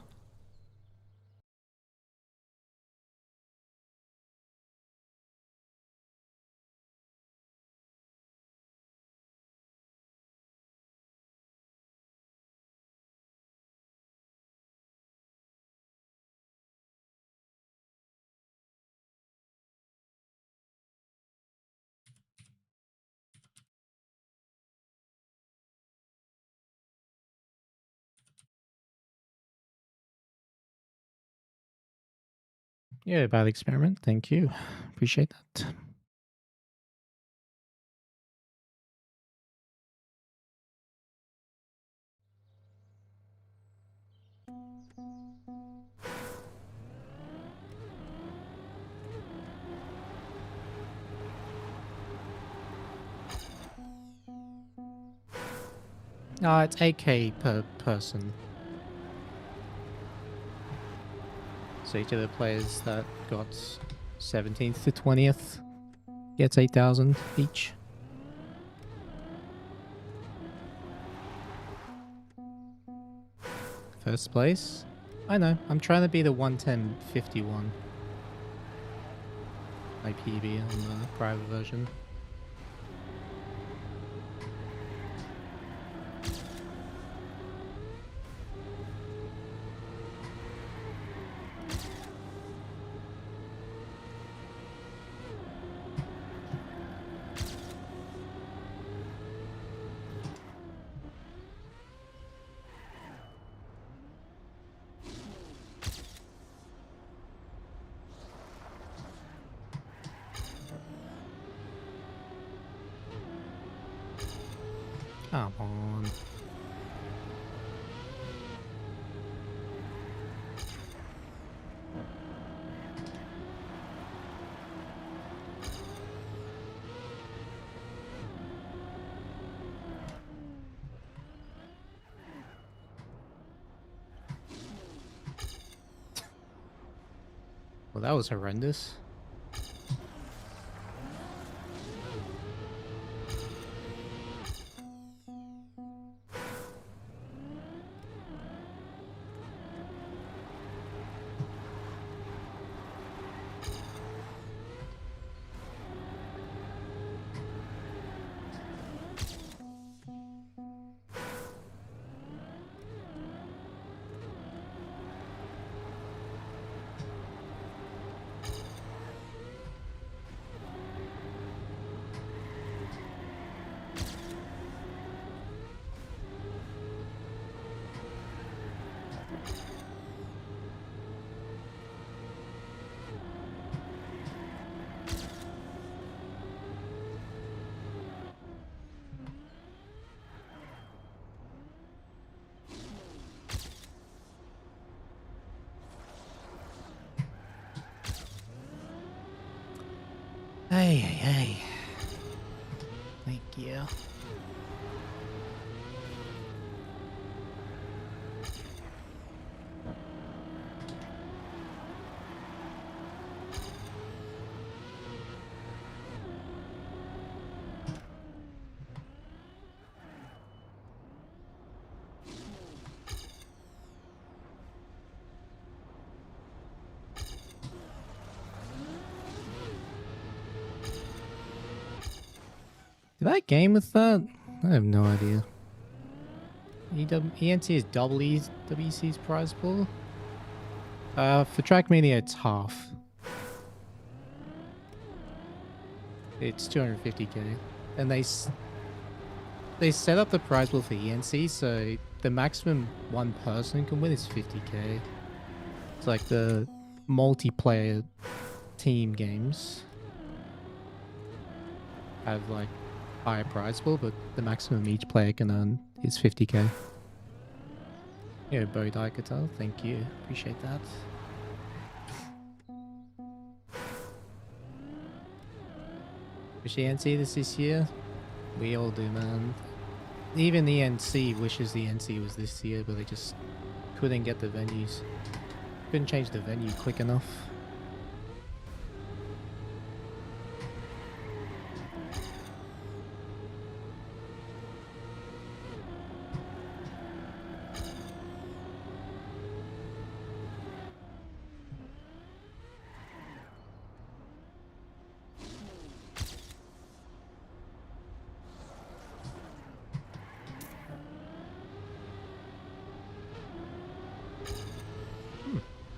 Yeah, bad experiment. Thank you. Appreciate that. It's 8k per person. So each of the players that got 17th to 20th gets 8,000 each. First place? I know, I'm trying to be the 110.51. My PB on the private version. Come on. Well, that was horrendous. Hey. Thank you. Did I game with that? I have no idea. ENT is double EWC's prize pool. For trackmania, it's half. It's 250k, and they set up the prize pool for ENC, so the maximum one person can win is 50k. It's like the multiplayer team games have like higher prize pool, but the maximum each player can earn is 50k. Yeah, Bo Daikatal, thank you. Appreciate that. Wish the NC this year? We all do, man. Even the NC wishes the NC was this year, but they just couldn't get the venues. Couldn't change the venue quick enough.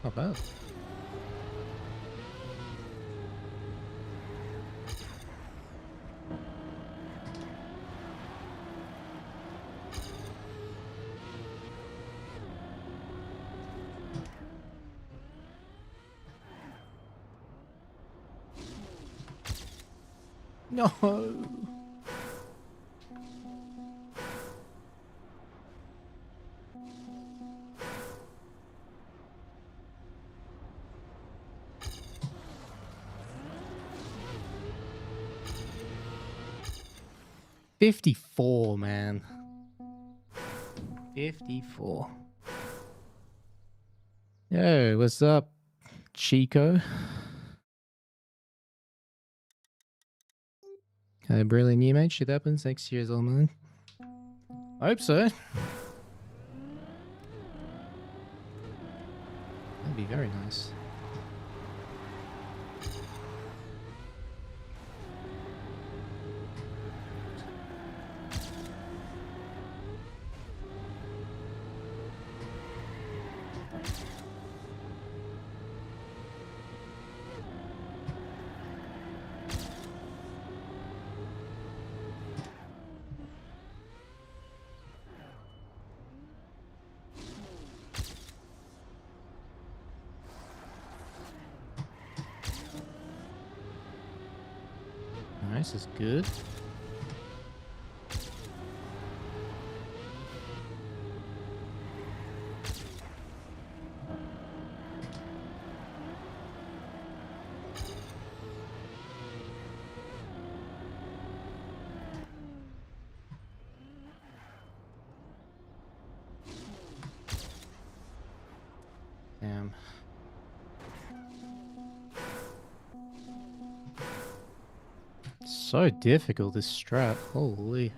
Not bad. No. 54, man. 54. Yo, what's up, Chico? A brilliant new mate. Shit happens. 6 years old, man. I hope so. That'd be very nice. Nice, is good. Damn. So difficult, this strat. Holy.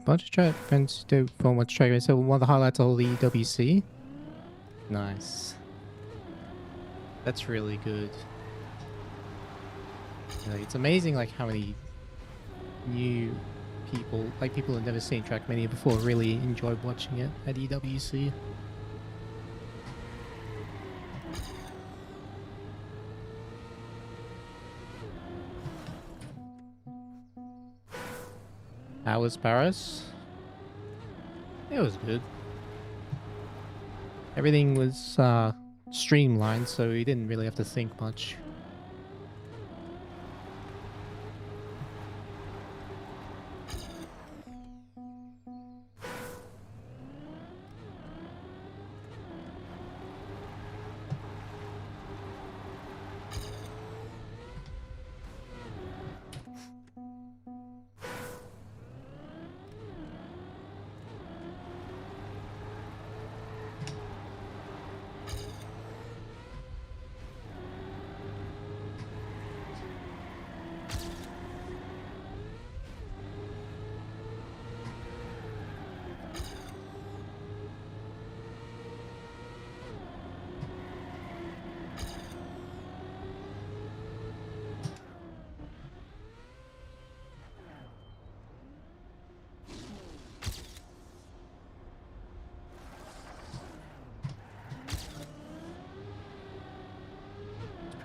Bunch of track friends do from what's track. So one of the highlights of the EWC. Nice. That's really good. Like, it's amazing like how many new people, like people who've never seen Trackmania before, really enjoy watching it at EWC. How was Paris? It was good. Everything was streamlined, so you didn't really have to think much.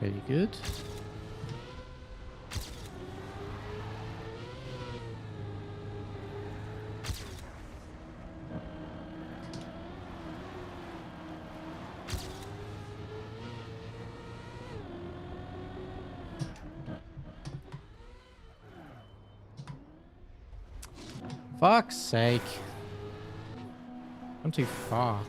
pretty good. Fuck's sake. I'm too far.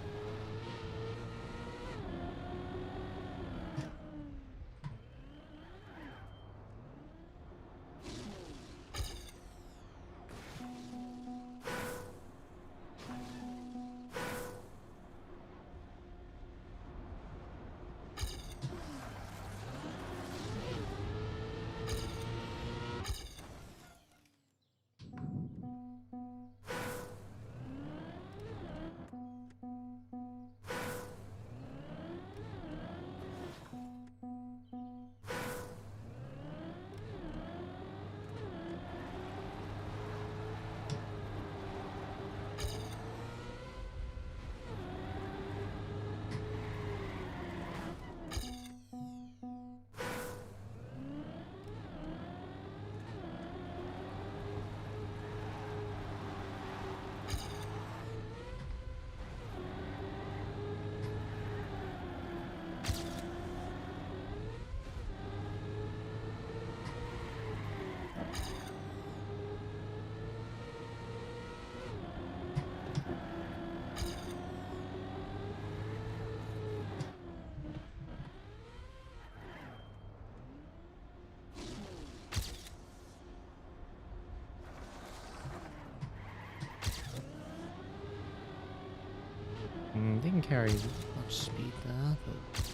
Didn't carry much speed there, but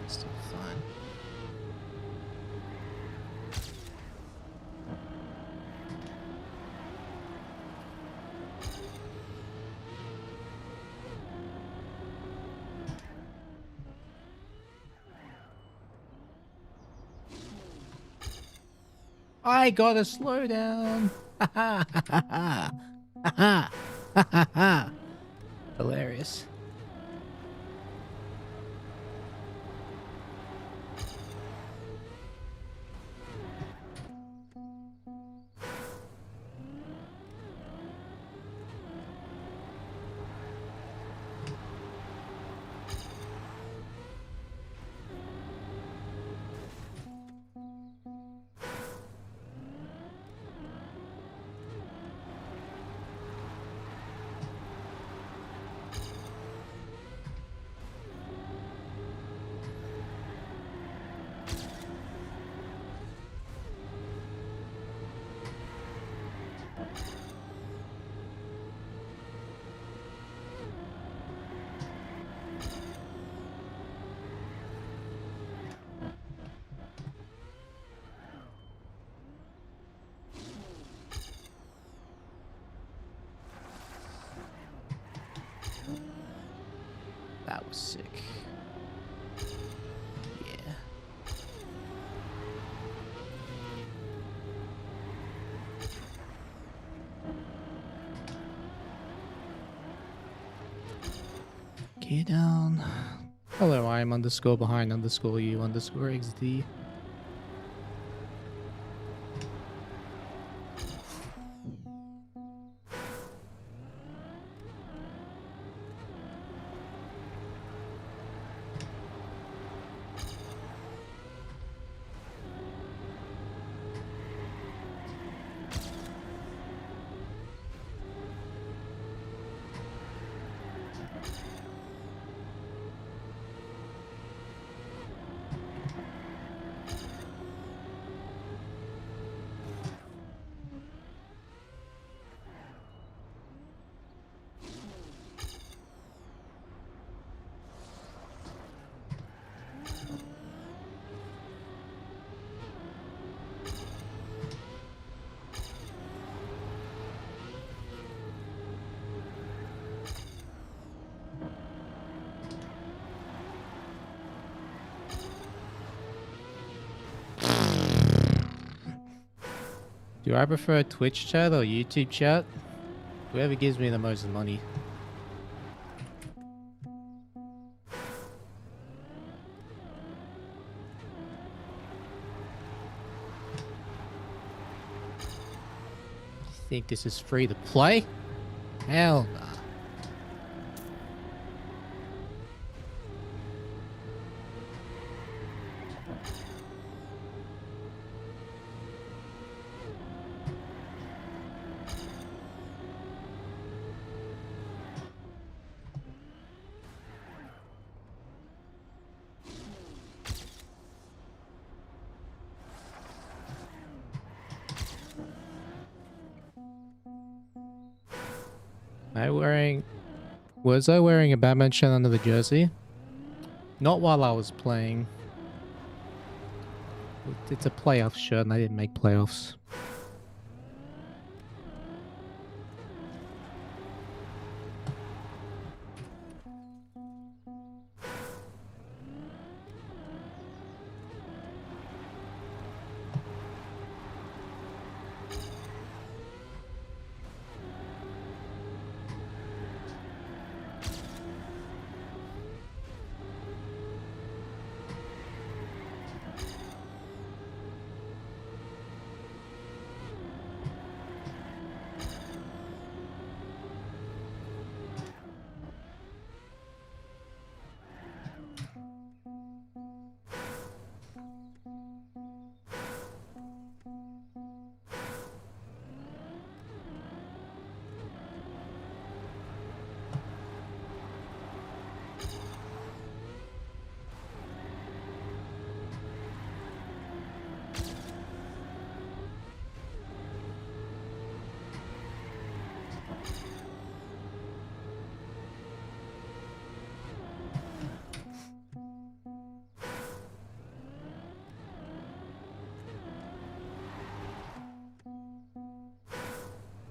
still fine. I gotta slow down. Ha ha ha ha ha ha ha. Hilarious. That was sick. Yeah. Get down. Hello, I am underscore behind underscore you underscore XD. Do I prefer Twitch chat or YouTube chat? Whoever gives me the most money. think this is free to play? Hell nah. Was I wearing a Batman shirt under the jersey? Not while I was playing. It's a playoff shirt and I didn't make playoffs.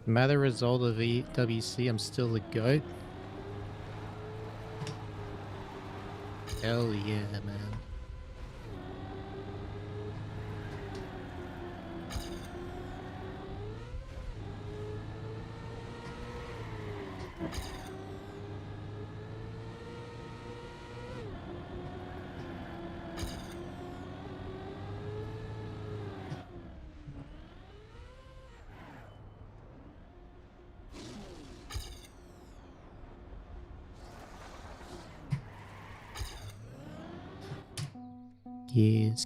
No matter result of EWC, I'm still the GOAT. Hell yeah, man. Gears.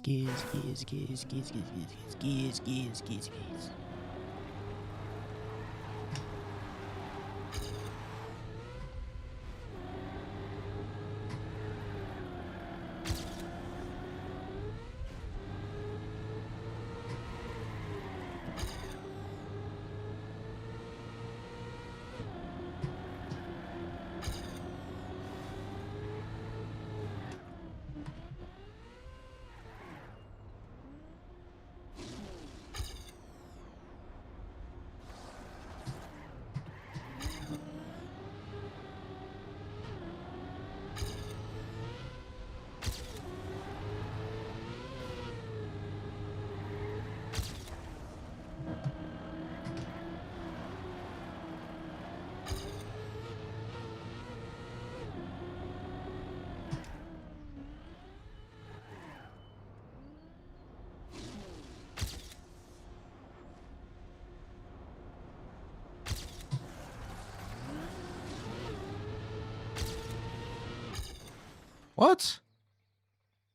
What?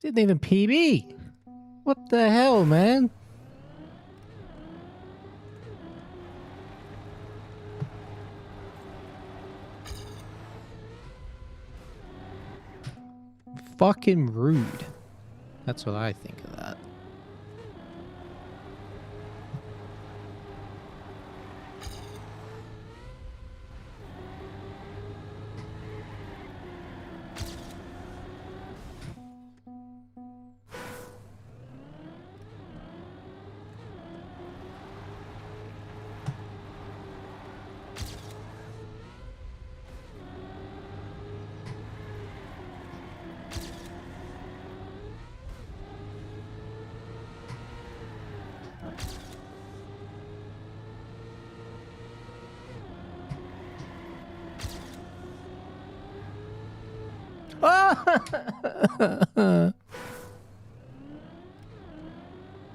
Didn't even PB. What the hell, man? Fucking rude. That's what I think of that.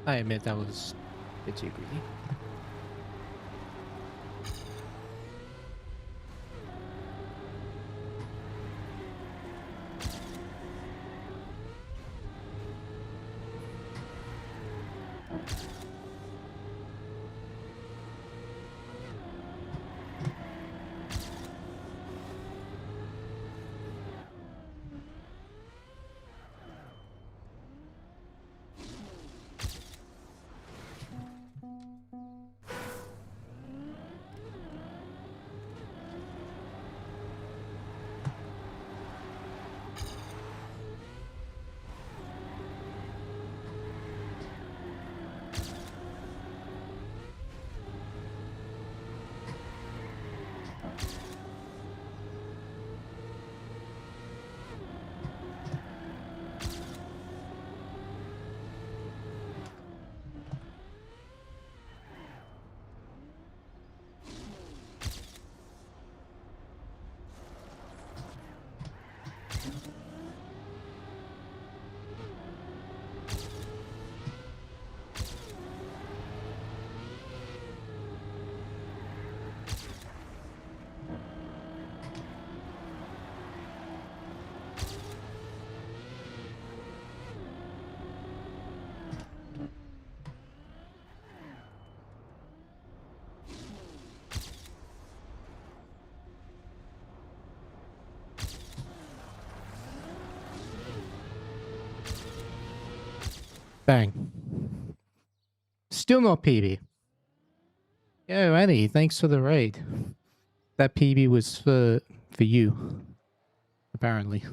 I admit that was a bit too greedy. Bang. Still not PB. Yo, Annie, thanks for the raid. That PB was for you, apparently.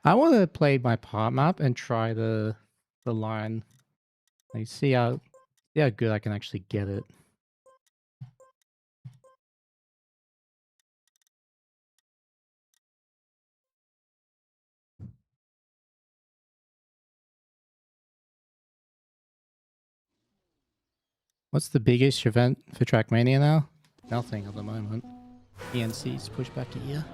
I want to play my part map and try the line. Like, see how good I can actually get it. What's the biggest event for Trackmania now? Nothing at the moment. ENC's pushed back a year.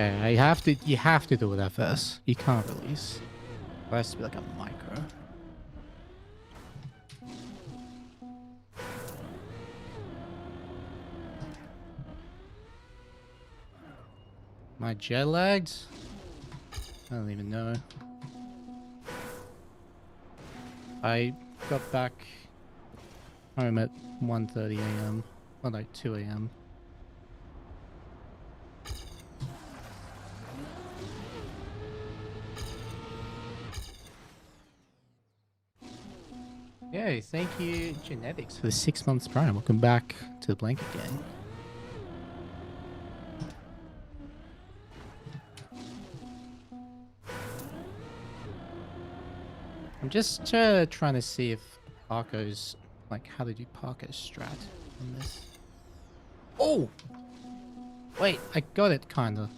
Okay, you have to do that first. You can't release. It has to be like a micro. My jet lagged? I don't even know. I got back home at 1:30 AM. Well, like 2 AM. Yay, thank you, Genetics, for the 6 months prime. Welcome back to the blank again. I'm just trying to see if Parko's, like, how to do Parko's strat on this. Oh! Wait, I got it, kinda.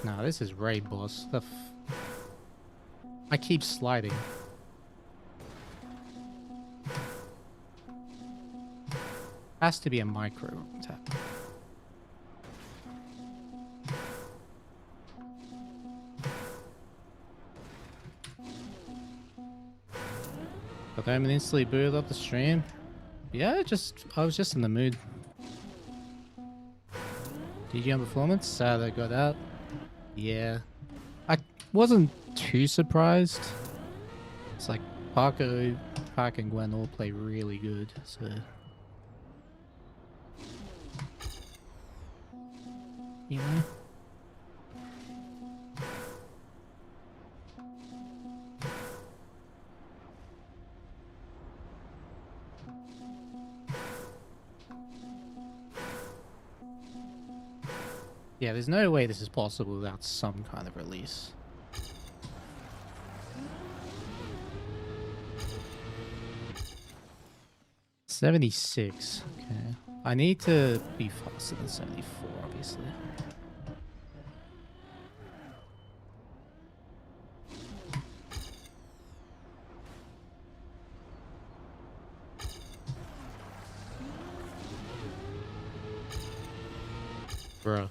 Nah, this is raid boss. I keep sliding. Has to be a micro tap. Got home and instantly booted up the stream. Yeah, I was just in the mood. GG on performance, sad I got out. Yeah. I wasn't too surprised. It's like Parko, Park and Gwen all play really good, so... You know? Yeah, there's no way this is possible without some kind of release. $76. Okay. I need to be faster than 74, obviously. Bro.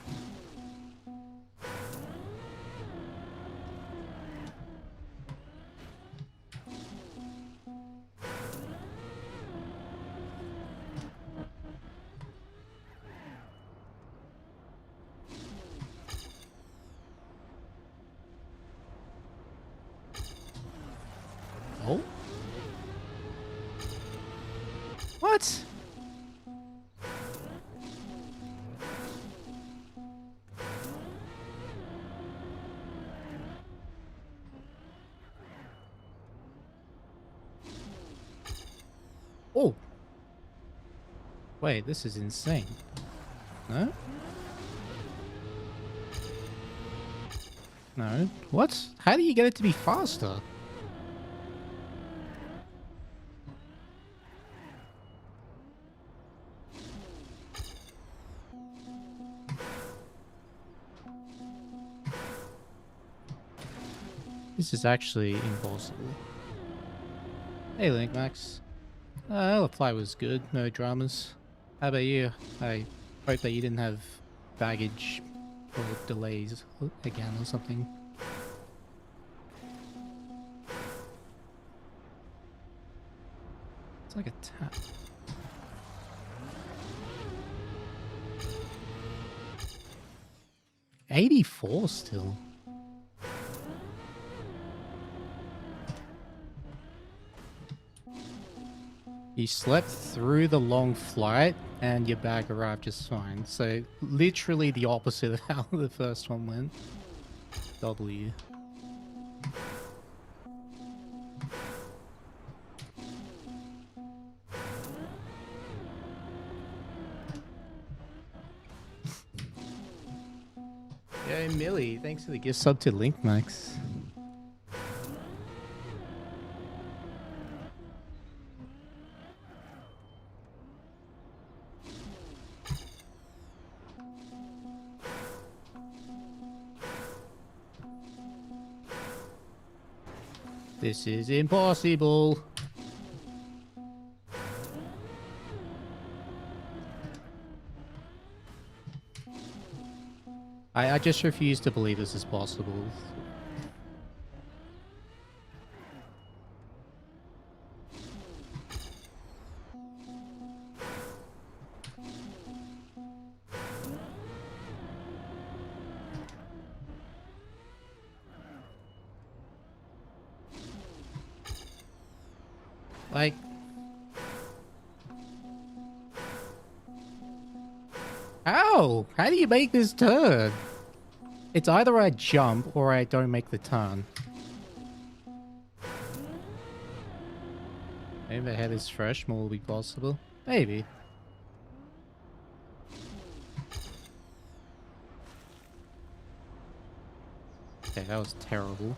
Oh? What? Oh! Wait, this is insane. No? No. What? How do you get it to be faster? This is actually impossible. Hey Link Max. The flight was good, no dramas. How about you? I hope that you didn't have baggage Or delays again or something. It's like a tap. $84 still. You slept through the long flight and your bag arrived just fine. So literally the opposite of how the first one went. W. Yo, Millie, thanks for the gift sub to Link Max. This is impossible. I just refuse to believe this is possible. Like, how? How do you make this turn? It's either I jump or I don't make the turn. Maybe the head is fresh, more will be possible. Maybe. Okay, that was terrible.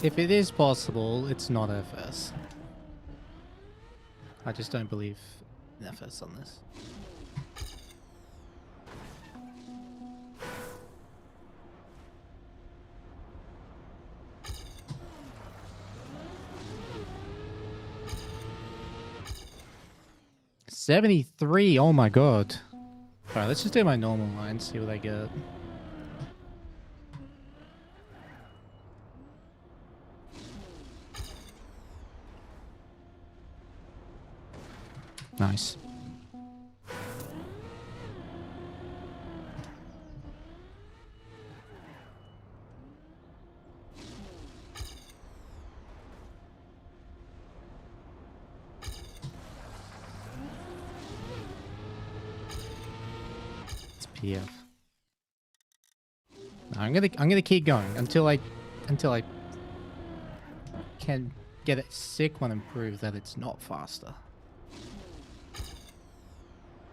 If it is possible, it's not FS. I just don't believe in FS on this. $73, oh my god. Alright, let's just do my normal line, see what I get. Nice. It's PF. No, I'm gonna keep going until I can get a sick one and prove that it's not faster.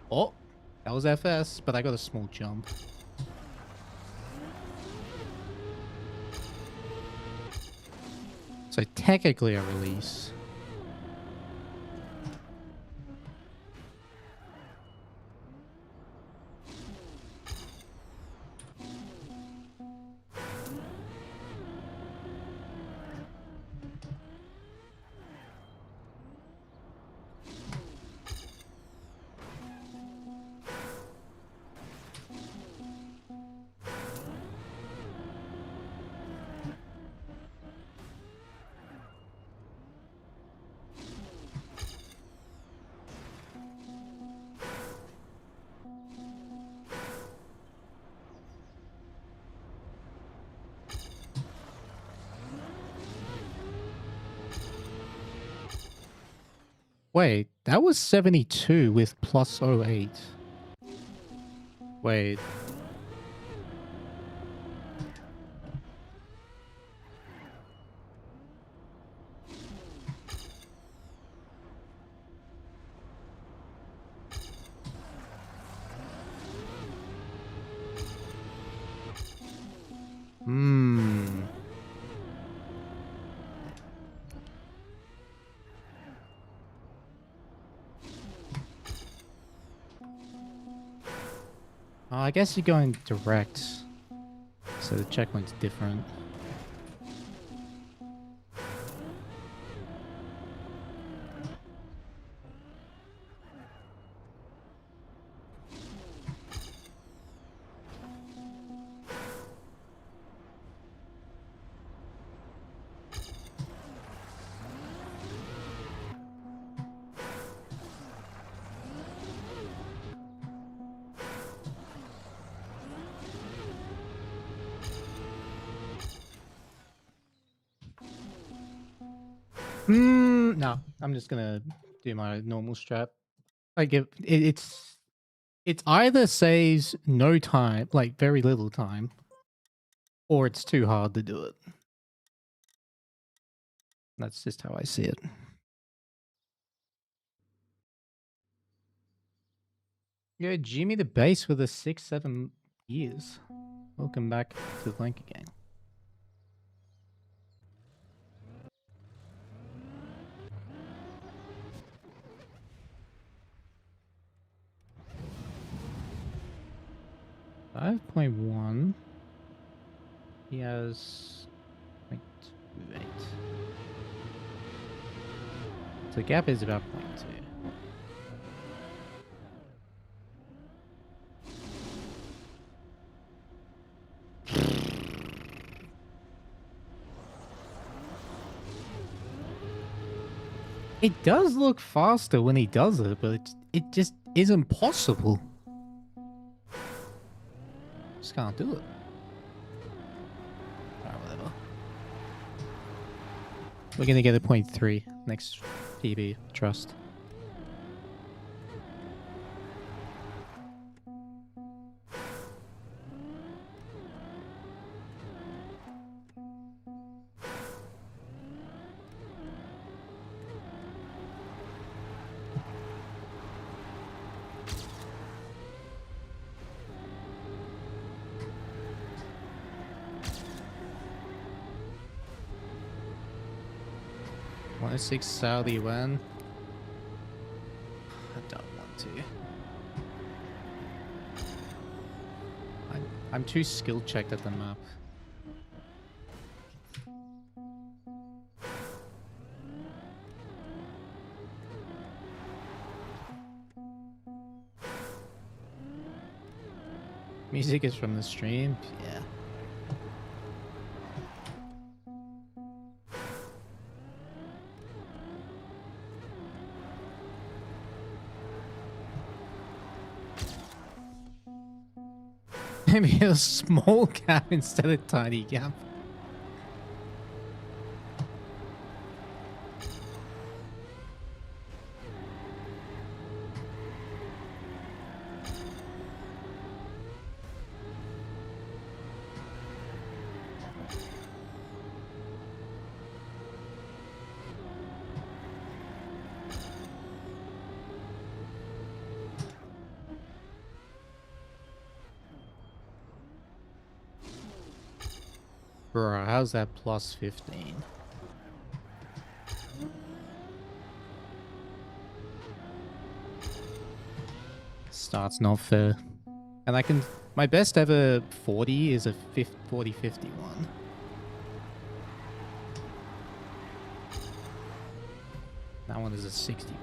Oh, that was FS, but I got a small jump. So technically a release. Wait, that was 72 with plus 08. Wait. I guess you're going direct, so the checkpoint's different. No, I'm just gonna do my normal strat. Like it's either saves no time, like very little time, or it's too hard to do it. That's just how I see it. Yo, Jimmy the Bass with a 6-7 years. Welcome back to the Blank again. $5.1. He has 0.28. So the gap is about 0.2. It does look faster when he does it, but it just isn't possible. Just can't do it. Alright, whatever. We're gonna get a 0.3 next PB, trust. $106 Saudi when? I don't want to. I'm too skill checked at the map. Music is from the stream? Yeah. Maybe a small gap instead of tiny gap. Bro, how's that plus 15? Start's not fair. And I can... My best ever 40 is a 40-51. That one is a 61.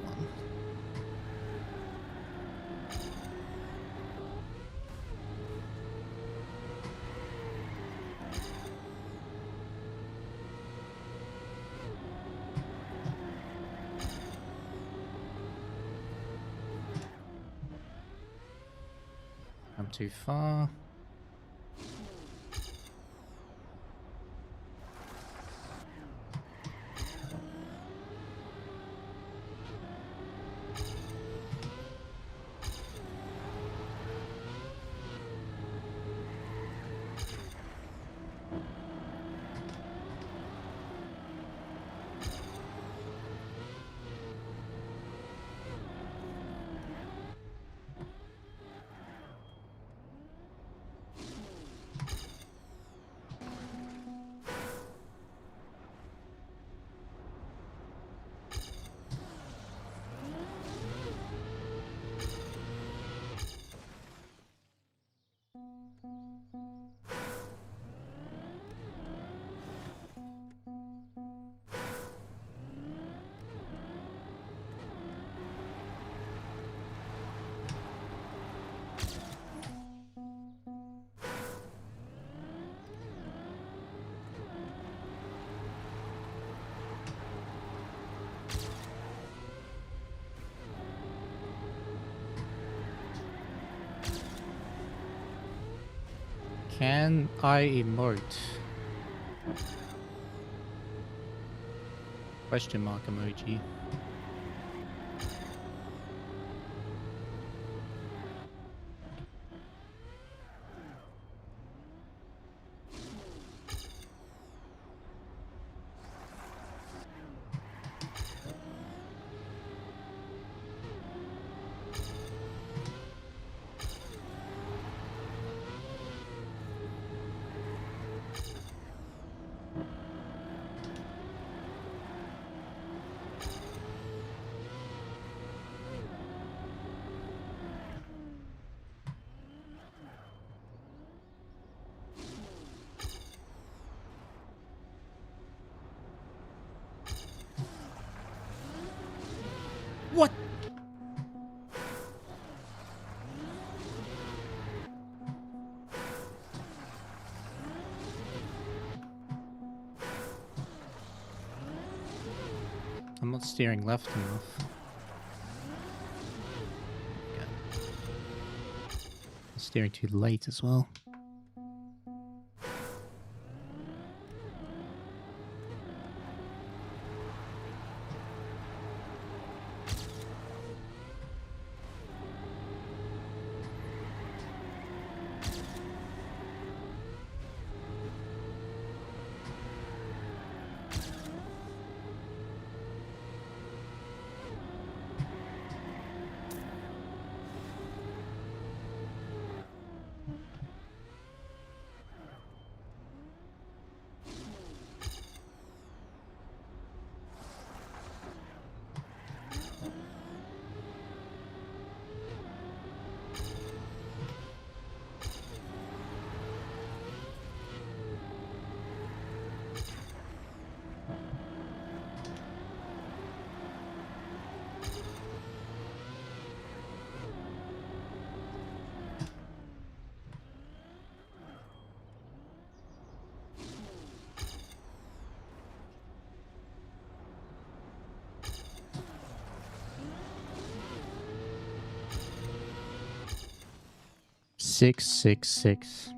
I'm too far. Can I emote? Question mark emoji. What? I'm not steering left enough. Yeah. I'm steering too late as well. Six, 6, 6.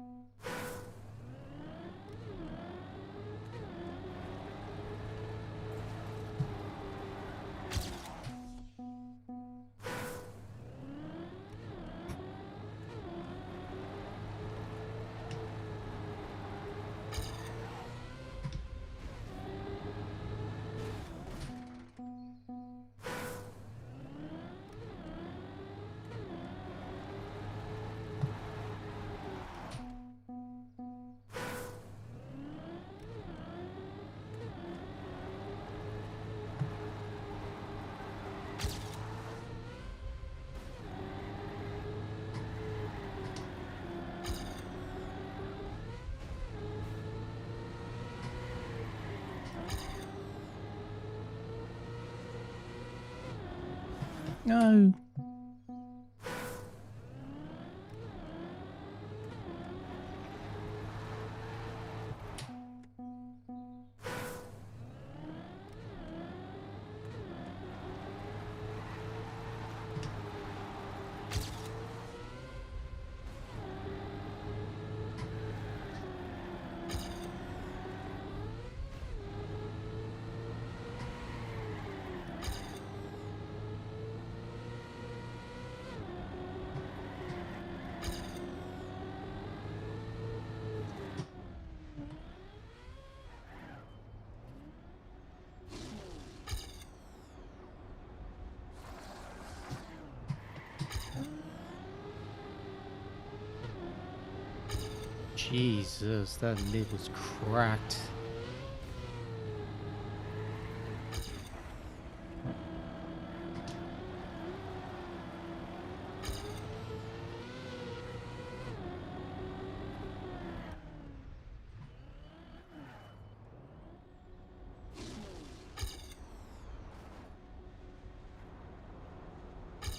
No. Jesus, that mid was cracked.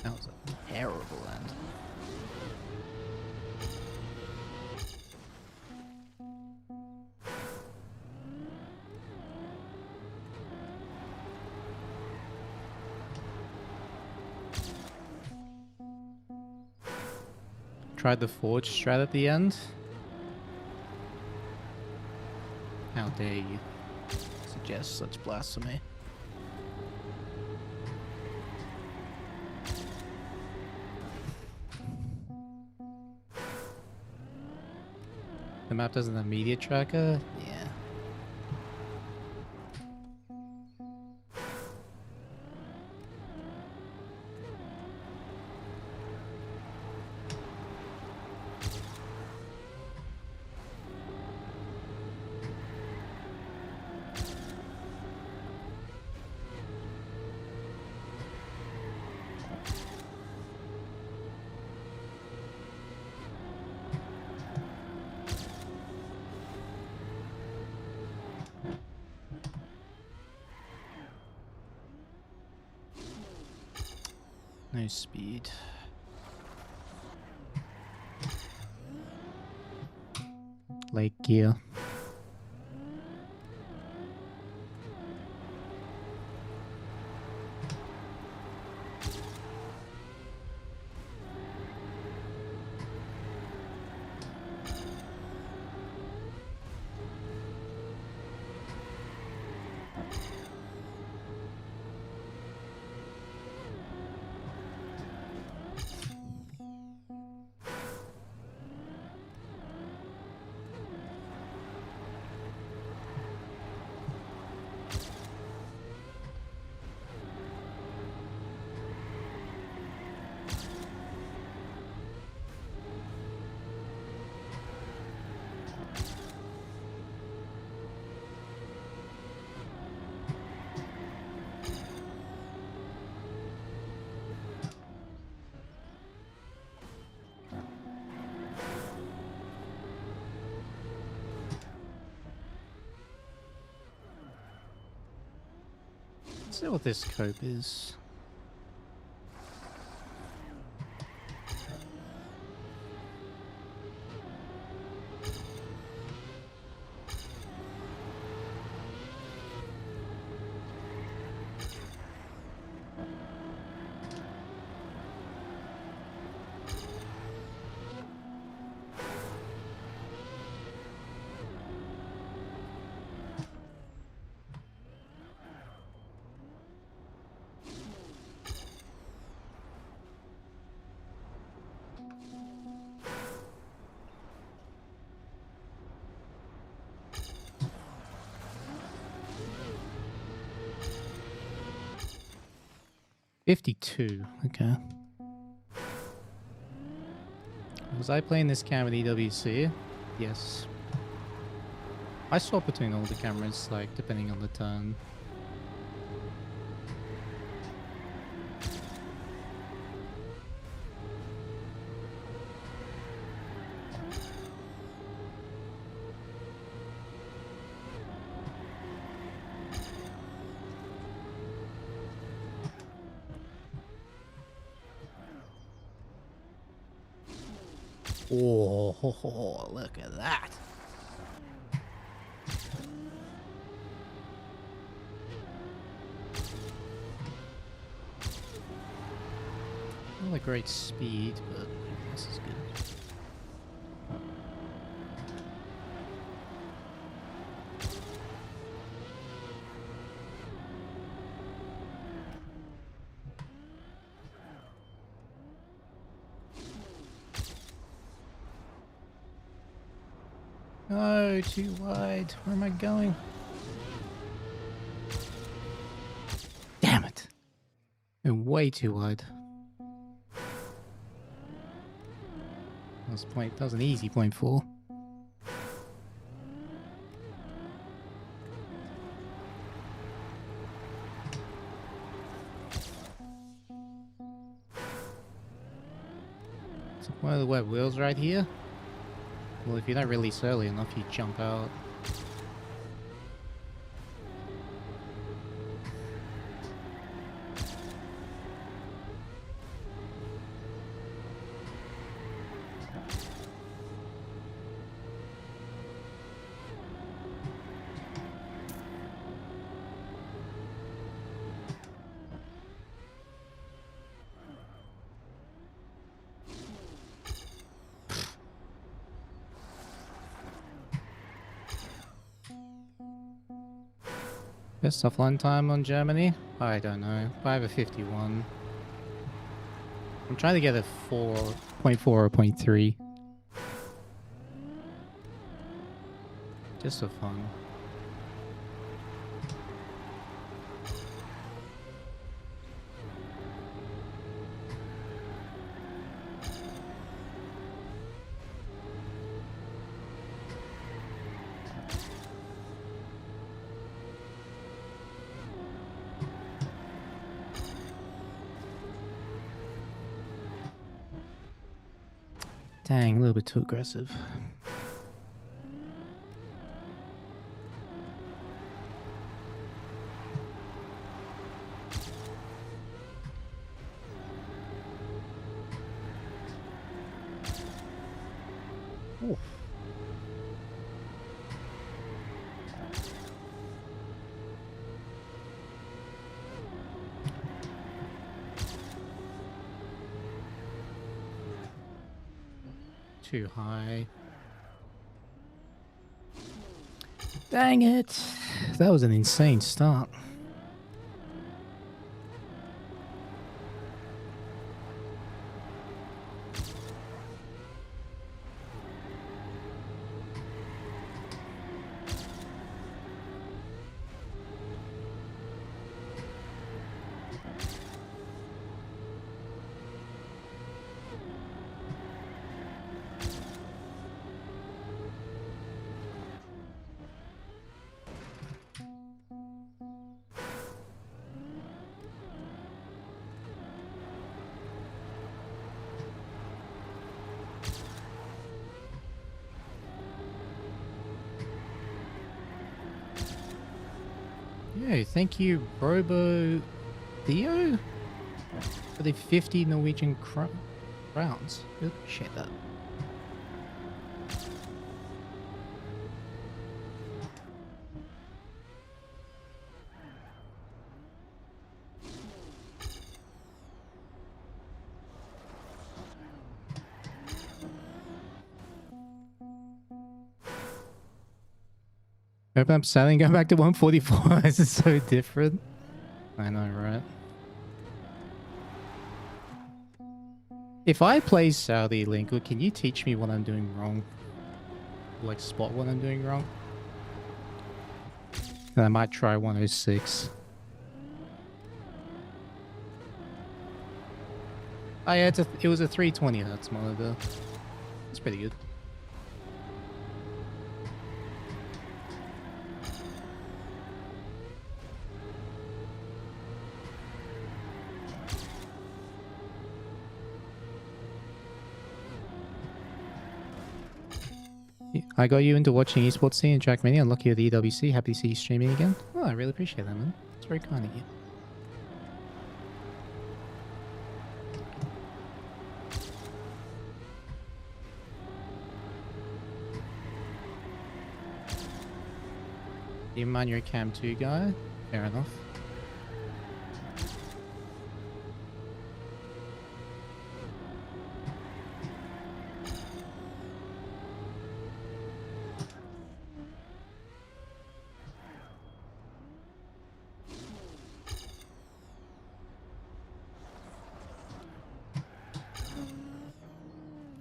That was a terrible end. Tried the forge strat at the end. How dare you suggest such blasphemy? The map doesn't have media tracker? Yeah. No speed. Lake gear. Let's see what this scope is. $52. Okay. Was I playing this cam at EWC? Yes. I swap between all the cameras, like, depending on the turn. Oh, look at that. Not a great speed, but this is good. No, too wide. Where am I going? Damn it. I'm way too wide. That was an easy point 4. So one of the wet wheels right here. Well, if you don't release early enough, you jump out. Best offline time on Germany? I don't know. I have a 51. I'm trying to get a 4.4 or 0.3. Just for fun. Dang, a little bit too aggressive. Ooh. Too high. Dang it. That was an insane start. Yo, thank you, Robo Theo, for the 50 Norwegian crowns. Really appreciate that. Hope I'm selling, going back to 144. This is so different. I know, right? If I play Saudi Link, can you teach me what I'm doing wrong? Like, spot what I'm doing wrong? And I might try 106. Oh yeah, it was a 320 Hz monitor. It's pretty good. I got you into watching esports scene and trackmania. Unlucky with the EWC. Happy to see you streaming again. Oh, I really appreciate that, man. It's very kind of you. You mind your cam 2 guy? Fair enough.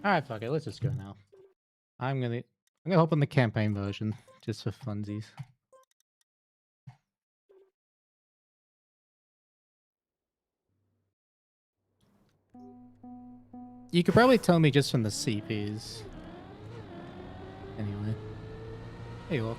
Alright, fuck it, let's just go now. I'm gonna hop on the campaign version, just for funsies. You could probably tell me just from the CPs. Anyway. Hey, look.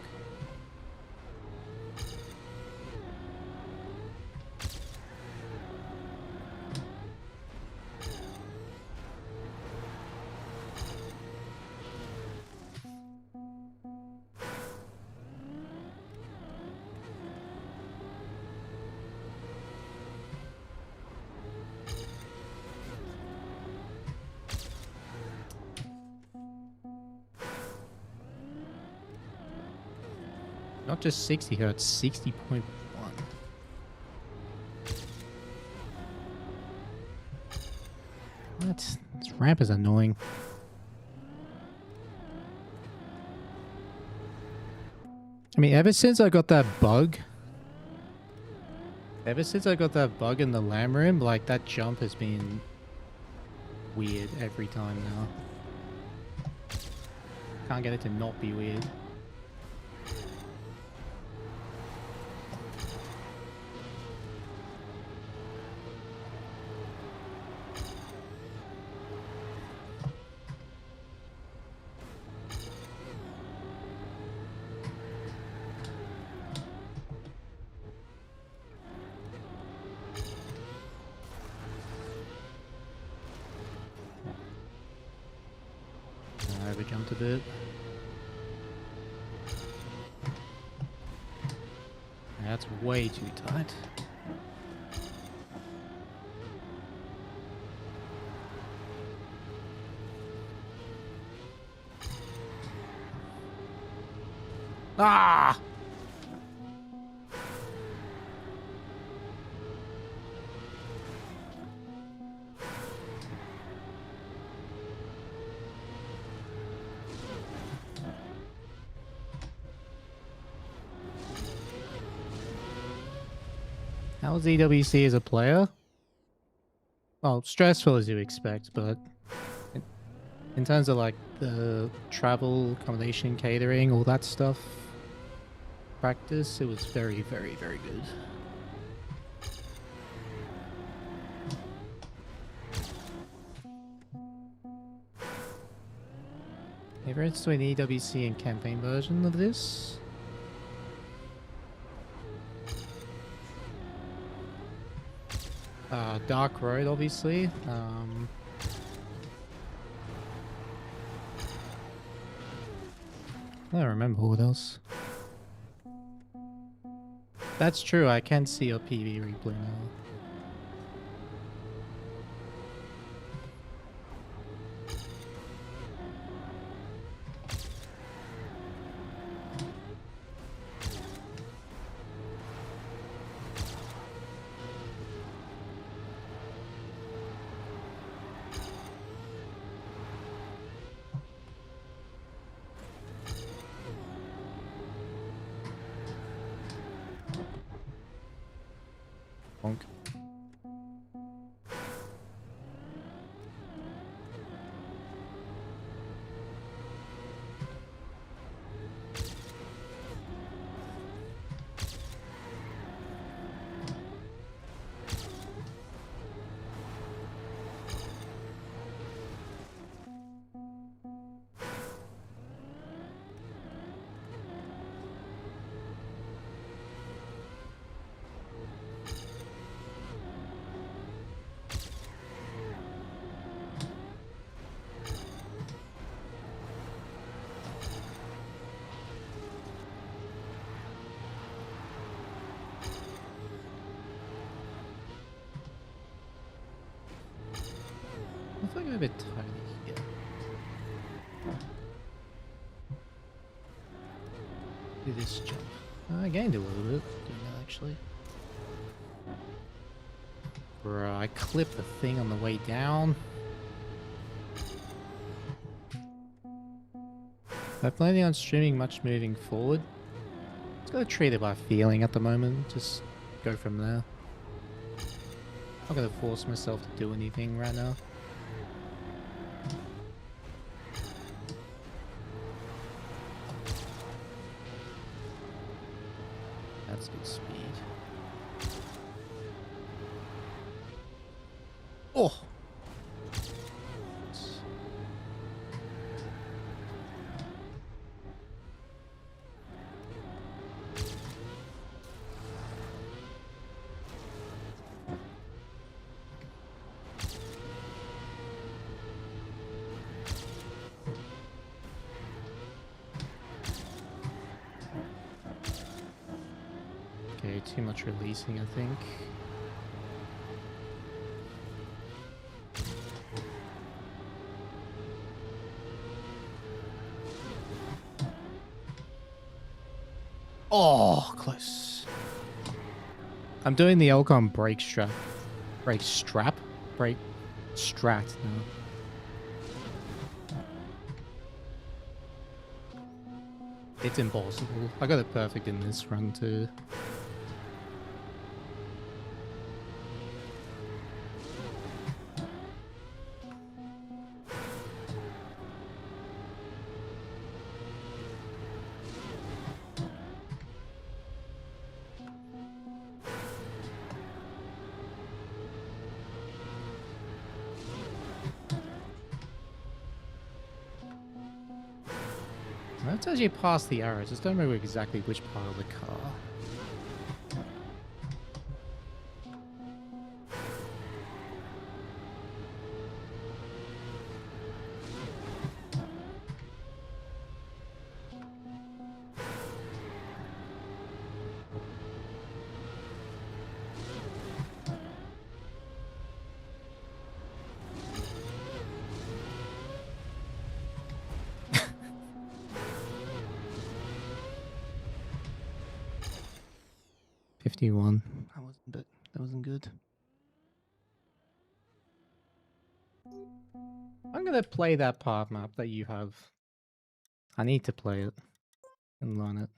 Not just 60 hertz, 60.1. What? This ramp is annoying. I mean, ever since I got that bug Ever since I got that bug in the lamb room, like that jump has been weird every time now. Can't get it to not be weird. I overjumped a bit. That's way too tight. Ah! How was EWC as a player? Well, stressful as you expect, but in terms of like the travel, accommodation, catering, all that stuff, practice, it was very, very, very good. Difference between EWC and campaign version of this? Dark Road, obviously. I don't remember what else. That's true, I can see your PV replay now. Bonk. I feel like I'm a bit tiny here. Do this jump. I gained a little bit doing that actually. Bro, I clipped the thing on the way down. I'm planning on streaming much moving forward. Just gotta treat it by feeling at the moment. Just go from there. I'm not gonna force myself to do anything right now. That's good speed. Oh! Okay, too much releasing, I think. Oh, close. I'm doing the Elcon brake strap. Brake strap? Brake strat now. It's impossible. I got it perfect in this run too. says you passed the arrow, just don't remember exactly which part of the car. That wasn't good. I'm gonna play that part map that you have. I need to play it and learn it.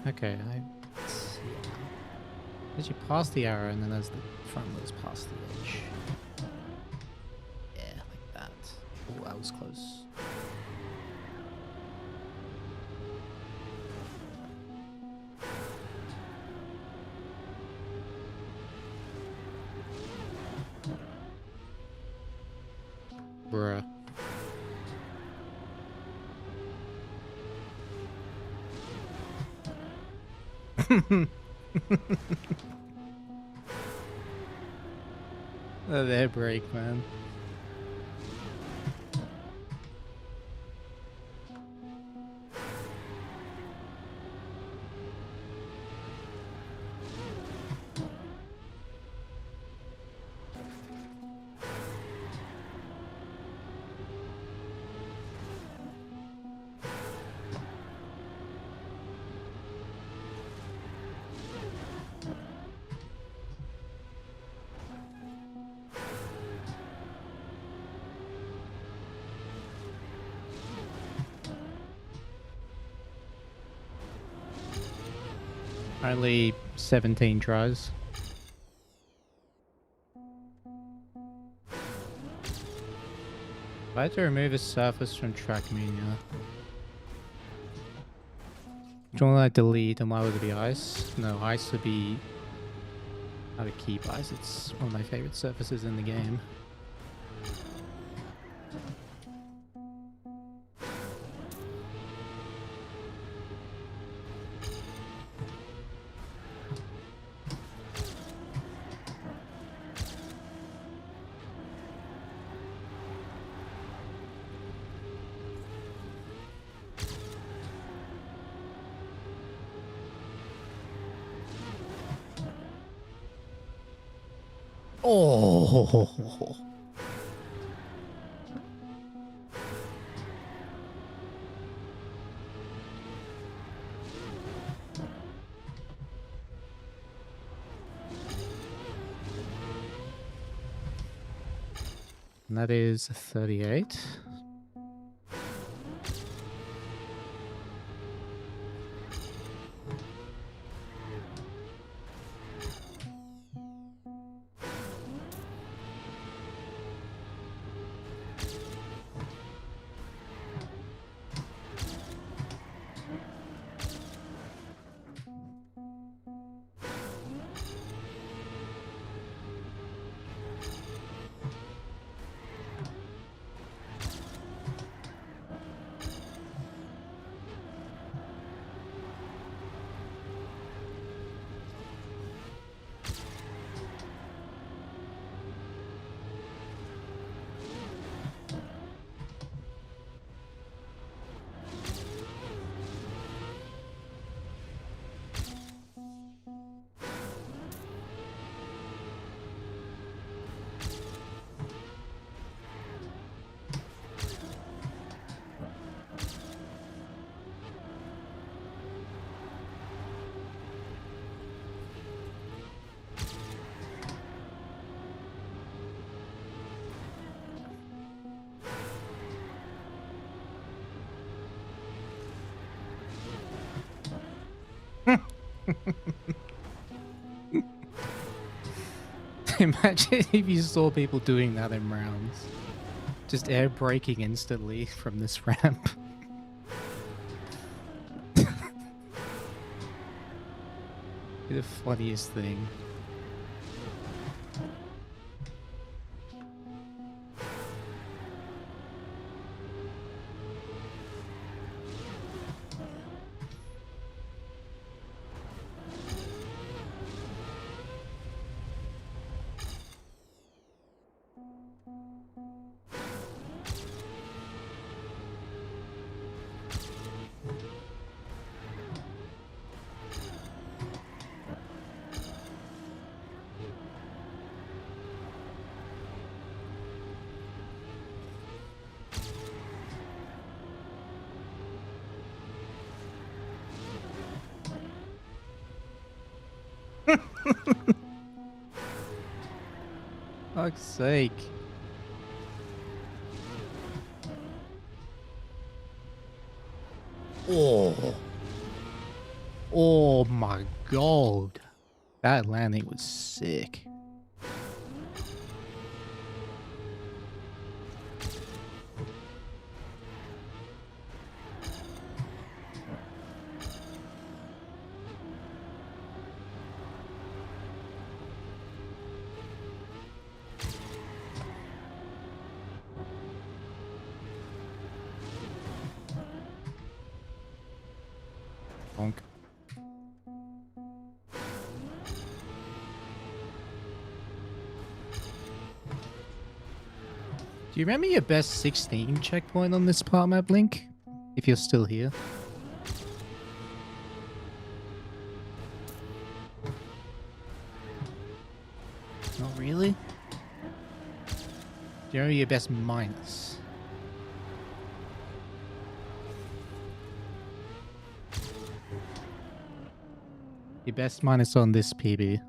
Okay, let's see now. As you pass the arrow, and then as the front wheels past the edge. Yeah, like that. Oh, that was close. Bruh. Their brake, man. Only 17 tries. I had to remove a surface from trackmania. Do you want to delete, and why would it be ice? No, ice would be how to keep ice. It's one of my favorite surfaces in the game. Oh. And that is 38. Imagine if you saw people doing that in rounds. Just air braking instantly from this ramp. Be the funniest thing. Fuck's sake. Oh. Oh my god. That landing was sick. Bonk. Do you remember your best 16 checkpoint on this part map, Link? If you're still here. Not really? Do you remember your best minus? Your best minus on this PB.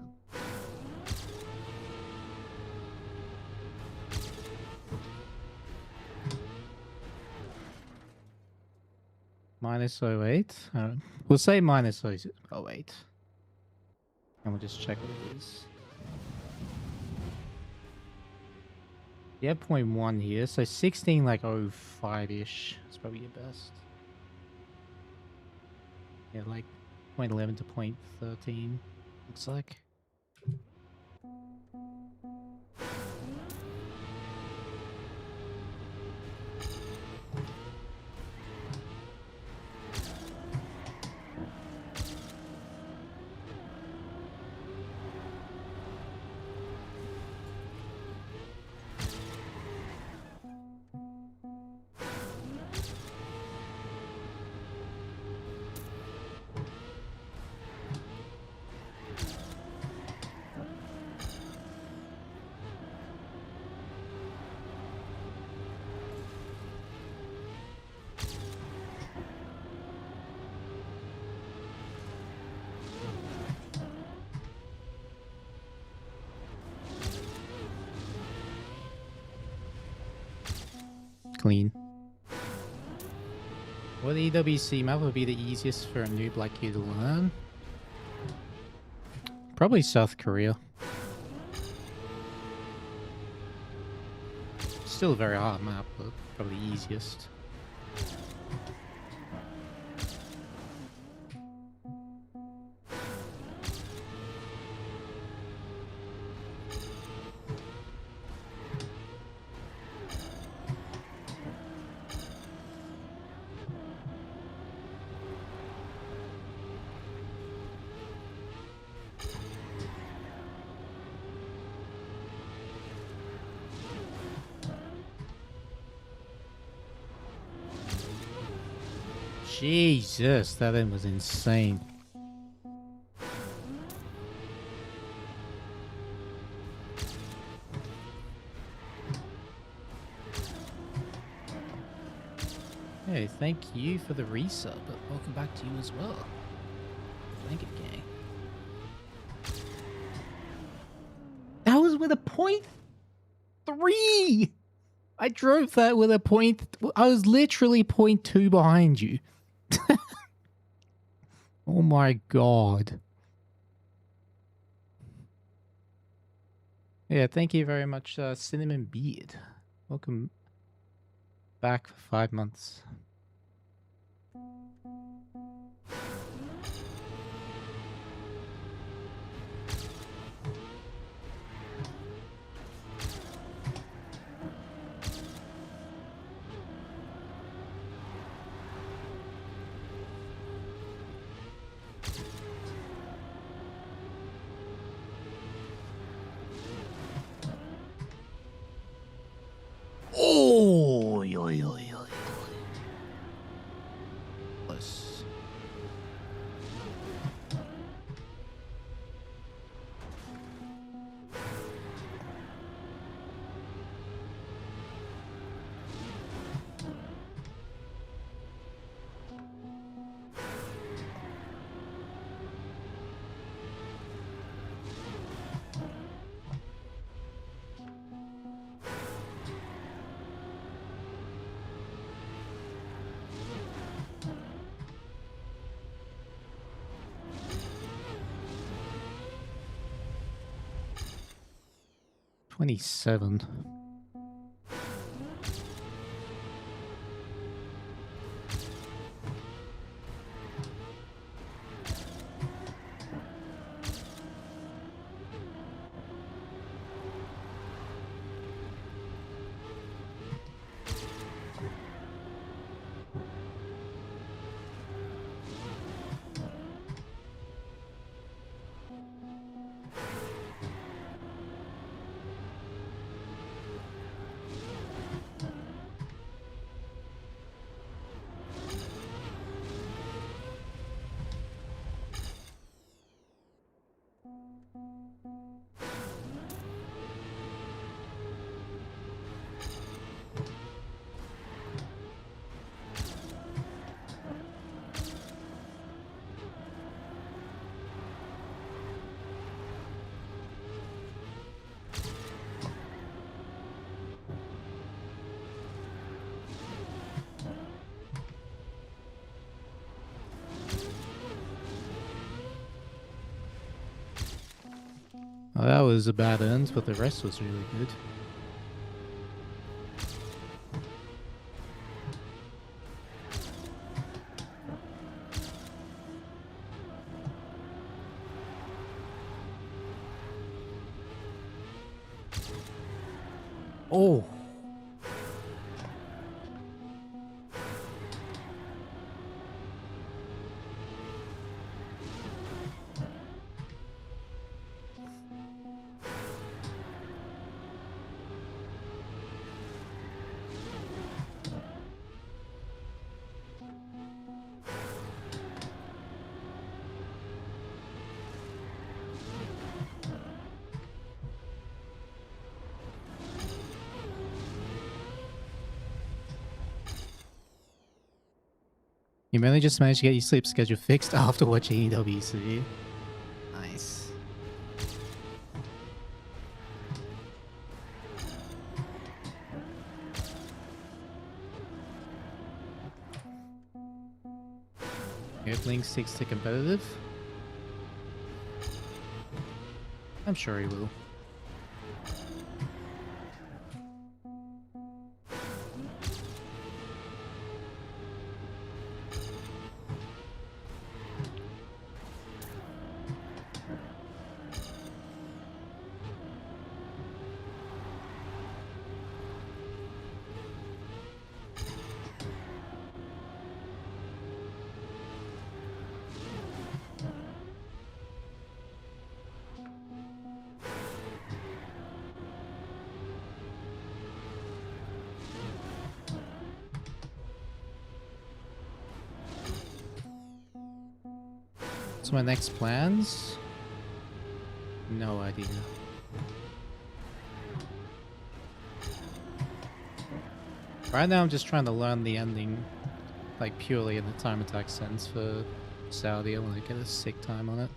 Minus 08? We'll say minus 08. And we'll just check what it is. Yeah, 0.1 here. So 16 like 05-ish. It's probably your best. Yeah, like 0.11 to 0.13. Looks like. Clean. What EWC map would be the easiest for a noob like you to learn? Probably South Korea. Still a very hard map, but probably easiest. Jesus, that end was insane. Hey, thank you for the resub, but welcome back to you as well. Thank you, gang. That was with a .3! I drove that with a I was literally .2 behind you. Oh my god. Yeah, thank you very much, Cinnamon Beard. Welcome back for 5 months. Oh, yo, yo, yo, yo. Plus. $27. Well, that was a bad end, but the rest was really good. Oh. You mainly just managed to get your sleep schedule fixed after watching EWC. Nice. If Link sticks to competitive, I'm sure he will. So my next plans? No idea. Right now I'm just trying to learn the ending, like purely in the time attack sense for Saudi. I want to get a sick time on it.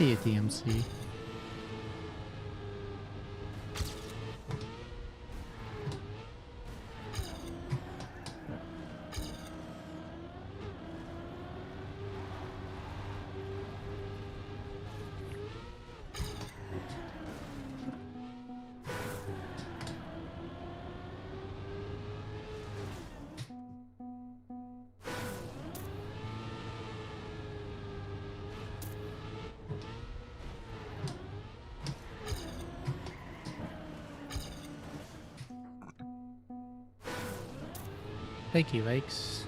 see a DMC. Thank you, Lakes.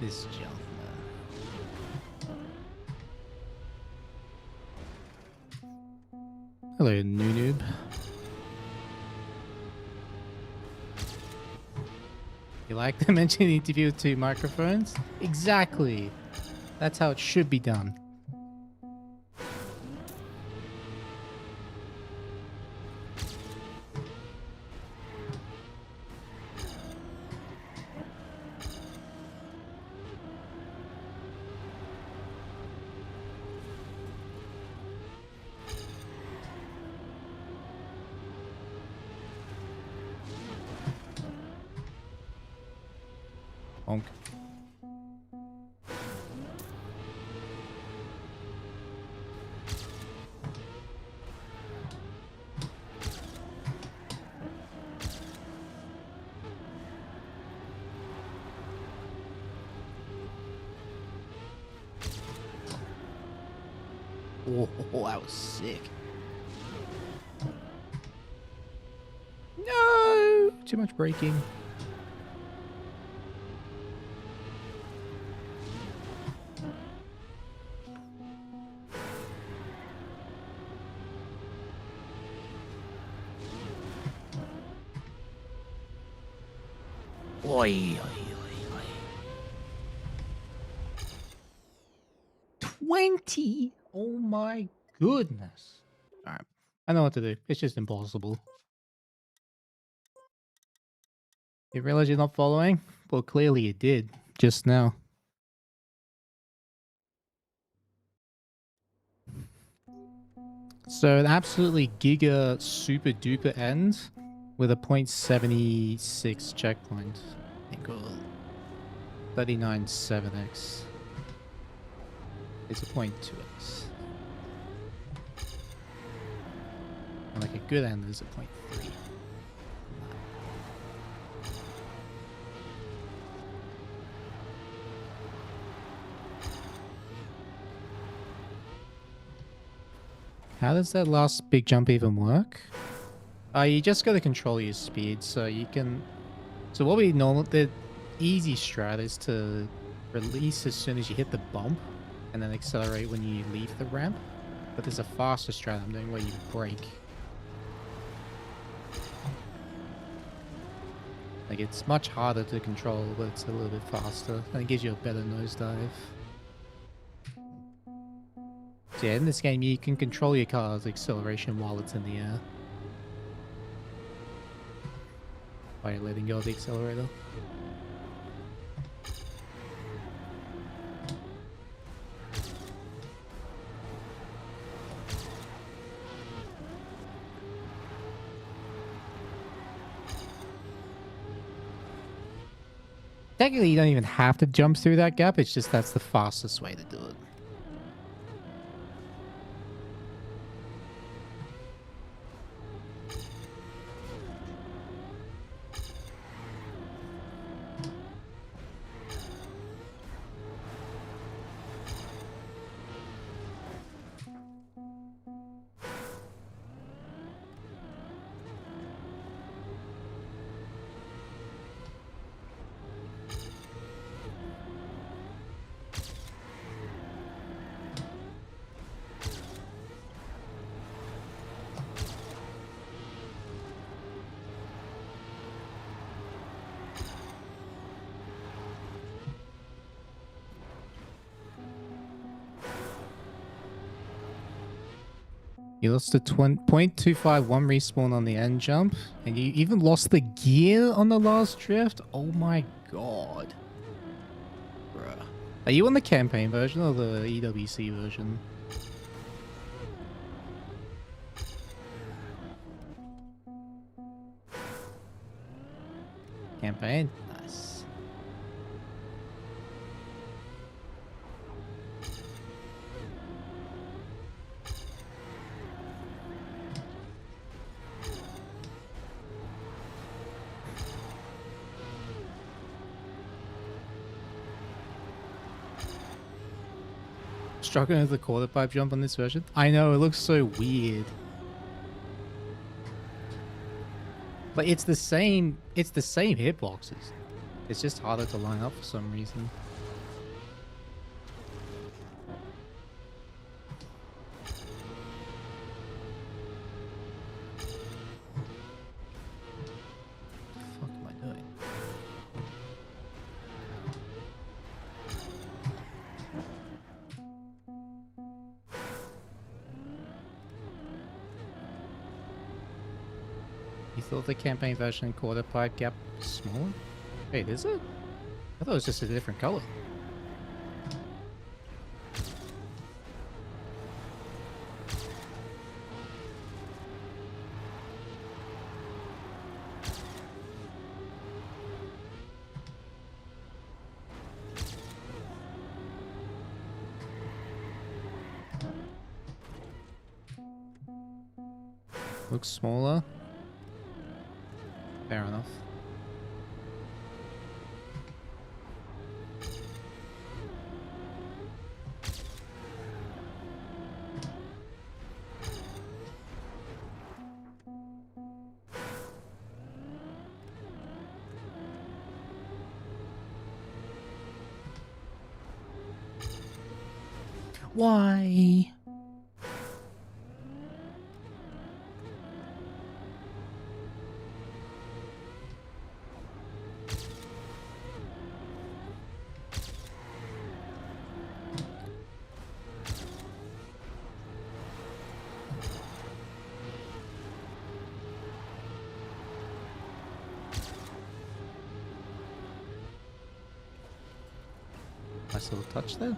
This jump, man. Hello, new noob. You like to mention the interview with 2 microphones? Exactly. That's how it should be done. Bonk. Oh, that was sick. No! Too much braking. Oi, oi, oi, oi. 20? Oh my goodness. Alright. I know what to do. It's just impossible. You realize you're not following? Well, clearly you did. Just now. So an absolutely giga super duper end with a .76 checkpoint. Equal 39.7x. It's a .2x. And like a good end is a .3. How does that last big jump even work? You just gotta control your speed, so you can... So what we normally... The easy strat is to release as soon as you hit the bump, and then accelerate when you leave the ramp. But there's a faster strat I'm doing where you brake. Like, it's much harder to control, but it's a little bit faster, and it gives you a better nosedive. So yeah, in this game, you can control your car's acceleration while it's in the air. By letting go of the accelerator. Technically, you don't even have to jump through that gap, it's just that's the fastest way to do it. You lost the 0.251 respawn on the end jump, and you even lost the gear on the last drift? Oh my god. Bruh. Are you on the campaign version or the EWC version? Campaign? Nice. Struggling with the quarter pipe jump on this version? I know, it looks so weird. But it's the same hitboxes. It's just harder to line up for some reason. What the fuck am I doing? You thought the campaign version quarter pipe gap was smaller? Wait, is it? I thought it was just a different color. Looks smaller. Fair enough. Why? Nice little touch there.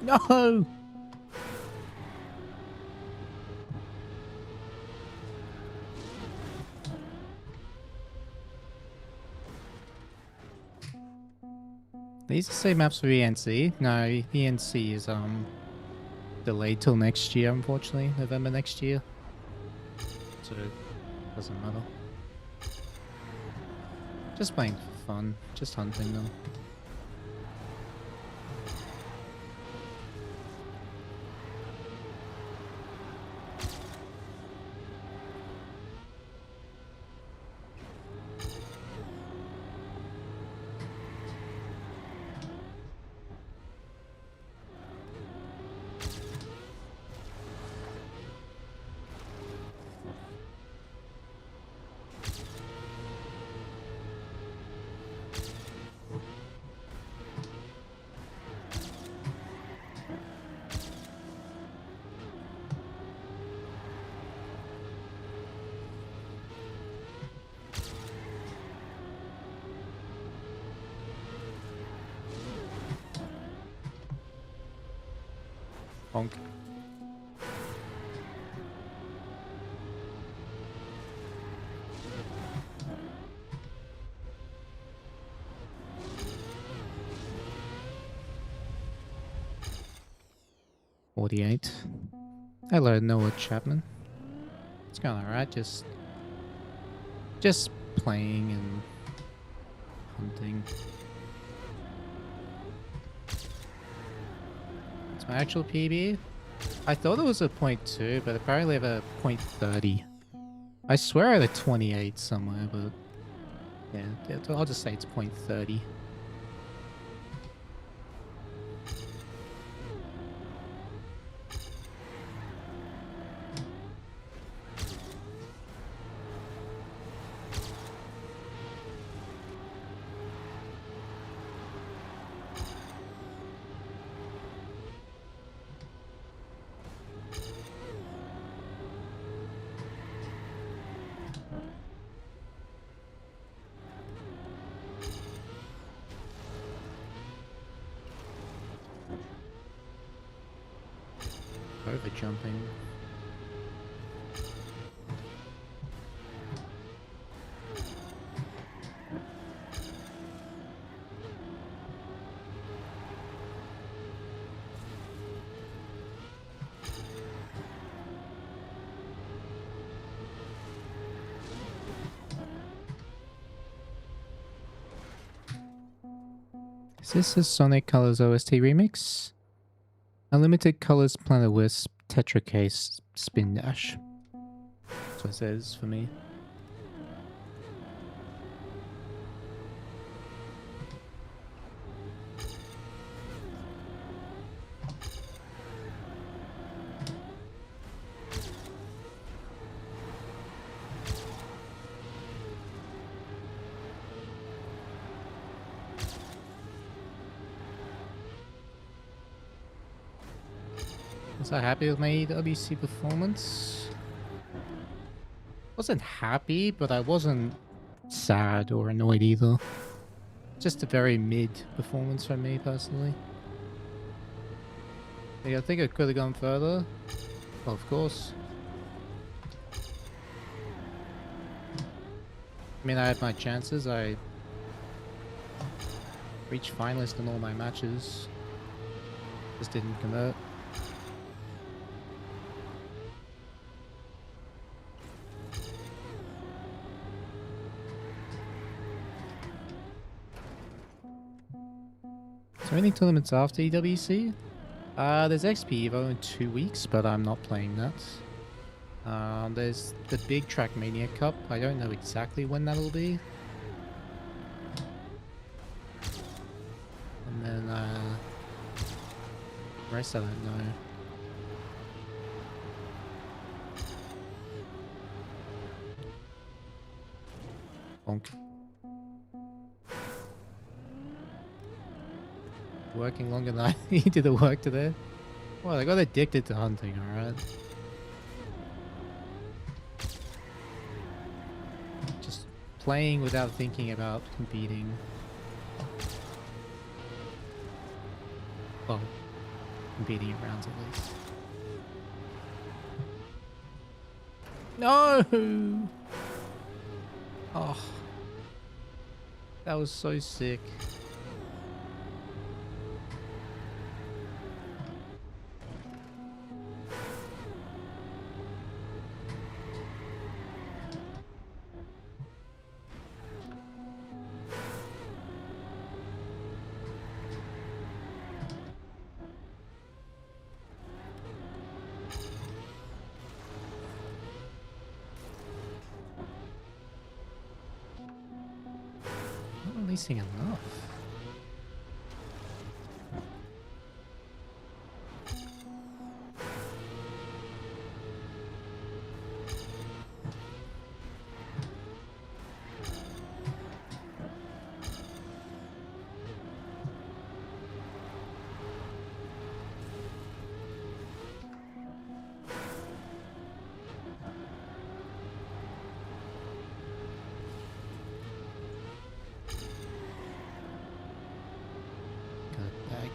No! These are the same maps for ENC. No, ENC is delayed till next year, unfortunately. November next year. So it doesn't matter. Just playing for fun. Just hunting them. Bonk. $48. Hello, Noah Chapman. It's going alright, just playing and hunting. It's my actual PB. I thought it was a .2, but apparently I have a .30. I swear I had a 28 somewhere, but yeah, I'll just say it's .30. Over jumping. Is this a Sonic Colors OST remix? Unlimited Colors Planet Wisp Tetra Case Spin Dash. That's what it says for me. Was I happy with my EWC performance? Wasn't happy, but I wasn't sad or annoyed either. Just a very mid performance from me personally. Yeah, I think I could have gone further. Well, of course. I mean, I had my chances. I reached finalist in all my matches. Just didn't convert. Is there any tournaments after EWC? There's XP Evo in 2 weeks, but I'm not playing that. There's the big Trackmania Cup. I don't know exactly when that'll be. And then, the rest I don't know. Bonk. Working longer than I did the work today. Well, I got addicted to hunting, alright? Just playing without thinking about competing. Well, competing in rounds at least. No! Oh. That was so sick. Releasing enough.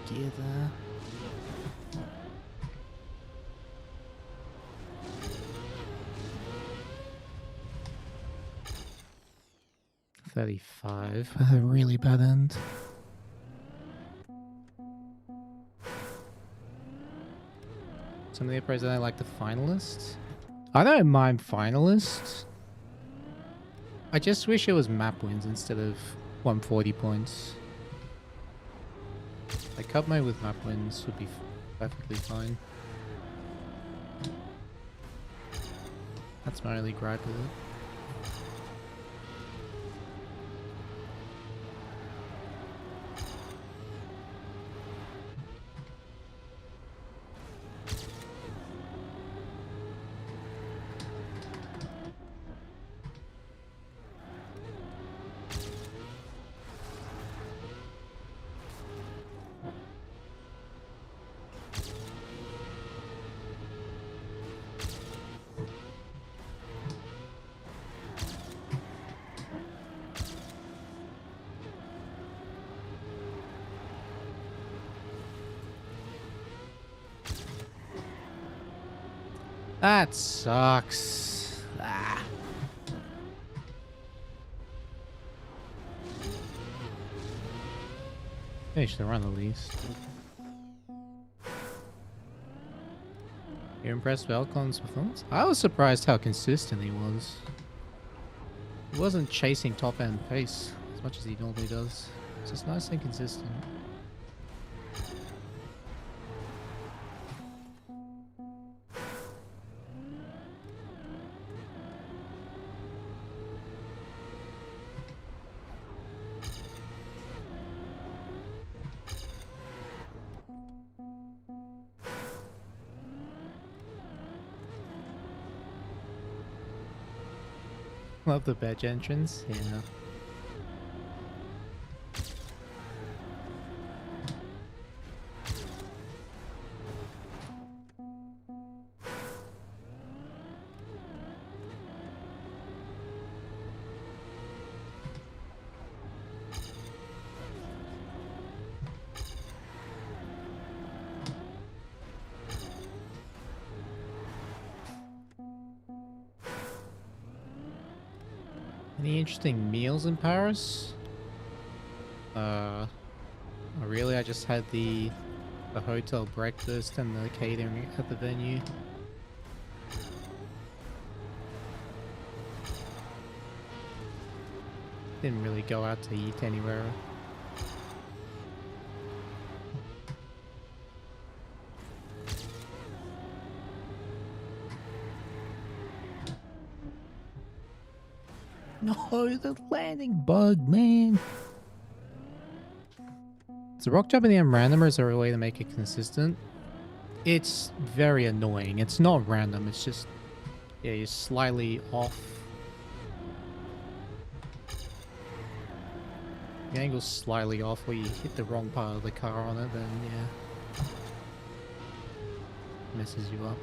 Gear there. $35. A really bad end. Some of the pros I like the finalists. I don't mind finalists. I just wish it was map wins instead of 140 points. Like cup mode with map wins would be perfectly fine. That's my only gripe with it. That sucks. Ah. Finish the run at least. You're impressed with Alcon's performance? I was surprised how consistent he was. He wasn't chasing top end pace as much as he normally does. It's just nice and consistent. Love the badge entrance, yeah. Any interesting meals in Paris? Really, I just had the hotel breakfast and the catering at the venue. Didn't really go out to eat anywhere. No, the landing bug, man. So rock jumping the randomer is there a way to make it consistent? It's very annoying. It's not random. It's just, yeah, you're slightly off. The angle's slightly off where you hit the wrong part of the car on it, then yeah, messes you up.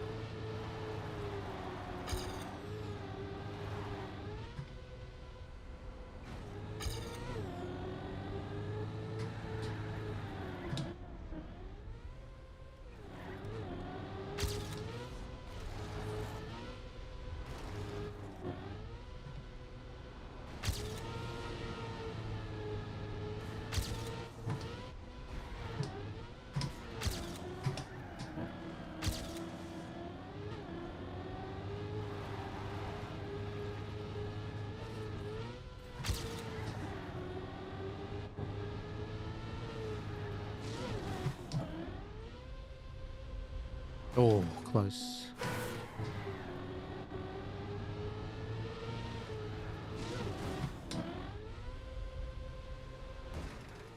Oh, close.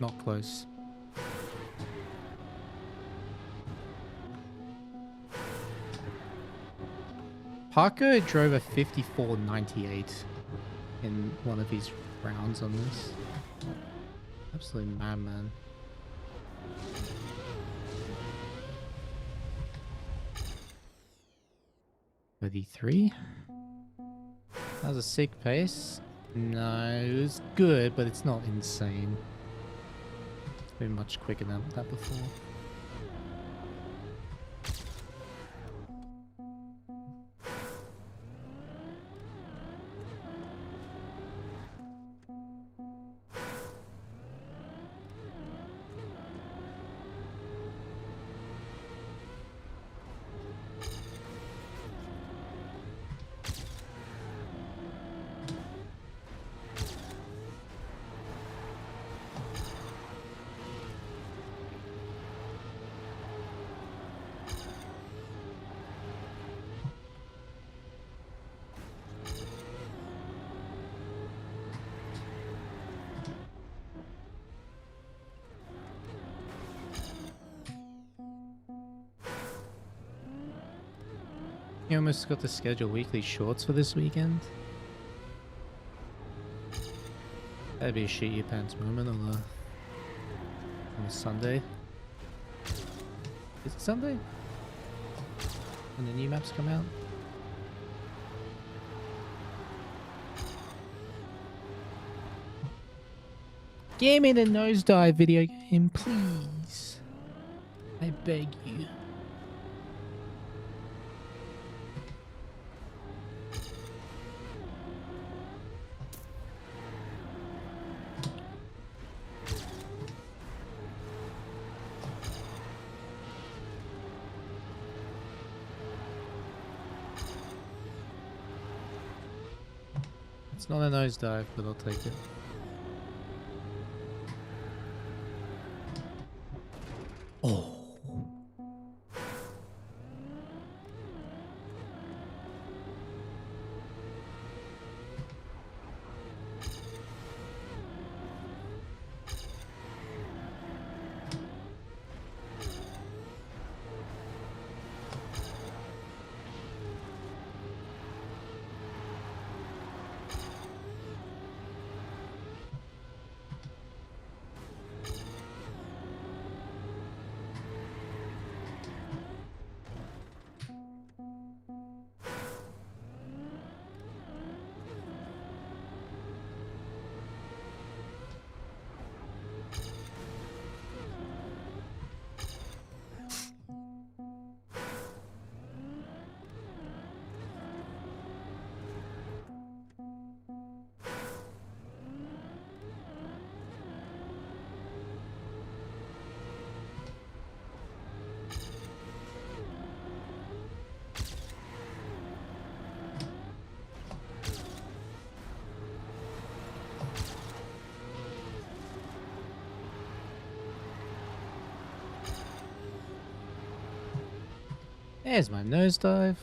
Not close. Parker drove a 54.98 in one of his rounds on this. Absolute madman. .33. That was a sick pace. No, it was good, but it's not insane. It's been much quicker than that before. You almost got to schedule weekly shorts for this weekend. That'd be a shit your pants moment on a Sunday. Is it Sunday? When the new maps come out? Give me the nosedive video game, please. I beg you. It's not a nosedive, but I'll take it. Oh. There's my nosedive.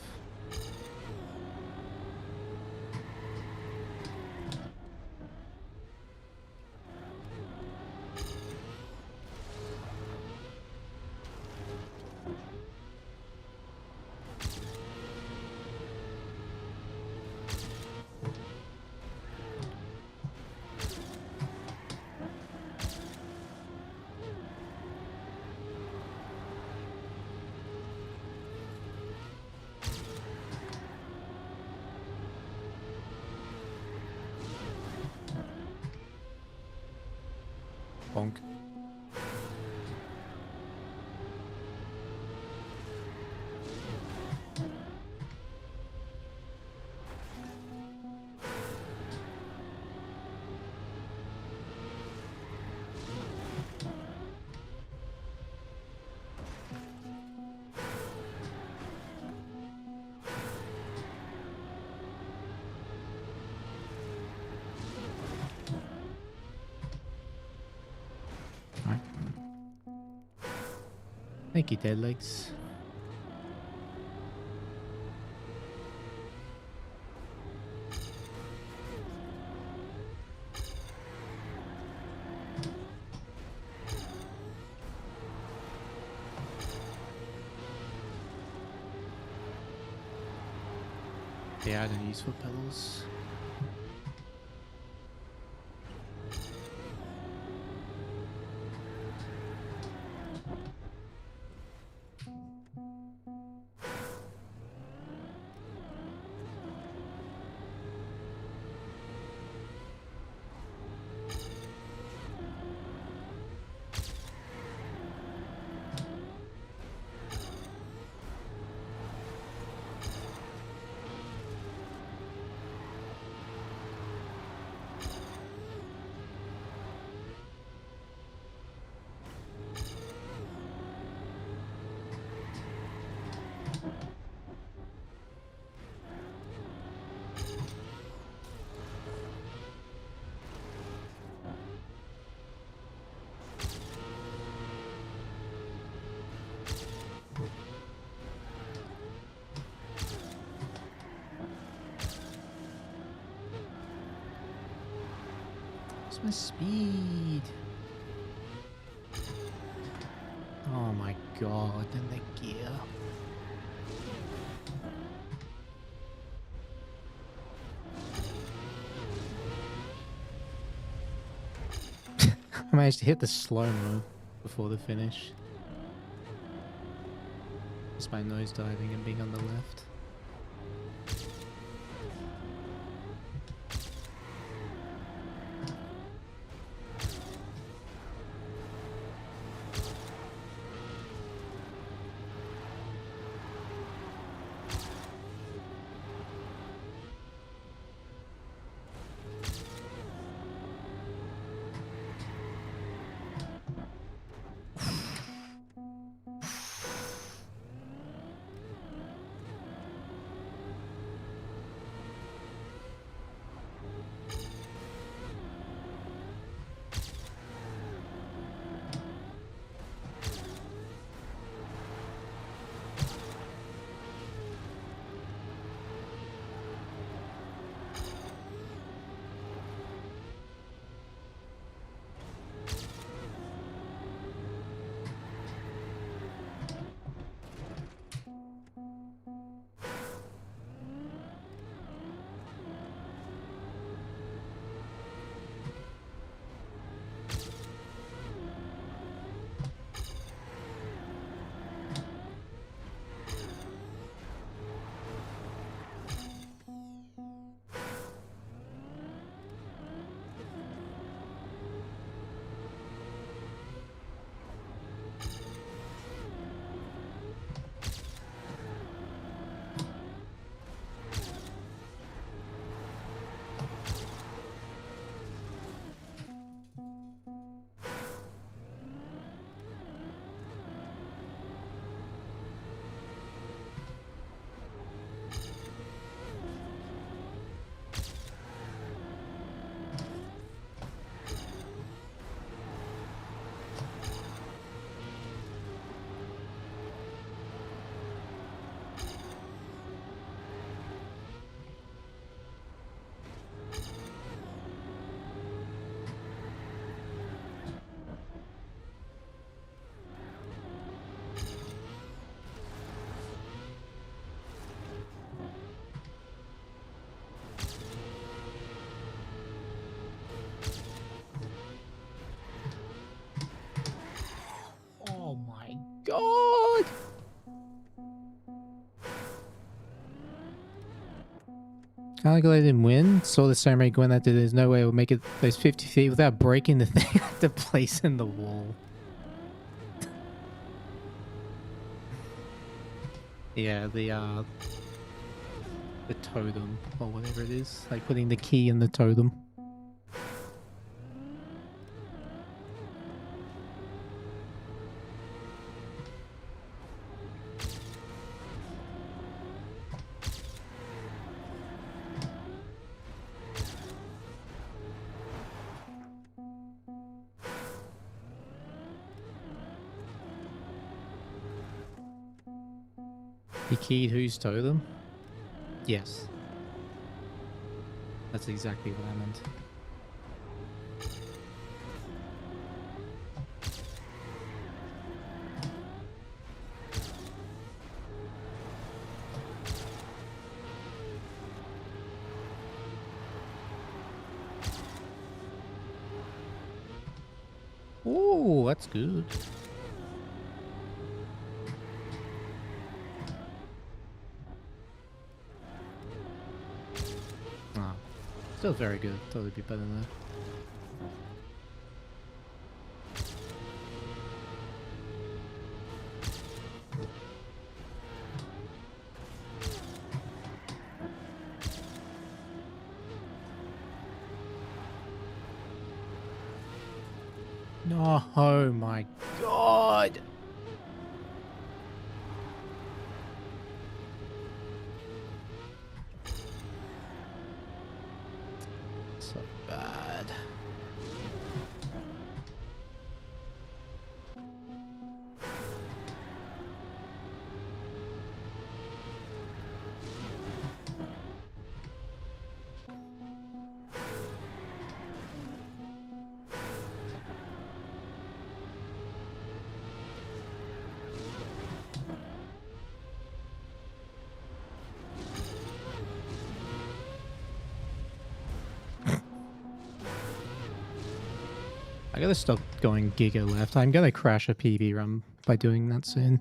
Bonk. Thank you, Dead Legs. Yeah, I don't use foot pedals. Where's my speed? Oh my god, and the gear. I managed to hit the slow-mo before the finish. Just by nose diving and being on the left. Oh my god! Calculated and win. Saw the ceremony going that there's no way it would make it those 50 feet without breaking the thing to place in the wall. Yeah, the totem or whatever it is, like putting the key in the totem. He keyed whose totem? Yes. That's exactly what I meant. Oh, that's good. Ah, still very good. Thought it'd be better than that. No, oh my god! So bad. I gotta stop going giga left. I'm gonna crash a PB run by doing that soon.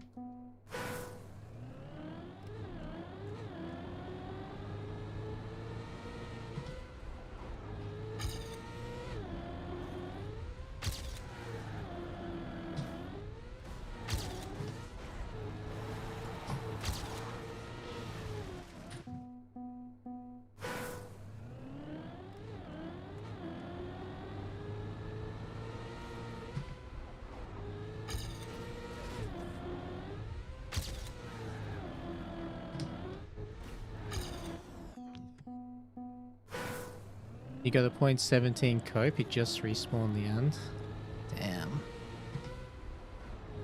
You got a .17 cope, it just respawned the end. Damn.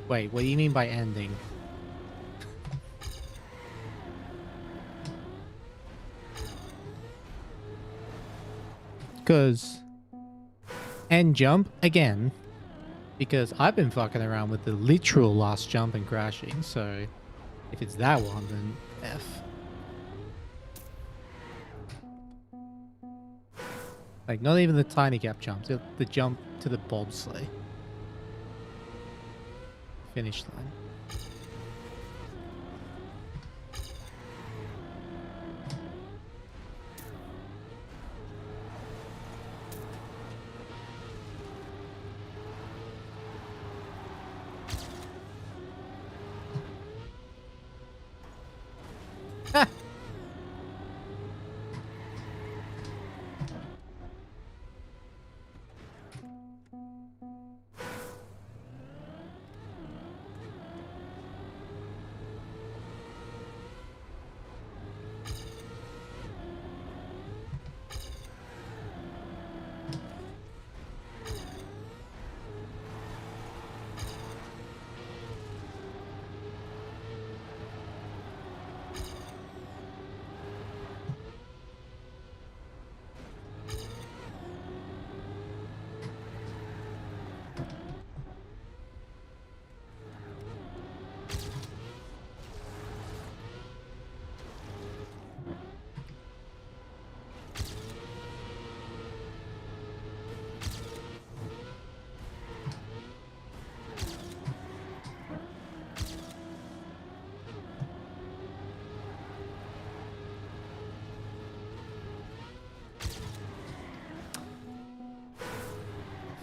Wait, what do you mean by ending? Because... End jump again. Because I've been fucking around with the literal last jump and crashing, so... If it's that one, then F. Like, not even the tiny gap jumps, the jump to the bobsleigh. Finish line. Ha!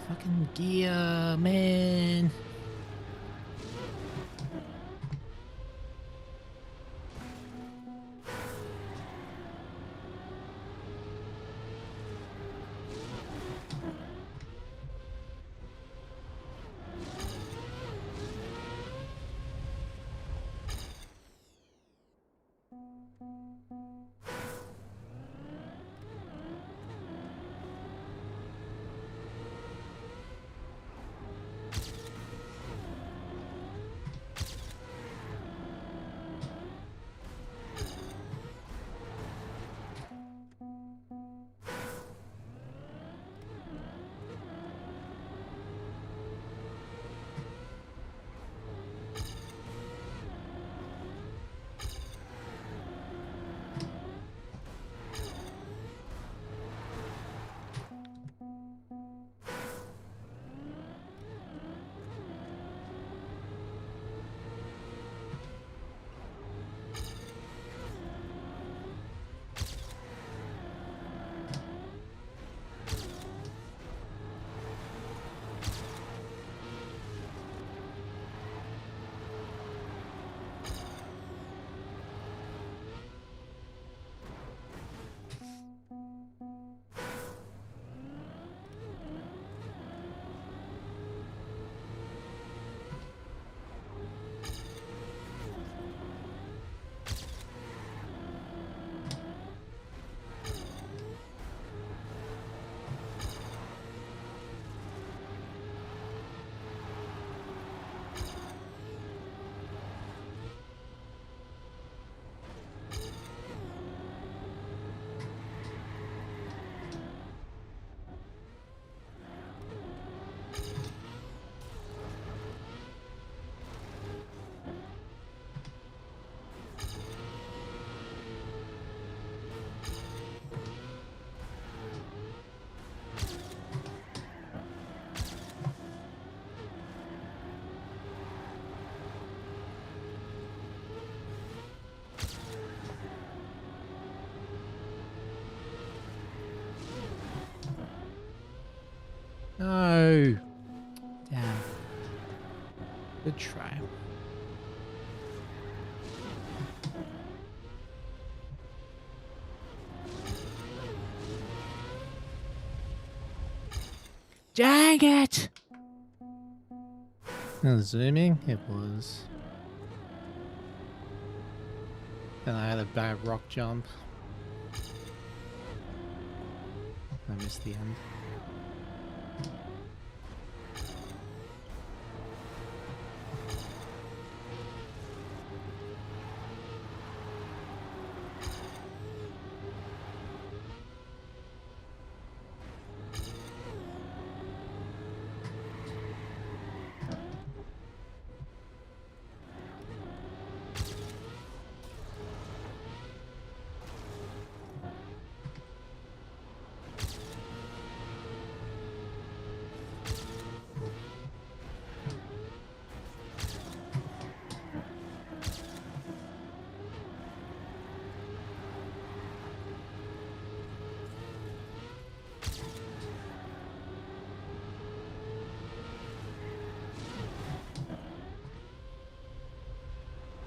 Fucking gear, man. No. Damn. Good try. Dang it! Zooming? It was. Then I had a bad rock jump. I missed the end.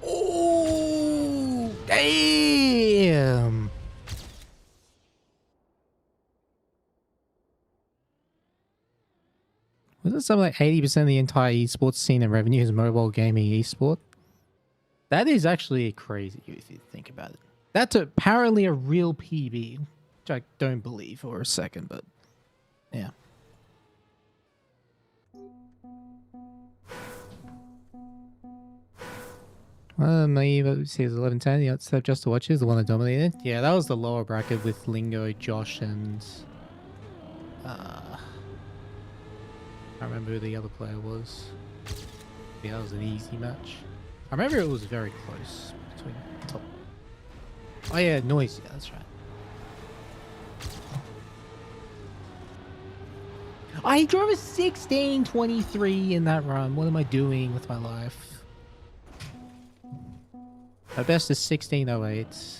Oh, damn. Was it something like 80% of the entire esports scene and revenue is mobile gaming esport? That is actually crazy if you think about it. That's apparently a real PB, which I don't believe for a second, but yeah. My EWC is 1110. The outside just to watch is the one that dominated. Yeah, that was the lower bracket with Lingo, Josh, and I remember who the other player was. Yeah, that was an easy match. I remember it was very close between top. Oh yeah, noise. Yeah, that's right. I drove a 16:23 in that run. What am I doing with my life? My best is 16:08.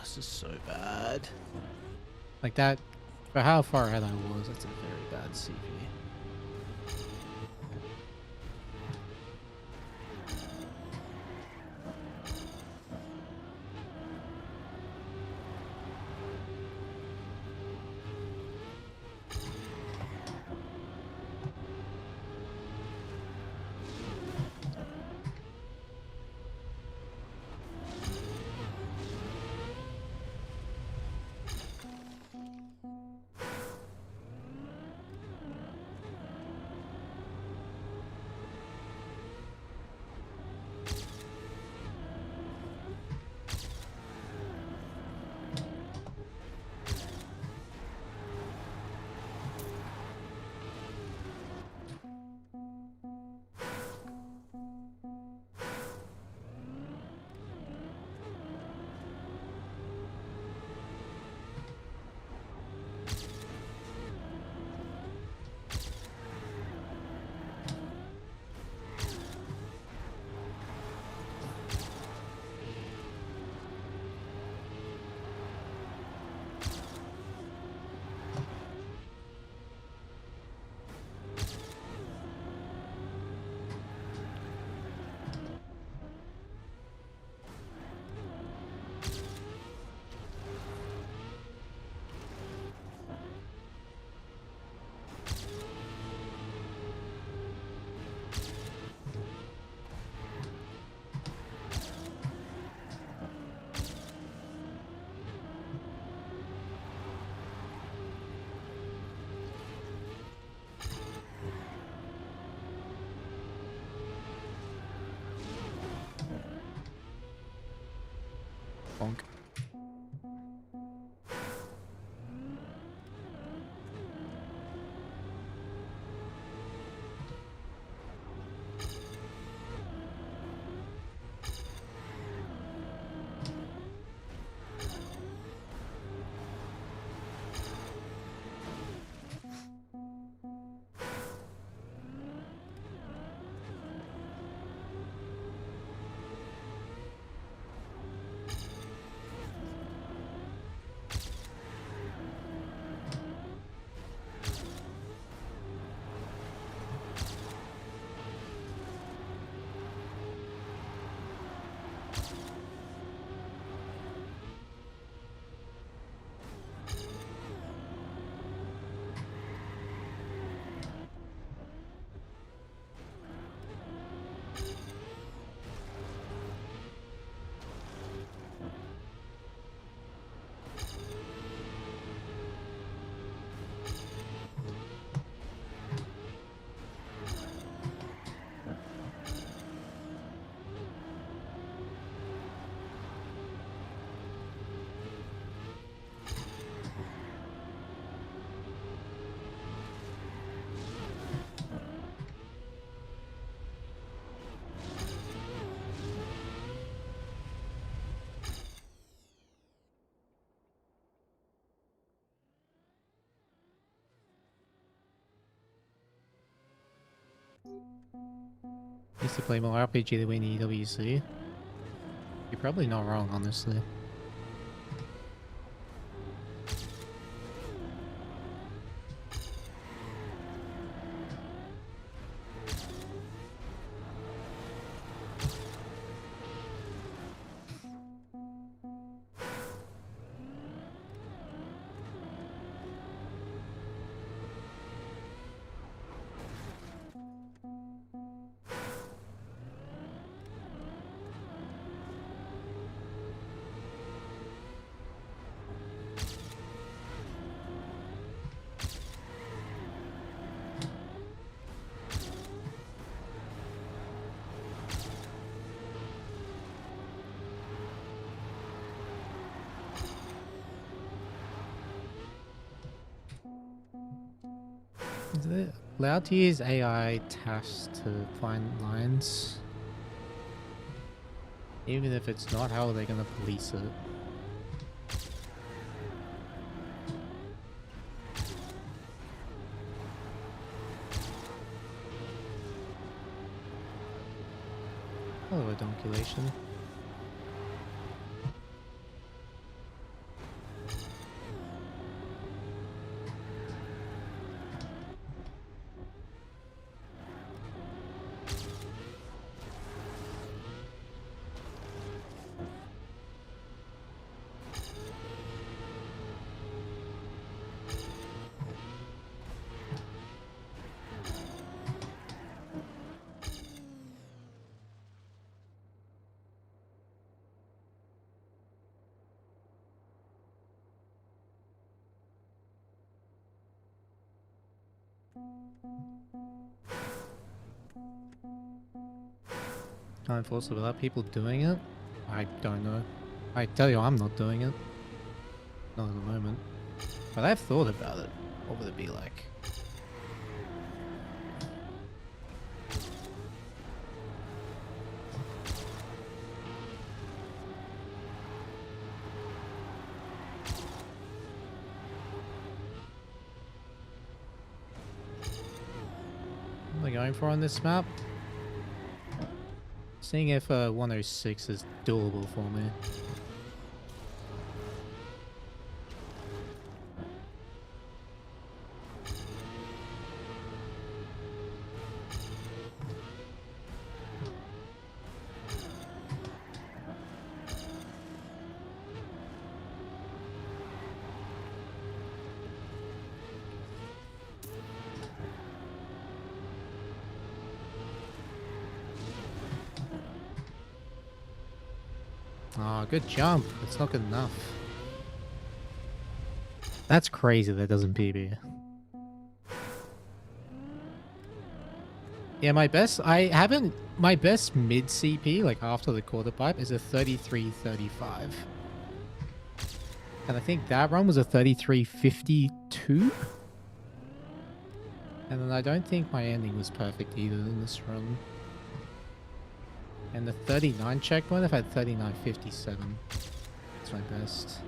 This is so bad. Like that, for how far ahead I was, that's a very bad CV. Bonk. Used to play more RPG than win EWC. You're probably not wrong, honestly. Is it allowed to use AI tasks to find lines? Even if it's not, how are they going to police it? Oh, adonculation. Time force without people doing it? I don't know. I tell you, I'm not doing it. Not at the moment. But I've thought about it. What would it be like? What am I going for on this map? Seeing if 106 is doable for me. Oh, good jump. It's not good enough. That's crazy that doesn't PB. Yeah, my best mid CP, like after the quarter pipe, is a 33.35. And I think that run was a 33.52. And then I don't think my ending was perfect either in this run. And the 39 checkpoint, I've had 39.57. That's my best.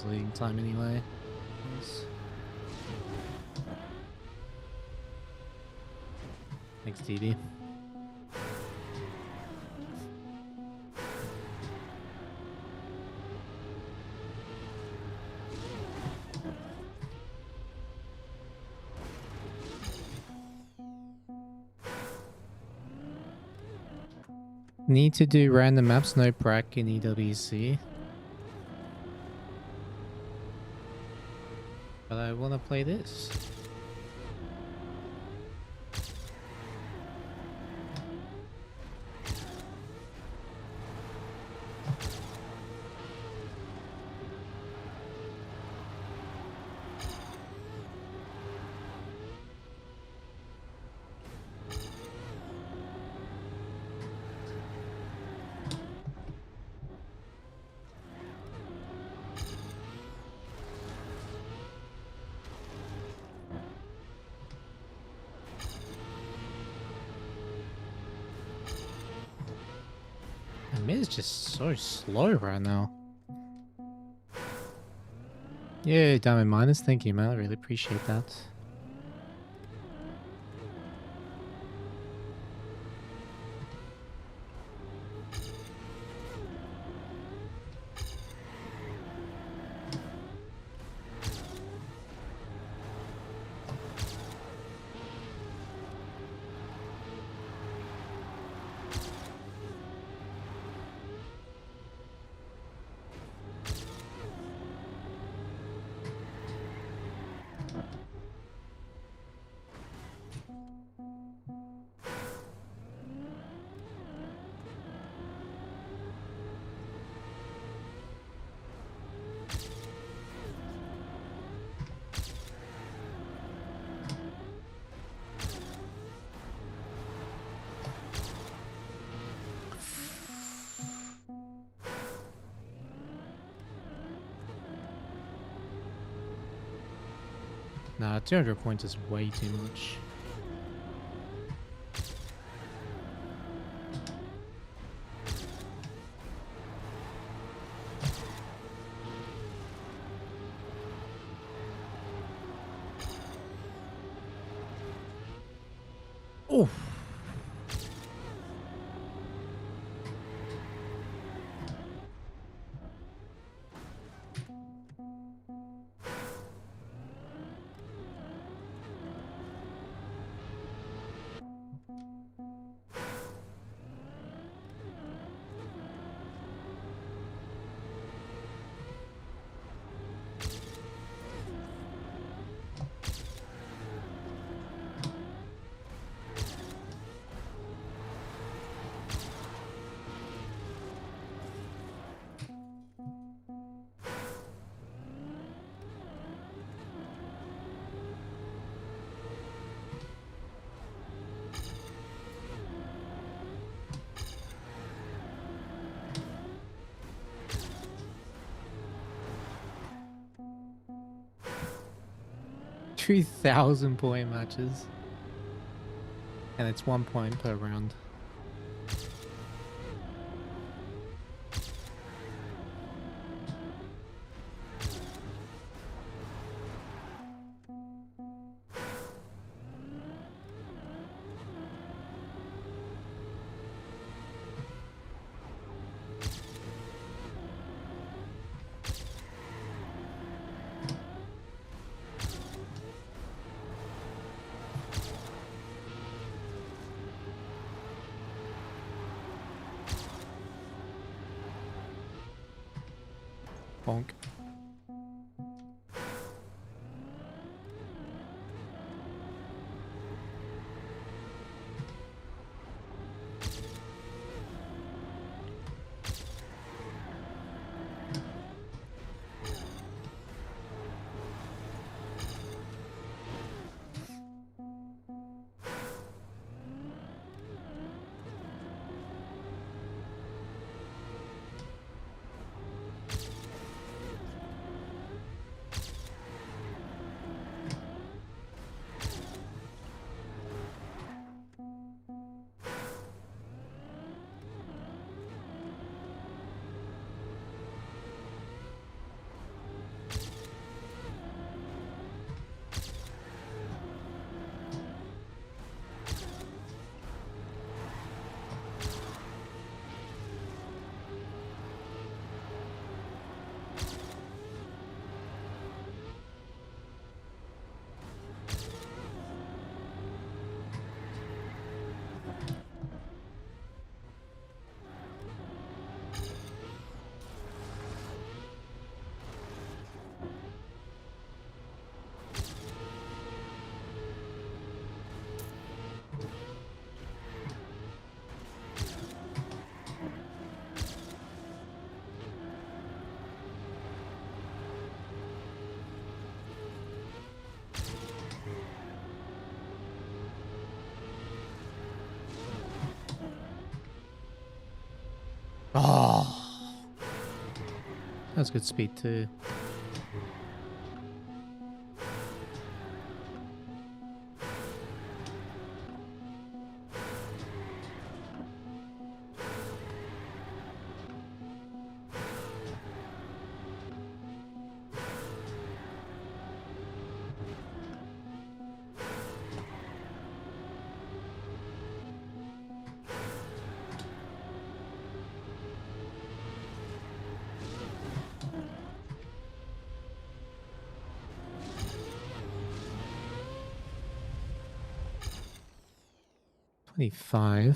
leading time anyway. Yes. Thanks, TD. Need to do random maps, no prac in EWC. But I want to play this. Mid is just so slow right now. Yeah, Diamond Minus, thank you, man. I really appreciate that. Nah, 200 points is way too much. Oh. $2,000 matches. And it's 1 point per round. Bonk. That's good speed too. $25.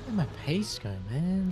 Where'd my pace go, man?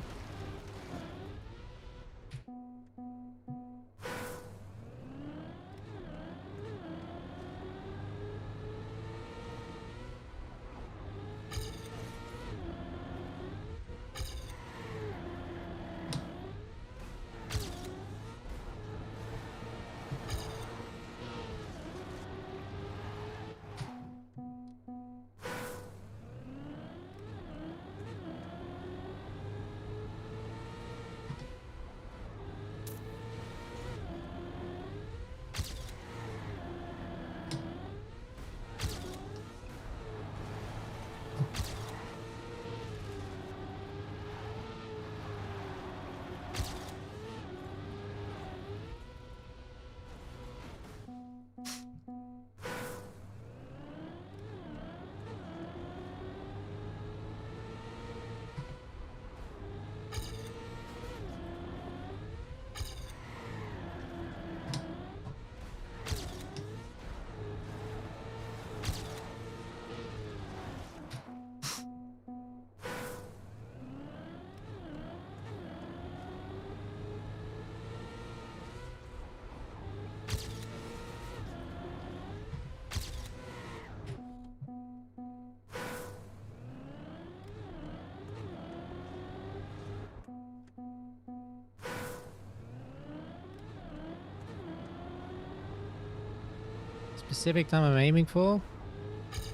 Specific time I'm aiming for?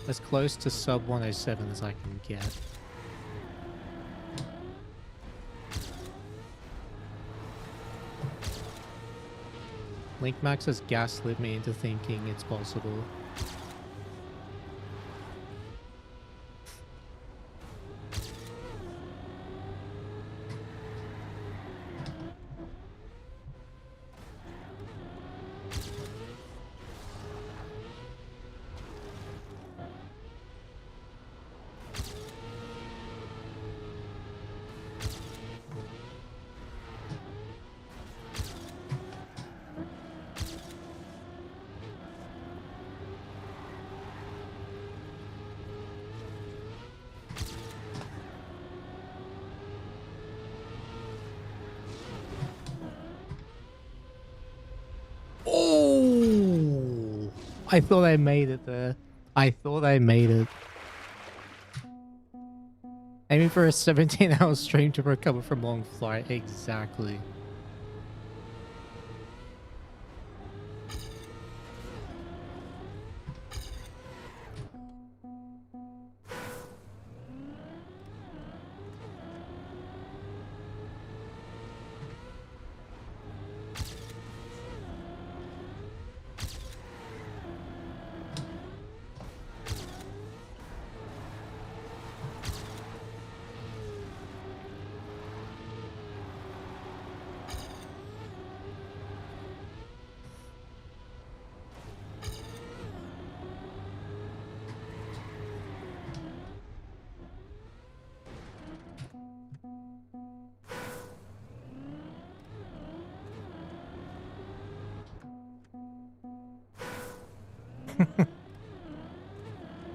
As close to sub 107 as I can get. Linkmax has gaslit me into thinking it's possible. I thought I made it there. I thought I made it. Aiming for a 17-hour stream to recover from long flight. Exactly.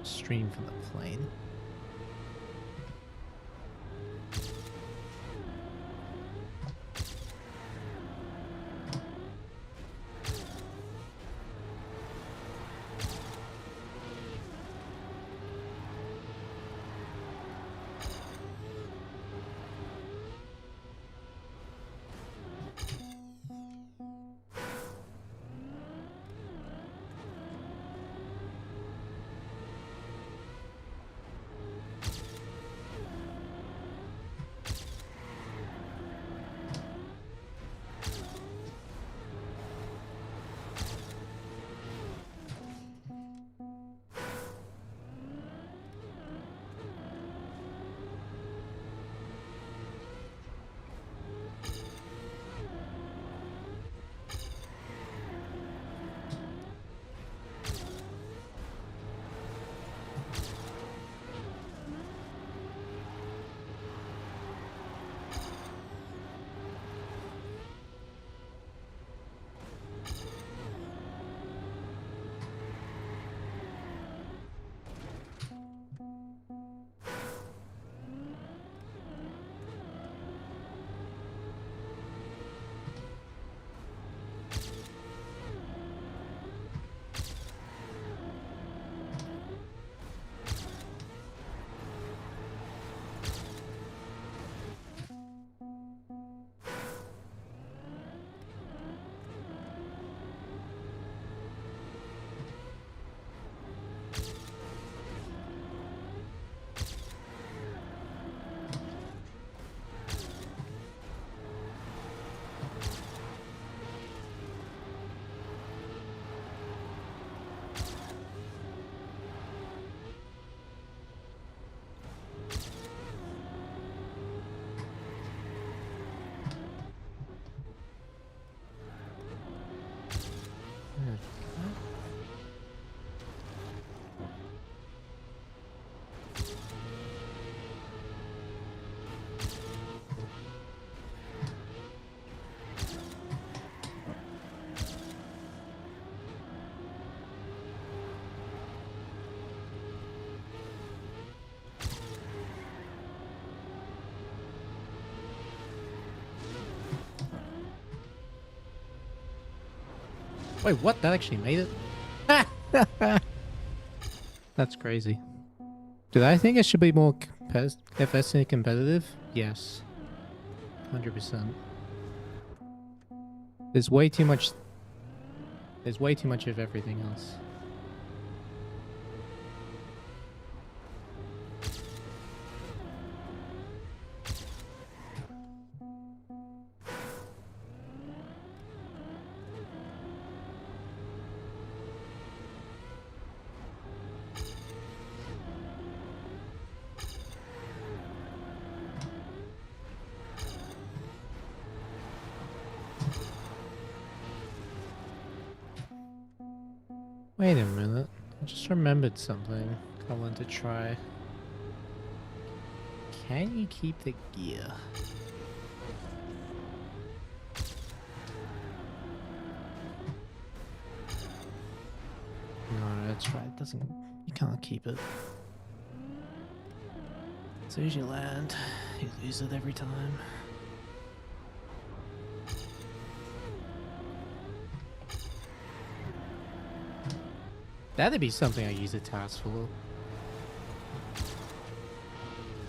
Stream from the plane. Wait, what? That actually made it? That's crazy. Did I think it should be more FSC competitive? Yes. 100%. There's way too much... There's way too much of everything else. Wait a minute. I just remembered something I want to try. Can you keep the gear? No, that's right. It doesn't... You can't keep it. As soon as you land, you lose it every time. That'd be something I use a task for.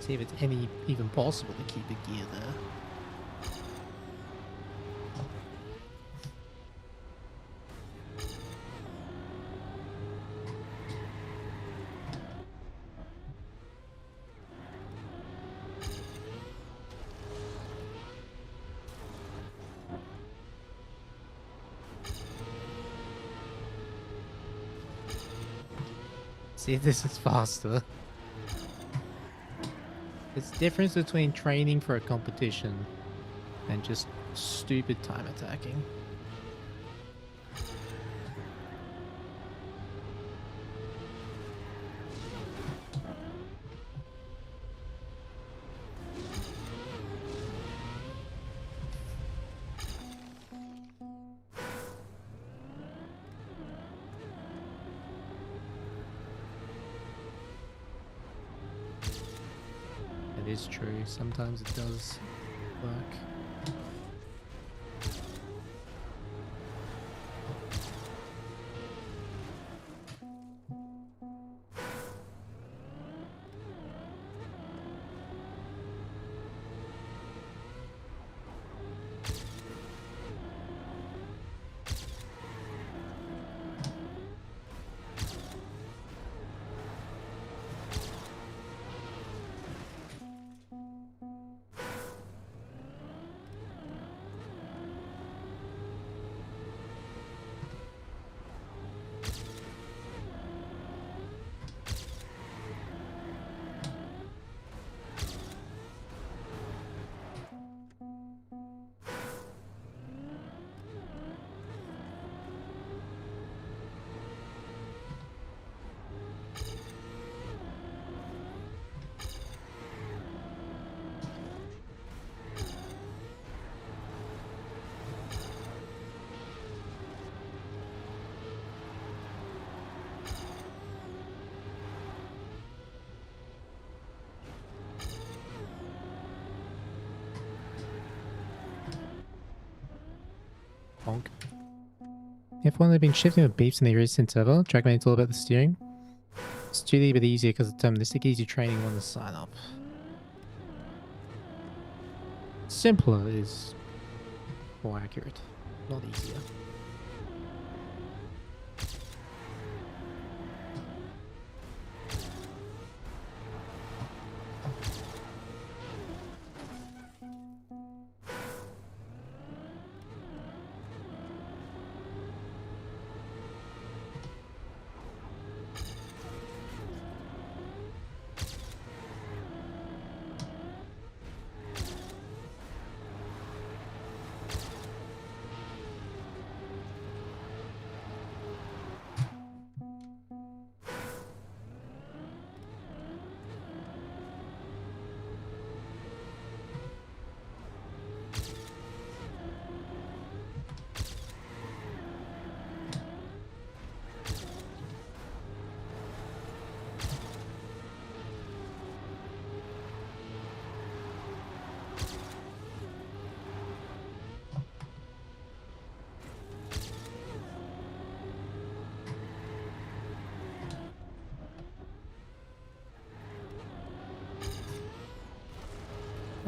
See if it's even possible to keep the gear there. See if this is faster. It's the difference between training for a competition and just stupid time attacking. It is true, sometimes it does work. Bonk. F1 have been shifting with beeps in the recent ever. Trackmania all about the steering. It's 2D but easier because of deterministic easy training on the sign up. Simpler is more accurate, not easier.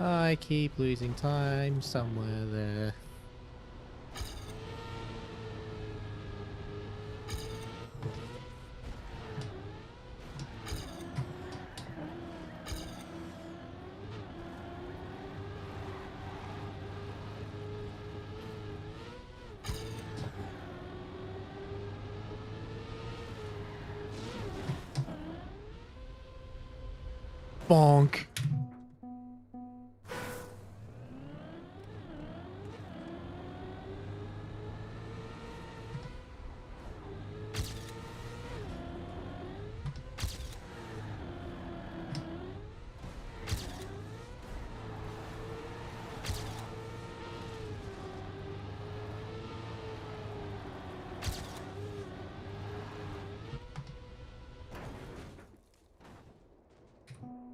I keep losing time somewhere there. Bonk.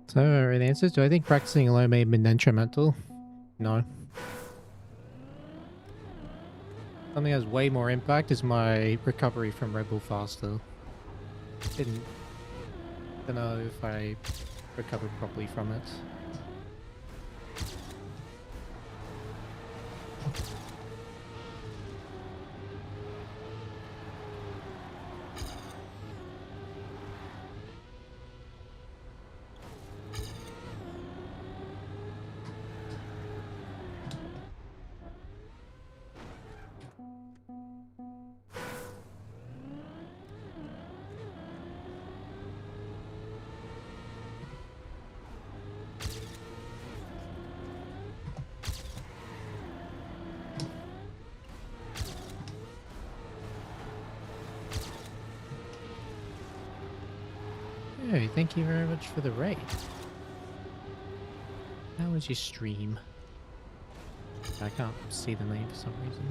So, the answers, do I think practicing alone may have been detrimental? No. Something that has way more impact is my recovery from Red Bull faster. Don't know if I recovered properly from it. Hey, thank you very much for the raid. How was your stream? I can't see the name for some reason.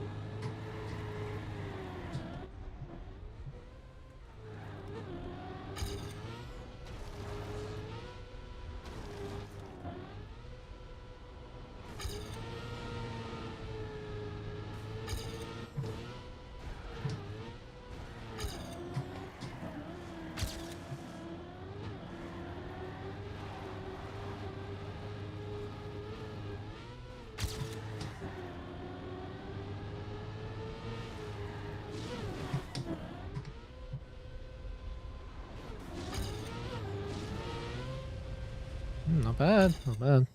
Not bad, not bad.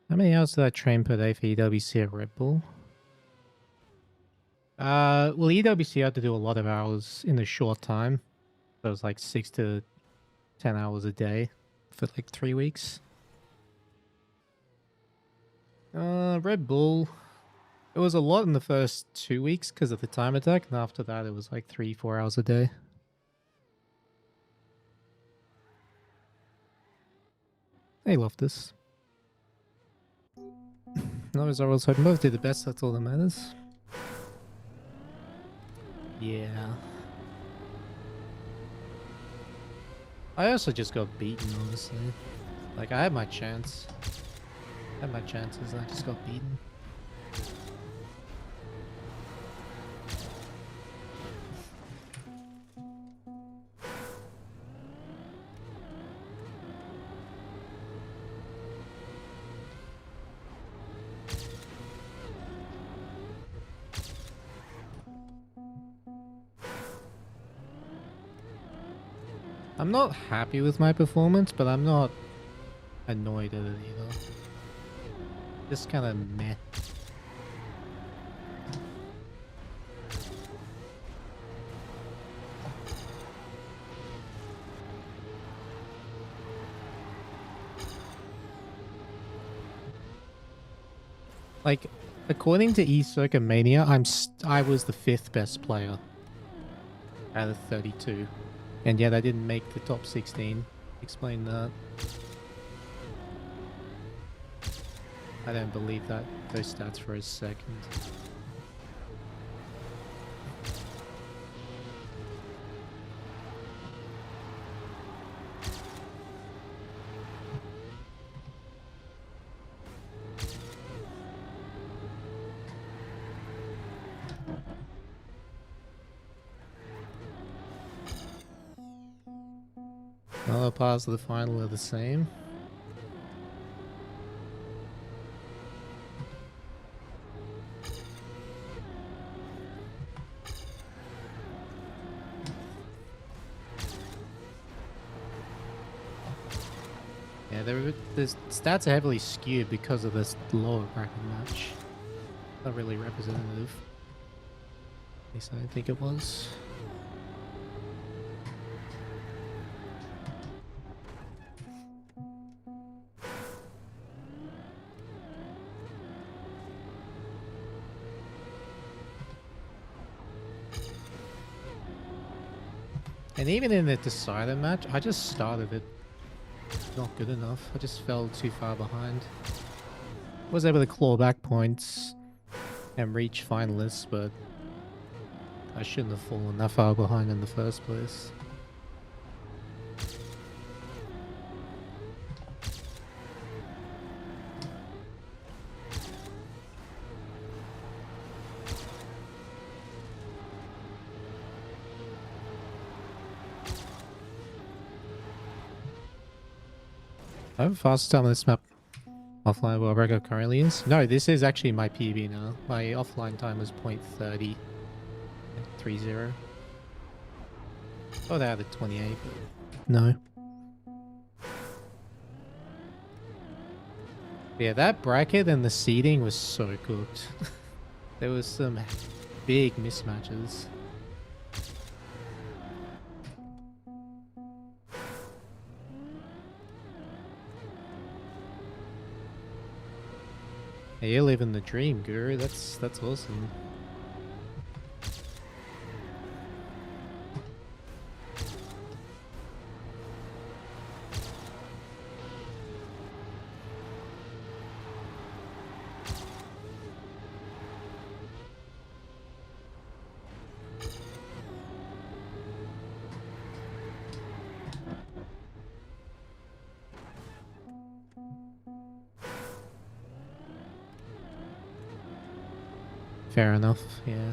How many hours did I train per day for EWC at Red Bull? Well, EWC had to do a lot of hours in a short time. So it was like 6 to 10 hours a day for like 3 weeks. Red Bull, it was a lot in the first 2 weeks because of the time attack, and after that it was like 3-4 hours a day. Hey, Loftus. No, as I was hoping both did the best, that's all that matters. Yeah. I also just got beaten, honestly. Like, I had my chance. I had my chances, and I just got beaten. I'm not happy with my performance, but I'm not annoyed at it either. Just kind of meh. Like, according to eCircuitMania, I was the 5th best player out of 32. And yet I didn't make the top 16. Explain that. I don't believe that those stats for a second. All the paths of the final are the same. Yeah, the stats are heavily skewed because of this lower bracket match. Not really representative. At least I don't think it was. And even in the decider match, I just started it not good enough. I just fell too far behind. Was able to claw back points and reach finalists, but I shouldn't have fallen that far behind in the first place. I have a faster time on this map offline where record currently is. No, this is actually my PB now. My offline time was 0.30. 30. Oh, they had a 28, but no. Yeah, that bracket and the seeding was so cooked. There was some big mismatches. Hey, you're living the dream, Guru. That's awesome. Fair enough, yeah.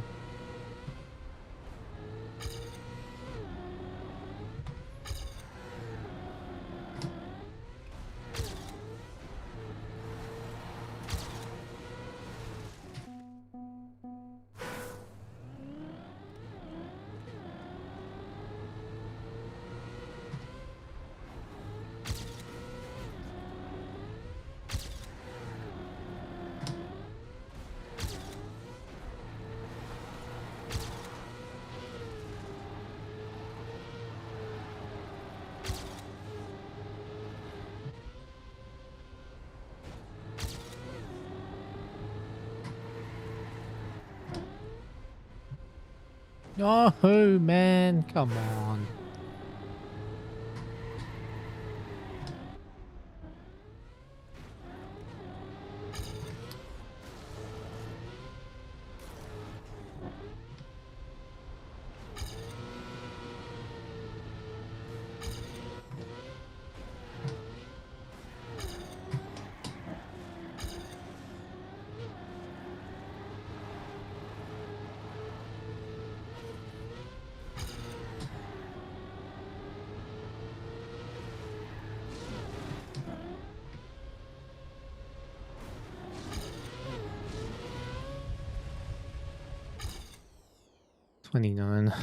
Oh, man, come on. $29.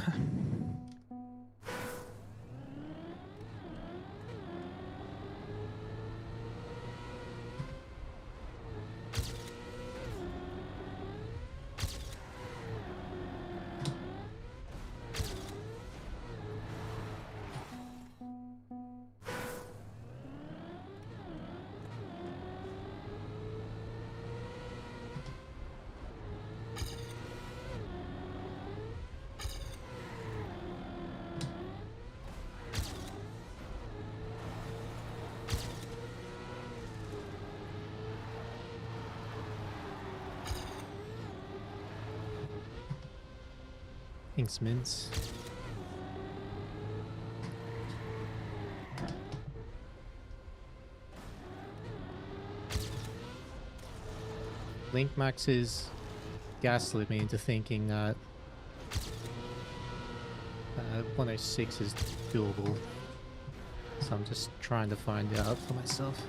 Thanks, Mints. Link Max is gaslit me into thinking that 106 is doable. So I'm just trying to find out for myself.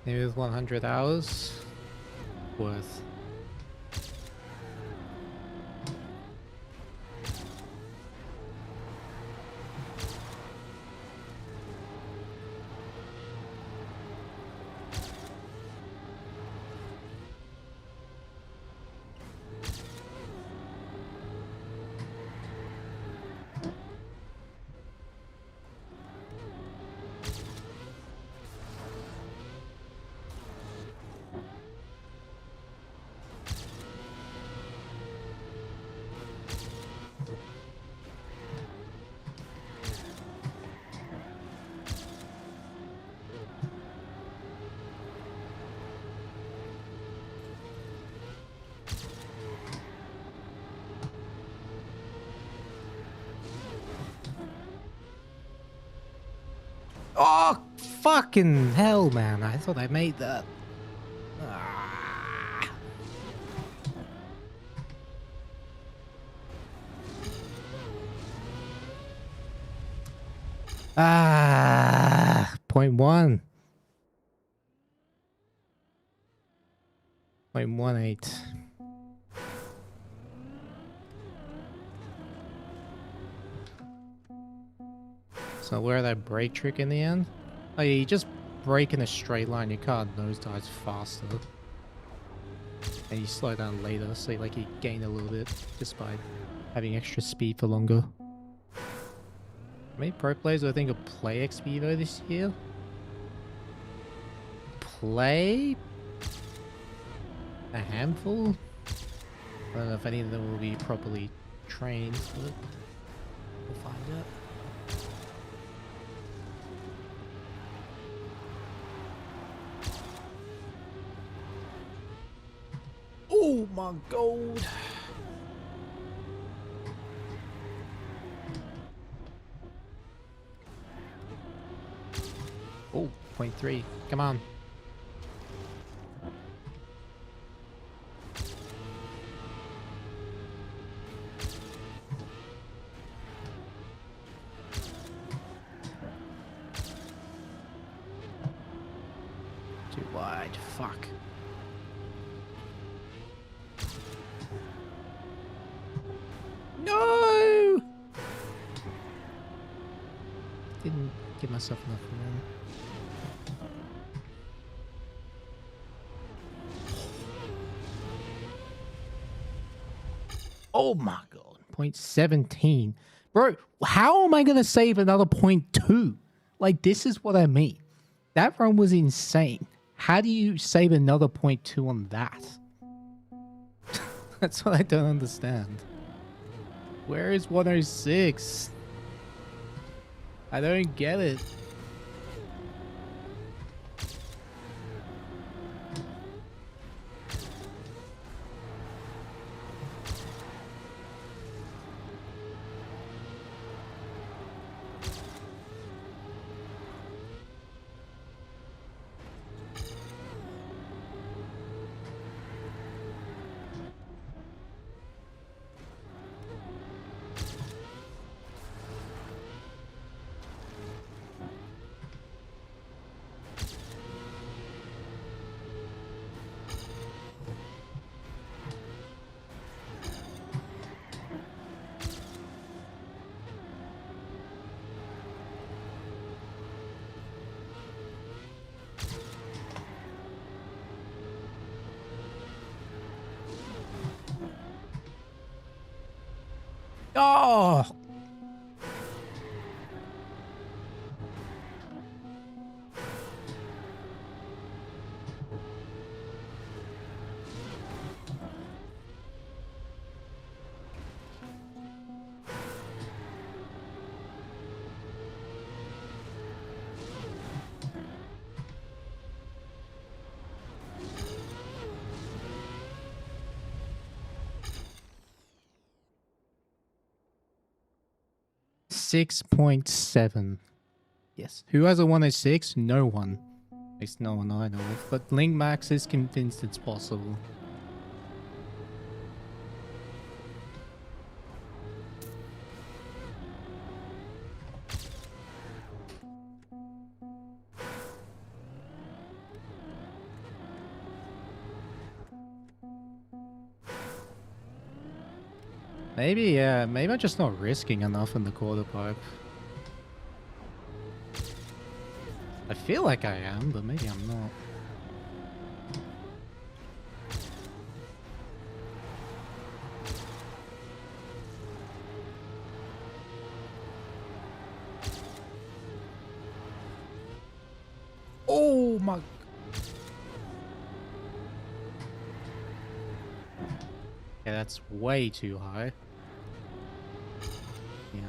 Maybe with 100 hours worth. Oh, fucking hell, man. I thought I made that. Ah. Ah, 0.1. 0.18. So where that brake trick in the end? Oh yeah, you just brake in a straight line, your car nosedives faster. And you slow down later, so like you gain a little bit just by having extra speed for longer. How many pro players do I think will play XP Evo this year? Play? A handful? I don't know if any of them will be properly trained, but we'll find out. Oh my god! Oh, 0.3. Come on. Too wide. Fuck. No! Didn't give myself enough room. Oh my god. 0.17. Bro, how am I going to save another 0.2? Like, this is what I mean. That run was insane. How do you save another 0.2 on that? That's what I don't understand. Where is 106? I don't get it. Oh! .7. Yes. Who has a 106? No one. At least no one I know of. But Link Max is convinced it's possible. Maybe, yeah. Maybe I'm just not risking enough in the quarter pipe. I feel like I am, but maybe I'm not. Oh my... Yeah, that's way too high. Yeah.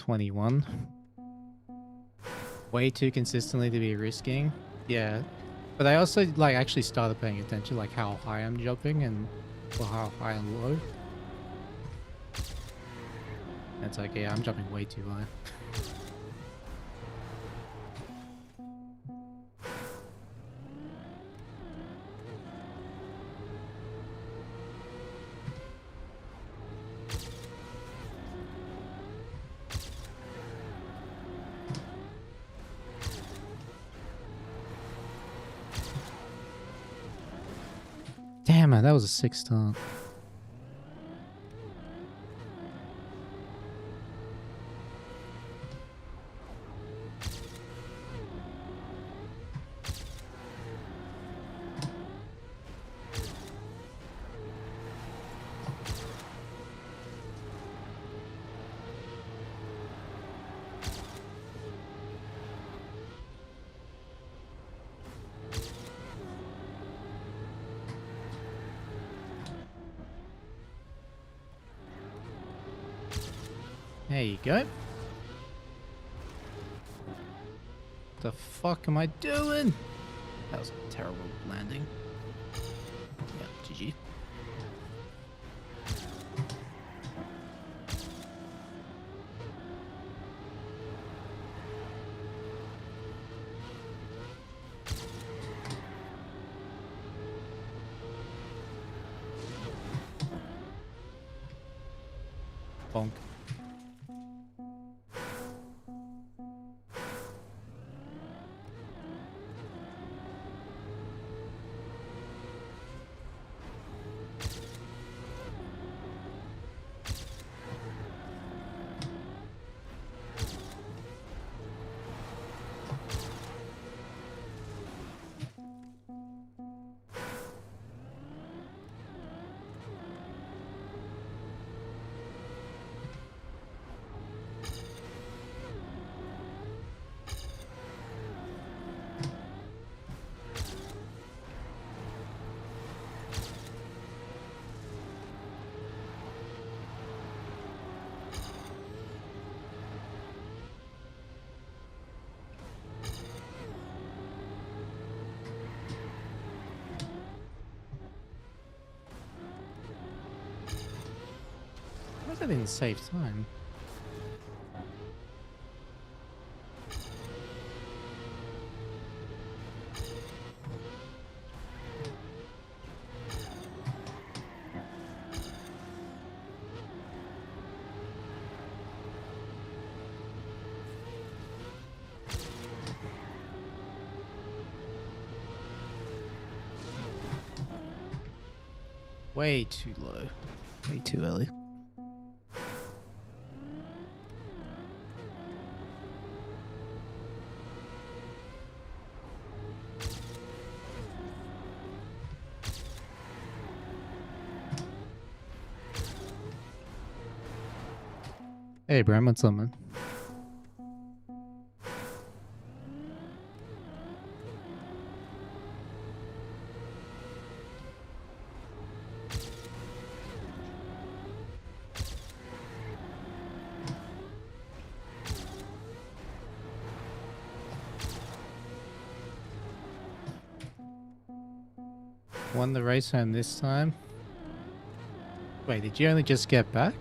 21. Way too consistently to be risking. Yeah. But I also like actually started paying attention like how high I'm jumping and or how high and low. And it's like, yeah, I'm jumping way too high. Damn it, that was a 6 star. There you go. What the fuck am I doing? That was a terrible landing. Yeah, GG. Bonk. Why is that in save time? Way too low. Way too early. Hey, Bram, what's up, man? Won the race home this time. Wait, did you only just get back?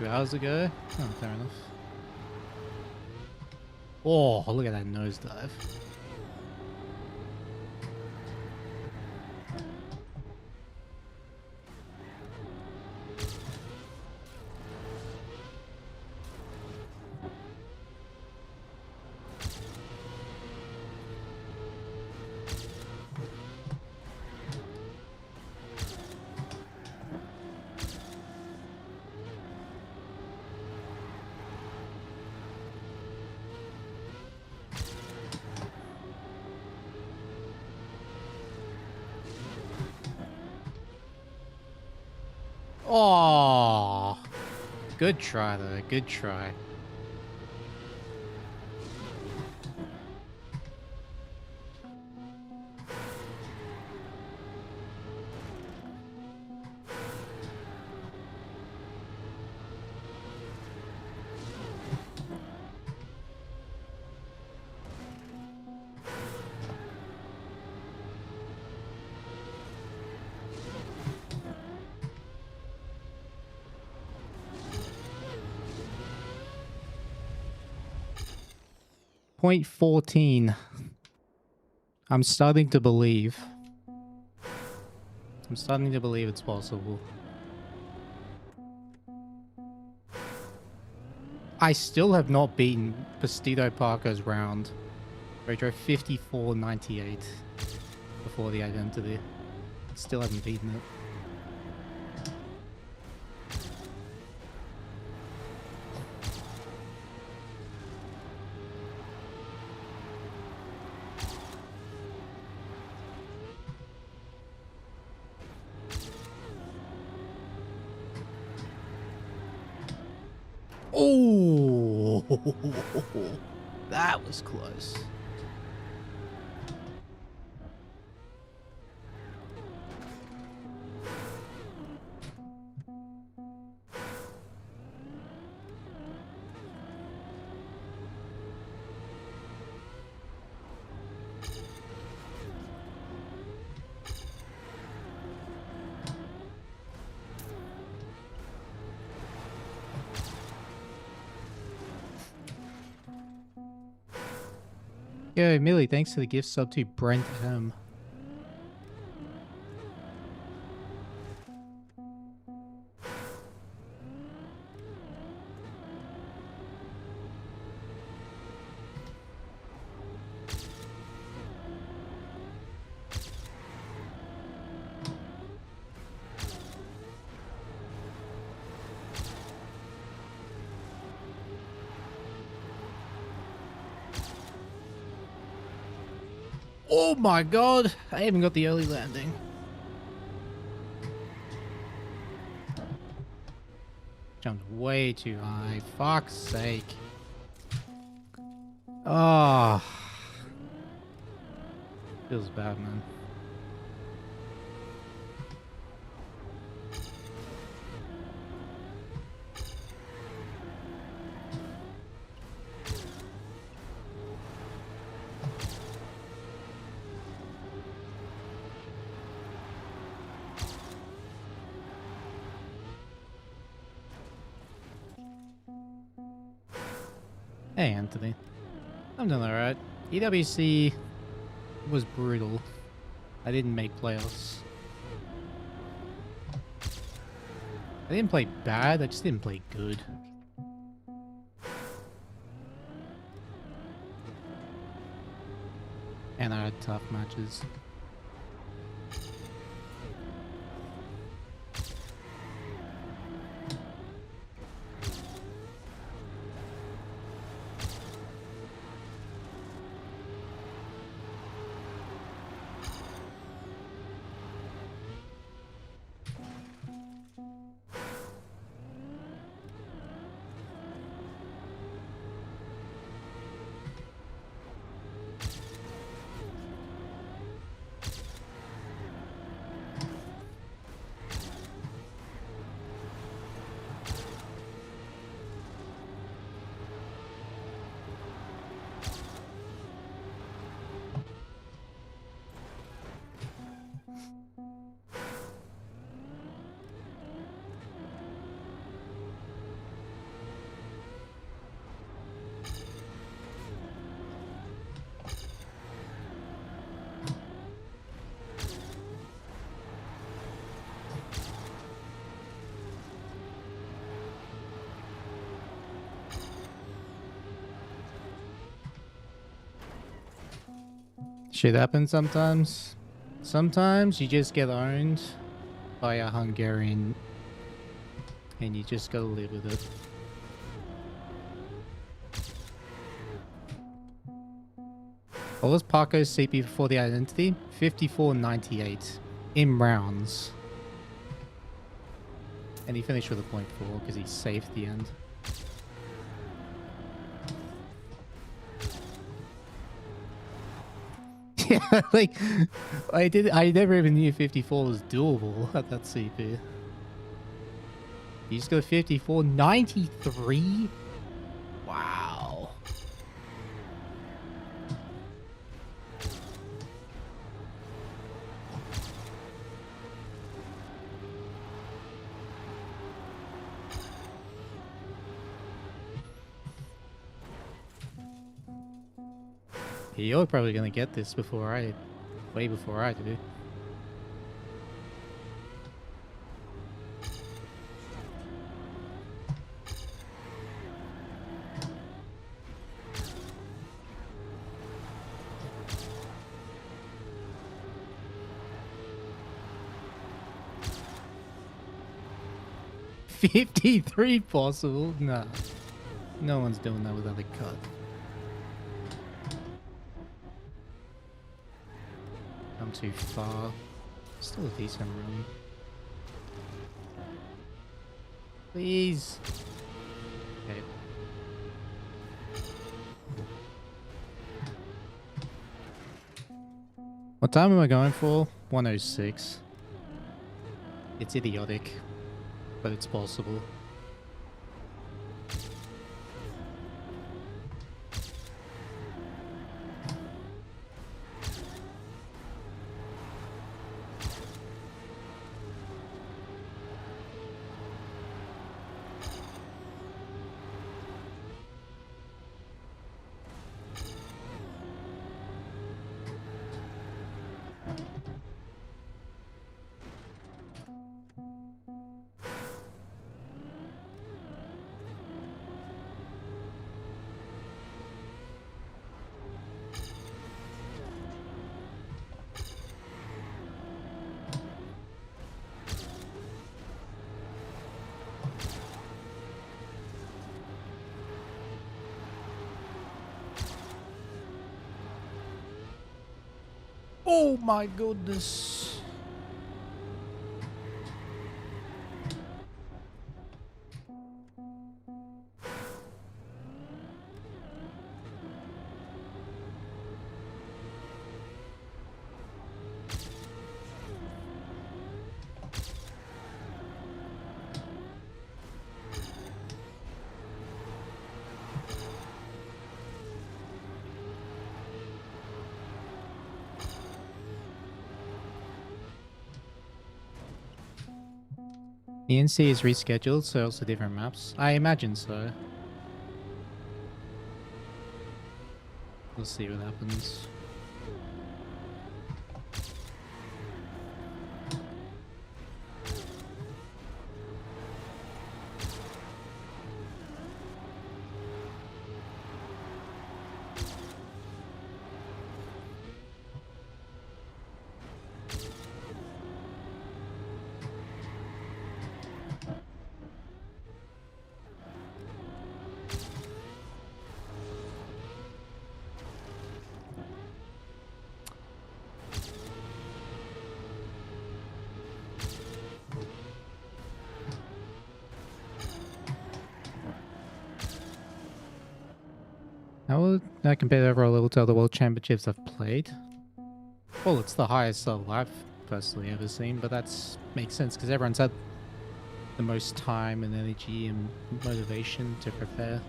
Hours ago? Oh, fair enough. Oh, look at that nosedive. Oh, good try though. Good try. .14. I'm starting to believe. I'm starting to believe it's possible. I still have not beaten Pastito Parker's round. Where he drove 54.98 before the identity. Still haven't beaten it. Oh, that was close. Yo, Millie, thanks for the gift sub to Brent M. Oh my god! I haven't got the early landing. Jumped way too high. Fuck's sake. Ah. Oh. Feels bad, man. Hey, Anthony. I'm doing alright. EWC was brutal. I didn't make playoffs. I didn't play bad, I just didn't play good. And I had tough matches. Shit happens sometimes. Sometimes you just get owned by a Hungarian and you just gotta live with it. What was Parko's CP before the identity? 54.98 in rounds. And he finished with a .4 because he saved the end. Yeah, like I never even knew 54 was doable at that CP. You just go 54.93? Wow. You're probably gonna get this way before I do. $53 possible? Nah. No one's doing that without a cut. I'm too far. Still a decent run. Please. Okay. What time am I going for? 1:06. It's idiotic, but it's possible. Oh my goodness. The NC is rescheduled, so also different maps. I imagine so. We'll see what happens. How would that compare the overall level to other world championships I've played? Well, it's the highest level I've personally ever seen, but that's makes sense because everyone's had the most time and energy and motivation to prepare.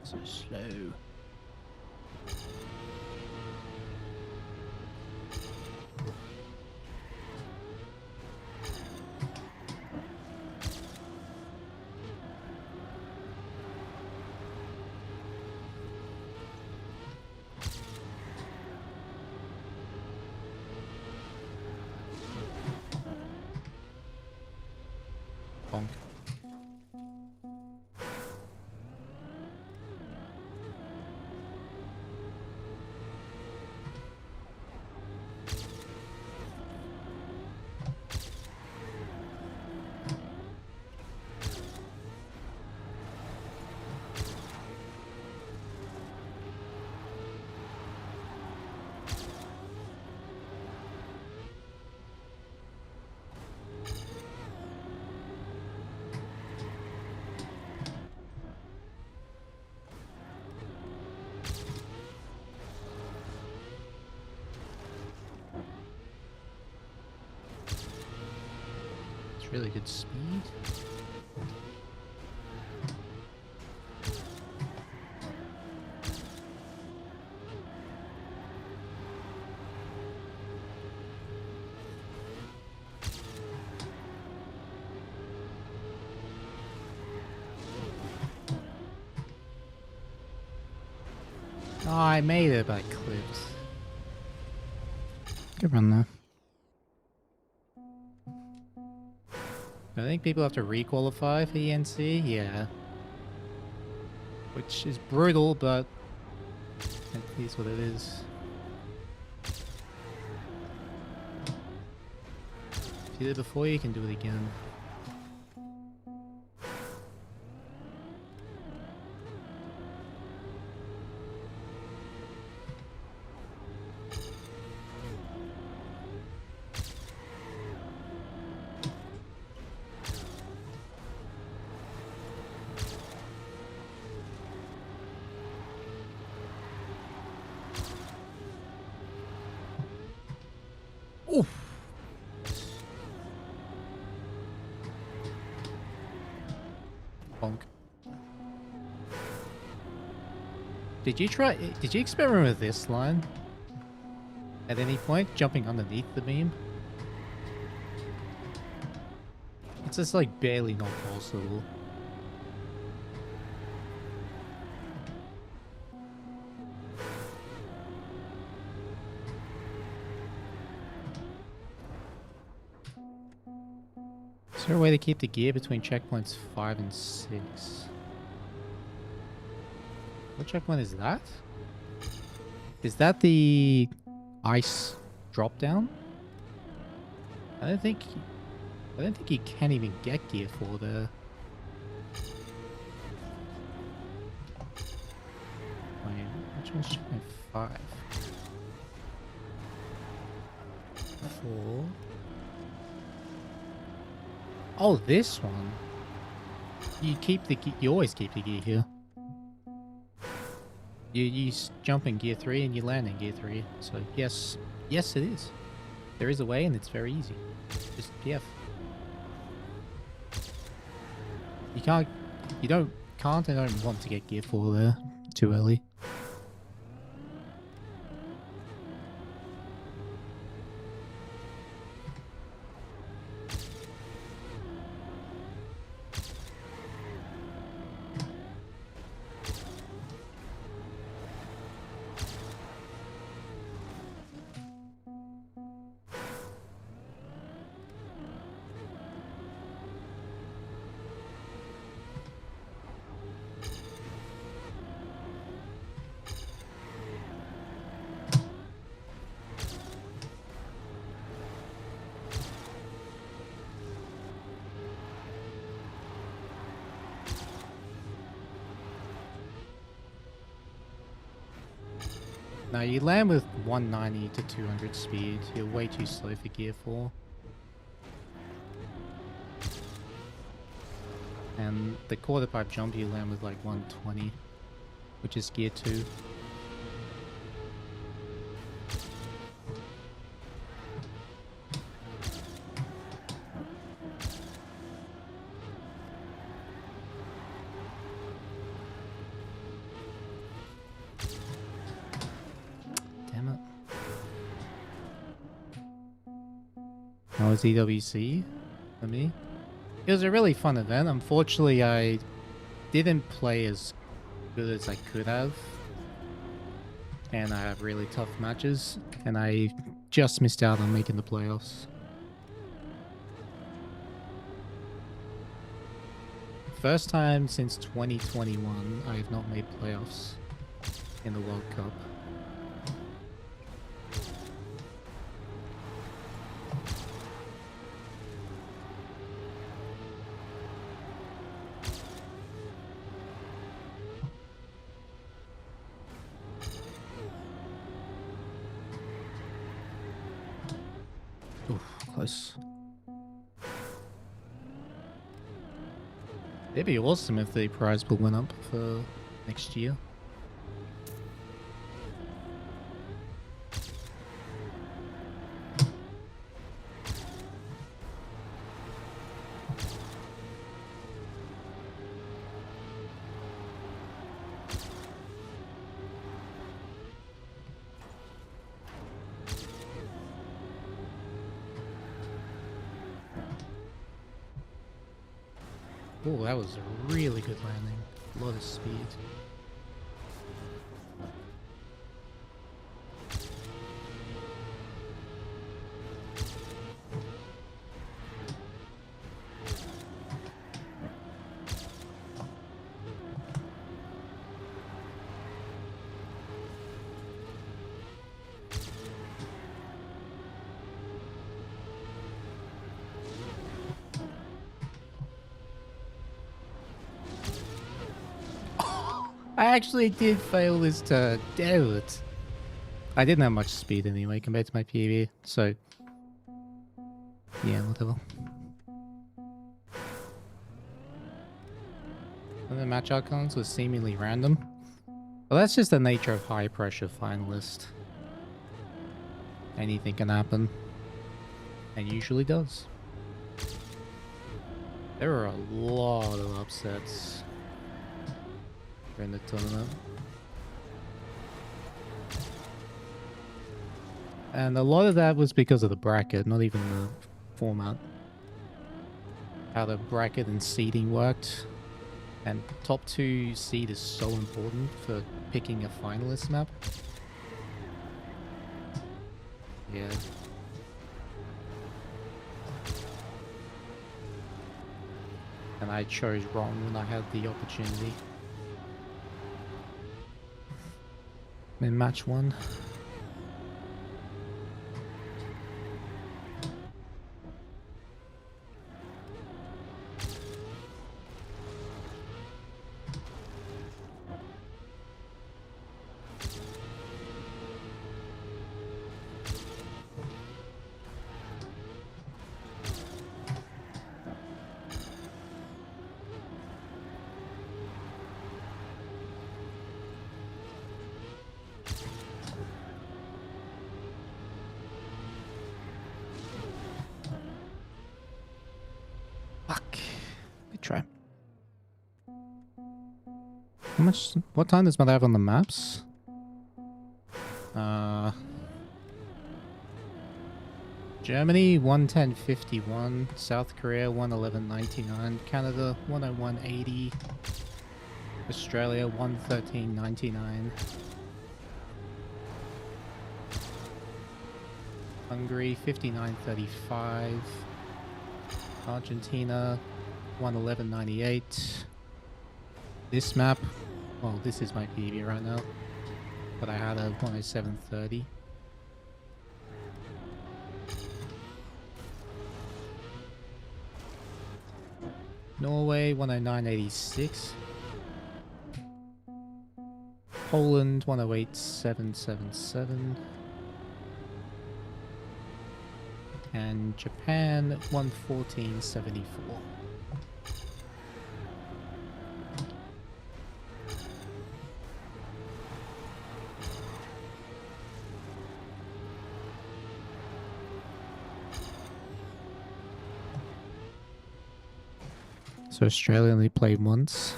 So slow. Bonk. really good speed. Oh, I made it, but I clipped. Good run though. I think people have to re-qualify for ENC, yeah. Which is brutal, but it is what it is. If you did it before, you can do it again. Oof. Bonk. Did you experiment with this line? At any point, jumping underneath the beam? It's just like barely not possible. Is there a way to keep the gear between checkpoints 5 and 6? What checkpoint is that? Is that the ice drop down? I don't think you can even get gear 4 there. Wait, which one's checkpoint 5? 4. Oh, this one. You always keep the gear here. You jump in gear 3 and you land in gear 3. So yes it is. There is a way and it's very easy. Just PF. You can't and don't want to get gear 4 there too early. No, you land with 190 to 200 speed. You're way too slow for gear 4. And the quarter pipe jump you land with like 120, which is gear 2. That was EWC for me. It was a really fun event. Unfortunately, I didn't play as good as I could have. And I have really tough matches. And I just missed out on making the playoffs. First time since 2021 I have not made playoffs in the World Cup. Close. It'd be awesome if the prize pool went up for next year. Oh, that was a really good landing. A lot of speed. I actually did fail this turn. Damn it. I didn't have much speed anyway compared to my PB, so yeah, whatever. And the match outcomes was seemingly random. But that's just the nature of high pressure finalist. Anything can happen. And usually does. There are a lot of upsets during the tournament. And a lot of that was because of the bracket, not even the format. How the bracket and seeding worked. And top 2 seed is so important for picking a finalist map. Yeah. And I chose wrong when I had the opportunity. In match 1. Try. How much? What time does Mudda have on the maps? Germany 1:10:51, South Korea 1:11:99, Canada 1:01:80, Australia 1:13:99, Hungary 59:35, Argentina 1:11:98. This map, well, this is my PB right now, but I had a 1:07:30. Norway 1:09:86. Poland 1:08:777. And Japan 1:14:74. So Australia only played once.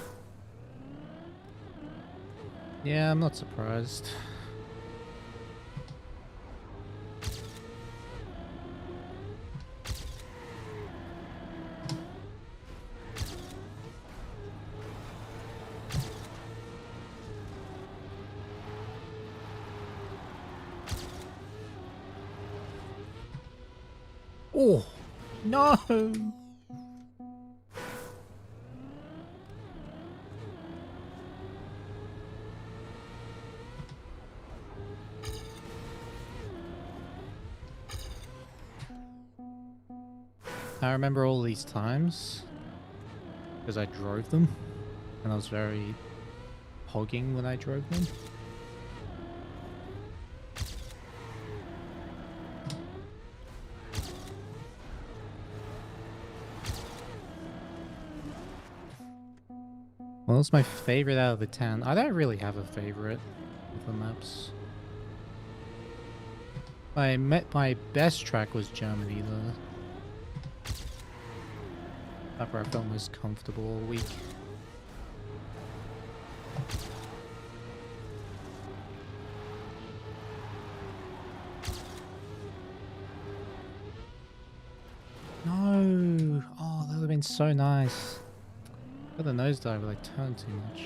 Yeah, I'm not surprised. Oh, no! I remember all these times because I drove them and I was very hogging when I drove them. What was my favorite out of the 10? I don't really have a favorite of the maps. My best track was Germany though. That's where I felt most comfortable all week. No! Oh, that would have been so nice. Got the nosedive, but I turned too much.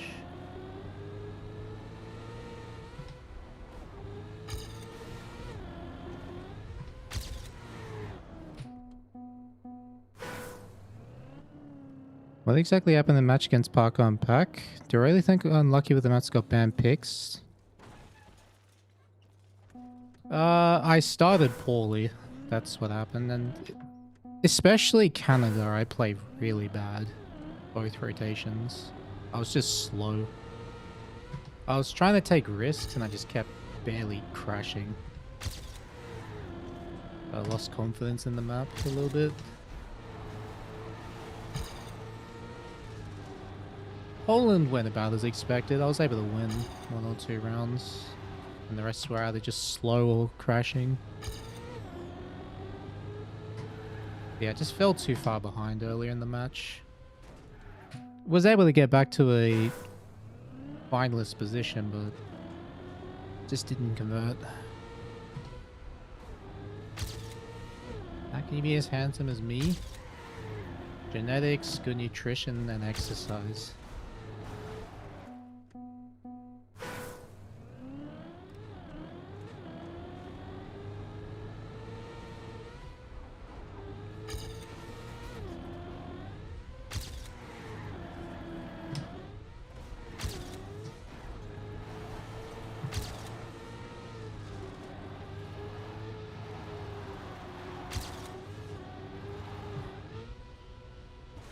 What exactly happened in the match against Parker and Pack? Do I really think unlucky with the match got banned picks? I started poorly. That's what happened, and especially Canada, I played really bad. Both rotations. I was just slow. I was trying to take risks and I just kept barely crashing. I lost confidence in the map a little bit. Poland went about as expected. I was able to win 1 or 2 rounds. And the rest were either just slow or crashing. Yeah, I just fell too far behind earlier in the match. Was able to get back to a finalist position, but just didn't convert. How can you be as handsome as me? Genetics, good nutrition, and exercise.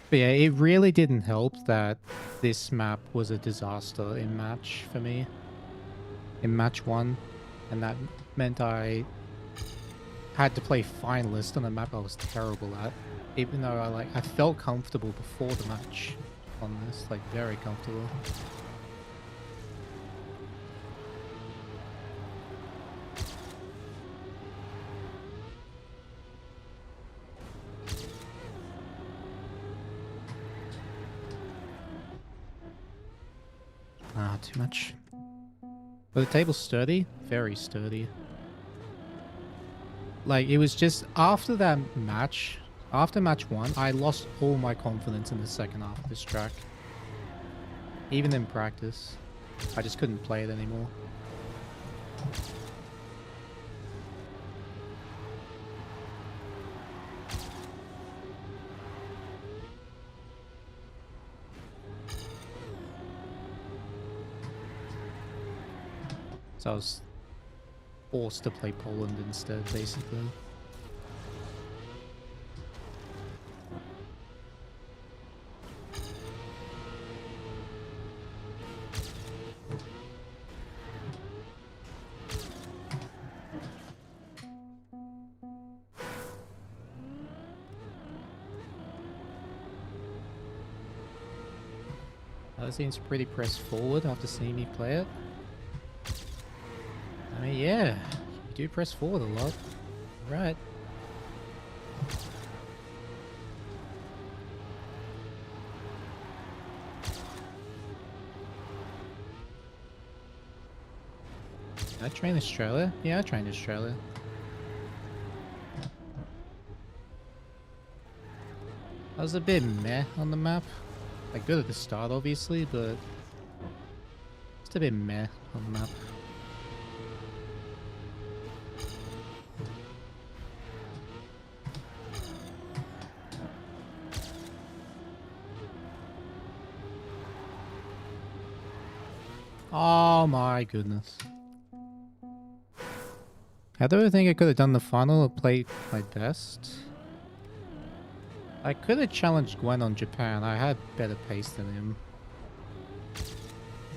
But yeah, it really didn't help that this map was a disaster in match for me. In match 1. And that meant I had to play finalist on a map I was terrible at. Even though I felt comfortable before the match on this, like very comfortable. Ah, too much. But the table's sturdy? Very sturdy. Like, it was just after that match, after match 1, I lost all my confidence in the second half of this track. Even in practice. I just couldn't play it anymore. So I was forced to play Poland instead, basically. That seems pretty pressed forward after seeing me play it. I mean, yeah, you do press forward a lot. Right. Did I train Australia? Yeah, I trained Australia. I was a bit meh on the map. Like, good at the start, obviously, but just a bit meh on the map. Oh my goodness. I don't think I could have done the final or played my best. I could have challenged Gwen on Japan. I had better pace than him.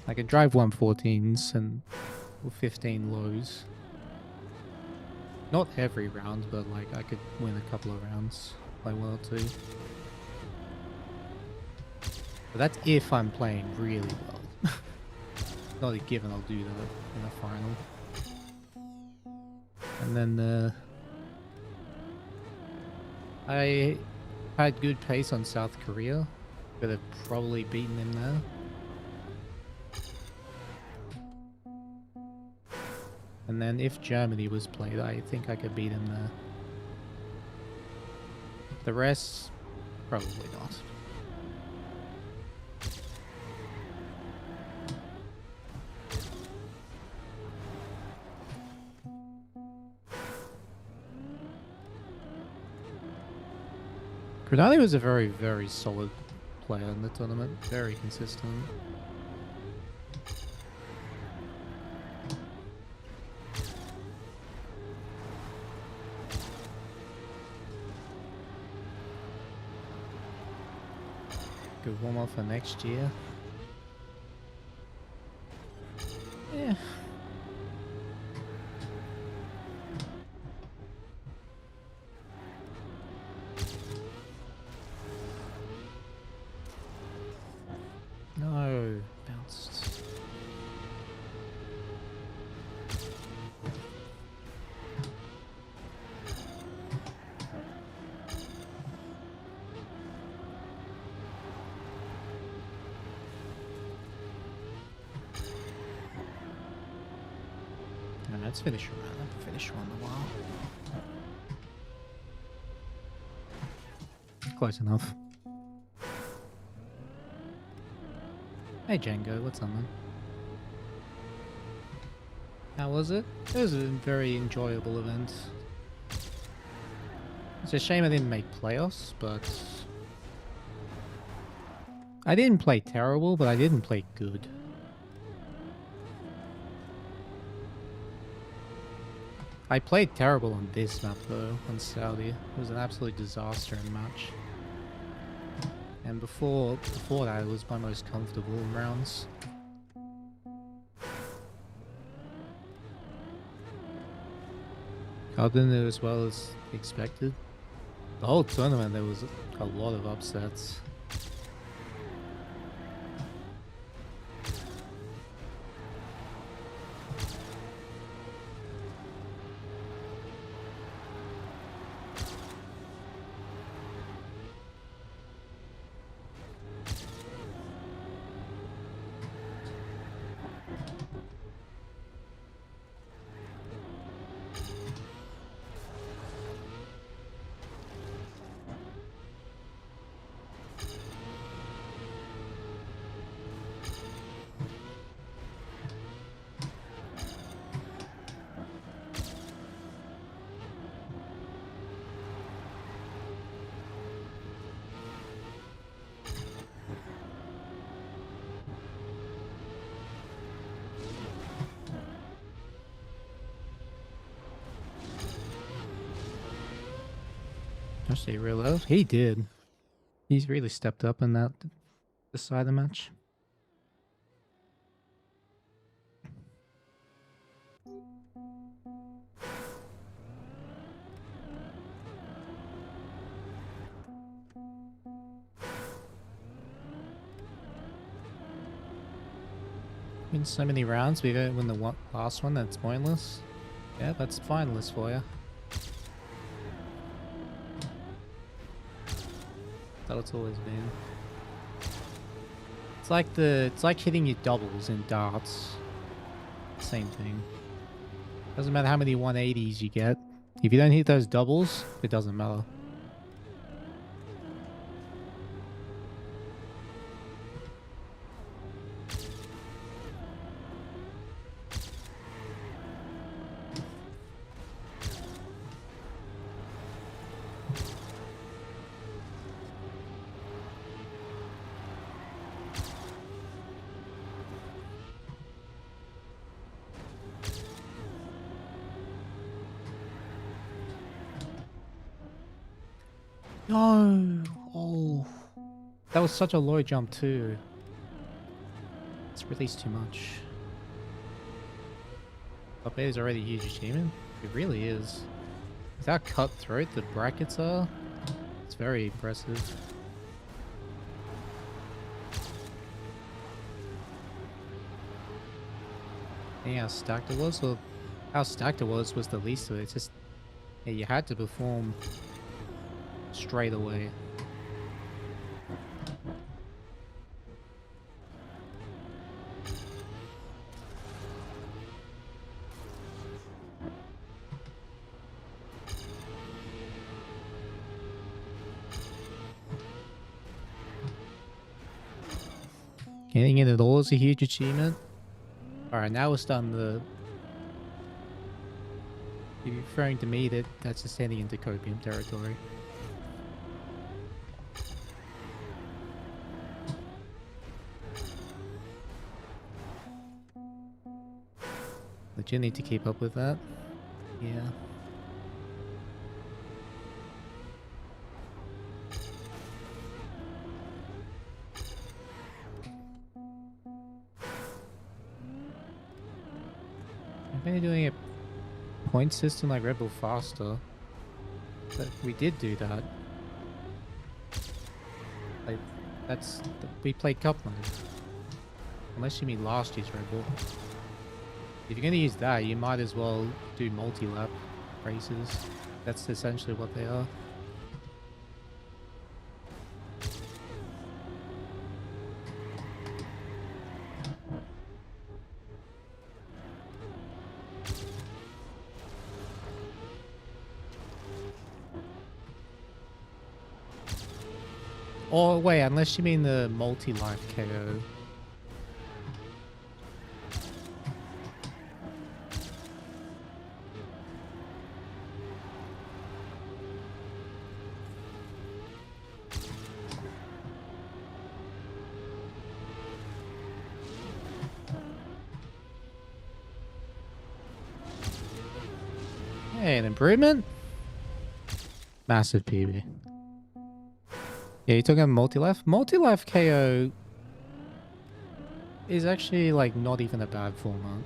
I could drive 114s and 15 lows. Not every round, but like I could win a couple of rounds. Like 1 or 2. But that's if I'm playing really well. Not a given I'll do that in the final. And then I had good pace on South Korea. Could have probably beaten him there. And then if Germany was played, I think I could beat him there. The rest, probably not. Granati was a very, very solid player in the tournament. Very consistent. Good warm-up for next year. Yeah. No, bounced. Alright, let's finish one. I haven't finished one in a while. Close enough. Hey Django, what's up, man? How was it? It was a very enjoyable event. It's a shame I didn't make playoffs, but... I didn't play terrible, but I didn't play good. I played terrible on this map though, on Saudi. It was an absolute disaster in match. And before that, it was my most comfortable in rounds. I didn't do as well as expected. The whole tournament, there was a lot of upsets. Actually, real low. He did. He's really stepped up in that this side of the match. In so many rounds, we don't win the last one. That's pointless. Yeah, that's finalist for you. That's it's always been. It's like hitting your doubles in darts. Same thing. Doesn't matter how many 180s you get. If you don't hit those doubles, it doesn't matter. No! Oh. That was such a low jump too. It's released too much. Top 8 is already a huge achievement. It really is. With how cutthroat the brackets are, it's very impressive. Yeah, how stacked it was? Well, how stacked it was the least of it. It's just, yeah, you had to perform straight away. Getting it at all is a huge achievement. Alright, now we're starting to... You're referring to me that's just heading into copium territory. But you need to keep up with that. Yeah. I'm maybe doing a point system like Red Bull faster. But we did do that. Like, we played Cup mode. Unless you mean last year's Red Bull. If you're going to use that, you might as well do multi-lap races. That's essentially what they are. Or wait, unless you mean the multi-life KO. Hey, an improvement? Massive PB. Yeah, you're talking about multi-life? Multi-life KO is actually, like, not even a bad format.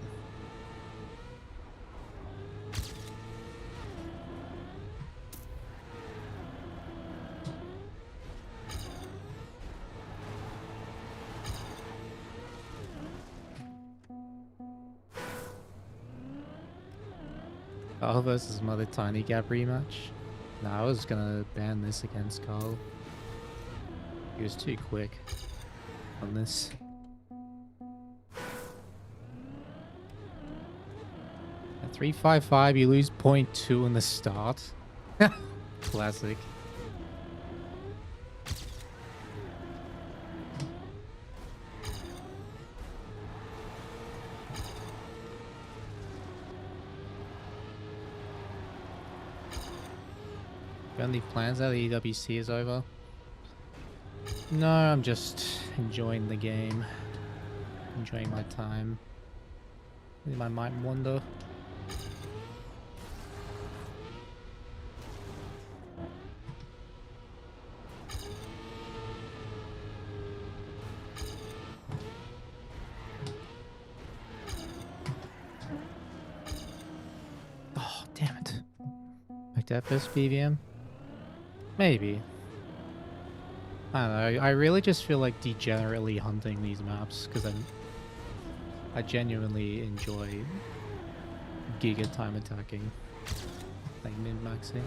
Carl versus Mudda Tiny Gap rematch? Nah, I was gonna ban this against Carl. He was too quick on this. At 355, you lose 0.2 in the start. Classic. Got any plans now the EWC is over? No, I'm just enjoying the game. Enjoying my time. My mind wander. Oh, damn it. Back to FS BVM? Maybe. I don't know, I really just feel like degenerately hunting these maps because I genuinely enjoy giga time attacking, like min-maxing.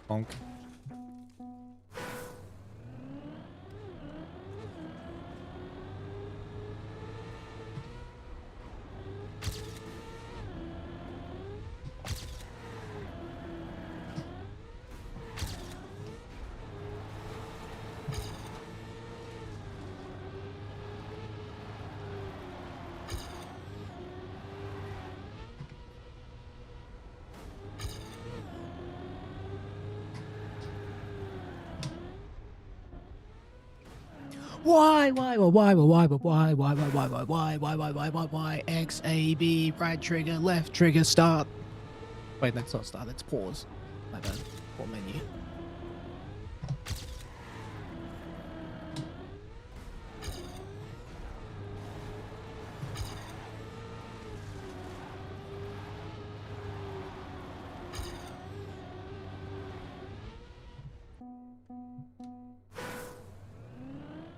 Bonk. Why, X, A, B, right trigger, left trigger, start. Wait, that's not start, that's pause. My bad. What menu?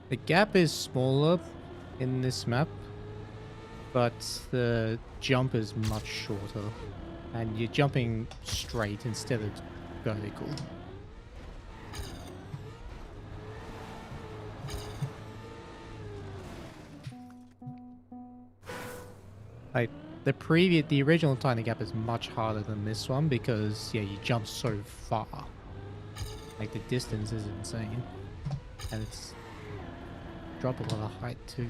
The gap is smaller in this map, but the jump is much shorter. And you're jumping straight instead of vertical. Like, the original Tiny Gap is much harder than this one because, yeah, you jump so far. Like, the distance is insane. And it's drop a lot of height too.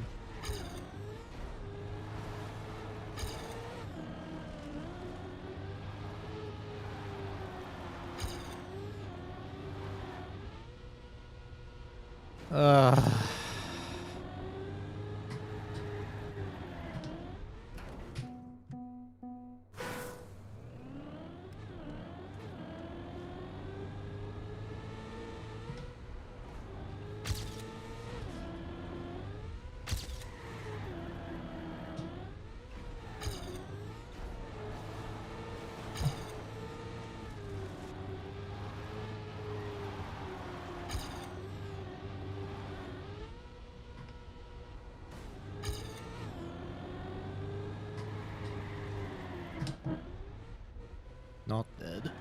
Not dead.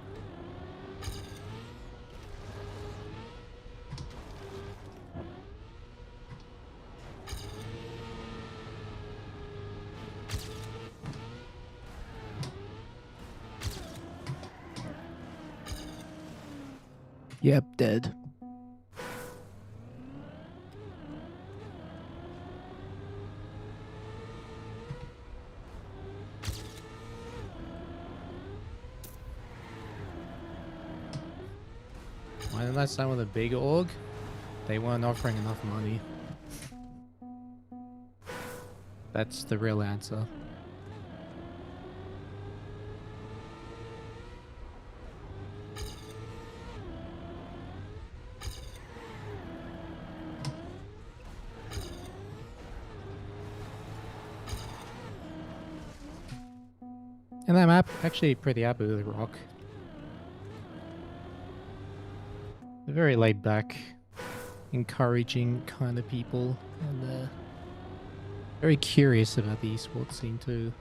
Yep, dead. Why didn't I sign with a big org? They weren't offering enough money. That's the real answer. And that map, actually pretty happy with Rock. They're very laid back, encouraging kind of people, and very curious about the esports scene too.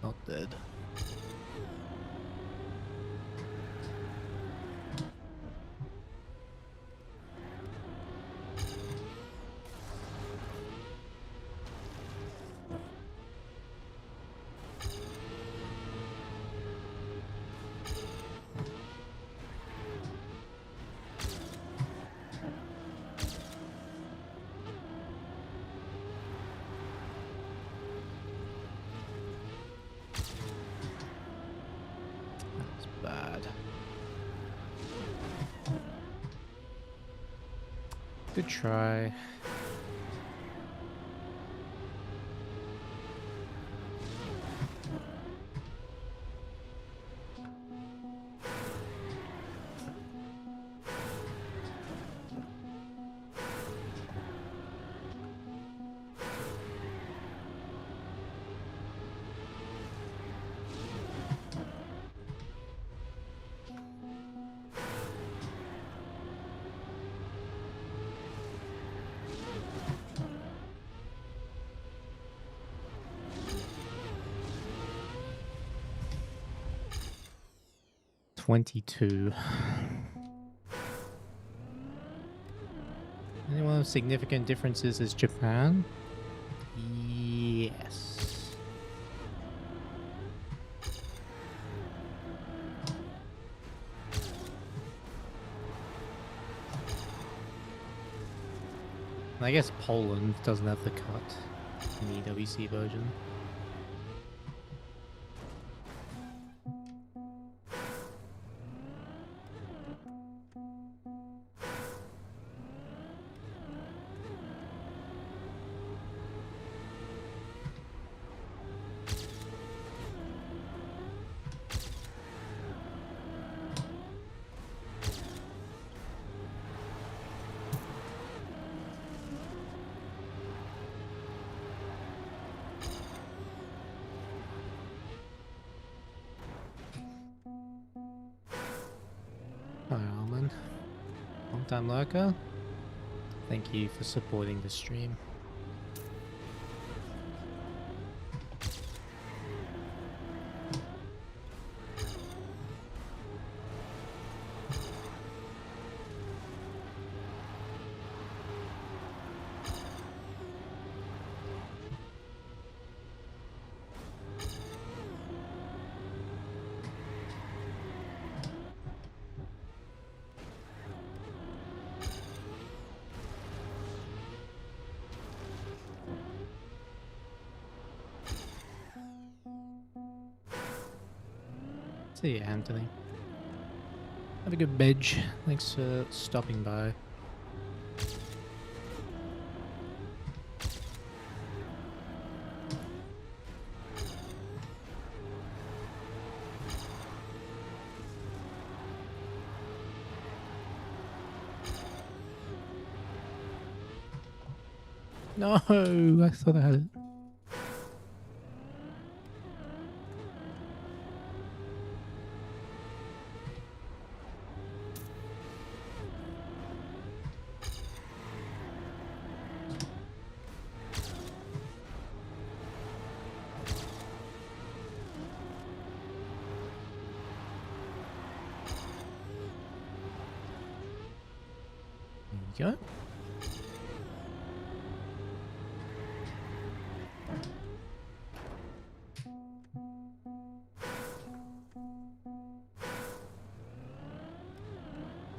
Not dead. Bad. Good try. $22. Anyone with significant differences is Japan? Yes. I guess Poland doesn't have the cut in the EWC version. long-time lurker. Thank you for supporting the stream. See you, Anthony. Have a good bedge. Thanks for stopping by. No, I thought I had it. There you go.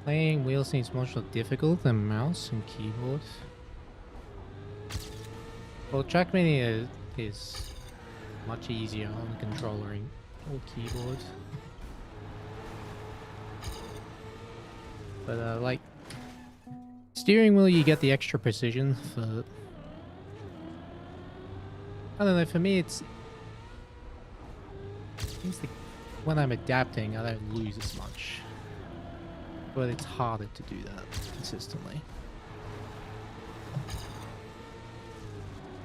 Playing wheel seems much more difficult than mouse and keyboard. Well, trackmania is much easier on controller or keyboard. But like steering wheel, you get the extra precision for. I don't know. For me, it's when I'm adapting, I don't lose as much. But it's harder to do that consistently.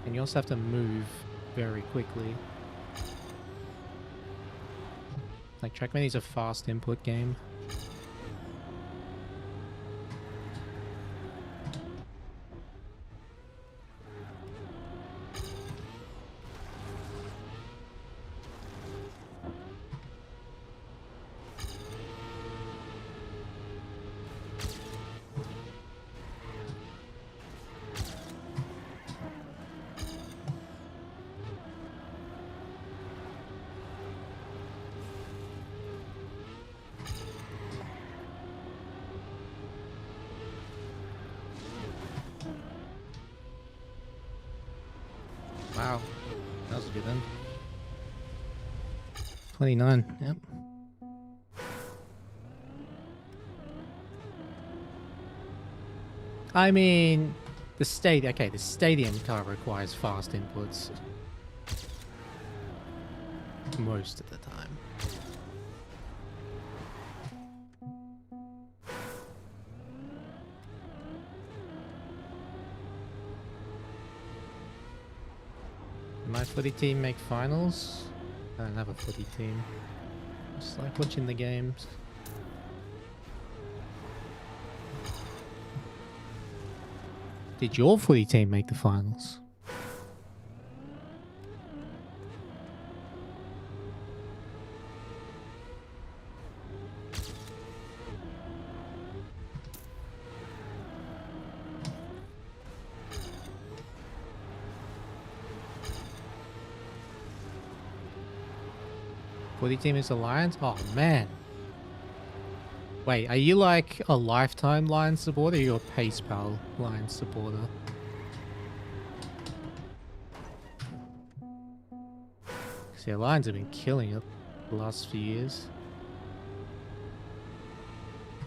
And you also have to move very quickly. Like Trackmania is a fast input game. Wow, that was a good one. 29, yep. I mean, the stadium car requires fast inputs most of the time. My footy team make finals? I don't have a footy team. Just like watching the games. Did your footy team make the finals? Footy team is Alliance? Oh man. Wait, are you like a lifetime Lions supporter or are you a Pace Pal Lions supporter? See, the Lions have been killing it the last few years.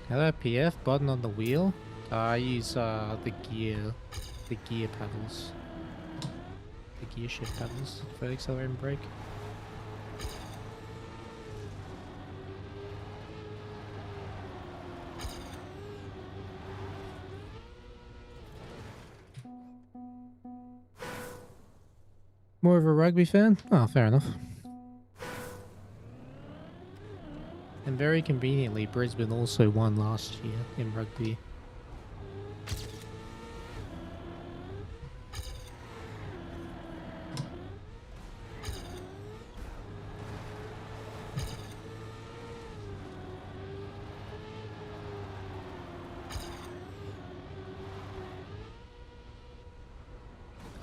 Hello PF, button on the wheel. I use the gear paddles. The gear shift paddles for accelerate and brake. More of a rugby fan? Oh, fair enough. And very conveniently, Brisbane also won last year in rugby.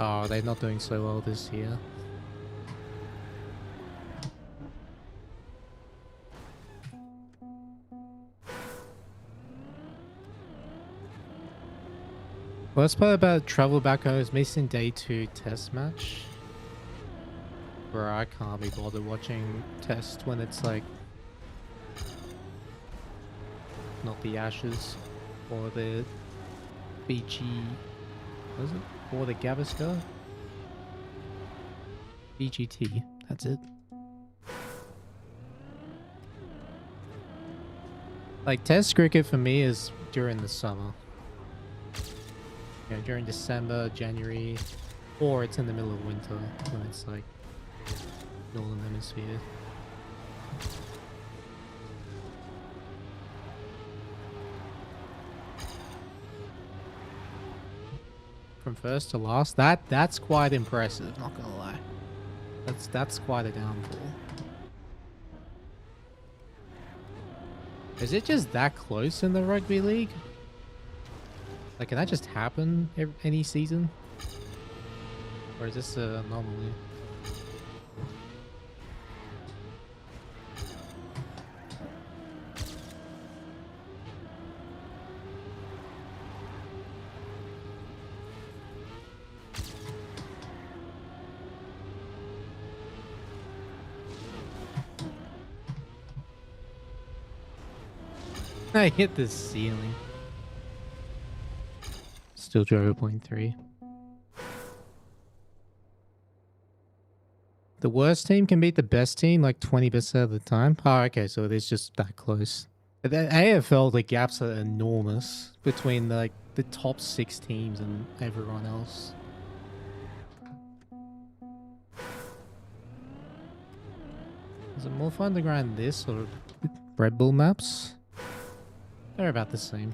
Oh, they're not doing so well this year. Worst part about travel back home is missing day 2 test match. Where I can't be bothered watching test when it's like not the Ashes or the BG, what is it? Or the Gavaskar? BGT, that's it. Like test cricket for me is during the summer. You know, during December, January, or it's in the middle of winter when it's like Northern Hemisphere. From first to last, that's quite impressive, not gonna lie. That's quite a downfall. Is it just that close in the rugby league? Like, can that just happen any season? Or is this an anomaly? I hit the ceiling. Still 0.3. The worst team can beat the best team like 20% of the time. Oh, okay, so it is just that close. At the AFL, the gaps are enormous between like the top 6 teams and everyone else. Is it more fun to grind this or Red Bull maps? They're about the same.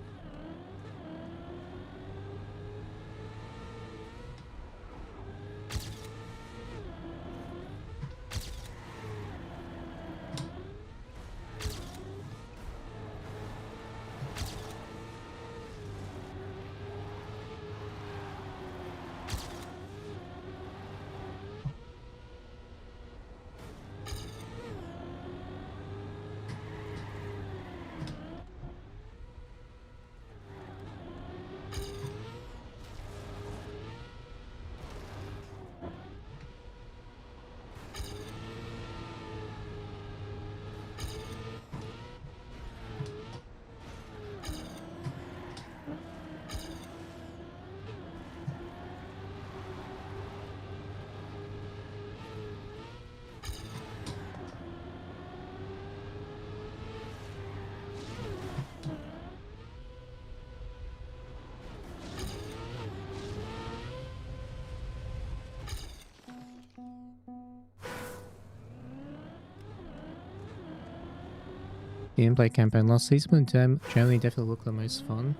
Gameplay campaign last season, but Germany definitely looked the most fun.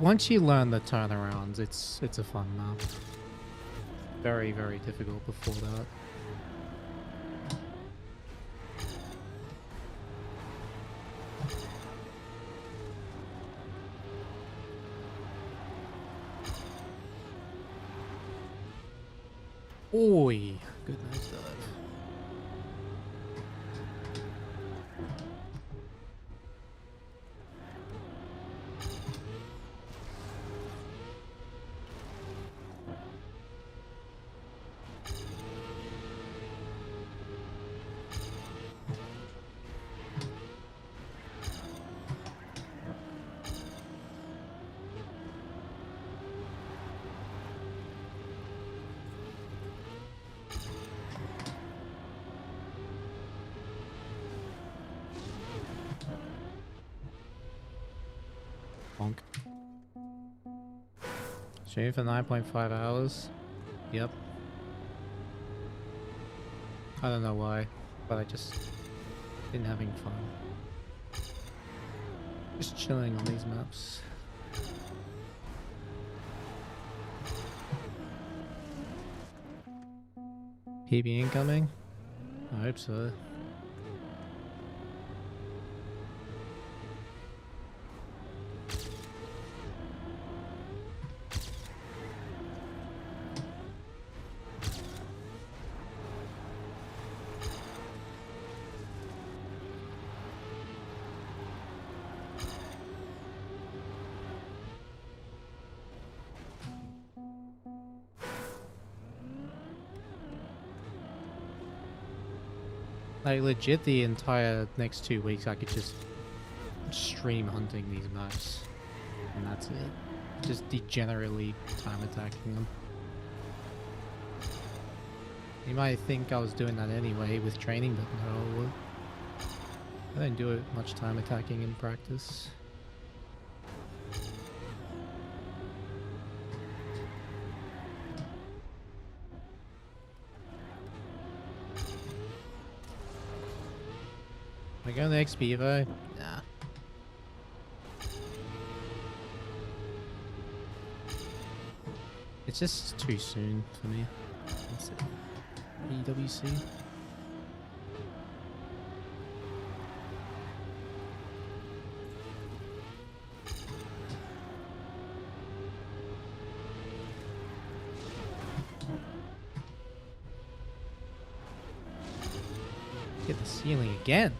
Once you learn the turnarounds, it's a fun map. Very, very difficult before that. Oi, good nose dive. Bonk. Stream for 9.5 hours. Yep. I don't know why, but I just been having fun. Just chilling on these maps. PB incoming? I hope so. Like legit the entire next 2 weeks I could just stream hunting these maps. And that's it. Just degenerately time attacking them. You might think I was doing that anyway with training, but no. I don't do it much time attacking in practice. Am I going to XP Evo? Nah. It's just too soon for me. That's it. EWC. Hit the ceiling again.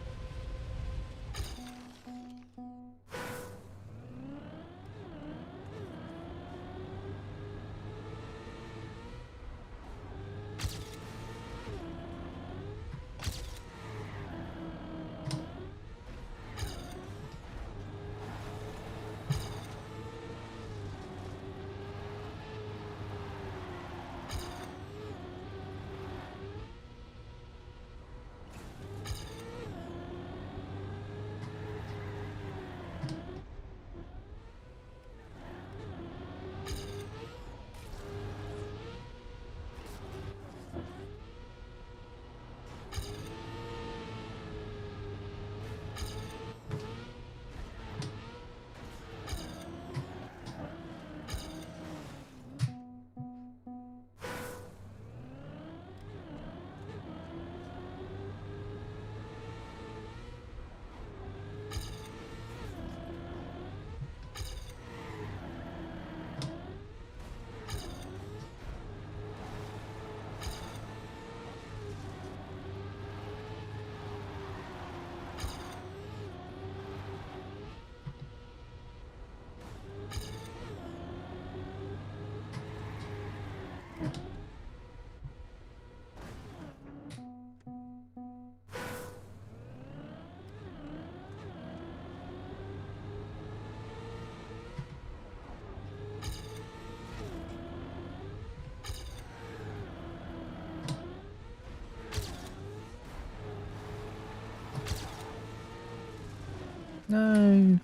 No.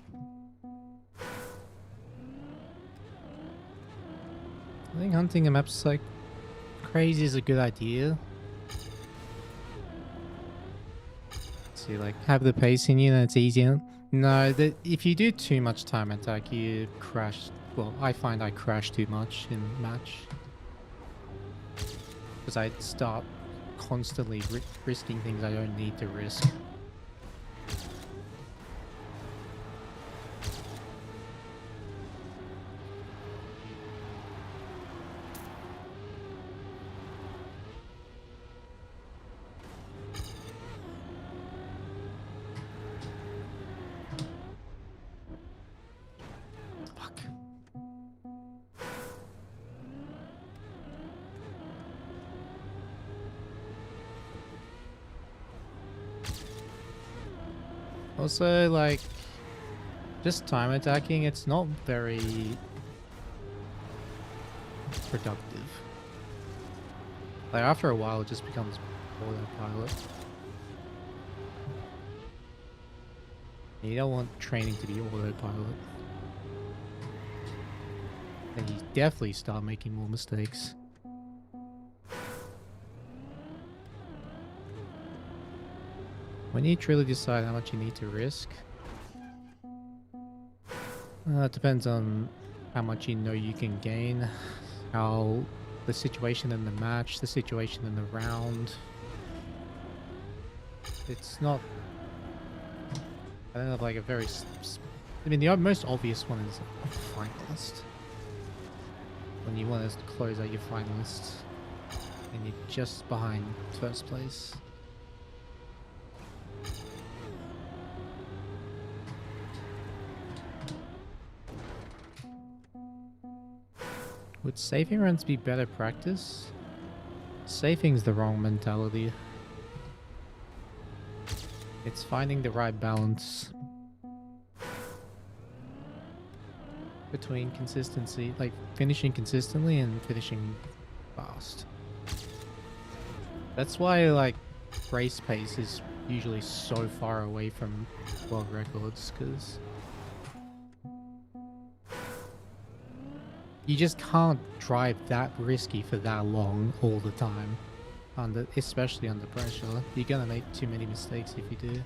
I think hunting a map's like crazy is a good idea. So you like have the pace in you and it's easier. No, if you do too much time attack, you crash. Well, I find I crash too much in match. Because I start constantly risking things I don't need to risk. Also, like, just time attacking, it's not very productive. Like, after a while, it just becomes autopilot. You don't want training to be autopilot. Then you definitely start making more mistakes. When you truly decide how much you need to risk, it depends on how much you know you can gain, how the situation in the match, the situation in the round. It's not... I don't have like a very... I mean, the most obvious one is finalist. When you want to close out your finalists and you're just behind first place. Would safing runs be better practice? Safing's the wrong mentality. It's finding the right balance between consistency, like finishing consistently and finishing fast. That's why like race pace is usually so far away from world records, because you just can't drive that risky for that long all the time, especially under pressure. You're gonna make too many mistakes if you do.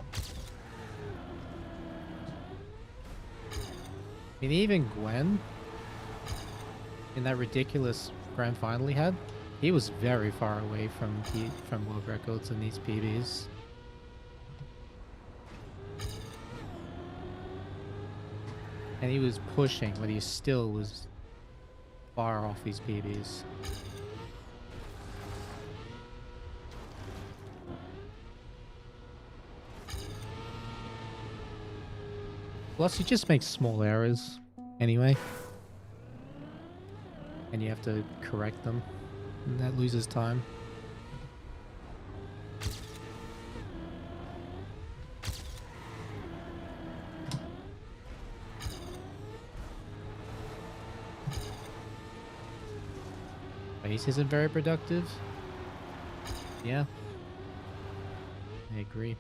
I mean, even Gwen, in that ridiculous grand final he had, he was very far away from world records in these PBs. And he was pushing, but he still was far off his PBs. Plus, he just makes small errors anyway. And you have to correct them. And that loses time. Base isn't very productive. Yeah. I agree.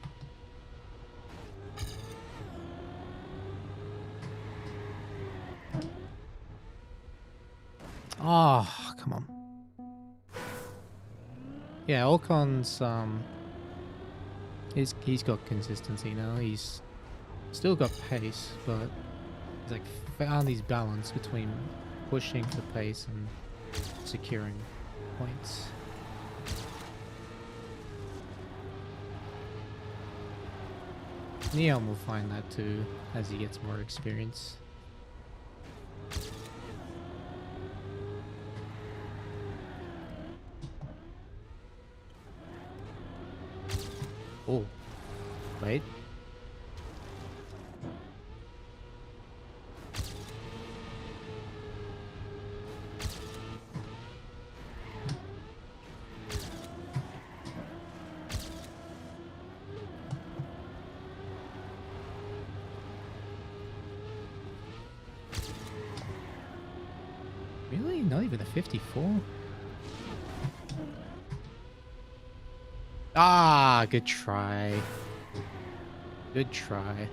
Oh, come on. Yeah, Ocon's he's got consistency now. He's still got pace, but he's like found his balance between pushing for pace and securing points. Neon will find that too as he gets more experience. Oh, wait. Really? Not even a 54? Ah, good try. Good try.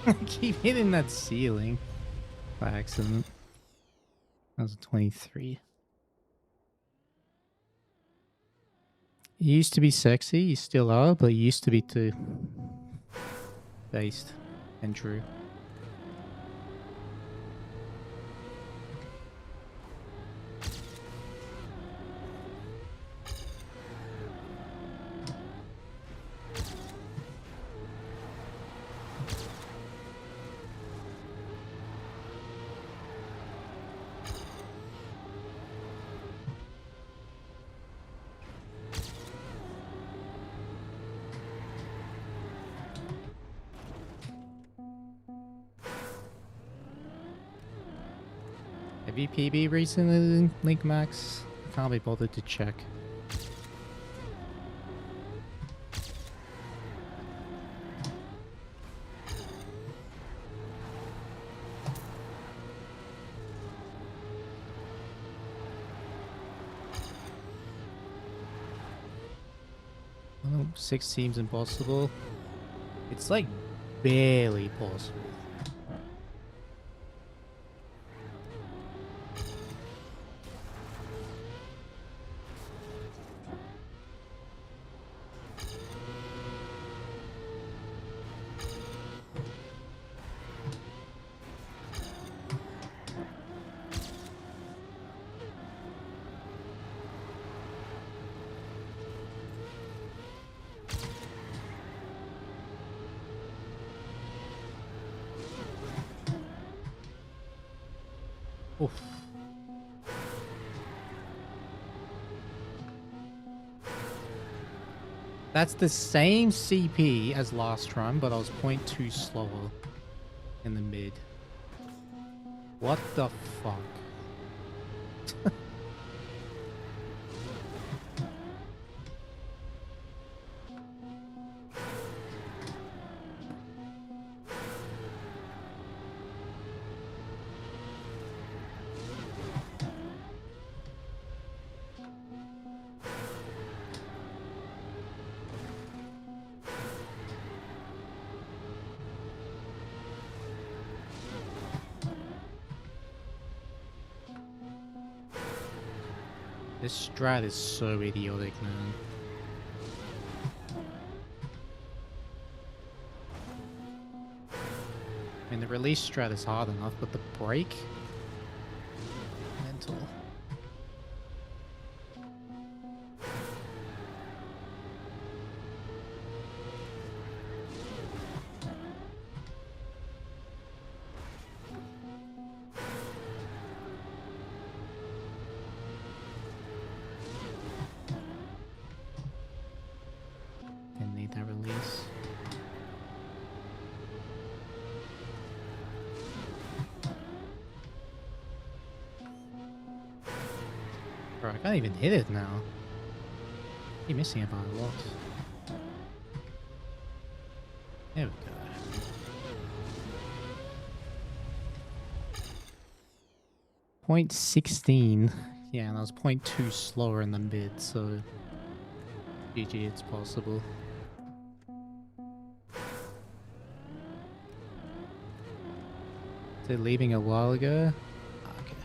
I keep hitting that ceiling by accident. That was a 23. You used to be sexy, you still are, but you used to be too. Based and true. Have you PB recently, Link Max? Can't be bothered to check. Oh, 6 seems impossible. It's like barely possible. Oof. That's the same CP as last run, but I was 0.2 slower in the mid. What the fuck? This strat is so idiotic, man. I mean, the release strat is hard enough, but the break? Mental. Didn't need that release. Bro, I can't even hit it now. You're missing it by a lot. There we go. .16. Yeah, and I was 0.2 slower in the mid, so GG, it's possible. Is it leaving a while ago? Okay.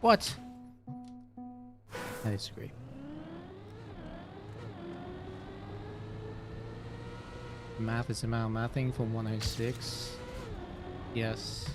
What? I disagree. Math is amount mathing from 106. Yes.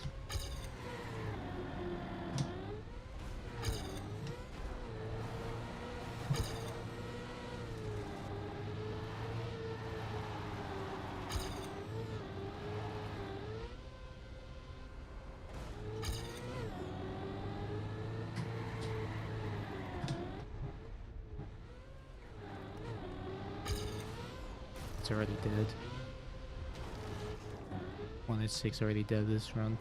It's already dead. 106 already dead this run.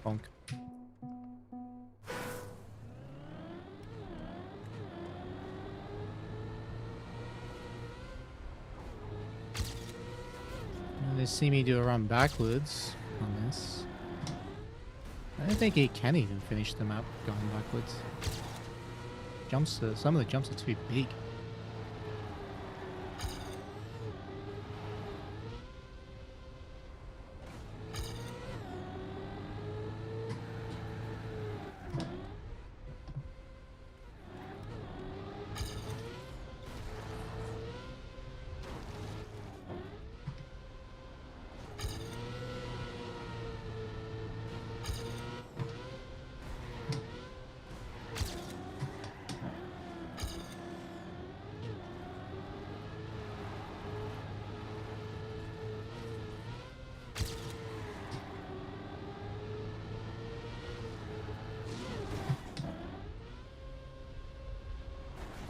Bonk. They see me do a run backwards on this. I don't think he can even finish the map going backwards. Jumps are, some of the jumps are too big.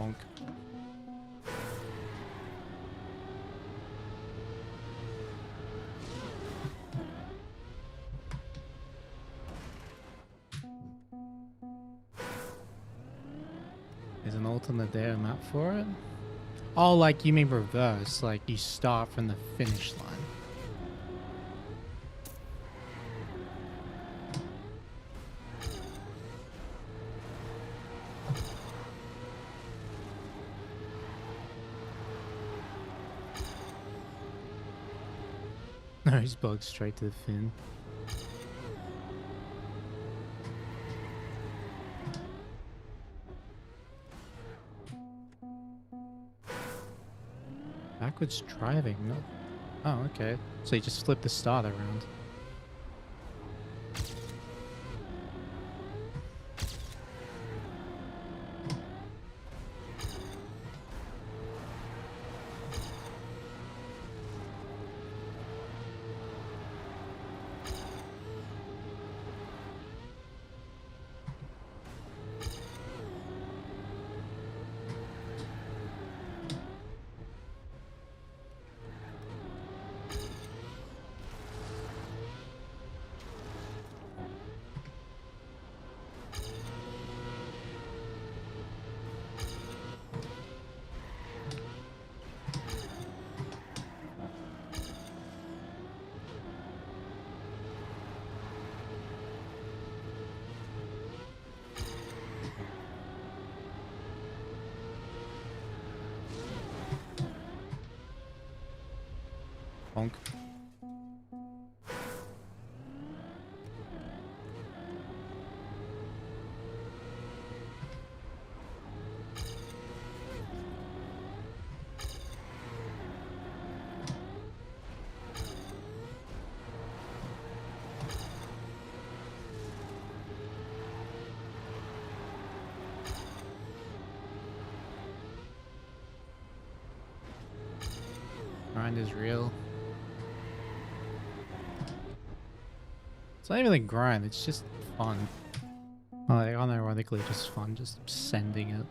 Bonk. There's an alternate there map for it. Oh, like you mean reverse, like you start from the finish line. No, he's bugged straight to the fin. Backwards driving, no. Oh, okay. So you just flip the start around. Bonk. Grind is real. It's not even a grind, it's just fun. Oh, like, unironically just fun, just sending it.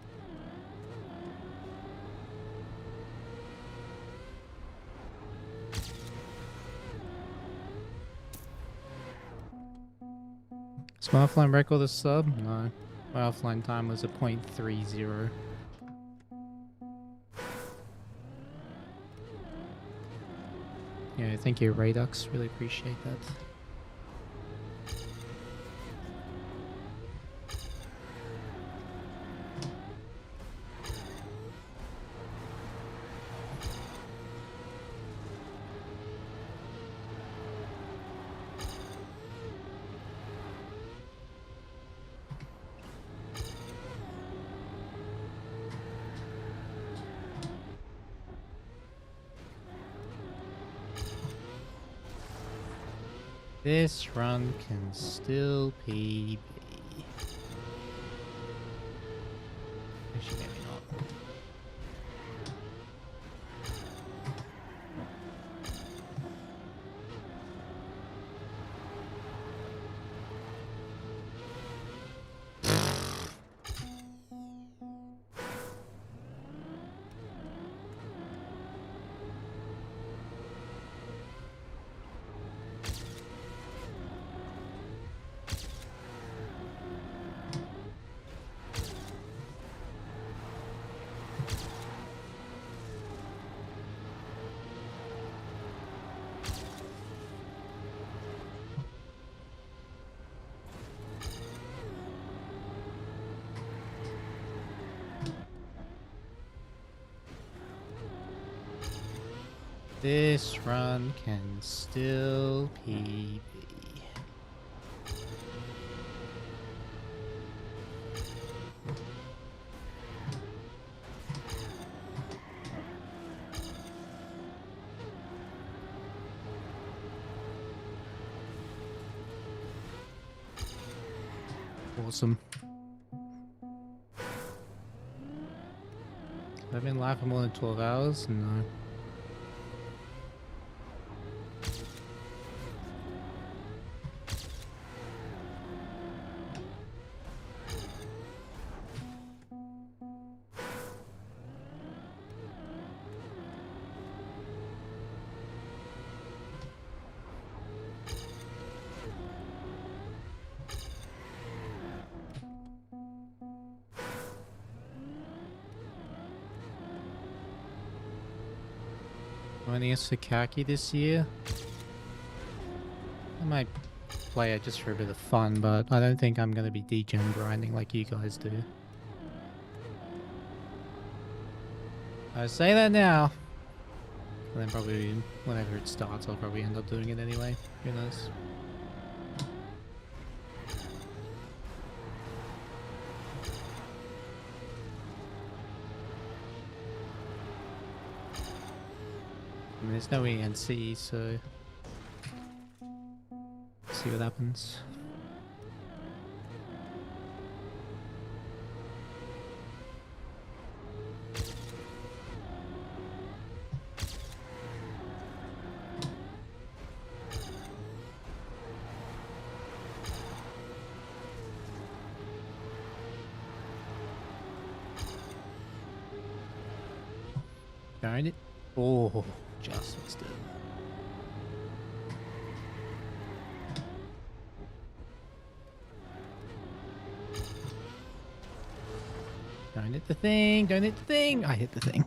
Is my offline record a sub? No. My offline time was a 0.30. Yeah, thank you, Radux. Really appreciate that. This run can still PB. Actually, maybe not. This run can still PB. Awesome. Have I been live for more than 12 hours? No. Joining us for Kaki this year? I might play it just for a bit of fun, but I don't think I'm going to be degen grinding like you guys do. I say that now. And then probably whenever it starts, I'll probably end up doing it anyway. Who knows? I mean, there's no ENC, so see what happens. Darn it. Oh, just missed it. Don't hit the thing. Don't hit the thing. I hit the thing.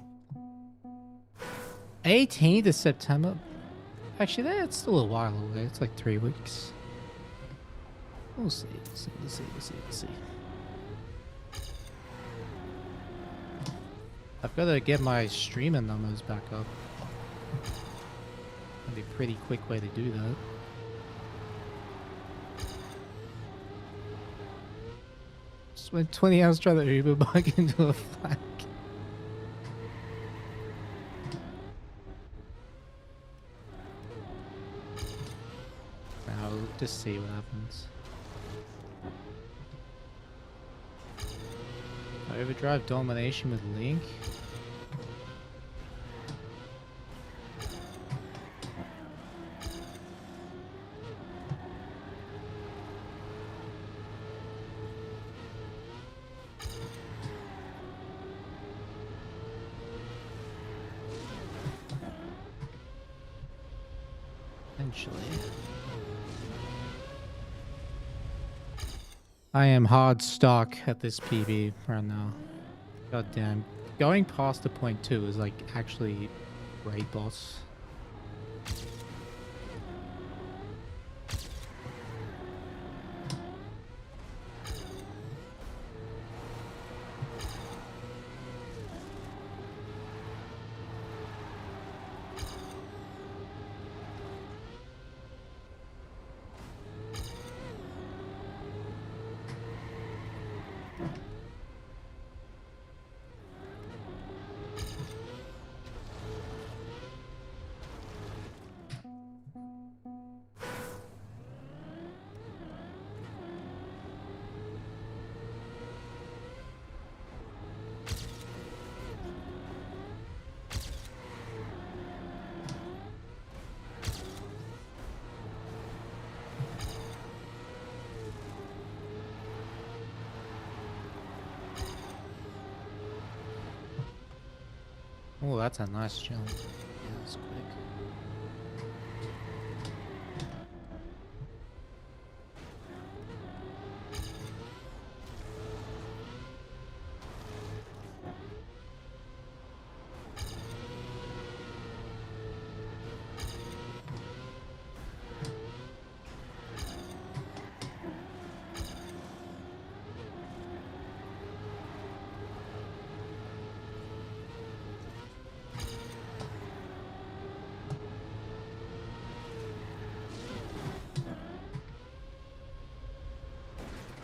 18th of September. Actually, that's still a while away. It's like 3 weeks. We'll see. We'll see. I've got to get my streamer numbers back up. That'd be a pretty quick way to do that. Spent 20 hours trying to Uber bug into a flag. Now we'll just see what happens. Overdrive domination with Link. I am hard stuck at this PB right now. God damn. Going past the point 2 is like actually great, boss. Oh, that's a nice jump. Yeah, that's quick.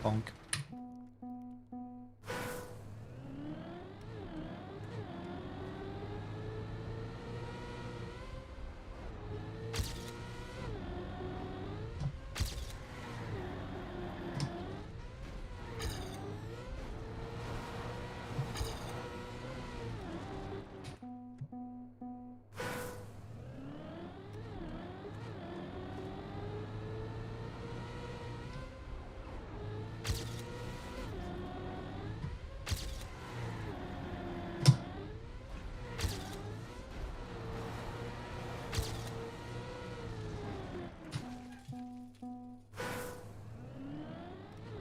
Bonk.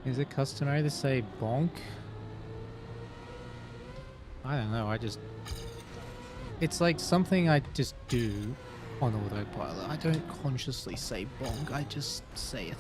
Is it customary to say bonk? I don't know, I just It's like something I just do on autopilot. I don't consciously say bonk, I just say it.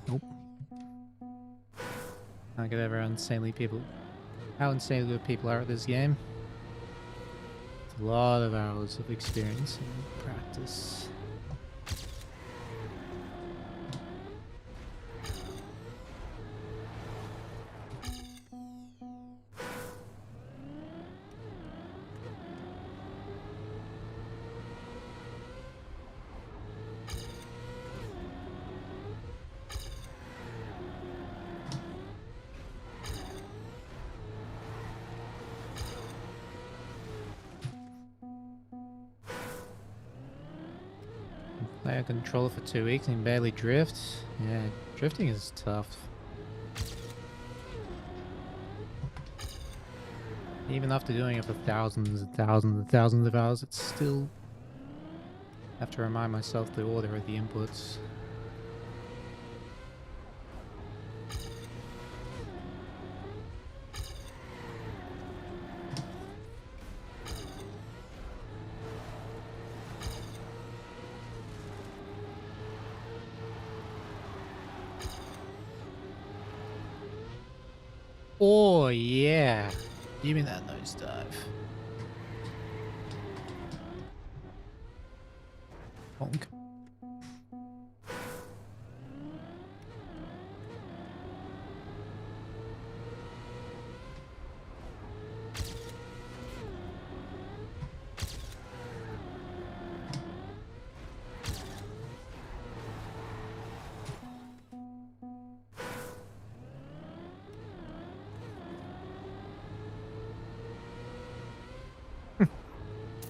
Nope. I get how insanely people are at this game. It's a lot of hours of experience and practice. Play a controller for 2 weeks and barely drift. Yeah, drifting is tough. Even after doing it for thousands and thousands and thousands of hours, it's still... I have to remind myself the order of the inputs. Oh, yeah. Give me that nosedive. Bonk.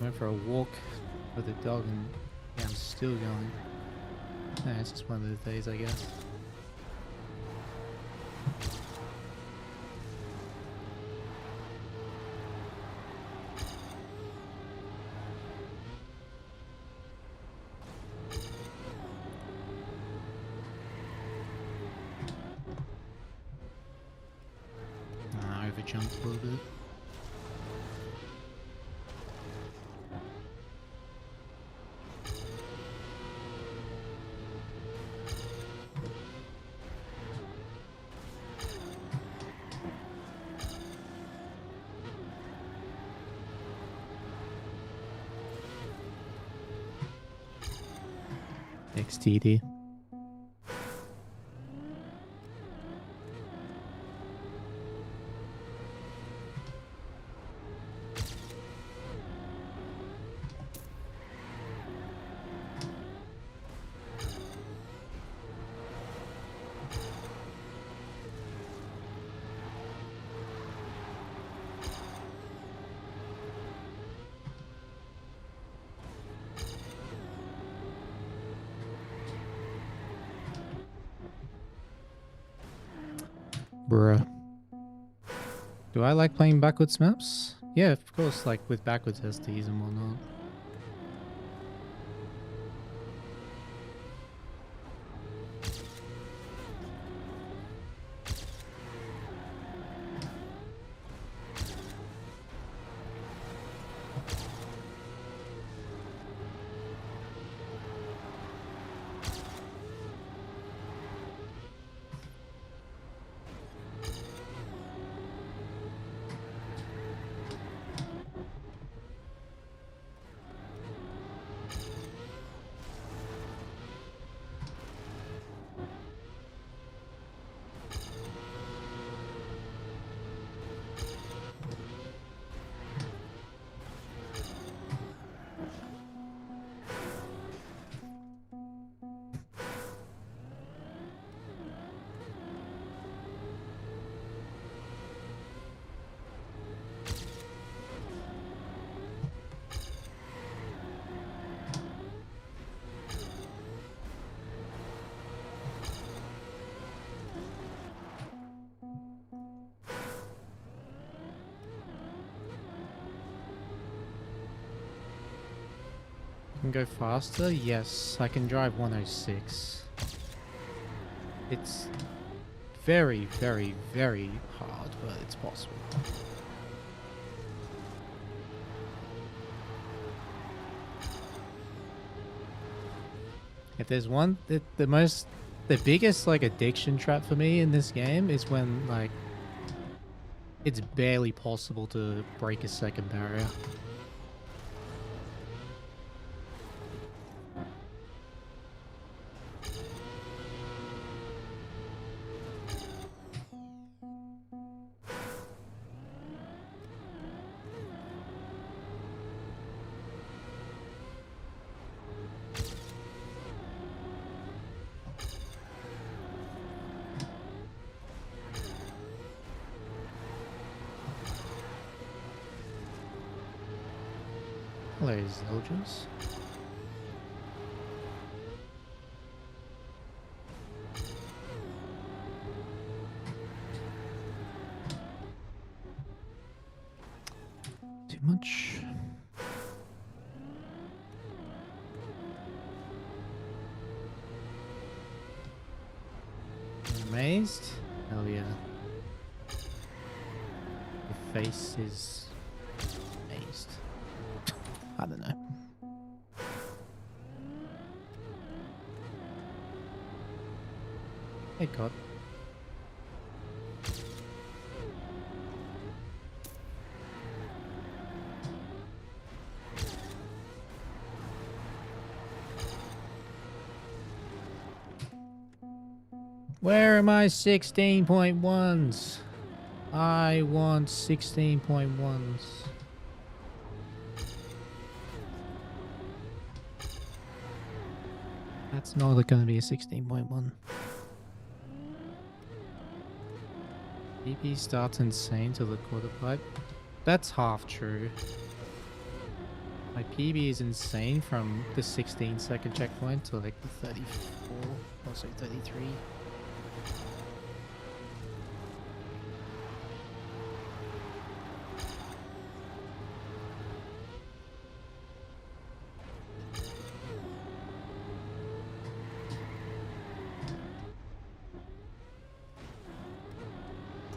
Went for a walk with the dog and yeah, I'm still going. Yeah, it's just one of those days, I guess. I overjumped a little bit. XTD. Bruh. Do I like playing backwards maps? Yeah, of course, like with backwards SDs and whatnot. can go faster? Yes, I can drive 106. It's very, very, very hard, but it's possible. If there's one, the biggest like addiction trap for me in this game is when like it's barely possible to break a second barrier. Hello, soldiers. Too much. Amazed? Hell yeah. Your face is amazed. I don't know. Hey, God. Where are my 16.1s? I want 16.1s. That's not going to be a 16.1. PP starts insane to the quarter pipe. That's half true. My PB is insane from the 16-second checkpoint to like the 34, also 33.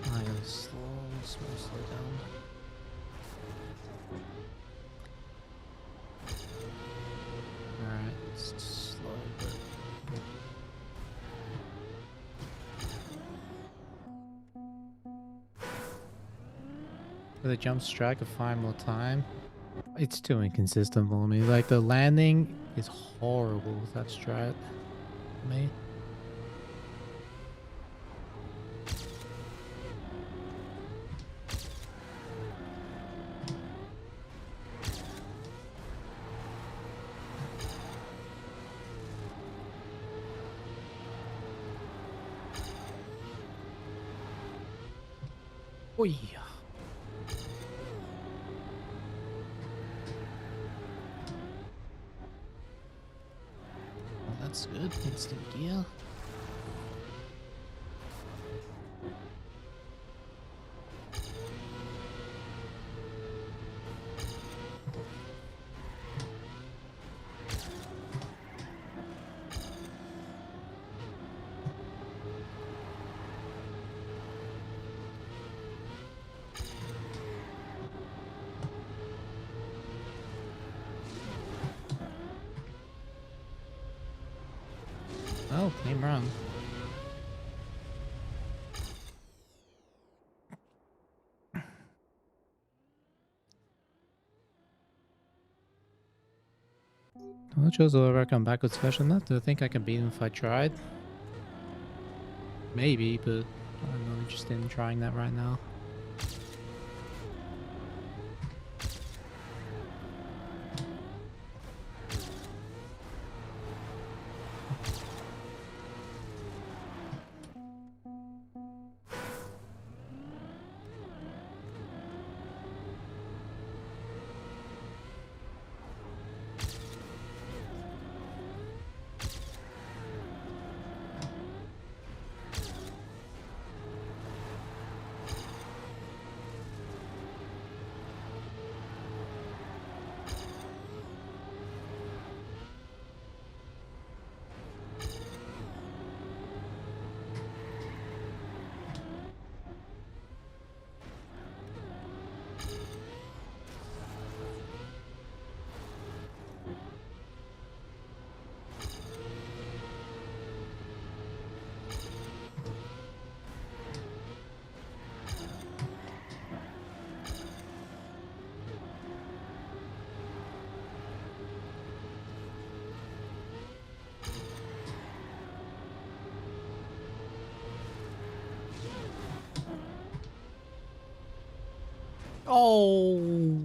I gotta slow down. Alright, it's slow, but... For the jump strike of 5 more time, it's too inconsistent for me. Like, the landing is horrible with that strat for me. Oi. Well, that's good. Instant gear. Oh, came wrong. I chose to work on backwards fashion. Not to think I can beat him if I tried. Maybe, but I'm not interested in trying that right now. Oh.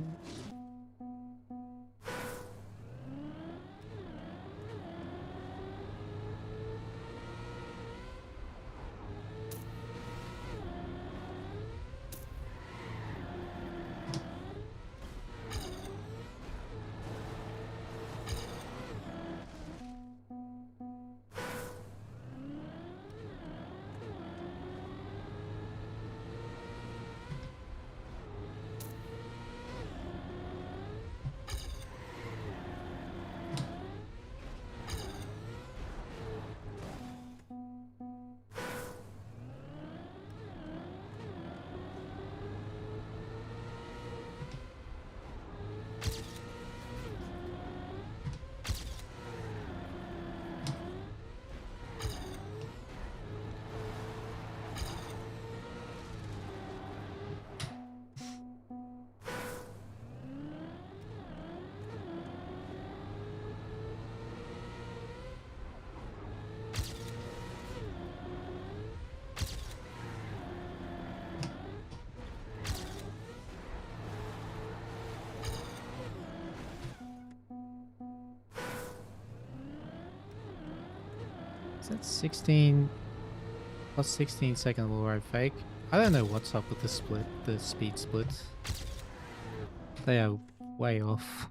Is that 16 plus 16-second low ride fake? I don't know what's up with the split, the speed split. They are way off.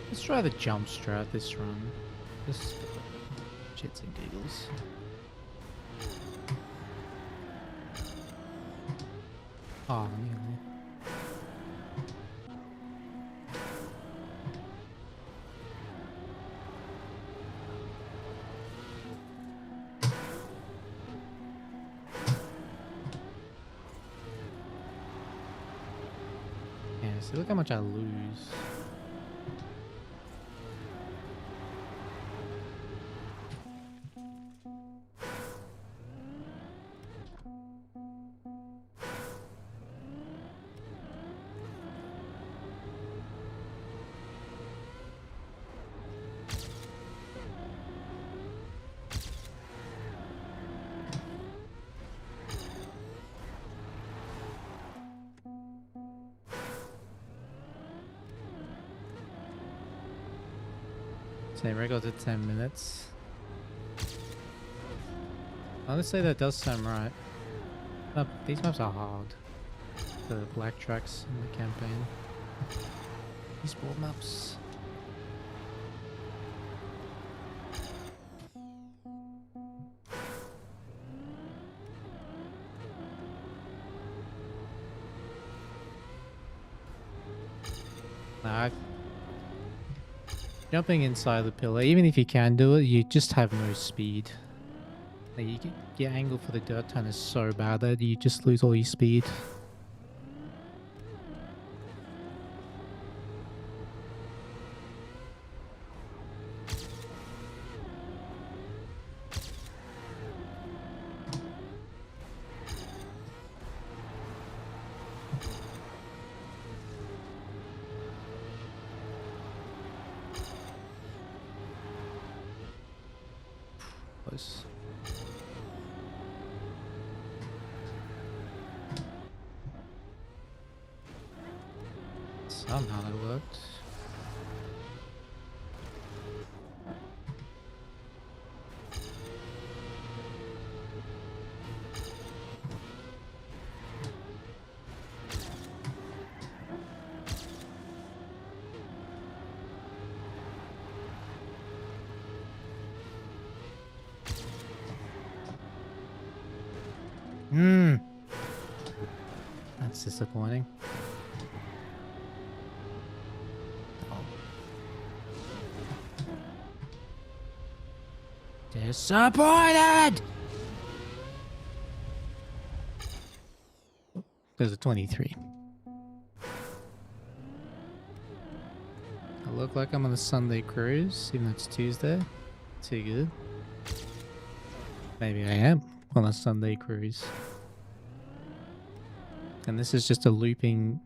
Let's try the jump strat this run. Just shits and giggles. Oh, nearly. Yeah, see, look how much I lose. Say regular to 10 minutes. Honestly, that does sound right. But these maps are hard. The black tracks in the campaign. Esport maps. Nah, jumping inside the pillar, even if you can do it, you just have no speed. Like your angle for the dirt turn is so bad that you just lose all your speed. Close. Somehow that worked. That's disappointing. Oh. Disappointed! There's a 23. I look like I'm on a Sunday cruise, even though it's Tuesday. Too good. Maybe I am on a Sunday cruise. And this is just a looping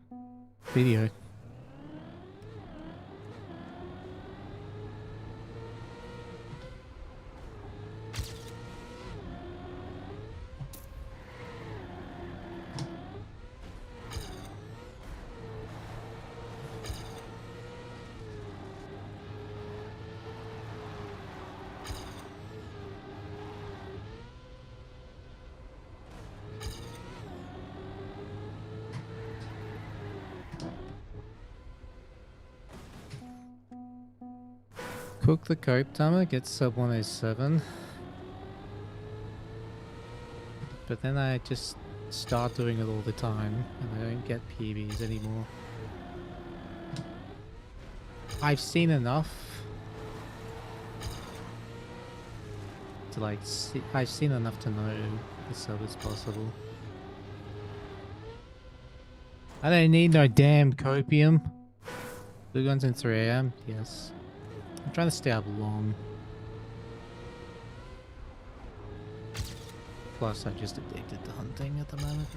video. Cook the cope timer, get sub 107. But then I just start doing it all the time and I don't get PBs anymore. I've seen enough to like see, I've seen enough to know the sub is possible. I don't need no damn copium. Blue guns in 3 AM? Yes. I'm trying to stay up long. Plus, I'm just addicted to hunting at the moment.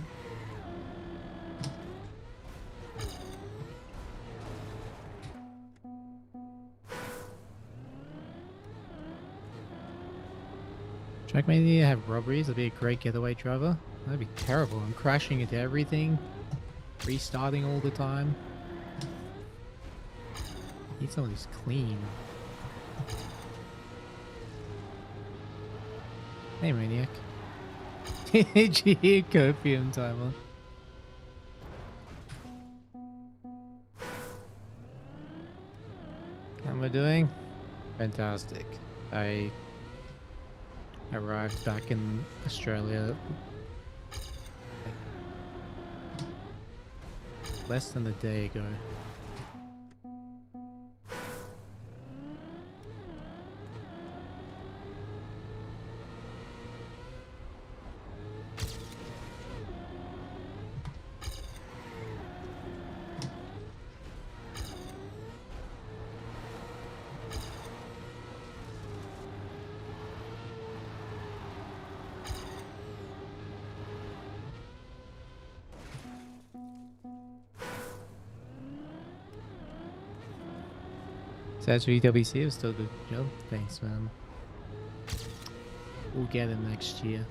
Trackmania have robberies. That'd be a great getaway driver. That'd be terrible. I'm crashing into everything. Restarting all the time. Need someone who's clean. Hey, Maniac. Did you hear copium timer? How am I doing? Fantastic. I arrived back in Australia less than a day ago. So that's for EWC, it was still a good job. Thanks, man. We'll get it next year.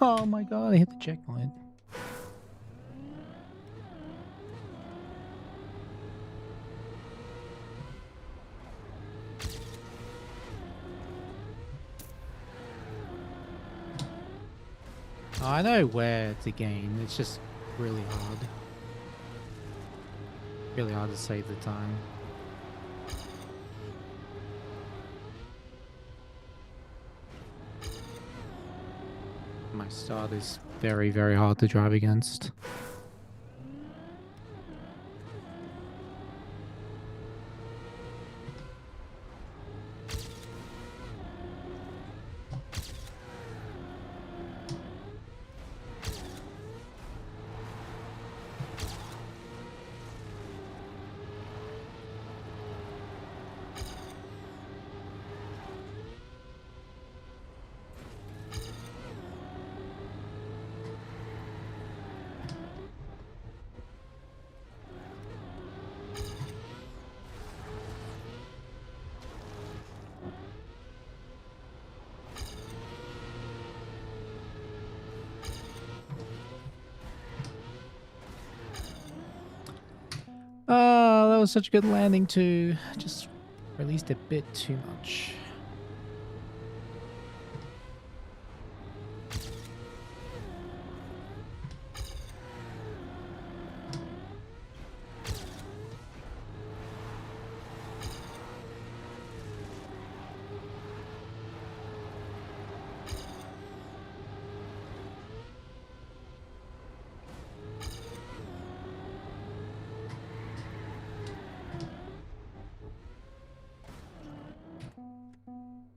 Oh my god, I hit the checkpoint. Oh, I know where to gain, it's just really hard. Really hard to save the time. My start is very, very hard to drive against. Oh, it was such a good landing too. Just released a bit too much.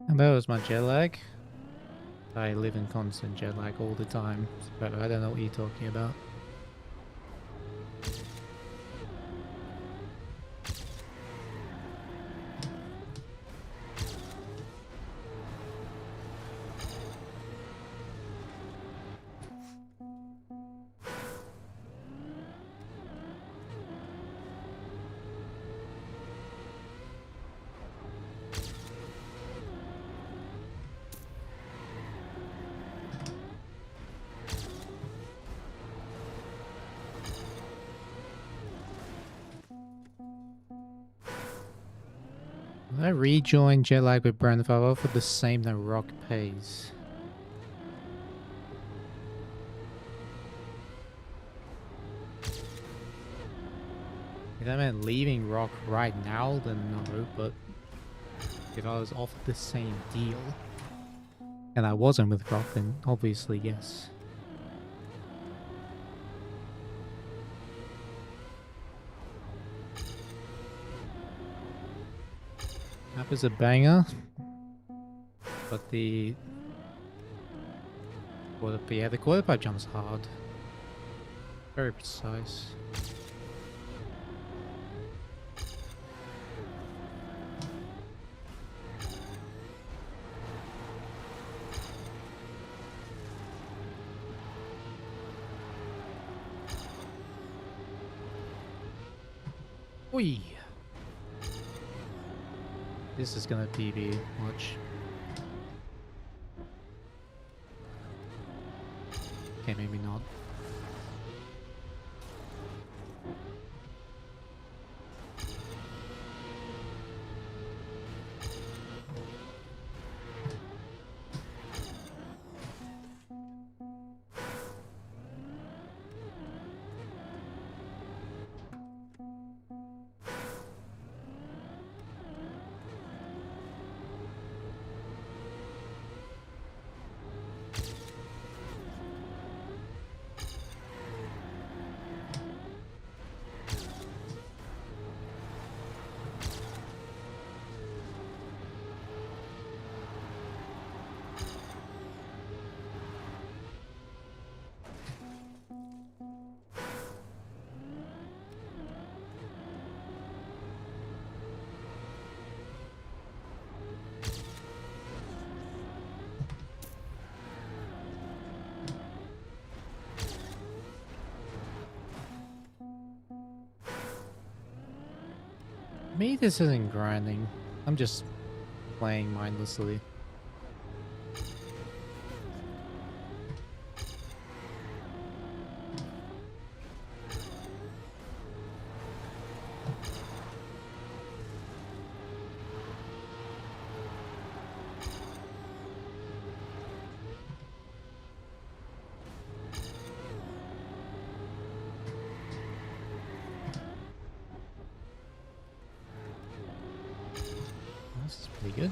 And that was my jet lag. I live in constant jet lag all the time, but I don't know what you're talking about. I rejoined jet lag with Brand 5 for the same that Rock pays. If I meant leaving Rock right now, then no, but if I was offered the same deal and I wasn't with Rock, then obviously yes. Map is a banger, but the quarter pipe jump's hard. Very precise. Oi! This is gonna PB, watch. Okay, maybe not. Me, this isn't grinding. I'm just playing mindlessly. This is pretty good.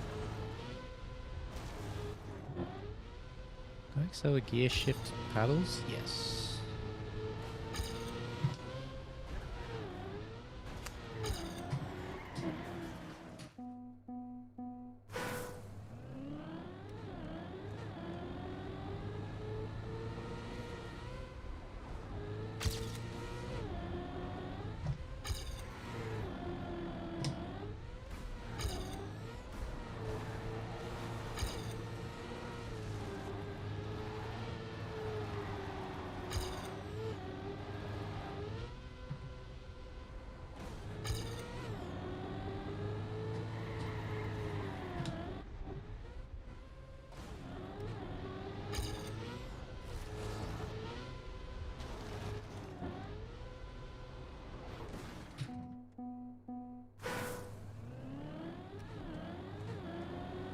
Okay, so a gear shift paddles? Yes.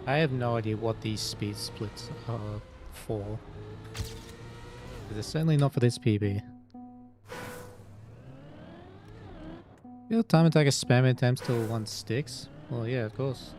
I have no idea what these speed splits are for. They're certainly not for this PB. Real time attack is spam attempts till one sticks? Well, yeah, of course.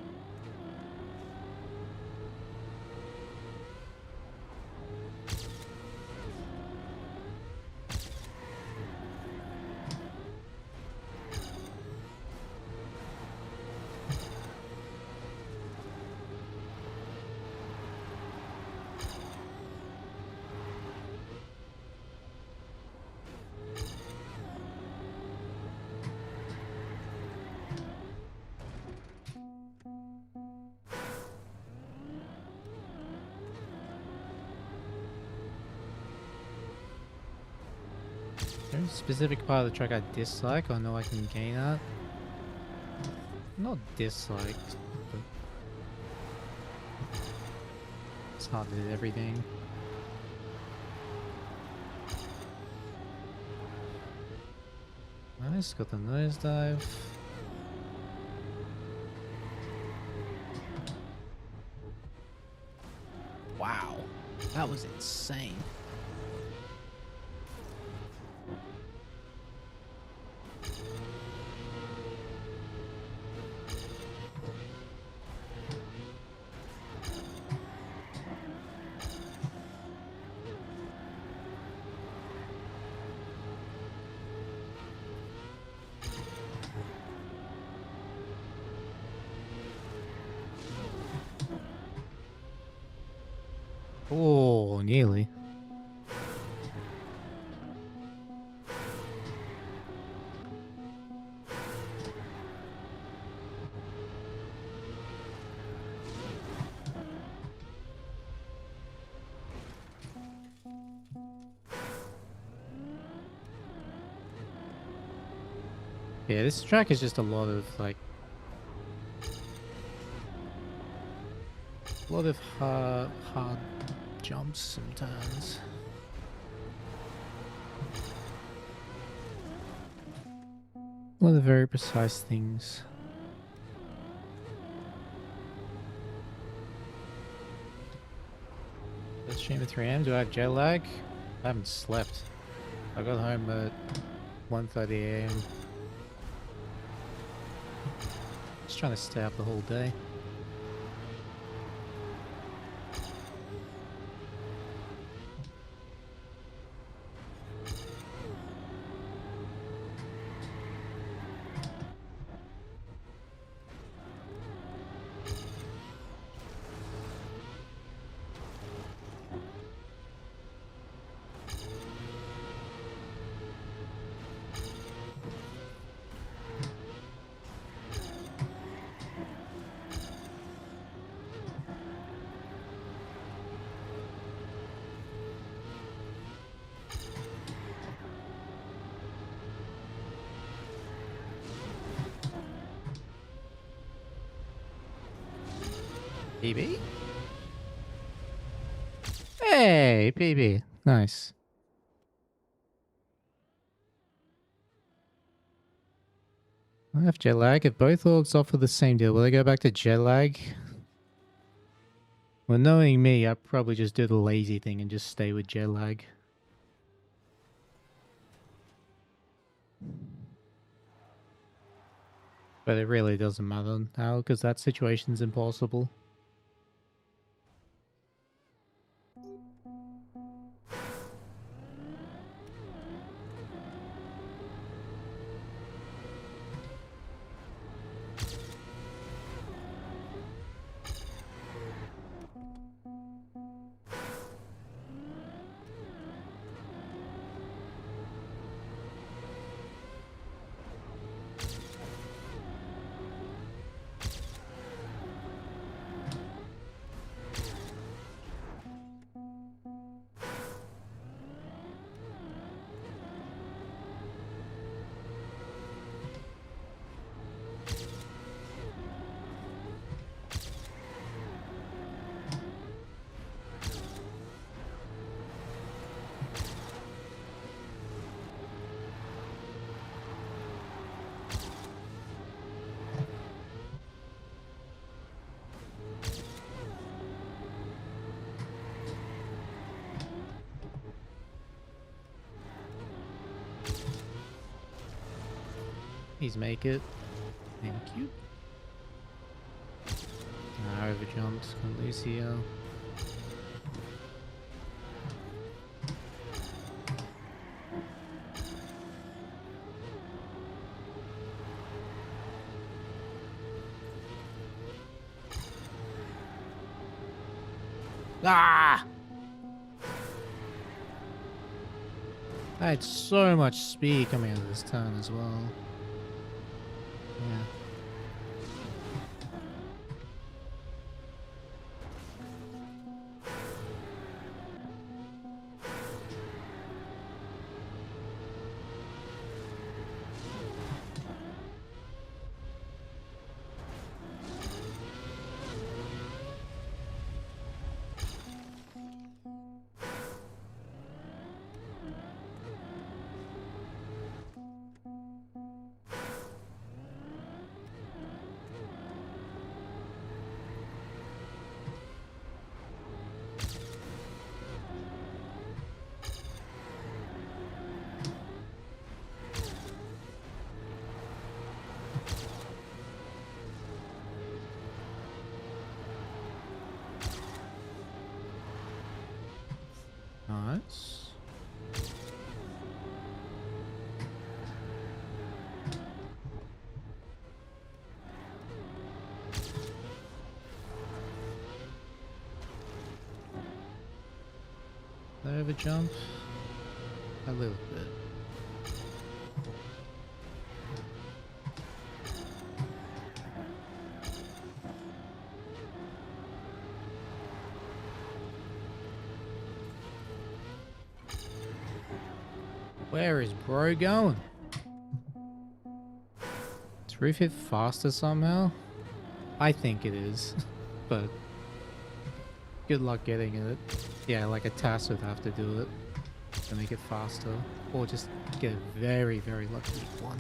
There is a specific part of the track I dislike, I know I can gain at. Not disliked, but it's hard to do everything. Nice, got the nosedive. Wow, that was insane. Oh, nearly. Yeah, this track is just a lot of like hard jumps sometimes. A lot of very precise things. Let's stream at 3 AM. Do I have jet lag? I haven't slept. I got home at 1:30 AM. Just trying to stay up the whole day. PB? Hey, PB. Nice. I have jet lag. If both orgs offer the same deal, will they go back to jet lag? Well, knowing me, I'd probably just do the lazy thing and just stay with jet lag. But it really doesn't matter now, because that situation's impossible. Please make it. Thank you. I overjumped. Can't lose here. Ah! I had so much speed coming out of this turn as well. Yeah. Nice. Over jump a little bit. Where is bro going? Is roof hit faster somehow? I think it is, but good luck getting it. Yeah, like a task would have to do it to make it faster, or just get a very, very lucky one.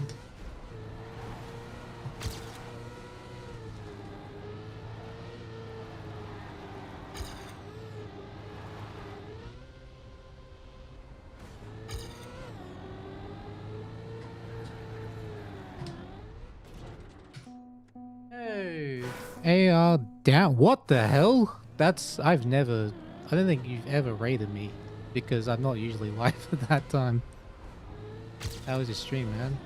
Hey, AR down. What the hell? I don't think you've ever raided me because I'm not usually live at that time. That was your stream, man.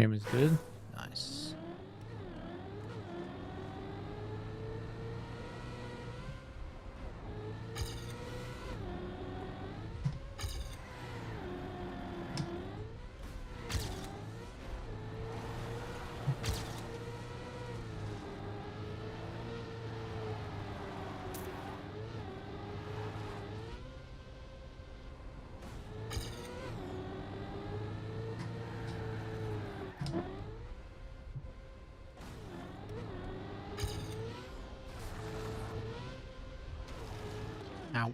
Stream is good. Nice. Ow.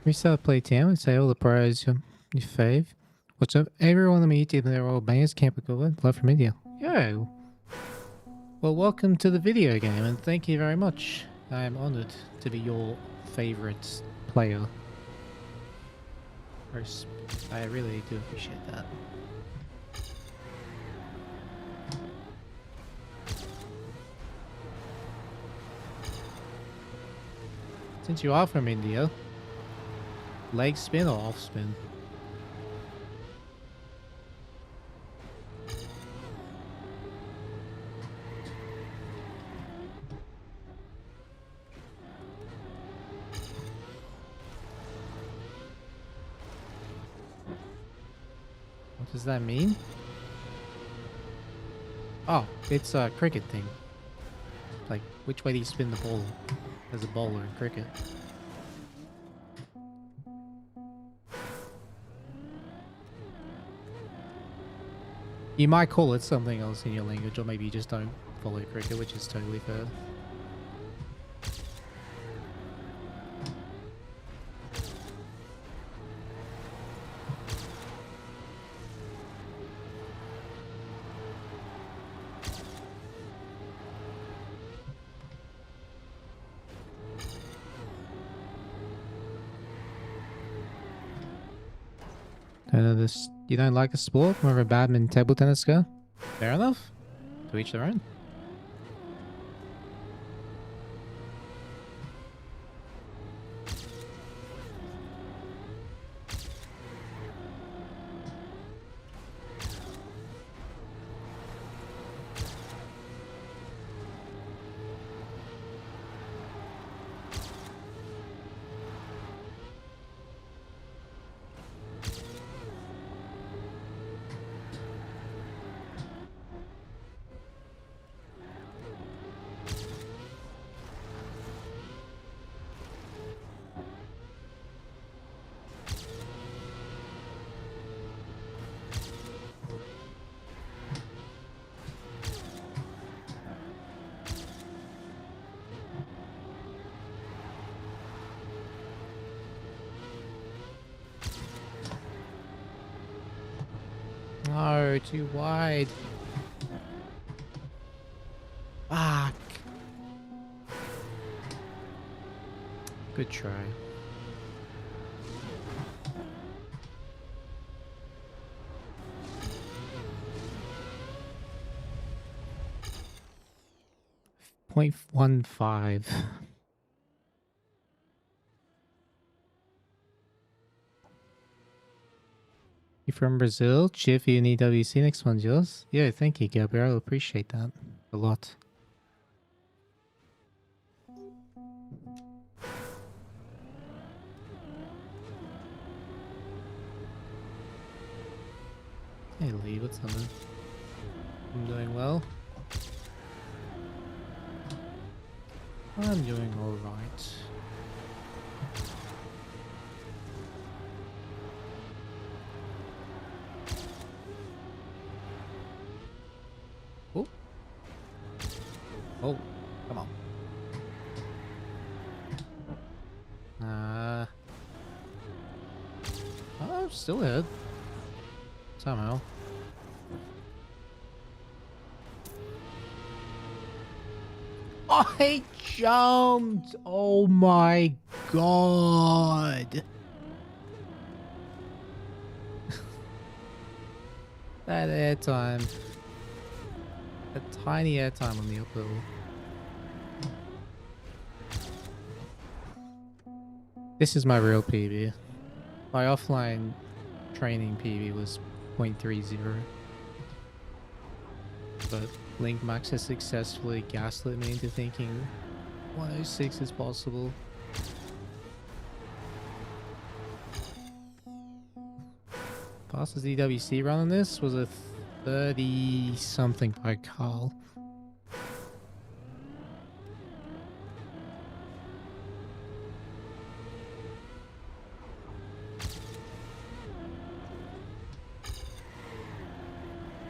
Restart play team and say all the pros your fave. What's up? Everyone on the YouTube, they're all bangers. Can't be good. Love from India. Yo. Well, welcome to the video game, and thank you very much. I am honored to be your favorite player. I really do appreciate that. Since you are from India, leg spin or off spin? What does that mean? Oh, it's a cricket thing. Like, which way do you spin the ball as a bowler in cricket? You might call it something else in your language, or maybe you just don't follow cricket, which is totally fair. This, you don't like the sport? More of a badminton table tennis guy? Fair enough. To each their own. No, too wide. Fuck. Good try. .15. You from Brazil? Jiffy and EWC, next one's yours? Yeah, thank you, Gabriel. Appreciate that a lot. Hey Lee, what's up, man? I'm doing well. I'm doing alright. Oh. Oh, come on. Oh, still ahead. Somehow. I jumped! Oh my god! That airtime. A tiny airtime on the uphill. This is my real PB. My offline training PB was 0.30. But Link Max has successfully gaslit me into thinking 106 is possible. Fastest EWC run on this was a 30 something by Carl.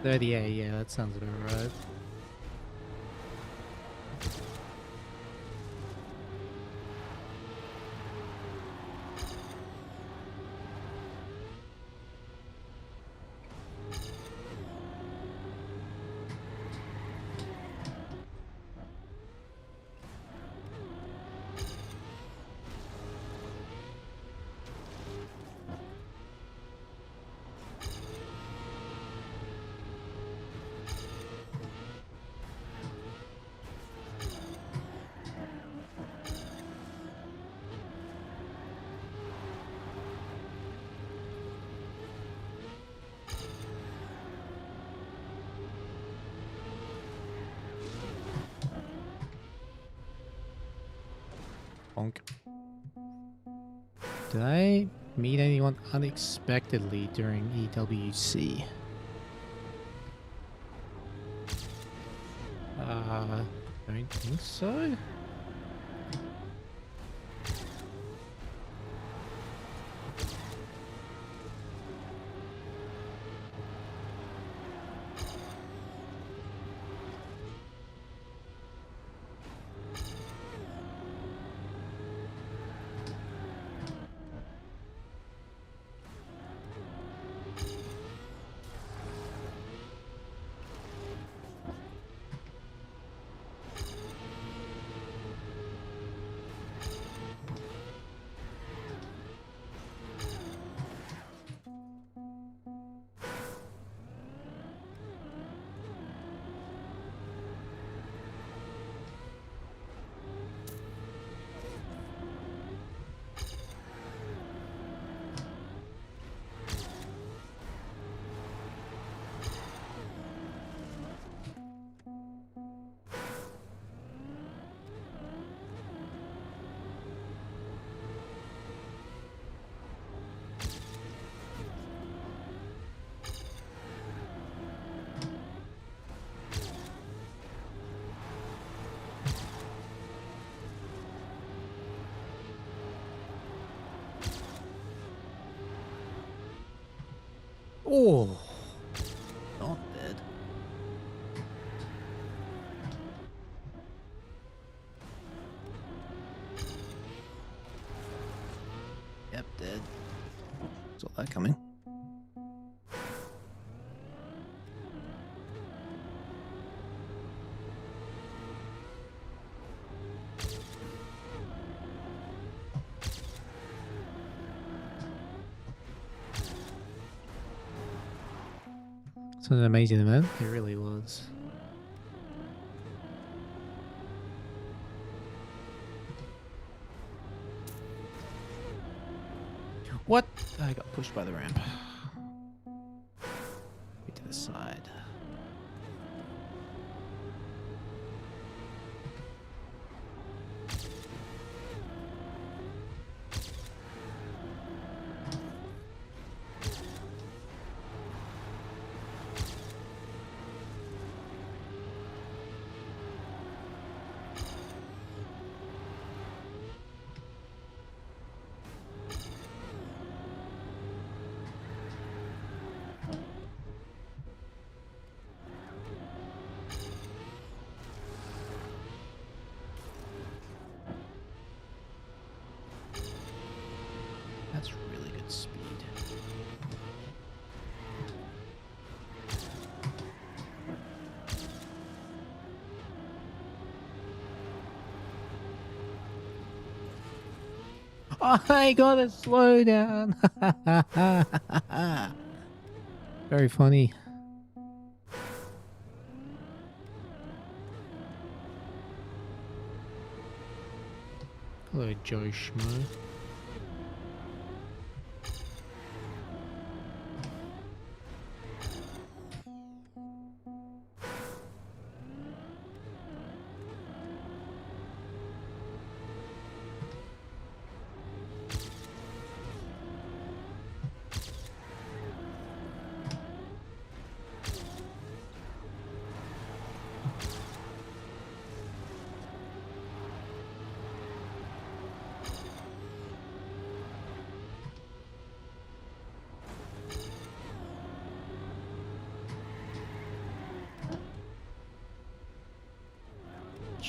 Yeah, that sounds about right. Bonk. Did I meet anyone unexpectedly during EWC? Don't think so. Oh, not dead. Yep, dead. Saw that coming. It's an amazing event. It really was. What? I got pushed by the ramp. Get to the side. That's really good speed. I gotta slow down. Very funny. Hello, Joe Schmo.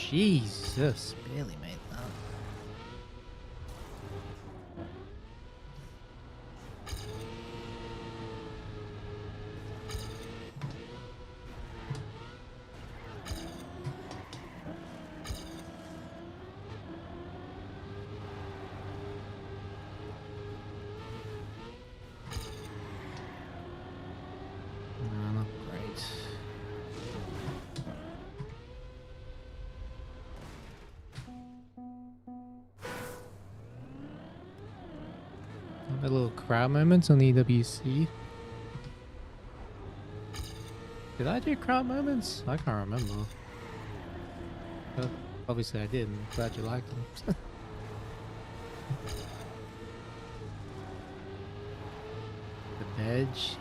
Jesus, barely made that. No, not great. A little crowd moments on EWC. Did I do crowd moments? I can't remember. But obviously I did. I'm glad you liked them. The badge.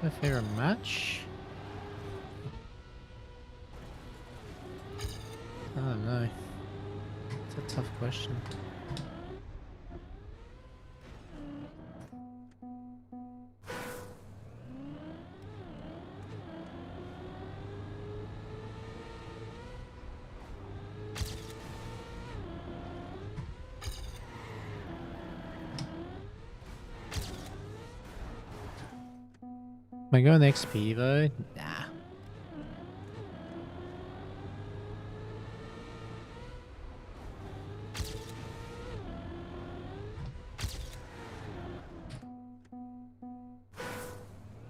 My favorite match? I don't know. It's a tough question. Am I going XP though? Nah.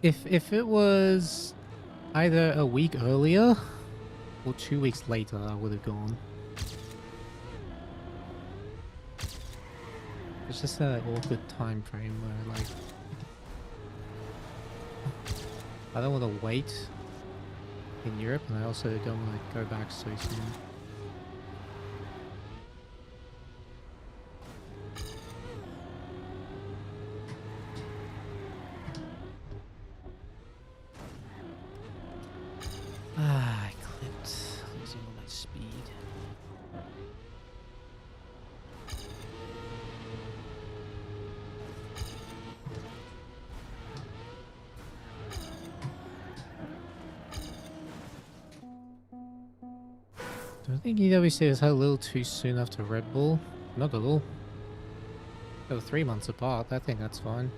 If it was either a week earlier or 2 weeks later, I would have gone. It's just that awkward time frame where like I don't want to wait in Europe, and I also don't want to go back so soon. Ah, I clipped. Losing all my speed. Do I think EWC was a little too soon after Red Bull? Not at all. They were 3 months apart. I think that's fine.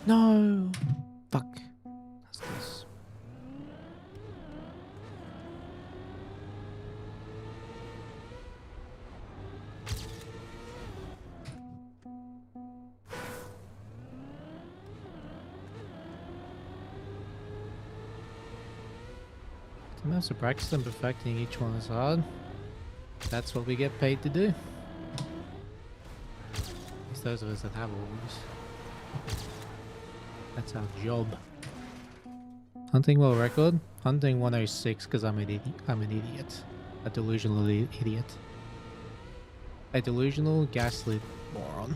No! Fuck. That's this. Sometimes to practice and perfecting each one is hard. That's what we get paid to do. It's those of us that have orders. That's our job. Hunting world record? Hunting 106 because I'm an idiot. A delusional idiot. A delusional gaslit moron.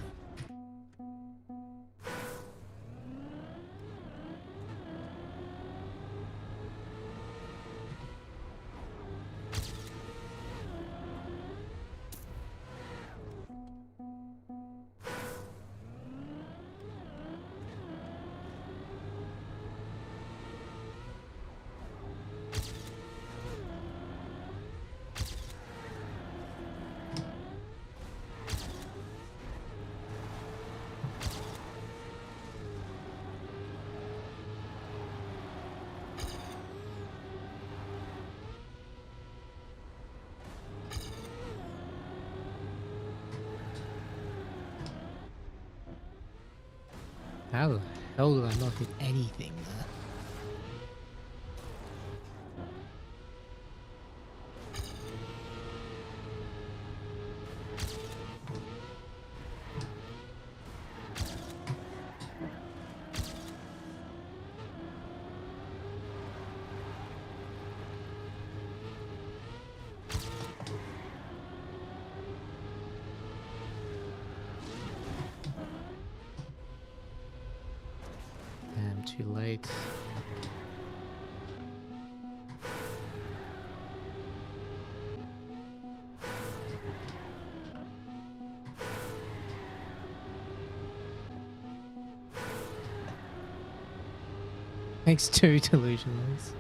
How the hell did I not hit anything there? Too late. Makes 2 delusionals.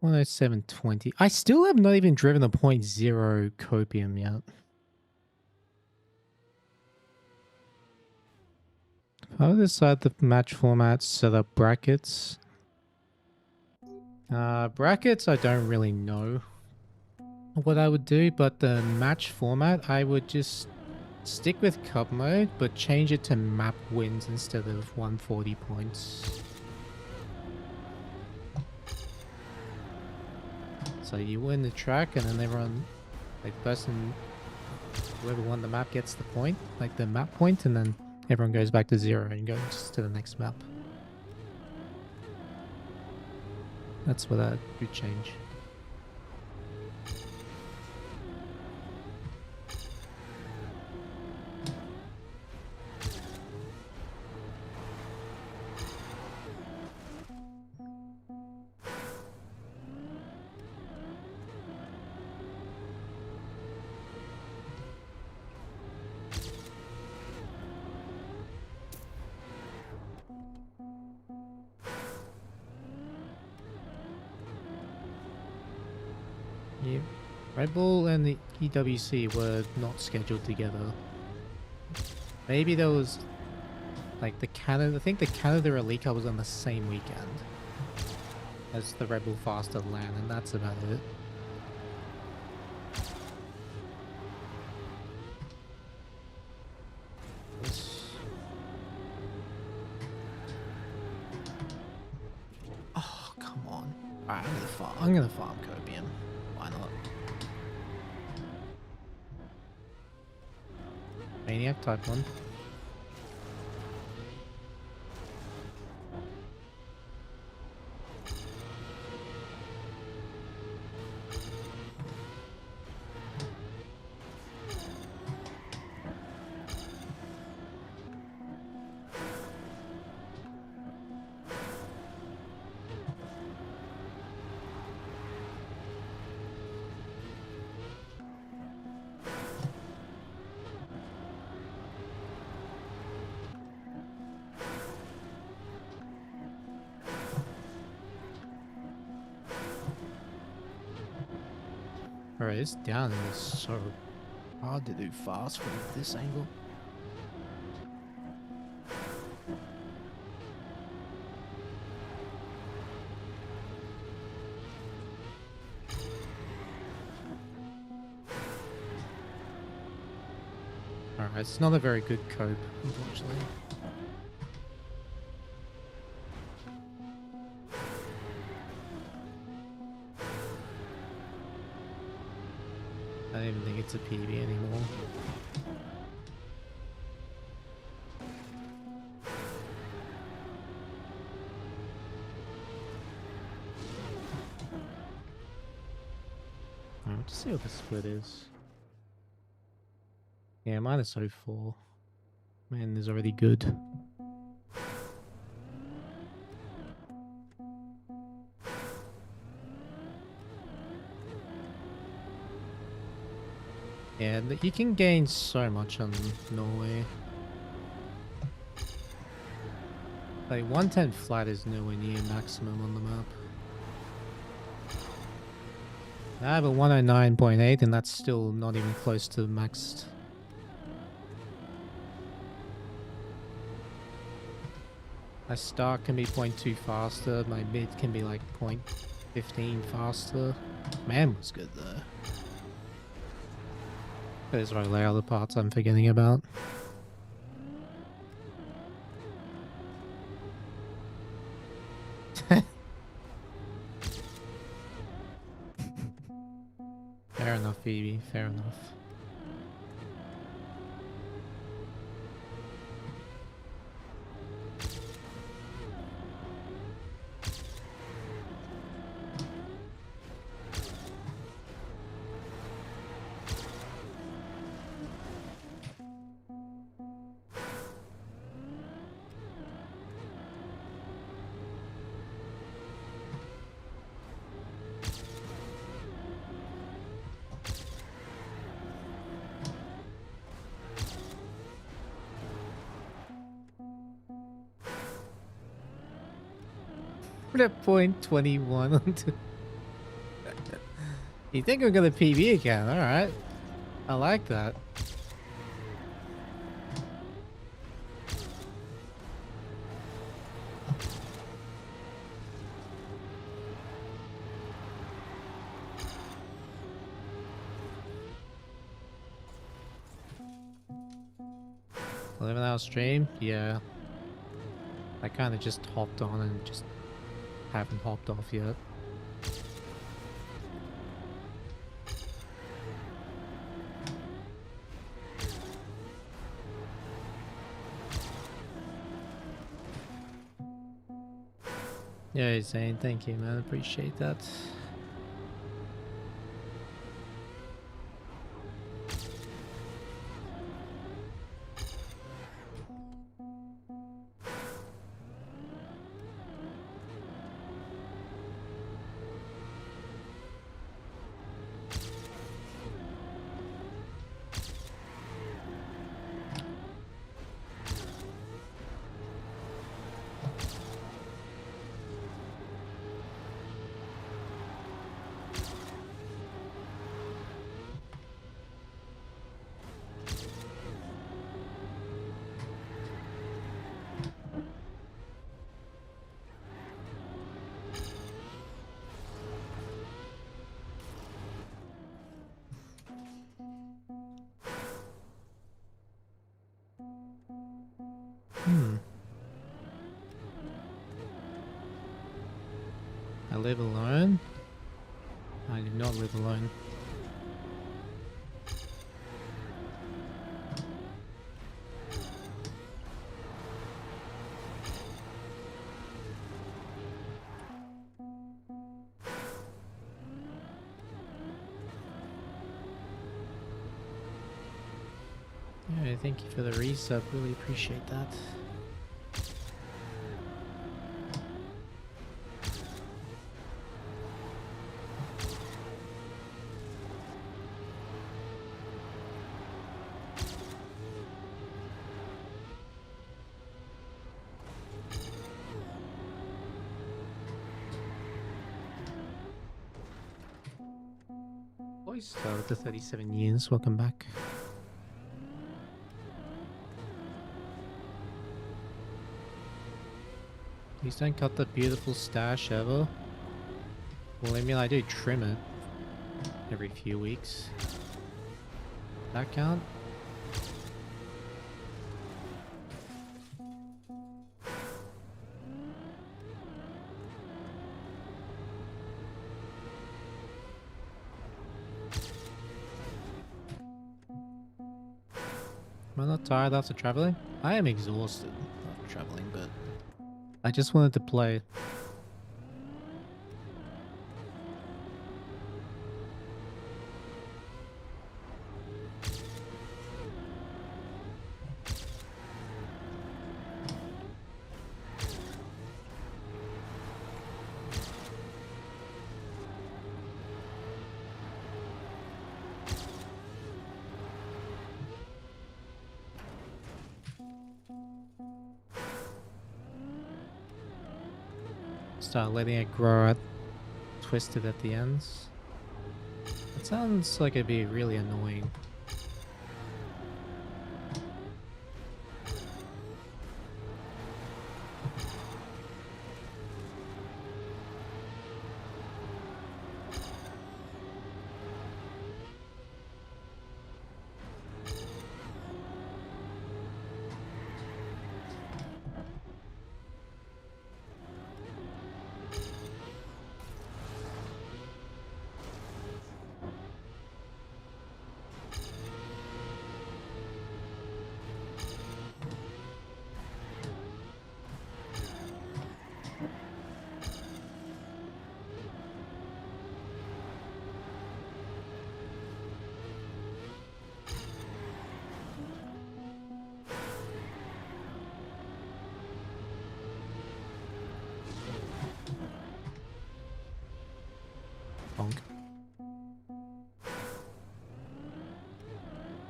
One oh 720. I still have not even driven a .0 copium yet. If I decide the match format, set up brackets. Brackets, I don't really know what I would do, but the match format, I would just stick with cup mode, but change it to map wins instead of 140 points. So you win the track, and then everyone, like the person, whoever won the map gets the point, like the map point, and then everyone goes back to 0 and goes to the next map. That's what I would change. Yeah, Red Bull and the EWC were not scheduled together. Maybe there was like the Canada. I think the Canada Elite Cup was on the same weekend as the Red Bull Faster LAN, and that's about it. Oh, come on! Alright, I'm gonna farm copium. Why not? Maniac type 1. Alright, this down is so hard to do fast from this angle. Alright, it's not a very good cope, unfortunately. I don't even think it's a PB anymore. Alright, let's see what the split is. Yeah, minus 04. Man, is already good. Yeah, you can gain so much on Norway. Like 110 flat is nowhere near maximum on the map. I have a 109.8 and that's still not even close to maxed. My start can be 0.2 faster, my mid can be like 0.15 faster. Man was good though. Those are the other parts I'm forgetting about. Fair enough, Phoebe. Fair enough. scored at point 21 on You think I'm gonna PB again? Alright. I like that. $11-hour stream? Yeah. I kind of just hopped on and just haven't hopped off yet. Yeah, Zane, thank you, man. Appreciate that. I live alone? I do not live alone. Yeah, thank you for the resub. Really appreciate that. So with the 37 years, welcome back. Please don't cut the beautiful stash ever. Well, I mean, I do trim it every few weeks. That count? Am I not tired after traveling? I am exhausted after traveling, but I just wanted to play. Start letting it grow out, twisted at the ends. It sounds like it'd be really annoying.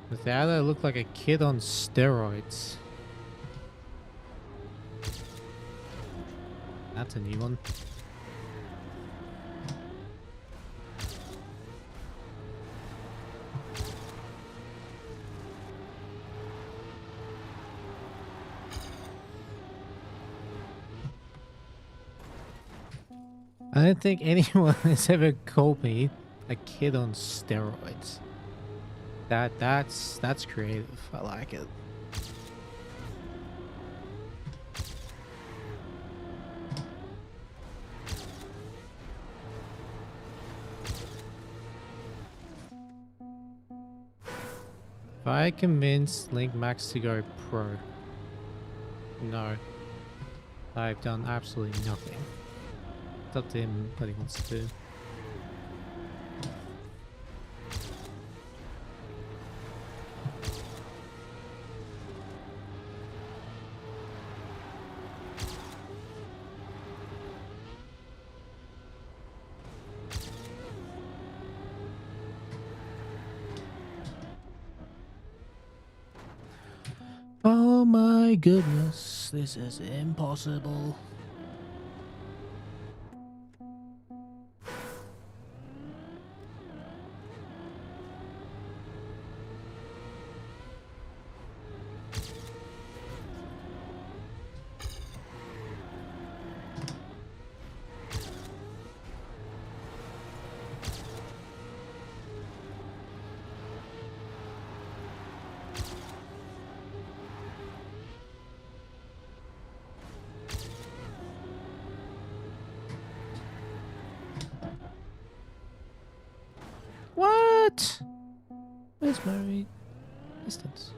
With that, I look like a kid on steroids. That's a new one. I don't think anyone has ever called me a kid on steroids. That's creative. I like it. If I convince Link Max to go pro, no, I've done absolutely nothing. It's up to him what he wants to do. Oh my goodness, this is impossible. What? Where's my distance?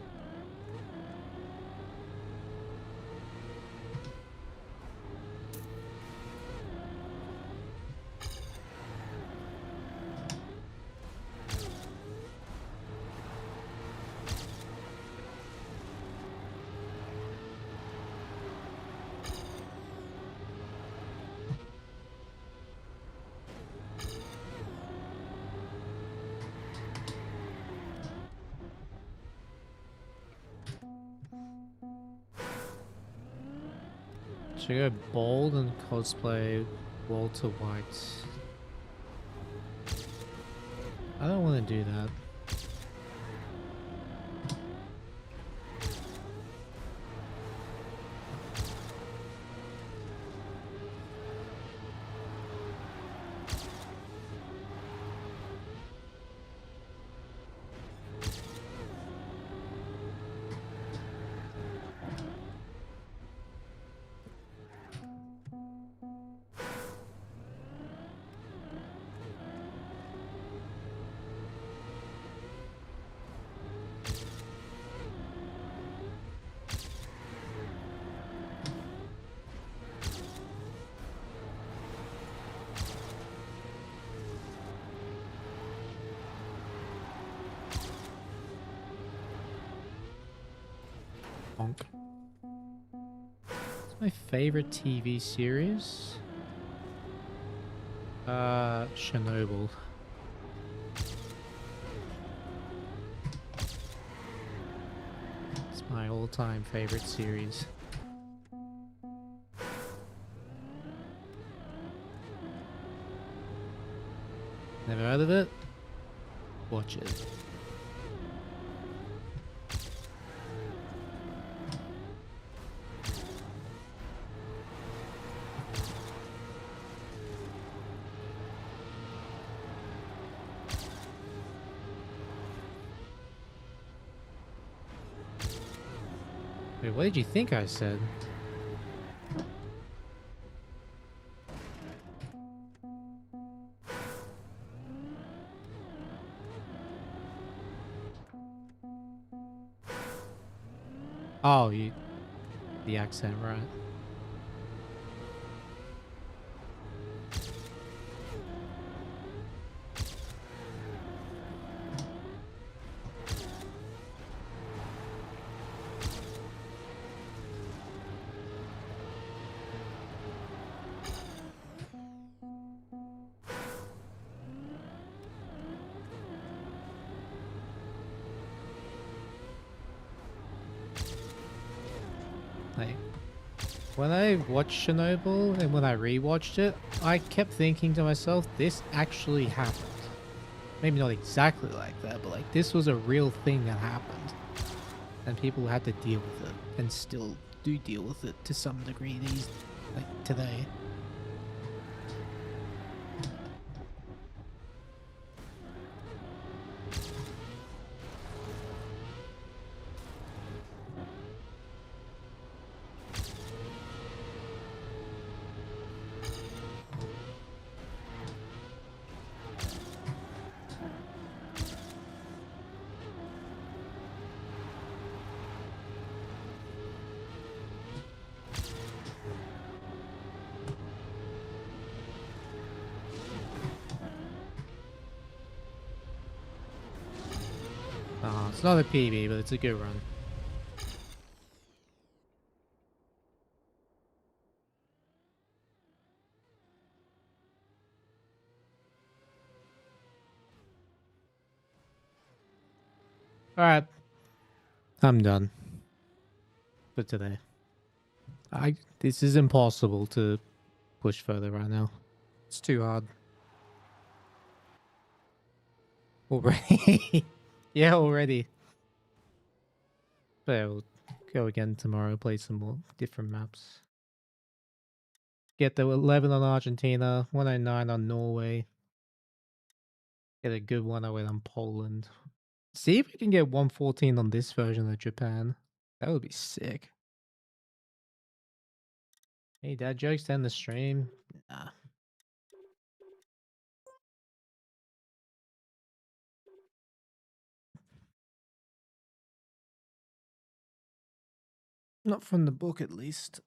Should I go bold and cosplay Walter White? I don't want to do that. What's my favorite TV series? Chernobyl. It's my all-time favorite series. Never heard of it? Watch it. Wait, what did you think I said? Oh, the accent, right? Like, when I watched Chernobyl and when I rewatched it, I kept thinking to myself, this actually happened. Maybe not exactly like that, but like this was a real thing that happened. And people had to deal with it, and still do deal with it to some degree these, like today. It's not a PB, but it's a good run. Alright. I'm done. For today. This is impossible to push further right now. It's too hard. Already. Yeah, already. But yeah, we'll go again tomorrow, play some more different maps. Get the 11 on Argentina, 109 on Norway. Get a good 108 on Poland. See if we can get 114 on this version of Japan. That would be sick. Hey, dad jokes to end the stream? Nah. Not from the book, at least.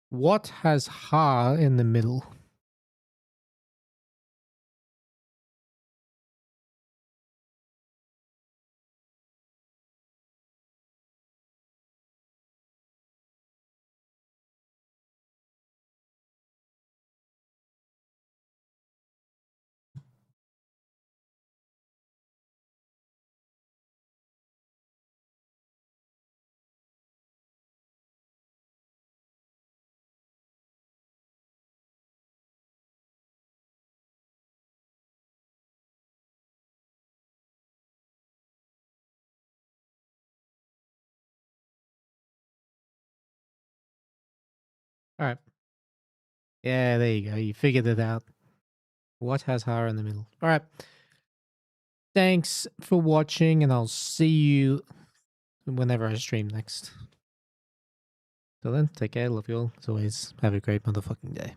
What has ha in the middle? All right. Yeah, there you go. You figured it out. What has ha in the middle? All right. Thanks for watching, and I'll see you whenever I stream next. Till then, take care. Love you all. As always, have a great motherfucking day.